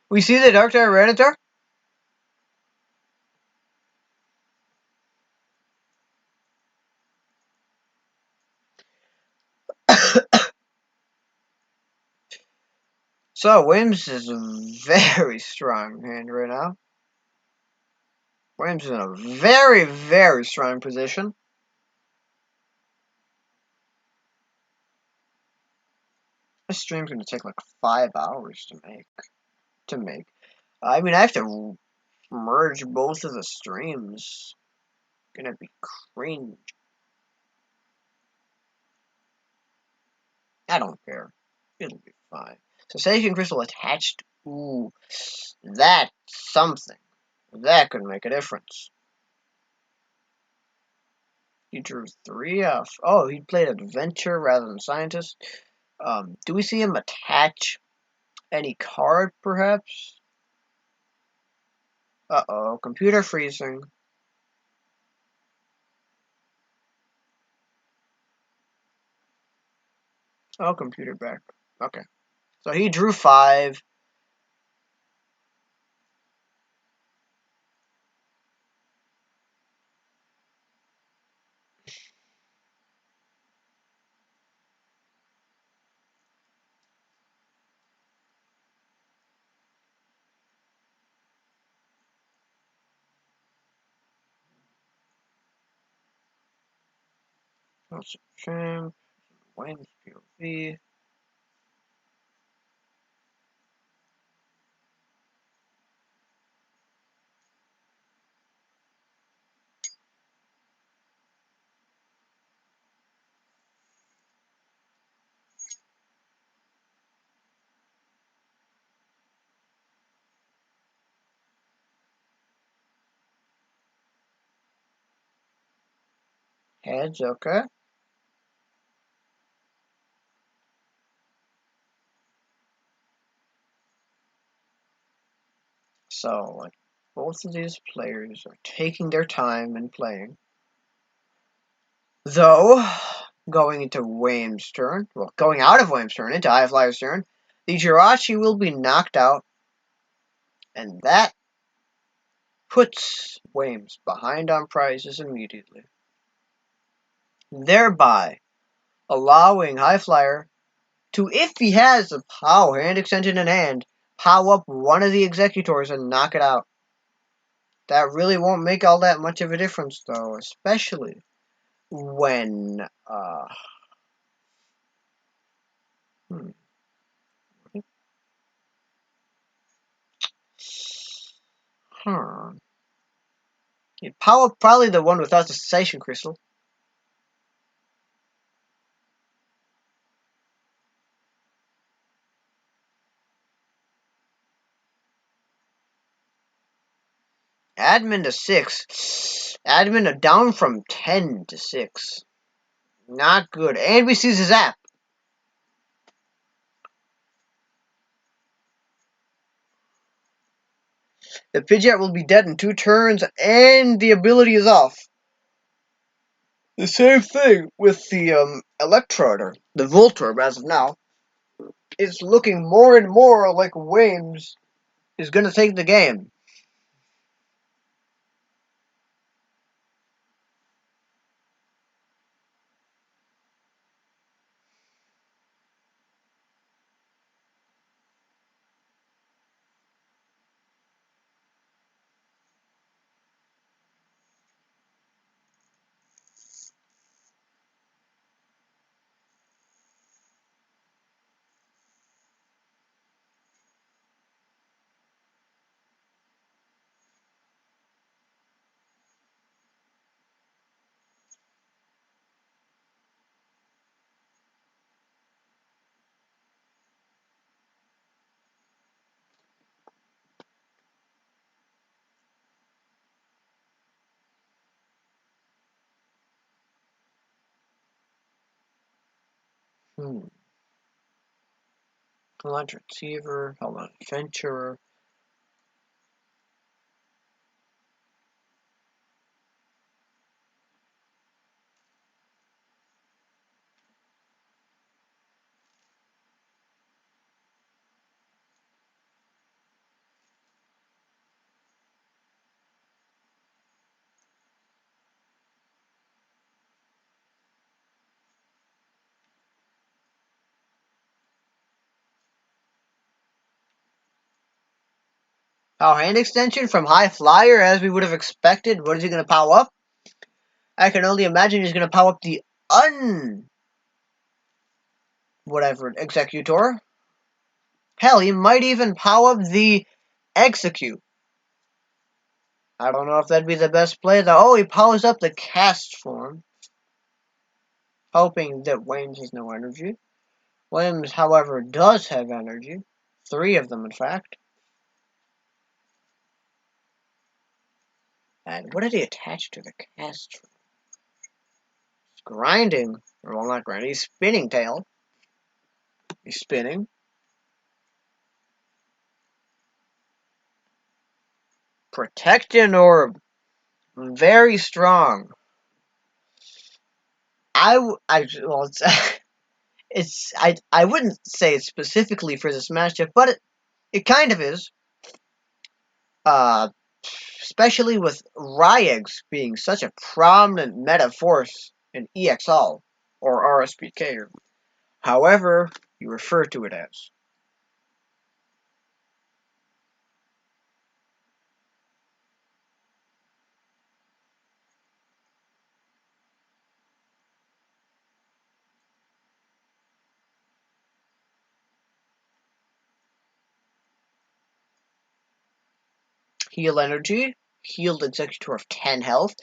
We see the Dark Tyranitar. So, Wims is a very strong hand right now. Wims is in a very, very strong position. This stream's going to take like 5 hours to make. I mean, I have to merge both of the streams. Gonna be cringe. I don't care. It'll be fine. Cessation Crystal attached. Ooh, that's something. That could make a difference. He drew 3 off. Oh, he played adventure rather than scientist. Do we see him attach any card, perhaps? Uh-oh, computer freezing. Oh, computer back. Okay. So he drew 5. That's a shame. Wins POV. Heads, okay. So, like, both of these players are taking their time and playing. Though, going into Wayne's turn, well, going out of Wayne's turn into Highflyer's turn, the Jirachi will be knocked out, and that puts Wames behind on prizes immediately, thereby allowing Highflyer to, if he has a power hand extension in hand, power up one of the executors and knock it out. That really won't make all that much of a difference, though, especially when, hmm. Huh. You'd power up probably the one without the cessation crystal. Admin to 6. Admin down from 10 to 6. Not good. And we see the zap. The Pidgeot will be dead in 2 turns, and the ability is off. The same thing with the Electrode, or the Voltorb as of now. It's looking more and more like Wames is going to take the game. Electric Receiver, Helmet Adventurer. Power Hand Extension from High Flyer, as we would have expected. What is he going to power up? I can only imagine he's going to power up the whatever Executor. Hell, he might even power up the Execute. I don't know if that'd be the best play, though. Oh, he powers up the Cast form, hoping that Wayne has no energy. Williams, however, does have energy. 3 of them, in fact. And what did he attach to the Cast form? grinding. Well, not grinding. He's spinning tail. He's spinning. Protection orb. Very strong. Well, I wouldn't say it's specifically for this matchup, but it kind of is. Uh, especially with Ryex being such a prominent meta force in EXL or RSPK, or however you refer to it as. Heal energy, healed Executor of 10 health.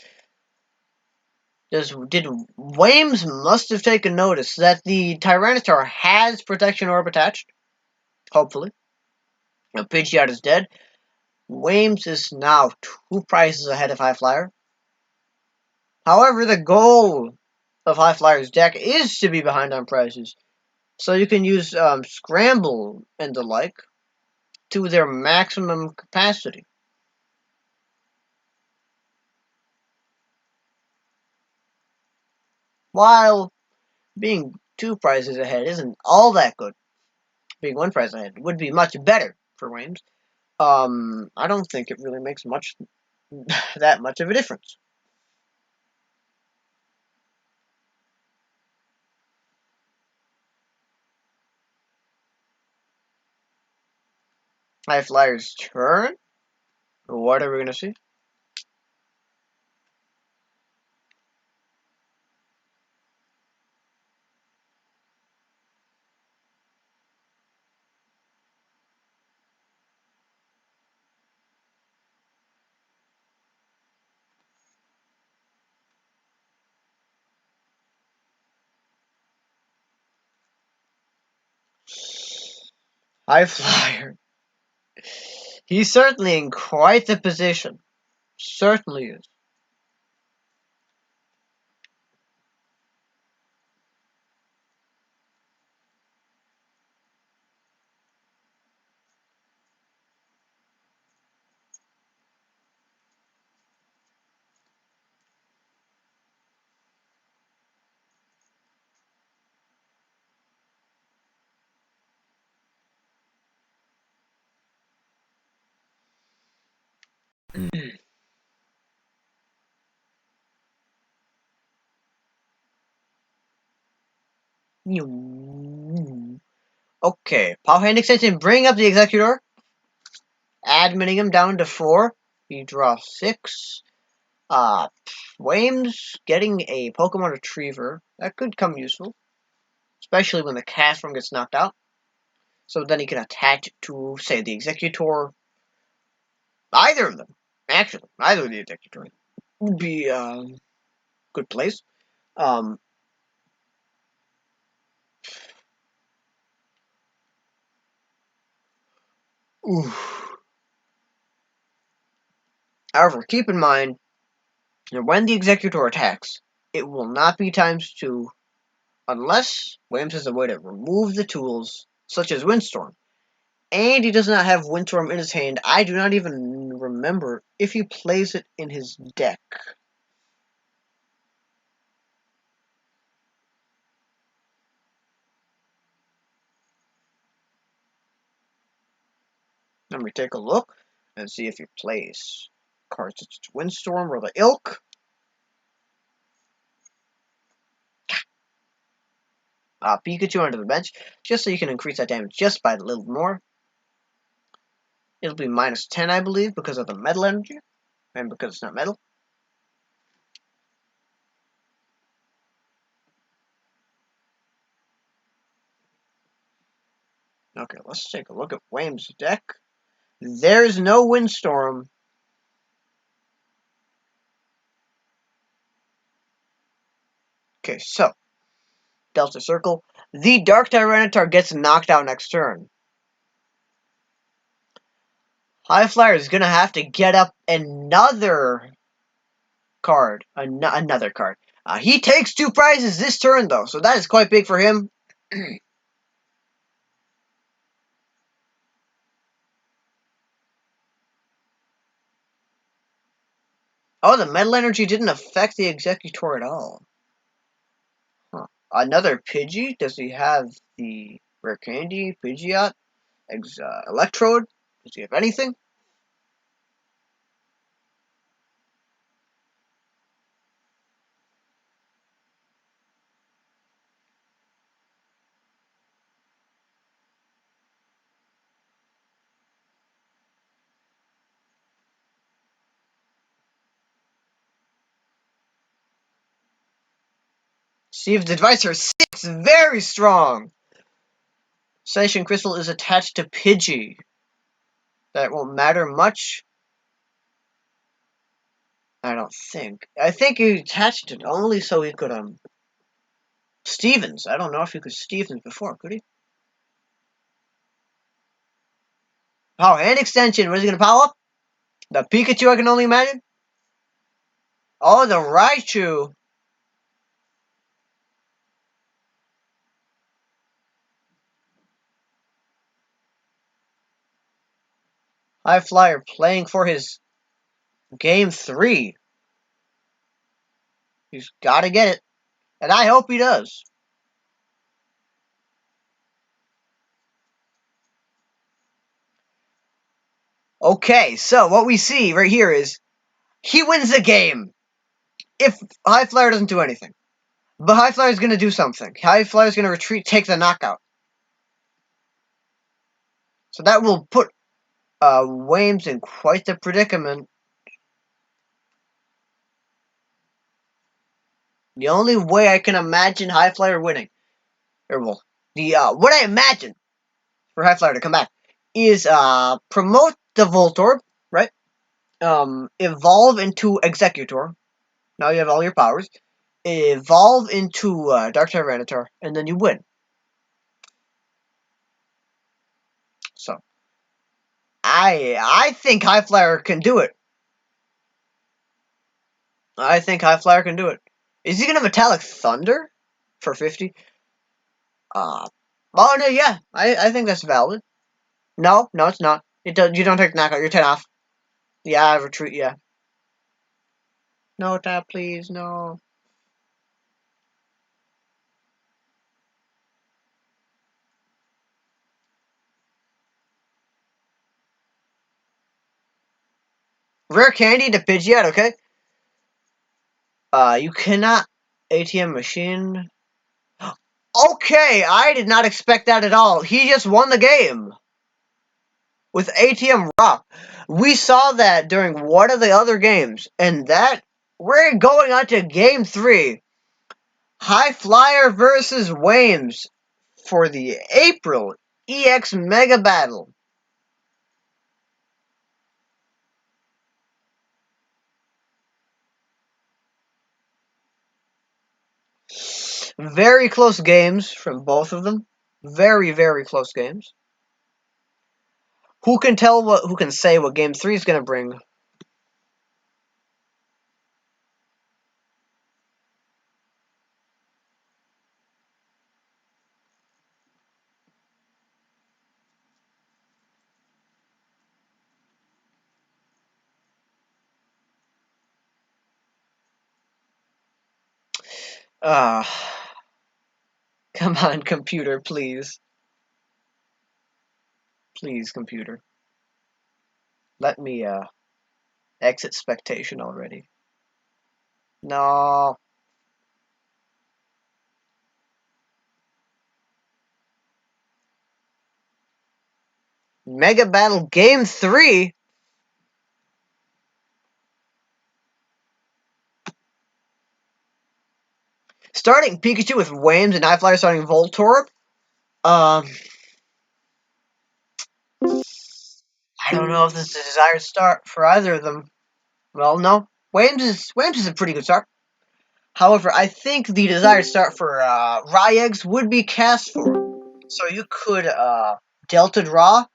Did Wames must have taken notice that the Tyranitar has Protection Orb attached? Hopefully. Now Pidgeot is dead. Wames is now 2 prices ahead of High Flyer. However, the goal of High Flyer's deck is to be behind on prices. So you can use Scramble and the like to their maximum capacity. While being 2 prices ahead isn't all that good. Being 1 price ahead would be much better for Wames. I don't think it really makes that much of a difference. High Flyer's turn. What are we gonna see? High Flyer. He's certainly in quite the position. Certainly is. Okay, Power Hand Extension, bring up the Executor. Admitting him down to 4. You draw 6. Wames getting a Pokemon Retriever. That could come useful. Especially when the Castform gets knocked out. So then he can attach it to, say, the Executor. Either of them. Actually, either of the Executor would be a good place. Oof. However, keep in mind that when the Executor attacks, it will not be ×2 unless Williams has a way to remove the tools, such as Windstorm. And he does not have Windstorm in his hand. I do not even remember if he plays it in his deck. Let me take a look and see if he plays cards such as Windstorm or the Ilk. Pikachu under the bench, just so you can increase that damage just by a little more. It'll be -10, I believe, because of the metal energy, and because it's not metal. Okay, let's take a look at Wame's deck. There's no Windstorm. Okay, so Delta Circle. The Dark Tyranitar gets knocked out next turn. High Flyer is gonna have to get up another card. Another card. He takes 2 prizes this turn, though, so that is quite big for him. Oh, the Metal Energy didn't affect the Executor at all. Huh. Another Pidgey? Does he have the Rare Candy, Pidgeot, Electrode? Does he have anything? Steve's Advisor 6, very strong! Station Crystal is attached to Pidgey. That won't matter much. I don't think. I think he attached it only so he could, Stevens. I don't know if he could Stevens before, could he? Oh, hand extension. What is he gonna power up? The Pikachu, I can only imagine. Oh, the Raichu. High Flyer playing for his game 3. He's got to get it. And I hope he does. Okay, so what we see right here is he wins the game if High Flyer doesn't do anything. But High Flyer is going to do something. High Flyer is going to retreat, take the knockout. So that will put Wames in quite the predicament. The only way I can imagine High Flyer winning, or well, what I imagine for High Flyer to come back is promote the Voltorb, right? Evolve into Executor. Now you have all your powers. Evolve into Dark Tyranitar, and then you win. So I think High Flyer can do it. I think High Flyer can do it. Is he gonna Metallic Thunder for 50? Oh no, yeah, I think that's valid. No, it's not. You don't take knockout. You're 10 off. Yeah, retreat. Yeah. No tap, please. No. Rare candy to Pidgeot. Okay. You cannot ATM machine. Okay, I did not expect that at all. He just won the game with ATM Rock. We saw that during one of the other games, and that we're going on to game 3. High Flyer versus Wames for the April EX Mega Battle. Very close games from both of them. Very, very close games. Who can say what game 3 is going to bring? Come on, computer, please. Please, computer. Let me, exit spectation already. No. Mega Battle Game 3? Starting Pikachu with Wames and High Flyer starting Voltorb? I don't know if this is a desired start for either of them. Well, no. Wames is a pretty good start. However, I think the desired start for Ryex would be Castform. So you could Delta Draw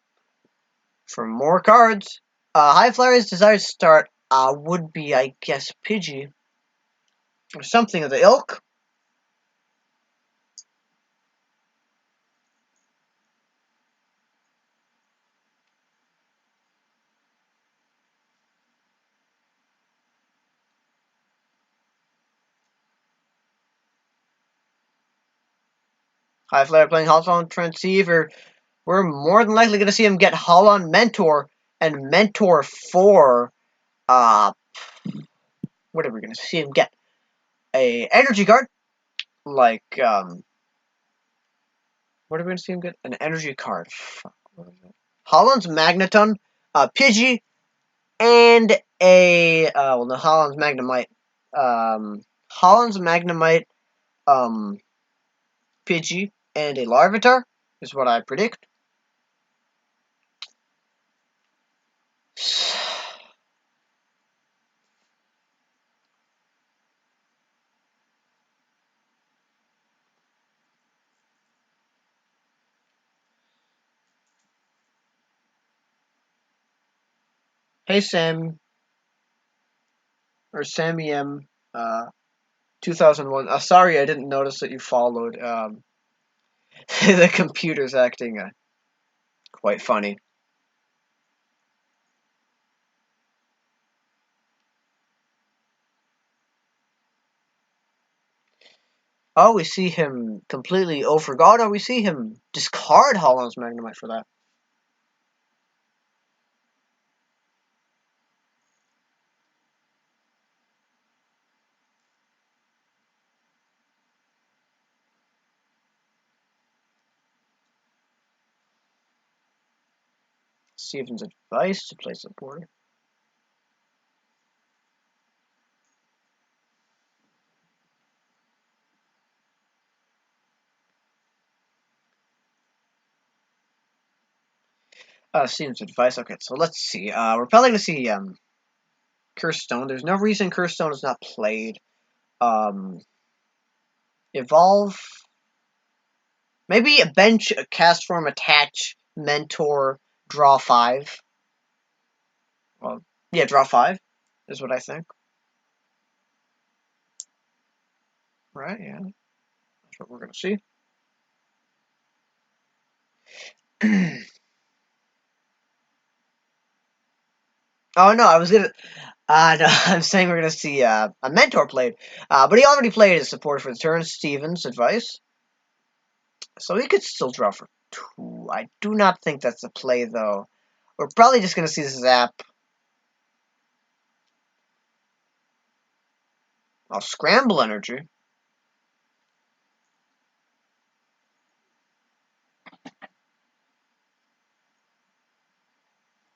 for more cards. High Flyer's desired start would be, I guess, Pidgey. or something of the ilk. High Flyer playing Holon Transceiver. We're more than likely going to see him get Holon Mentor and Mentor 4. What are we going to see him get? A energy card. Like, what are we going to see him get? An energy card. Fuck, what is it? Holland's Magneton, Pidgey, and a, well, no, Holland's Magnemite. Holland's Magnemite, Pidgey, and a Larvitar is what I predict. Hey Sam, or Sammy M, 2001. Sorry, I didn't notice that you followed. The computer's acting quite funny. Oh, we see him completely overgod, or we see him discard Holland's Magnemite for that. Steven's advice to place a board. Steven's advice. Okay, so let's see. We're probably gonna see Curse Stone. There's no reason Curse Stone is not played. Evolve. Maybe a bench, a cast form, attach, mentor, draw 5. Well, yeah, draw 5 is what I think. Right, yeah. That's what we're gonna see. Oh no, I was gonna. No, I'm saying we're gonna see a mentor played, but he already played his support for the turn. Steven's advice, so he could still draw for 2. I do not think that's a play though. We're probably just gonna see Zap. I'll scramble energy.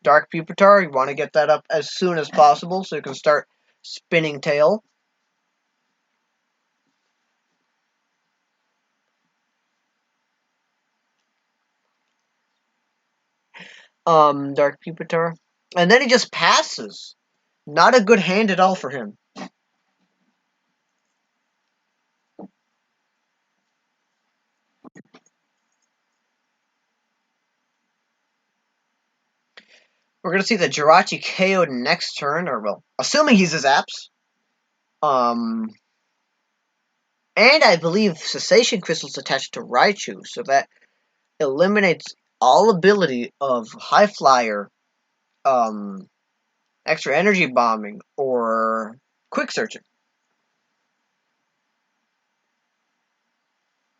Dark Pupitar, you want to get that up as soon as possible so you can start spinning tail. Dark Pupitar. And then he just passes. Not a good hand at all for him. We're going to see the Jirachi KO next turn, or well, assuming he's his apps. And I believe Cessation Crystal's attached to Raichu, so that eliminates all ability of High Flyer, extra energy bombing, or quick searching.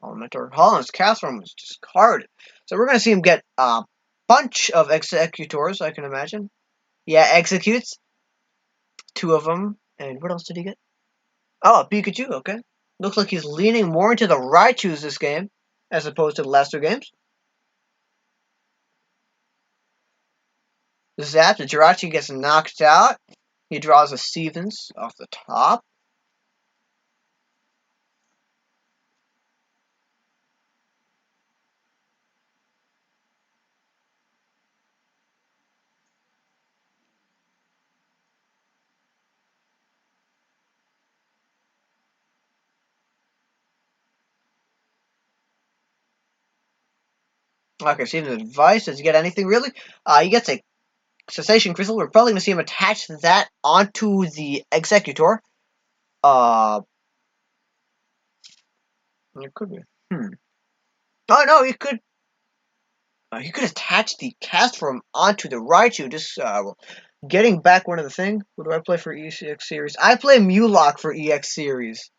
Holland's cast form was discarded. So we're going to see him get a bunch of Executors, I can imagine. Yeah, executes. 2 of them. And what else did he get? Oh, a Pikachu, okay. Looks like he's leaning more into the Raichus this game, as opposed to the last 2 games. Zap, the Jirachi gets knocked out. He draws a Stevens off the top. Okay, Stevens' advice. Does he get anything really? He gets a Cessation Crystal. We're probably going to see him attach that onto the Executor. It could be. Oh no, you could. You could attach the cast form onto the Raichu. Just getting back one of the thing. What do I play for EX series? I play Mulock for EX series.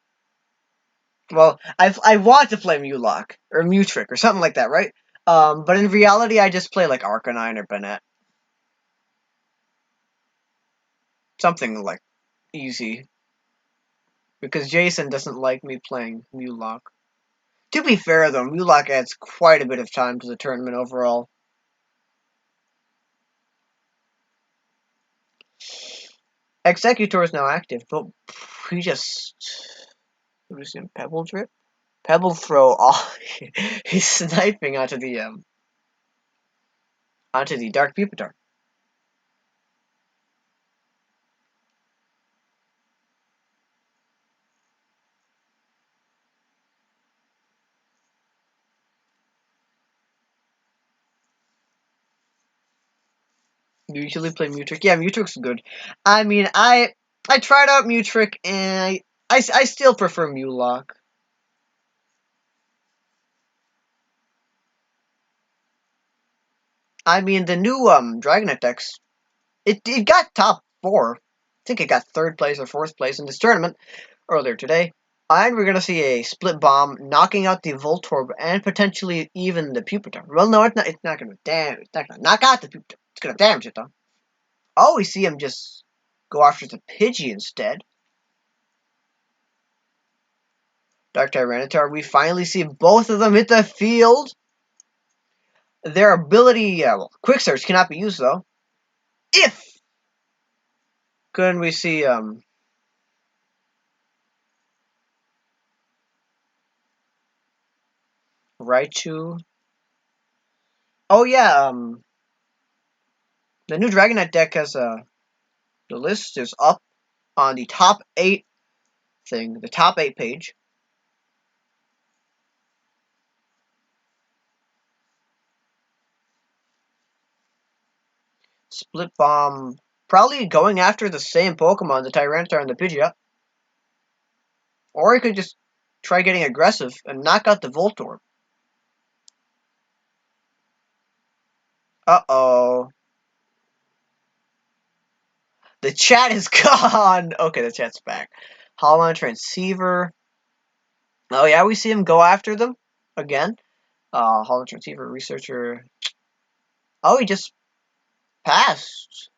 Well, I want to play Mulock or Mutrick or something like that, right? But in reality, I just play like Arcanine or Bennett. Something like easy. Because Jason doesn't like me playing Mulock. To be fair though, Mulock adds quite a bit of time to the tournament overall. Executor is now active, but he just... What is it? Pebble Drip? Pebble Throw. Oh, he's sniping onto the Dark Pupitar. You usually play Mutrick. Yeah, Mutrick's good. I mean, I tried out Mutrick and I still prefer Mulock. I mean, the new Dragonite decks, it got top 4. I think it got 3rd place or 4th place in this tournament earlier today. And we're gonna see a split bomb knocking out the Voltorb and potentially even the Pupitar. Well, no, it's not. It's not gonna damage. It's not gonna knock out the Pupitar. It's gonna damage it though. Oh, we see him just go after the Pidgey instead. Dark Tyranitar. We finally see both of them hit the field. Their ability, well, Quick Search cannot be used though. If couldn't we see Raichu? Oh yeah, the new Dragonite deck has the list is up on the top 8 thing, the top 8 page. Split Bomb, probably going after the same Pokemon, the Tyranitar and the Pidgeot. Or he could just try getting aggressive and knock out the Voltorb. Uh-oh. The chat is gone! Okay, the chat's back. Hollow Transceiver. Oh yeah, we see him go after them again. Hollow Transceiver, Researcher. Oh, he just passed.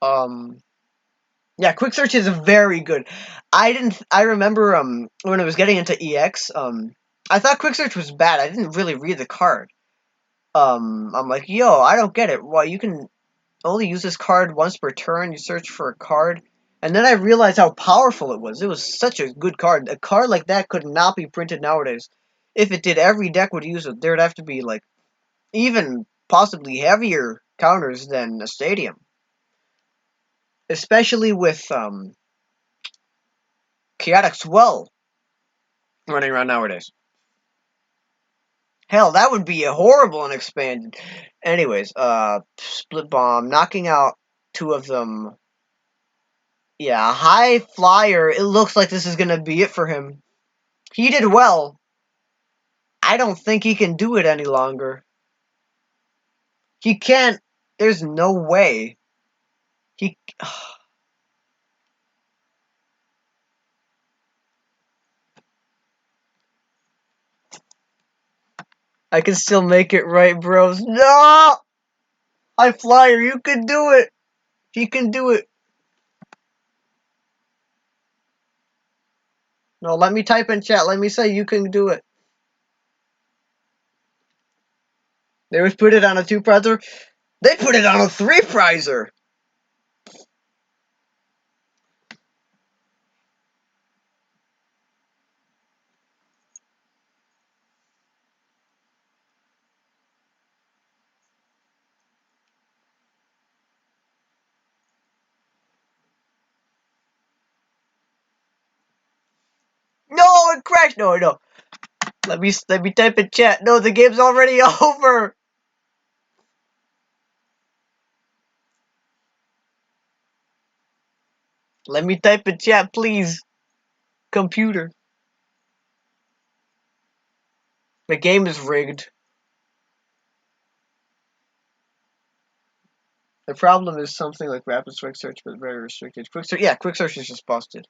Yeah, Quick Search is very good. I remember when I was getting into EX, I thought Quick Search was bad. I didn't really read the card. I'm like, yo, I don't get it. Well, you can only use this card once per turn. You search for a card. And then I realized how powerful it was. It was such a good card. A card like that could not be printed nowadays. If it did, every deck would use it. There'd have to be, like, even possibly heavier counters than a Stadium. Especially with, Chaotic Swell running around nowadays. Hell, that would be a horrible and expanded. Anyways, Split Bomb, knocking out 2 of them. Yeah, High Flyer, it looks like this is gonna be it for him. He did well. I don't think he can do it any longer. He can't. There's no way. He. I can still make it right, bros. No! High Flyer, you can do it. He can do it. No, let me type in chat. Let me say you can do it. They would put it on a 2-prizer. They put it on a 3-prizer. No, it crashed. No, no. Let me type in chat. No, the game's already over. Let me type in chat, please. Computer. The game is rigged. The problem is something like rapid quick search, but very restricted. Quick search, yeah, quick search is just busted.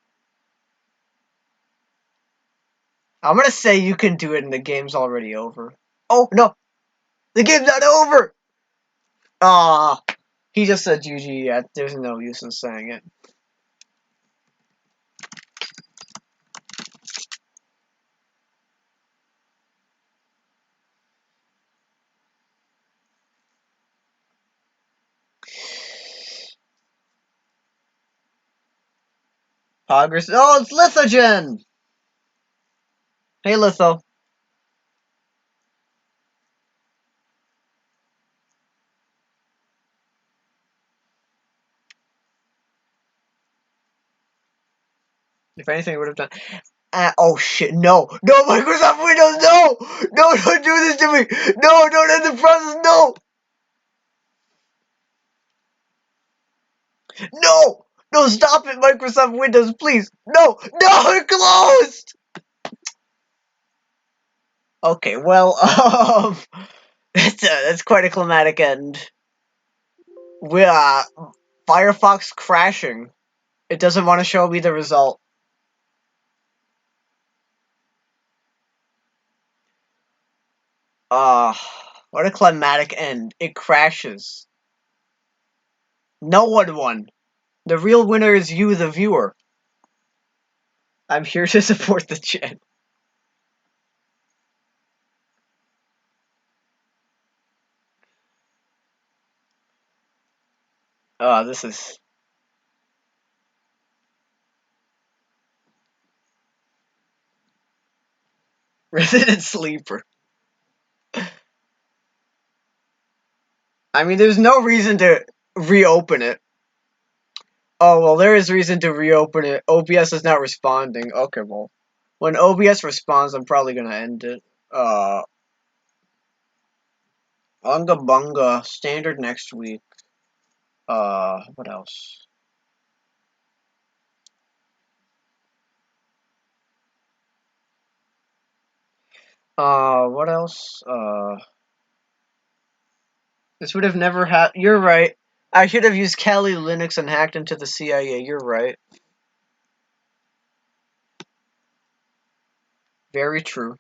I'm gonna say you can do it and the game's already over. Oh, no! The game's not over! Ah, he just said GG, yeah, there's no use in saying it. Progress. Oh, it's Lithogen! Hey, Litho. If anything, I would have done. Oh shit, no! No, Microsoft Windows, no! No, don't do this to me! No, don't end the process, no! No! No, stop it, Microsoft Windows, please! No! No, it closed! Okay, well, that's quite a climatic end. Firefox crashing. It doesn't want to show me the result. What a climatic end. It crashes. No one won. The real winner is you, the viewer. I'm here to support the channel. This is... Resident Sleeper. I mean, there's no reason to reopen it. Oh, well, there is reason to reopen it. OBS is not responding. Okay, well. When OBS responds, I'm probably gonna end it. Unga Bunga. Standard next week. What else? What else? This would have never happened. You're right. I should have used Kali Linux and hacked into the CIA. You're right. Very true.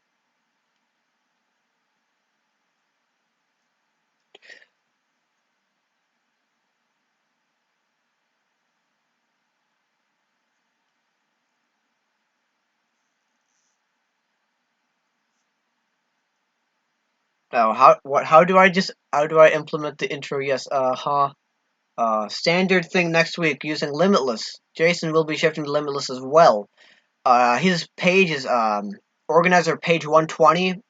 Oh, how do I implement the intro? Yes, standard thing next week using Limitless. Jason will be shifting to Limitless as well. His page is, organizer page 120.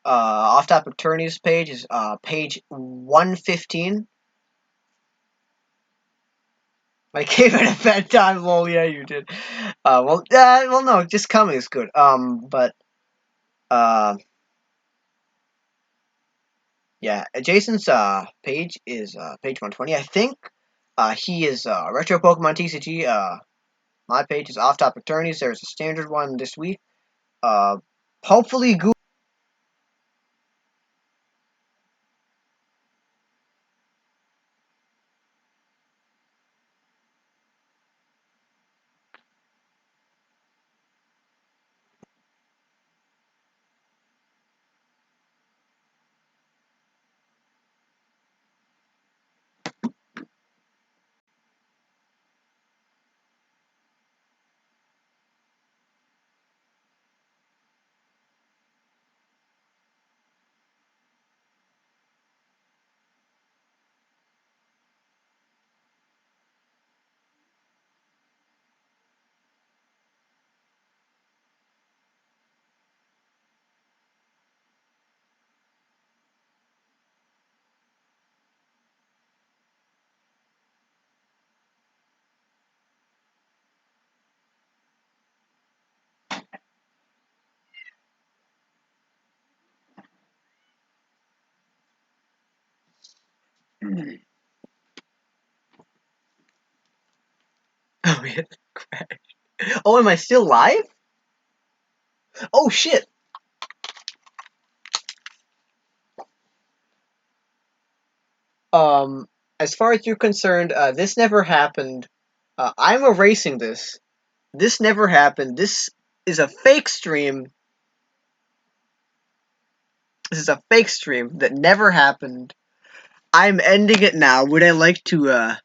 Off-topic attorneys page is, page 115. I gave it a bedtime, lol, yeah, you did. Well, no, just coming is good. But, yeah, Jason's page is page 120. I think he is Retro Pokemon TCG. My page is Off Topic Attorneys. There's a standard one this week. Hopefully Google. Oh, yeah, crash. Oh, am I still live? Oh shit! As far as you're concerned, this never happened. I'm erasing this. This never happened. This is a fake stream. This is a fake stream that never happened. I'm ending it now. Would I like to